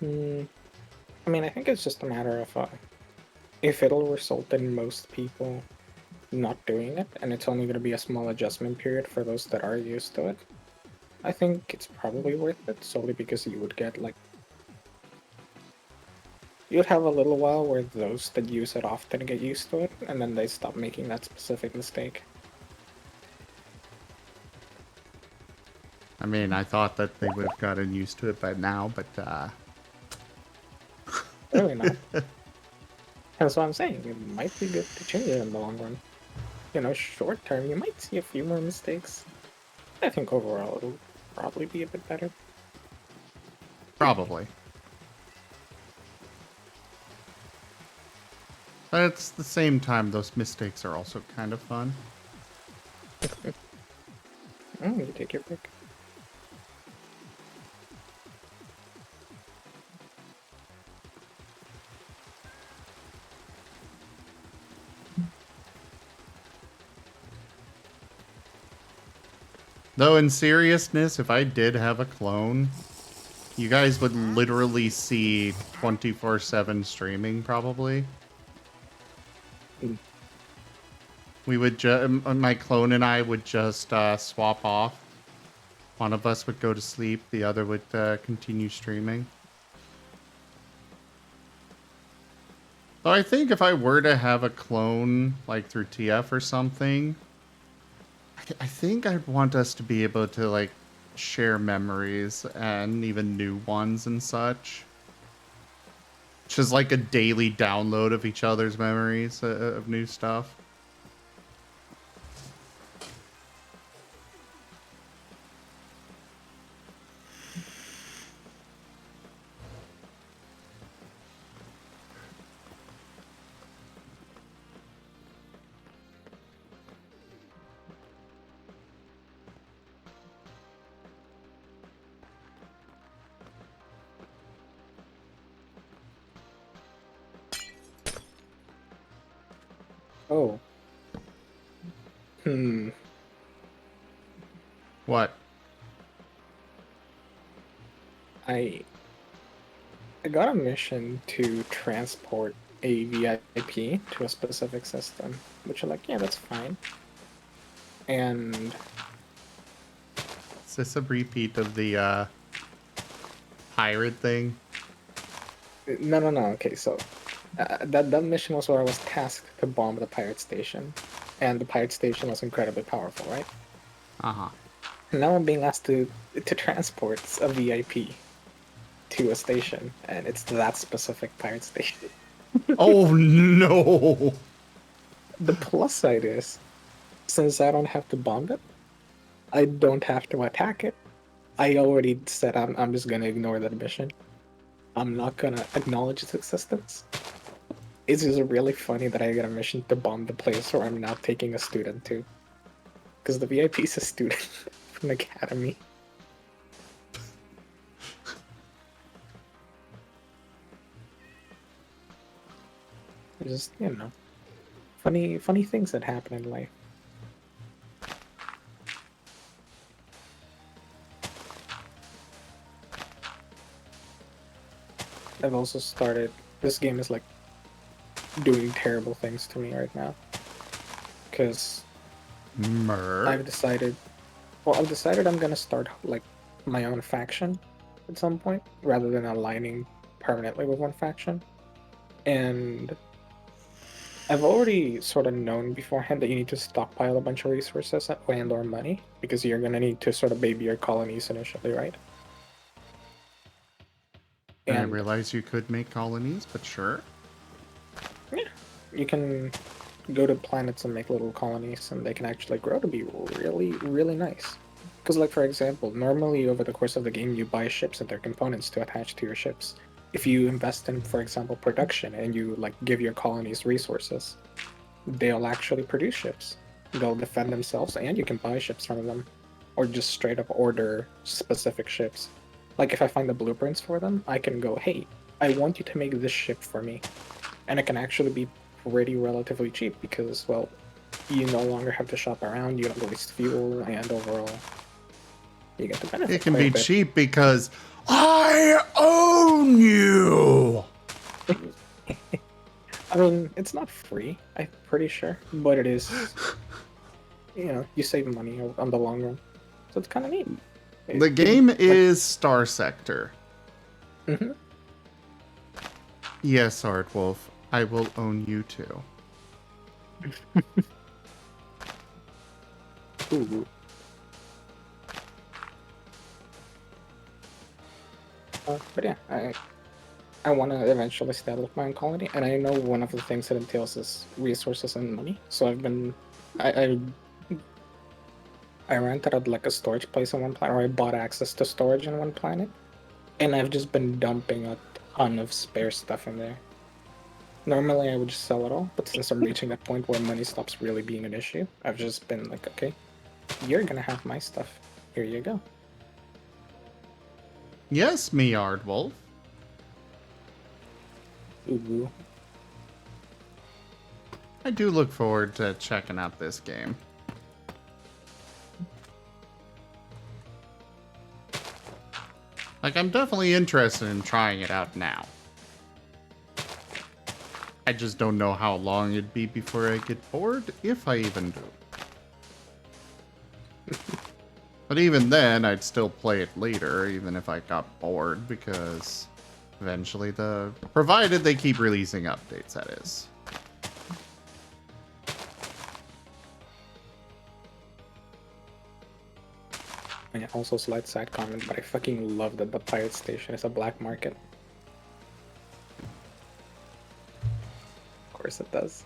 I mean, I think it's just a matter of if it'll result in most people not doing it, and it's only going to be a small adjustment period for those that are used to it. I think it's probably worth it, solely because you would get, like... You'd have a little while where those that use it often get used to it, and then they stop making that specific mistake. I mean, I thought that they would have gotten used to it by now, but Really not. That's what I'm saying. It might be good to change it in the long run. You know, short term, you might see a few more mistakes. I think overall it'll probably be a bit better. Probably. But at the same time, those mistakes are also kind of fun. You take your pick. Though in seriousness, if I did have a clone, you guys would literally see 24/7 streaming probably. We would my clone and I would just swap off. One of us would go to sleep, the other would continue streaming. So I think if I were to have a clone, like through TF or something, I think I'd want us to be able to, like, share memories and even new ones and such. Just like a daily download of each other's memories of new stuff. Oh. What? I got a mission to transport a VIP to a specific system, which are like, yeah, that's fine. And Is this a repeat of the pirate thing? no. Okay, so that mission was where I was tasked to bomb the pirate station, and the pirate station was incredibly powerful, right? Uh-huh. Now I'm being asked to transport a VIP to a station, and it's that specific pirate station. Oh no! The plus side is, since I don't have to bomb it, I don't have to attack it. I already said I'm just gonna ignore that mission. I'm not gonna acknowledge its existence. It's just really funny that I get a mission to bomb the place where I'm now taking a student to. Because the VIP is a student from the academy. Just, you know, funny things that happen in life. I've also started. This game is like doing terrible things to me right now. Because I've decided. Well, I've decided I'm gonna start like my own faction at some point, rather than aligning permanently with one faction. And I've already sort of known beforehand that you need to stockpile a bunch of resources and or money, because you're gonna need to sort of baby your colonies initially, right? I didn't realize you could make colonies, but sure. Yeah, you can go to planets and make little colonies, and they can actually grow to be really, really nice. Because, like, for example, normally over the course of the game, you buy ships and their components to attach to your ships. If you invest in, for example, production, and you, like, give your colonies resources, they'll actually produce ships. They'll defend themselves, and you can buy ships from them. Or just straight up order specific ships. Like, if I find the blueprints for them, I can go, hey, I want you to make this ship for me. And it can actually be pretty relatively cheap because, well, you no longer have to shop around, you don't waste fuel, and overall, you get the benefit. It can be cheap because I own you! I mean, it's not free, I'm pretty sure, but it is, you know, you save money on the long run. So it's kind of neat. The game is Star Sector. Mm-hmm. Yes, Artwolf, I will own you too. Ooh. But yeah, I want to eventually establish my own colony, and I know one of the things that entails is resources and money. So I've been, I rented out like a storage place on one planet, or I bought access to storage on one planet, and I've just been dumping a ton of spare stuff in there. Normally I would just sell it all, but since I'm reaching that point where money stops really being an issue, I've just been like, okay, you're gonna have my stuff. Here you go. Yes, me, Ardwolf. Ooh. I do look forward to checking out this game. Like, I'm definitely interested in trying it out now. I just don't know how long it'd be before I get bored, if I even do. But even then, I'd still play it later, even if I got bored, because eventually provided they keep releasing updates, that is. And also, slight side comment, but I fucking love that the pirate station is a black market. Of course it does.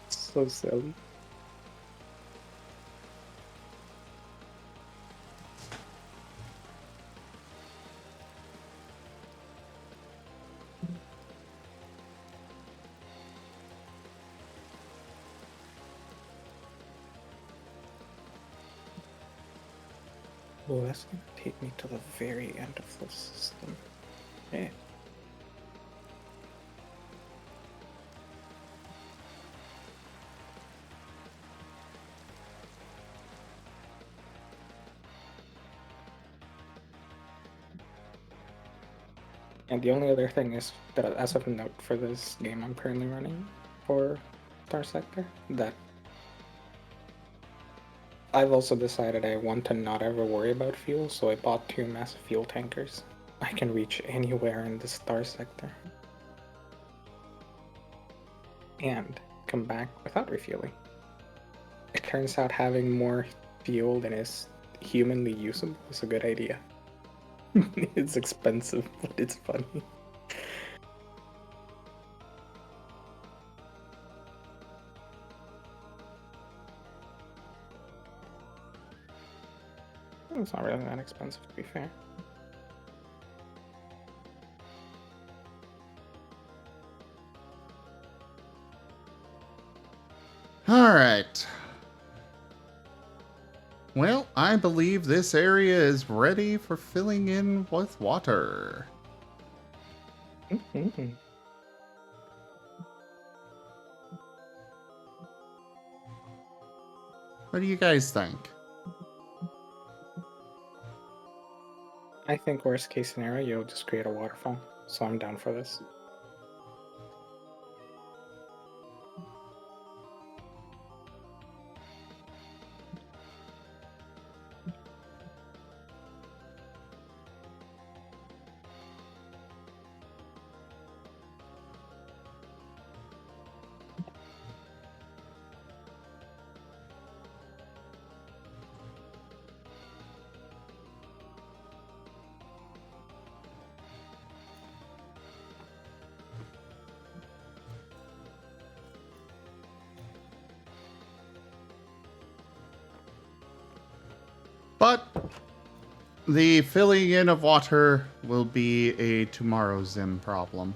So silly. Oh, that's gonna take me to the very end of the system. Yeah. And the only other thing is that, as of note for this game I'm currently running for Star Sector, that I've also decided I want to not ever worry about fuel, so I bought 2 massive fuel tankers. I can reach anywhere in the Star Sector. And come back without refueling. It turns out having more fuel than is humanly usable is a good idea. It's expensive, but it's funny. It's not really that expensive, to be fair. Alright. Well, I believe this area is ready for filling in with water. Mm-hmm. What do you guys think? I think worst case scenario, you'll just create a waterfall. So I'm down for this. But the filling in of water will be a tomorrow Zim problem.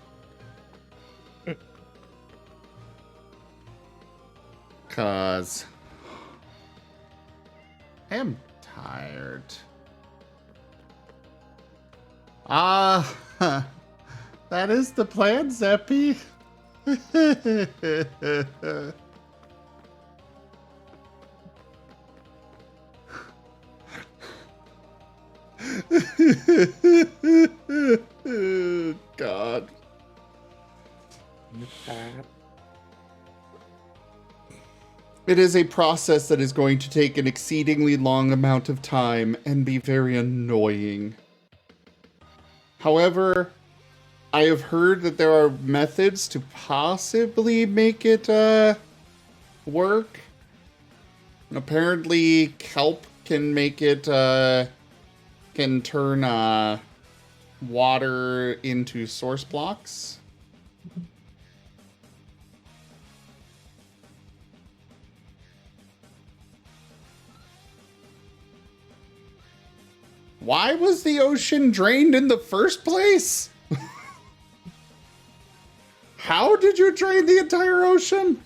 Cause I am tired. That is the plan, Zeppy. God. It is a process that is going to take an exceedingly long amount of time and be very annoying. However, I have heard that there are methods to possibly make it work. Apparently, kelp can make it can turn water into source blocks. Why was the ocean drained in the first place? How did you drain the entire ocean?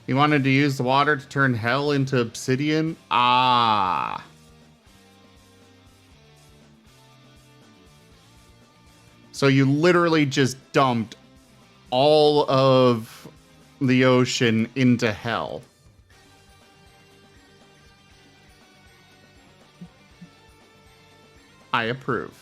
You wanted to use the water to turn hell into obsidian? Ah. So you literally just dumped all of the ocean into hell. I approve.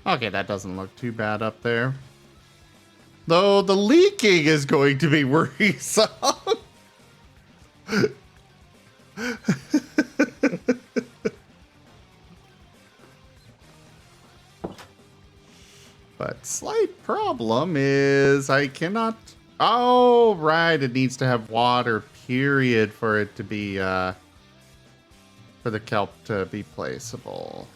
Okay, that doesn't look too bad up there. Though the leaking is going to be worrisome. But slight problem is I cannot... Oh, right, it needs to have water, period, for it to be, for the kelp to be placeable.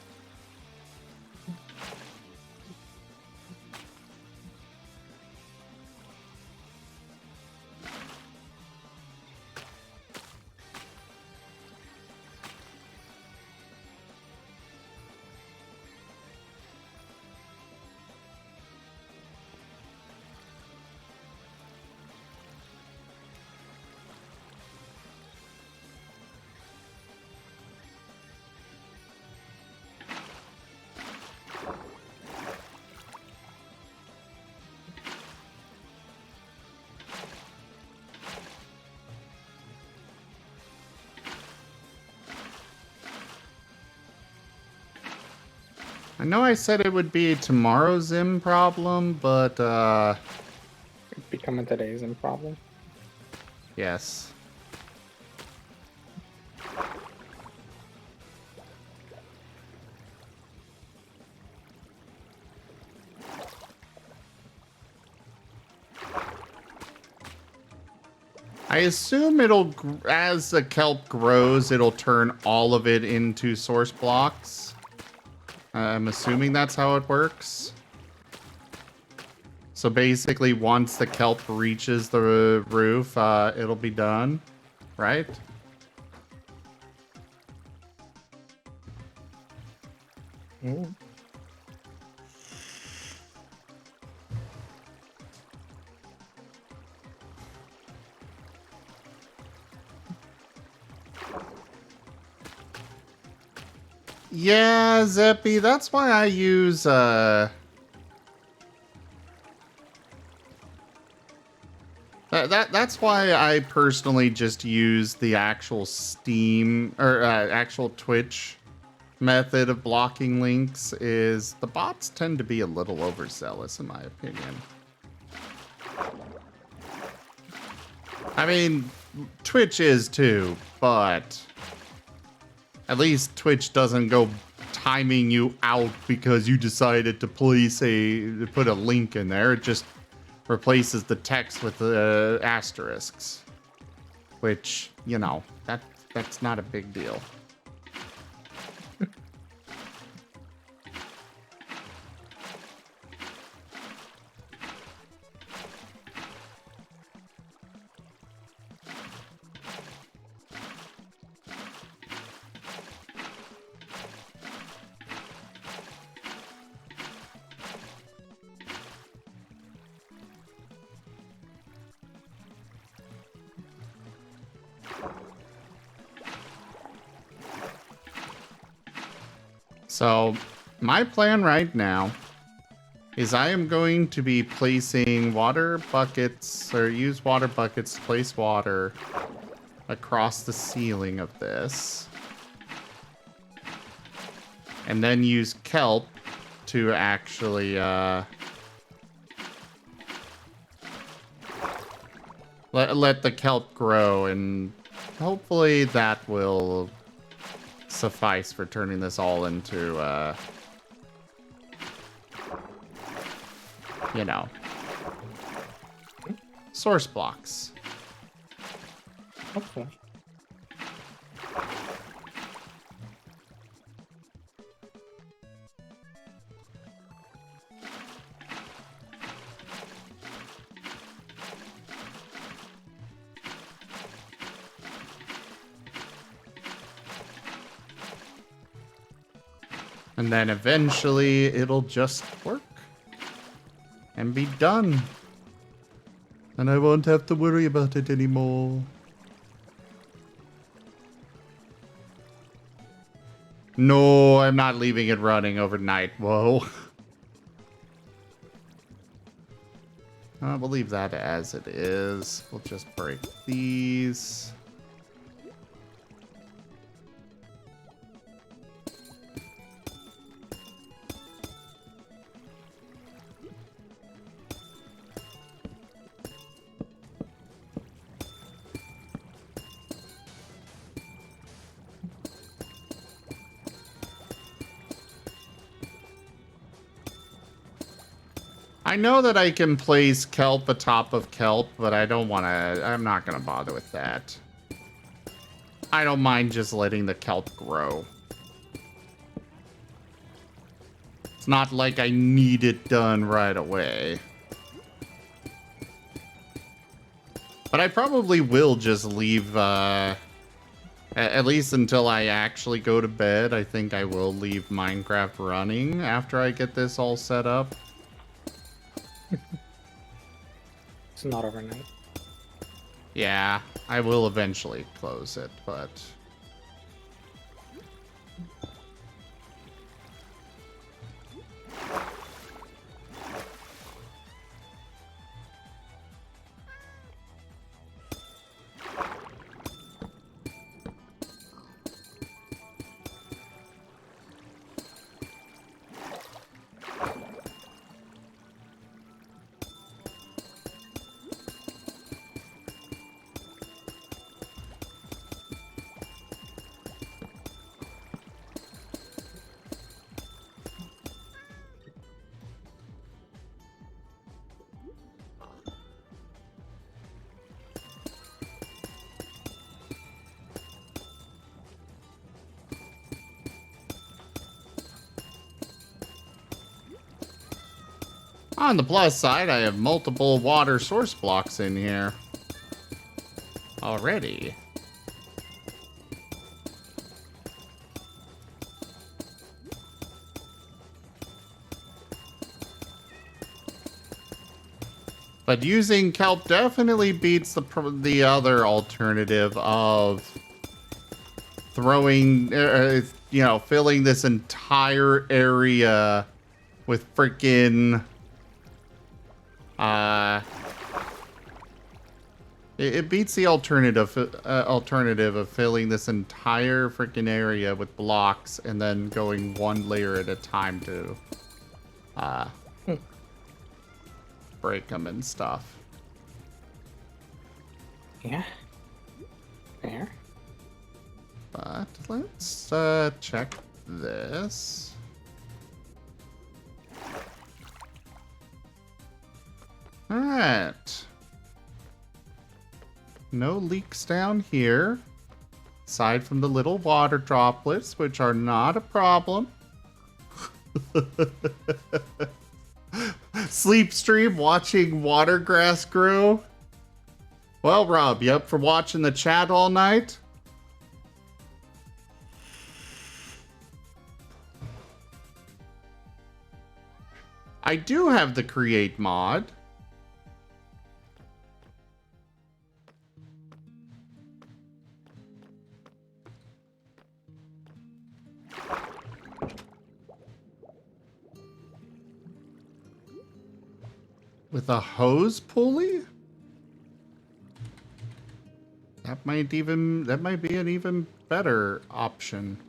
I know I said it would be tomorrow's Zim problem, but, It's becoming today's problem. yes. I assume as the kelp grows, it'll turn all of it into source blocks. I'm assuming that's how it works. So basically, once the kelp reaches the roof, it'll be done, right? Mm. Yeah, Zeppy, that's why I use, That's why I personally just use the actual Steam, or actual Twitch method of blocking links, is the bots tend to be a little overzealous, in my opinion. I mean, Twitch is too, but at least Twitch doesn't go timing you out because you decided to put a link in there. It just replaces the text with the asterisks, which, you know, that's not a big deal. So, my plan right now is I am going to be placing water buckets, or use water buckets to place water across the ceiling of this. And then use kelp to actually, let the kelp grow, and hopefully that will suffice for turning this all into, you know, source blocks. Okay. And then eventually it'll just work and be done. And I won't have to worry about it anymore. No, I'm not leaving it running overnight. Whoa. We'll leave that as it is. We'll just break these. I know that I can place kelp atop of kelp, but I don't want to. I'm not going to bother with that. I don't mind just letting the kelp grow. It's not like I need it done right away. But I probably will just leave, at least until I actually go to bed. I think I will leave Minecraft running after I get this all set up. It's not overnight. Yeah, I will eventually close it, but... On the plus side, I have multiple water source blocks in here already. But using kelp definitely beats the other alternative of throwing, filling this entire area with freaking, it beats the alternative of filling this entire freaking area with blocks and then going one layer at a time to, break them and stuff. Yeah. There. But let's check this. Alright. No leaks down here. Aside from the little water droplets, which are not a problem. Sleep stream watching water grass grow. Well, Rob, you up for watching the chat all night? I do have the create mod. With a hose pulley? That might be an even better option.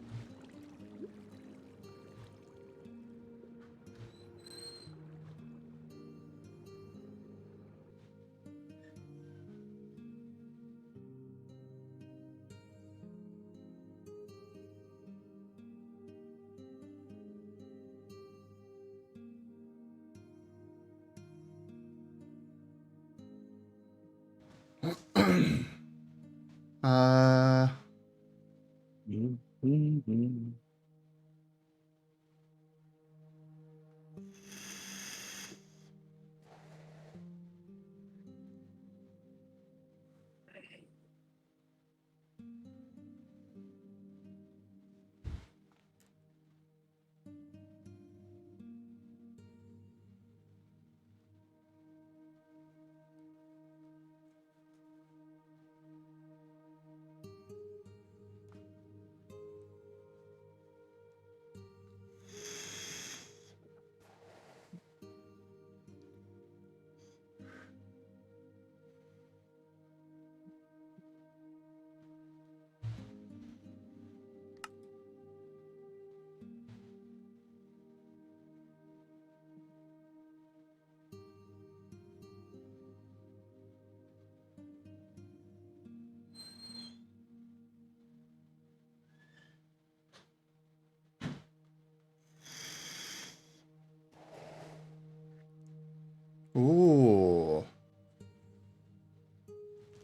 Ooh.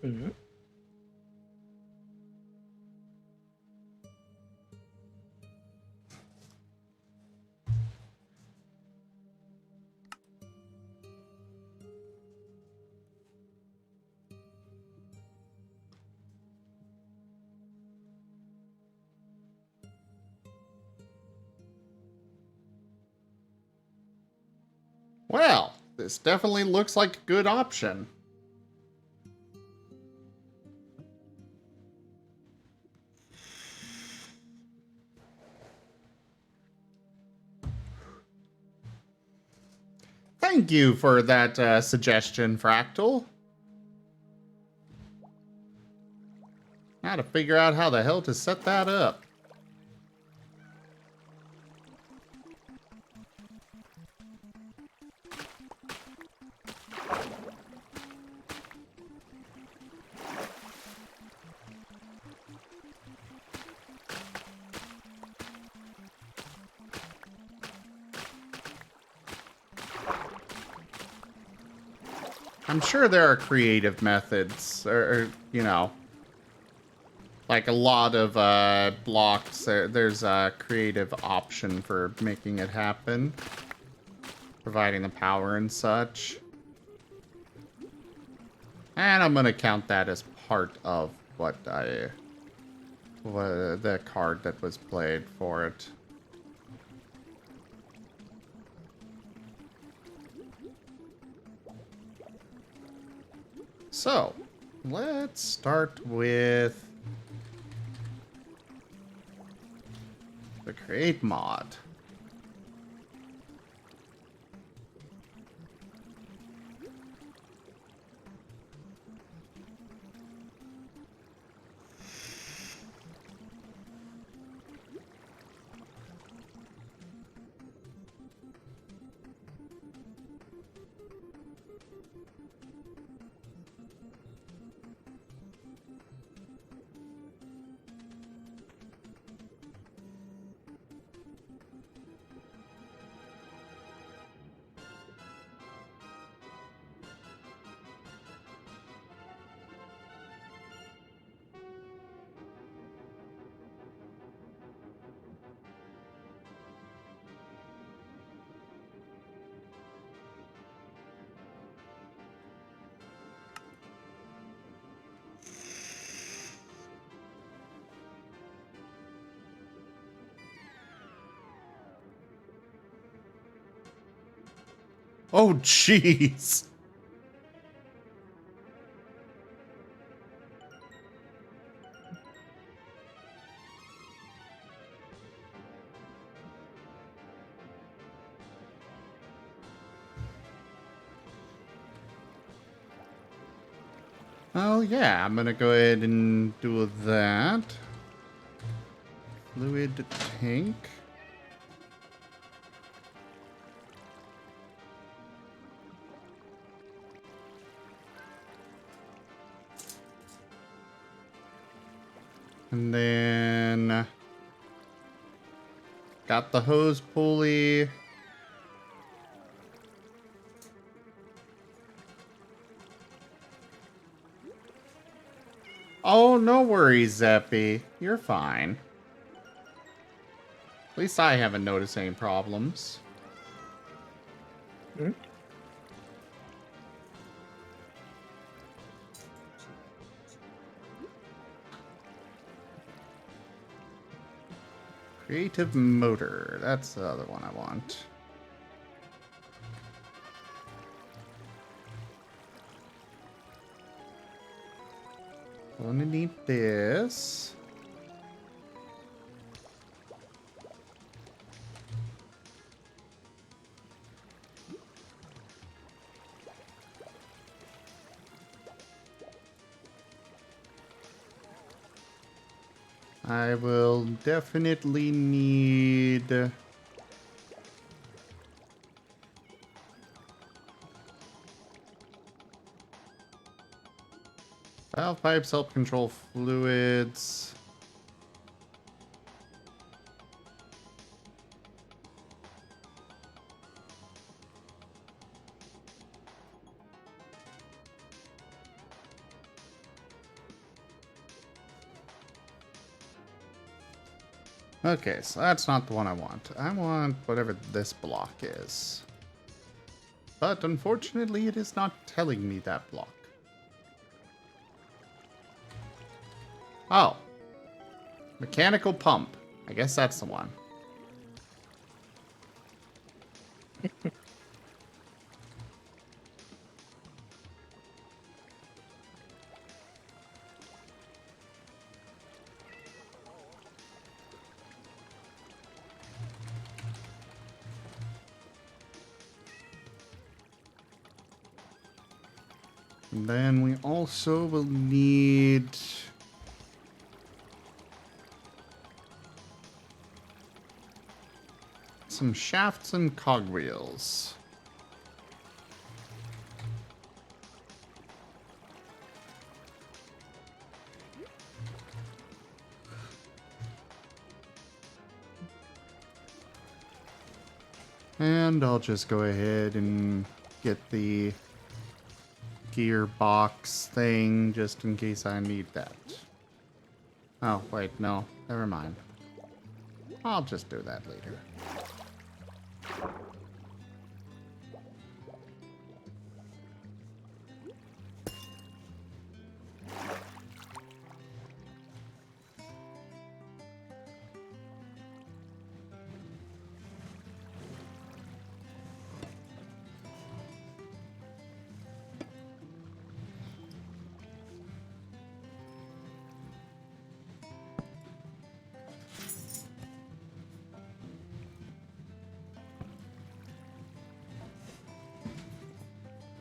Mm-hmm. Well, this definitely looks like a good option. Thank you for that suggestion, Fractal. Now to figure out how the hell to set that up. I'm sure there are creative methods, or like a lot of blocks. There's a creative option for making it happen. providing the power and such. And I'm gonna count that as part of the card that was played for it. So, let's start with the create mod. Oh, jeez. Oh, yeah, I'm gonna go ahead and do that. Fluid tank. And then got the hose pulley. Oh, no worries, Zeppy. You're fine. At least I haven't noticed any problems. Hmm? Creative motor. That's the other one I want. Gonna need this. I will definitely need valve pipes, help control fluids. Okay, so that's not the one I want. I want whatever this block is. But unfortunately, it is not telling me that block. Oh. Mechanical pump. I guess that's the one. And then we also will need some shafts and cogwheels. And I'll just go ahead and get the gearbox thing just in case I need that. Oh, wait, no. Never mind. I'll just do that later.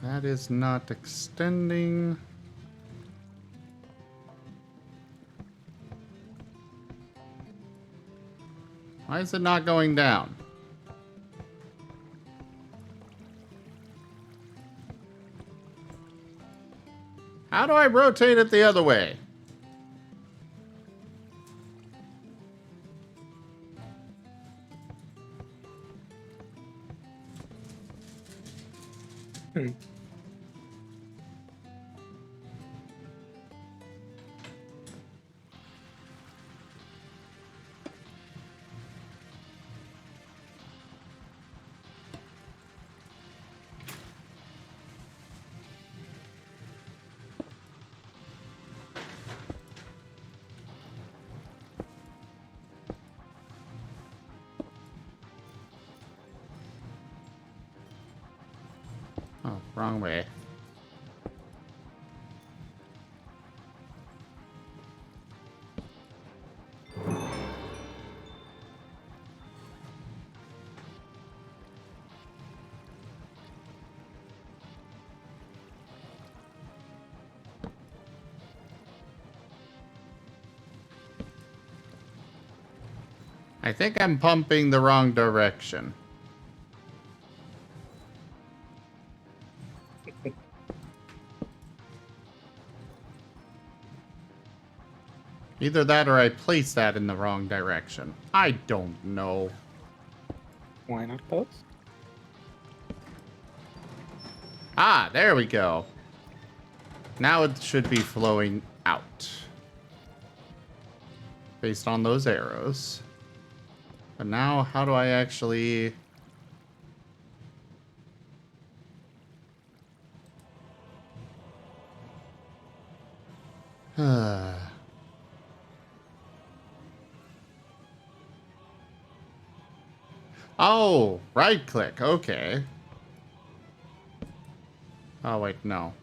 that is not extending. Why is it not going down? How do I rotate it the other way? Oh, wrong way. I think I'm pumping the wrong direction. Either that or I placed that in the wrong direction. I don't know. Why not both? Ah, there we go. Now it should be flowing out. Based on those arrows. But now, how do I actually... Oh, right click. Okay. Oh, wait, no.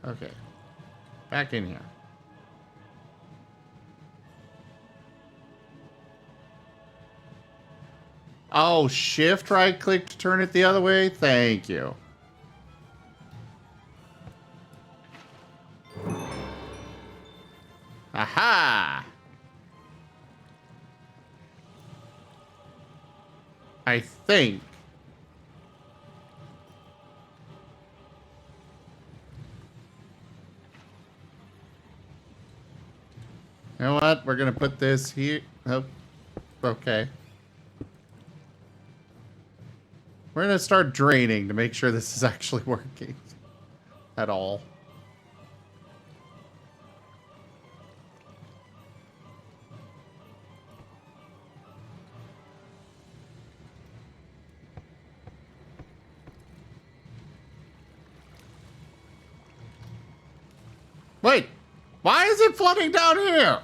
Okay. Back in here. Oh, shift right click to turn it the other way? Thank you. Aha! I think. You know what? We're gonna put this here. Oh, okay. We're gonna start draining to make sure this is actually working at all. Wait, why is it flooding down here?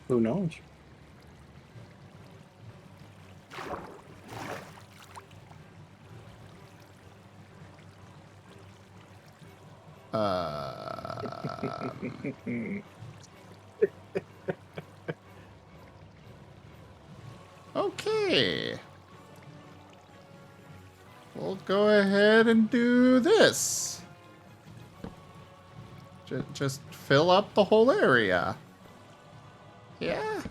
Who knows? Okay. We'll go ahead and do this. Just fill up the whole area. Yeah.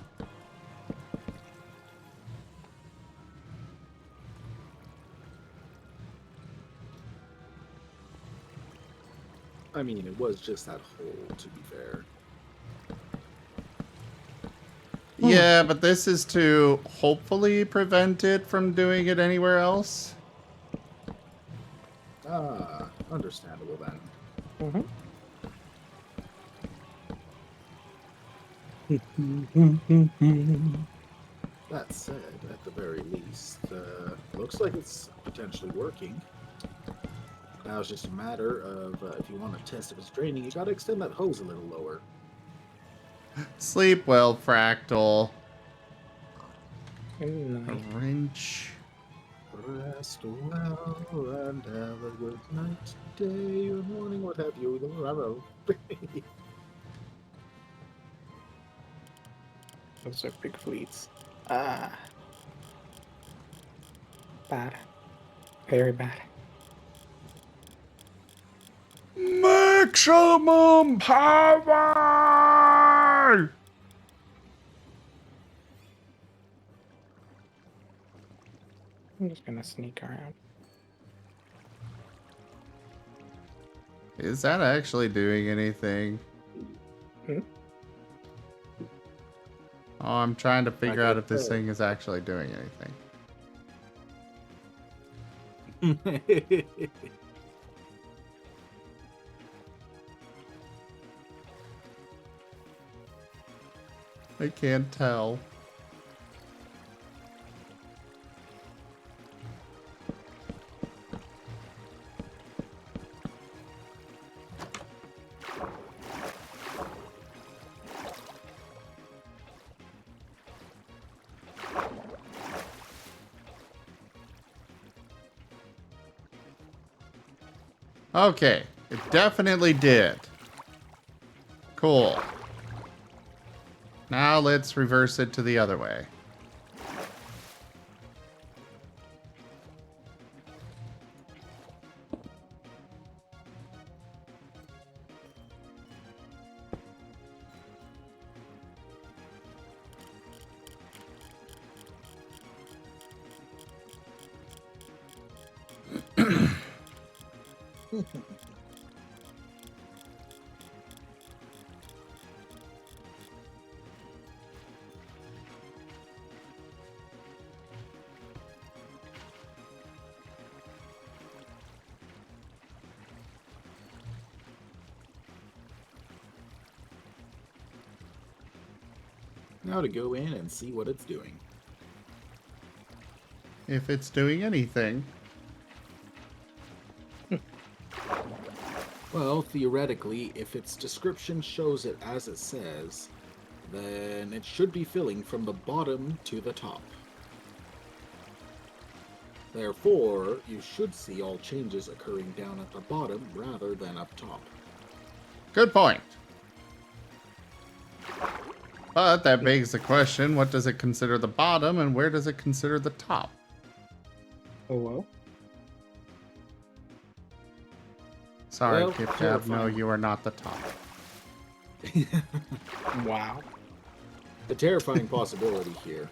I mean, it was just that hole, to be fair. Yeah, but this is to hopefully prevent it from doing it anywhere else. Ah, understandable then. That said, at the very least, looks like it's potentially working. Now it's just a matter of if you want to test if it's draining, you gotta extend that hose a little lower. Sleep well, Fractal. A Night. wrench. Rest well and have a good night, day or morning, what have you. Those are big fleets. Ah. Bad. Very bad. Maximum power! I'm just gonna sneak around. Is that actually doing anything? Hmm? Oh, I'm trying to figure out if this so. thing is actually doing anything. I can't tell. Okay, it definitely did. Cool. Now let's reverse it to the other way. Now to go in and see what it's doing. If it's doing anything. Well, theoretically, if its description shows it as it says, then it should be filling from the bottom to the top. Therefore, you should see all changes occurring down at the bottom rather than up top. Good point. But that begs the question, what does it consider the bottom and where does it consider the top? Oh, well. Sorry, Well, Kip Tab, no, terrifying. you are not the top. Wow. The terrifying possibility here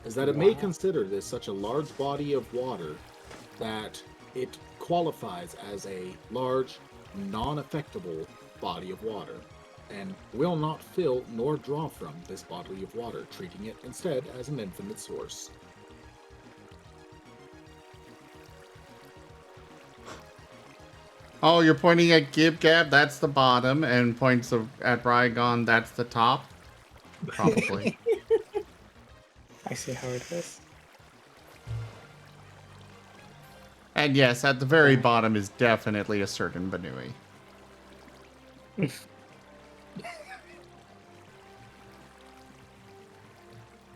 is that it may consider this such a large body of water that it qualifies as a large, non-affectable body of water, and will not fill nor draw from this body of water, treating it instead as an infinite source. Oh, you're pointing at Gib Gab, that's the bottom, and points at Rygon, that's the top? Probably. I see how it is. And yes, at the very bottom is definitely a certain Banui.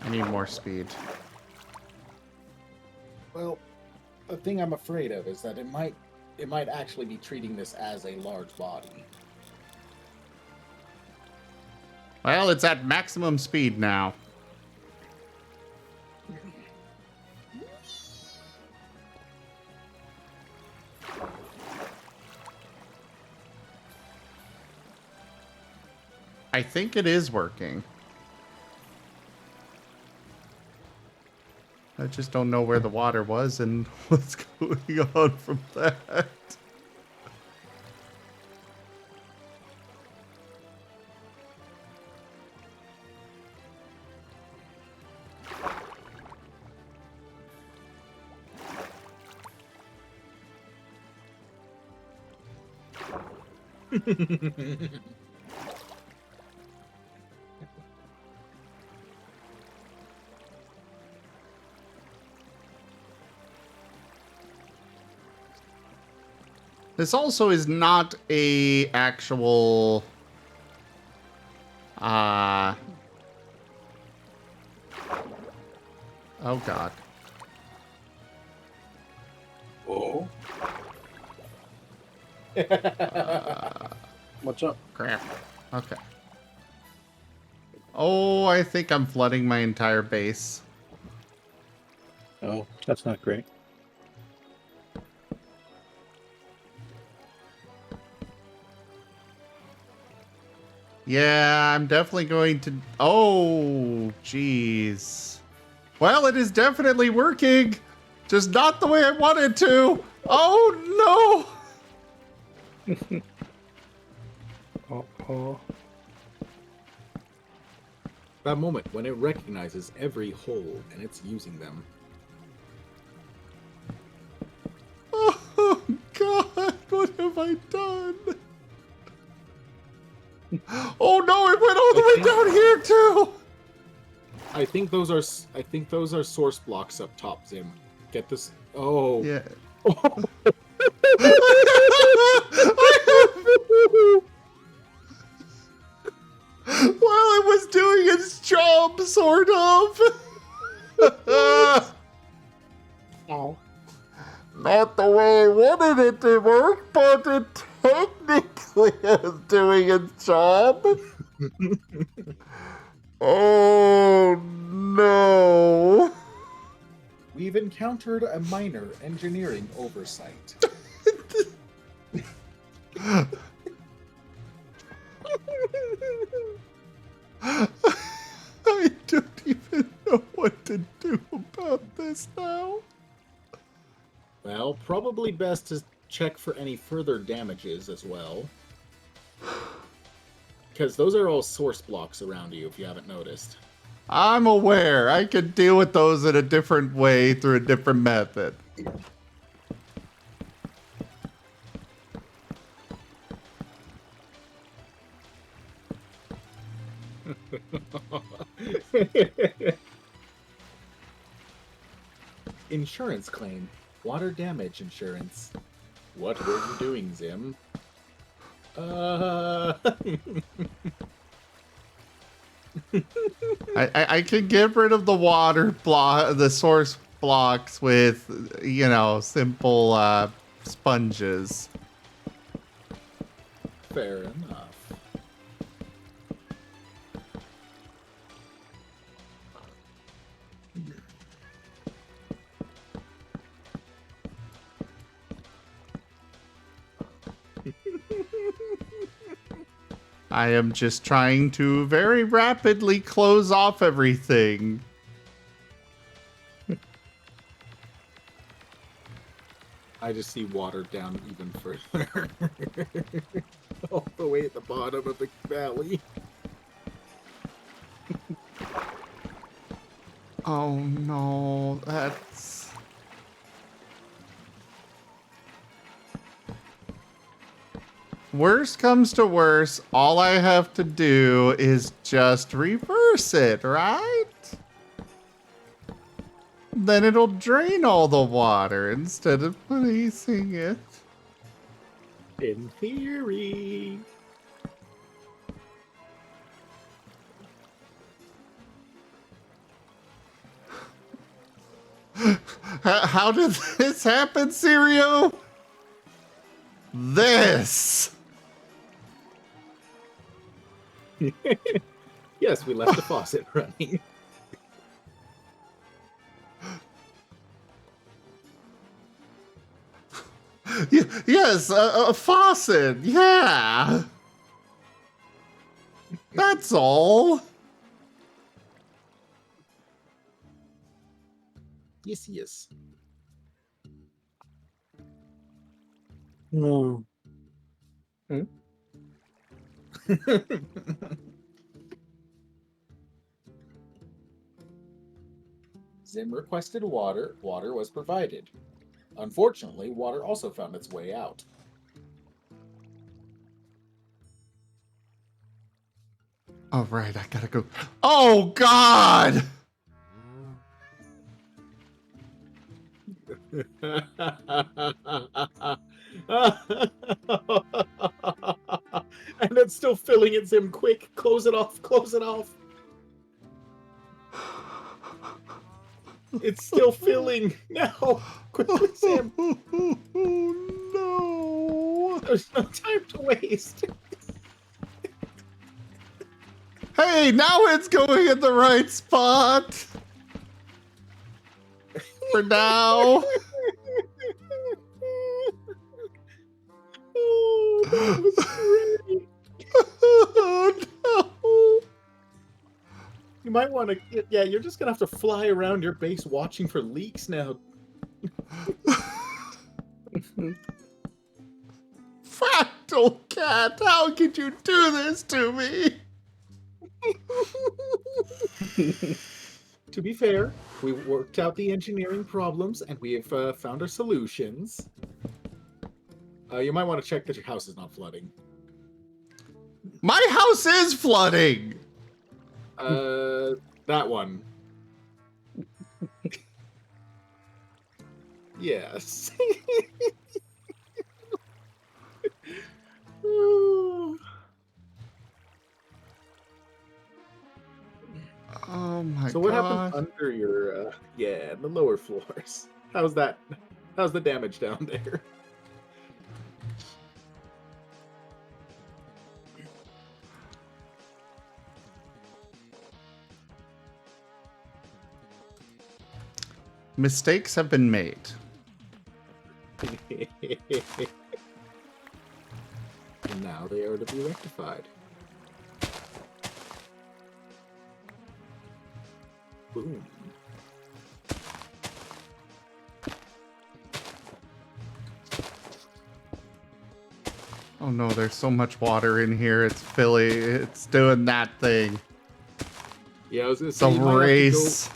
I need more speed. Well, the thing I'm afraid of is that it might actually be treating this as a large body. Well, it's at maximum speed now. I think it is working. I just don't know where the water was and what's going on from that. This also is not a actual oh god. Oh. What's up? Crap. Okay. Oh, I think I'm flooding my entire base. Oh, that's not great. Yeah, I'm definitely going to... Oh, jeez. Well, it is definitely working. Just not the way I wanted to. Oh, no. Oh. That moment when it recognizes every hole and it's using them. Oh, God. What have I done? Oh, no. It went all the way down here, too. I think those are source blocks up top, Zim. Get this. Oh. Yeah. Well, it was doing its job, sort of. Oh. Not the way I wanted it to work, but it technically is doing its job. Oh, no. We've encountered a minor engineering oversight. I don't even know what to do about this now. Well, probably best to check for any further damages as well. Because those are all source blocks around you, if you haven't noticed. I'm aware. I could deal with those in a different way through a different method. Insurance claim. Water damage insurance. What were you doing, Zim? I can get rid of the water block, the source blocks with, you know, simple sponges. Fair enough. I am just trying to very rapidly close off everything. I just see water down even further. All the way at the bottom of the valley. Oh no, that's... Worst comes to worst, all I have to do is just reverse it, right? Then it'll drain all the water instead of placing it. In theory. How did this happen, Sirio? This! Yes, we left the faucet running. Yes, a faucet, yeah! That's all. Yes, yes. No. Zim requested water. Water was provided. Unfortunately, water also found its way out. All right, I gotta go. Oh, God! And it's still filling it, Zim. Quick, close it off. Close it off. It's still filling. Now, quickly, Zim. No. There's no time to waste. Hey, now it's going in the right spot. For now. Oh, that was great. Oh, You might want to. Yeah, you're just gonna have to fly around your base watching for leaks now. Fractal cat, how could you do this to me? To be fair, we worked out the engineering problems and we have found our solutions. You might want to check that your house is not flooding. My house is flooding! That one. Yes. Oh my god. So what happened under your, yeah, the lower floors? How's that? How's the damage down there? Mistakes have been made. And now they are to be rectified. Boom. Oh no, there's so much water in here. It's it's doing that thing. Yeah, I was gonna It's say a you might have to race.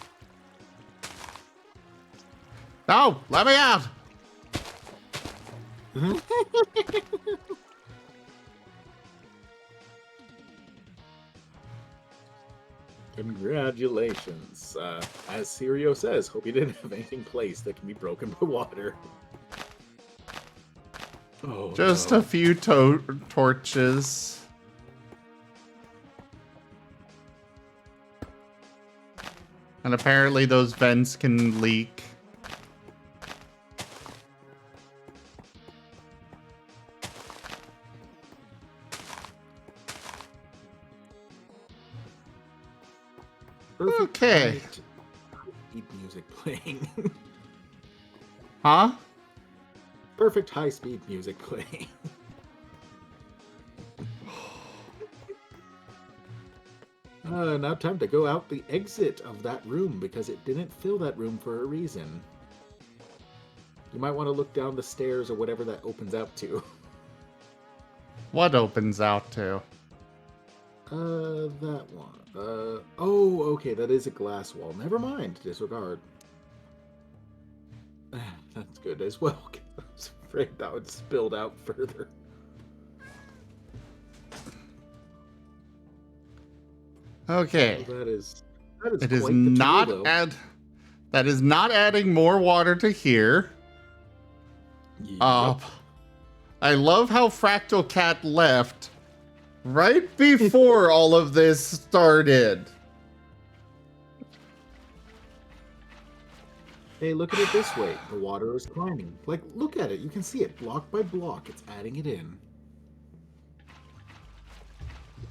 No, let me out. Congratulations. As Sirio says, hope you didn't have anything placed that can be broken by water. Oh, Just no. a few torches. And apparently those vents can leak. Perfect Okay. Keep music playing. Huh? Perfect high-speed music playing. Now time to go out the exit of that room because it didn't fill that room for a reason. You might want to look down the stairs or whatever that opens out to. What opens out to? That one. Oh, okay, that is a glass wall. Never mind, disregard. That's good as well. I was afraid that would spilled out further. Okay. Well, that is It is quite the not tool, though. that is not adding more water to here. Yup. I love how Fractal Cat left right before all of this started. Hey, look at it this way. The water is climbing. Like, look at it. You can see it block by block. It's adding it in.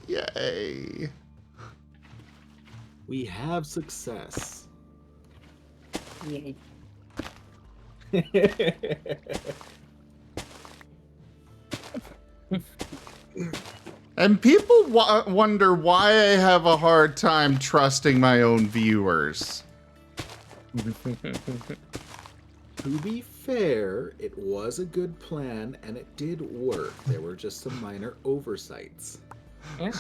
Yay. We have success. Yay. And people wonder why I have a hard time trusting my own viewers. To be fair, it was a good plan and it did work. There were just some minor oversights. Yeah.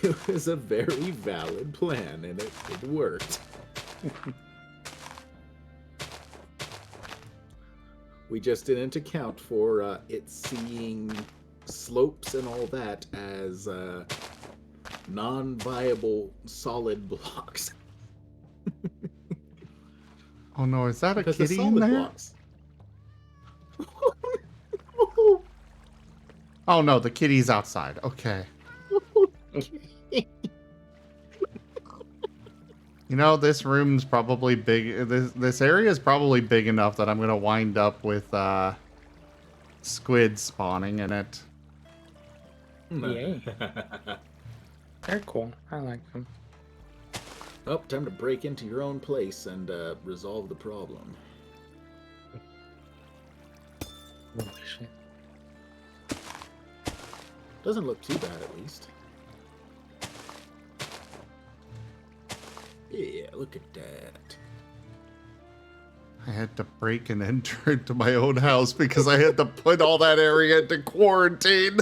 It was a very valid plan and it worked. We just didn't account for it seeing slopes and all that as non-viable solid blocks. Oh no, is that a Because the kitty in solid there? blocks. Oh no, the kitty's outside. Okay. You know, this room's probably big. This area is probably big enough that I'm gonna wind up with squid spawning in it. Yay. They're cool. I like them. Oh, time to break into your own place and resolve the problem. Holy shit. Doesn't look too bad, at least. Yeah, look at that. I had to break and enter into my own house because I had to put all that area into quarantine.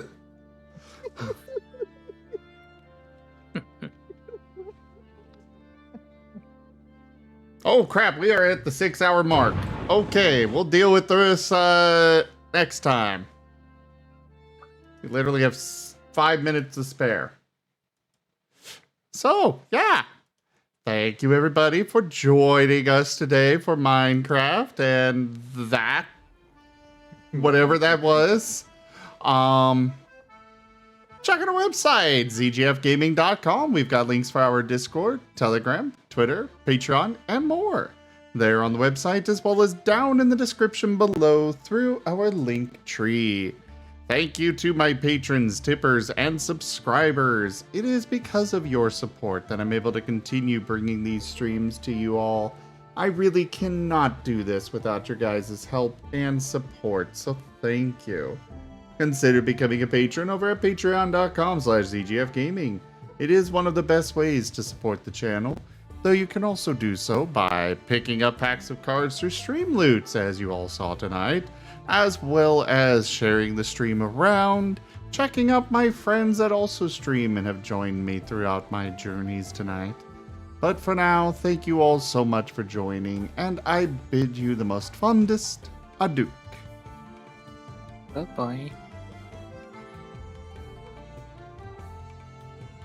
Oh crap, we are at the 6-hour mark. Okay, we'll deal with this next time. We literally have 5 minutes to spare. So, yeah. Thank you everybody for joining us today for Minecraft and that. Whatever that was. Check out our website, zgfgaming.com. We've got links for our Discord, Telegram, Twitter, Patreon, and more. They're on the website as well as down in the description below through our link tree. Thank you to my patrons, tippers, and subscribers. It is because of your support that I'm able to continue bringing these streams to you all. I really cannot do this without your guys' help and support, so thank you. Consider becoming a patron over at patreon.com/zgfgaming. It is one of the best ways to support the channel, though you can also do so by picking up packs of cards through stream loots, as you all saw tonight, as well as sharing the stream around, checking out my friends that also stream and have joined me throughout my journeys tonight. But for now, thank you all so much for joining, and I bid you the most fondest adieu. Bye-bye.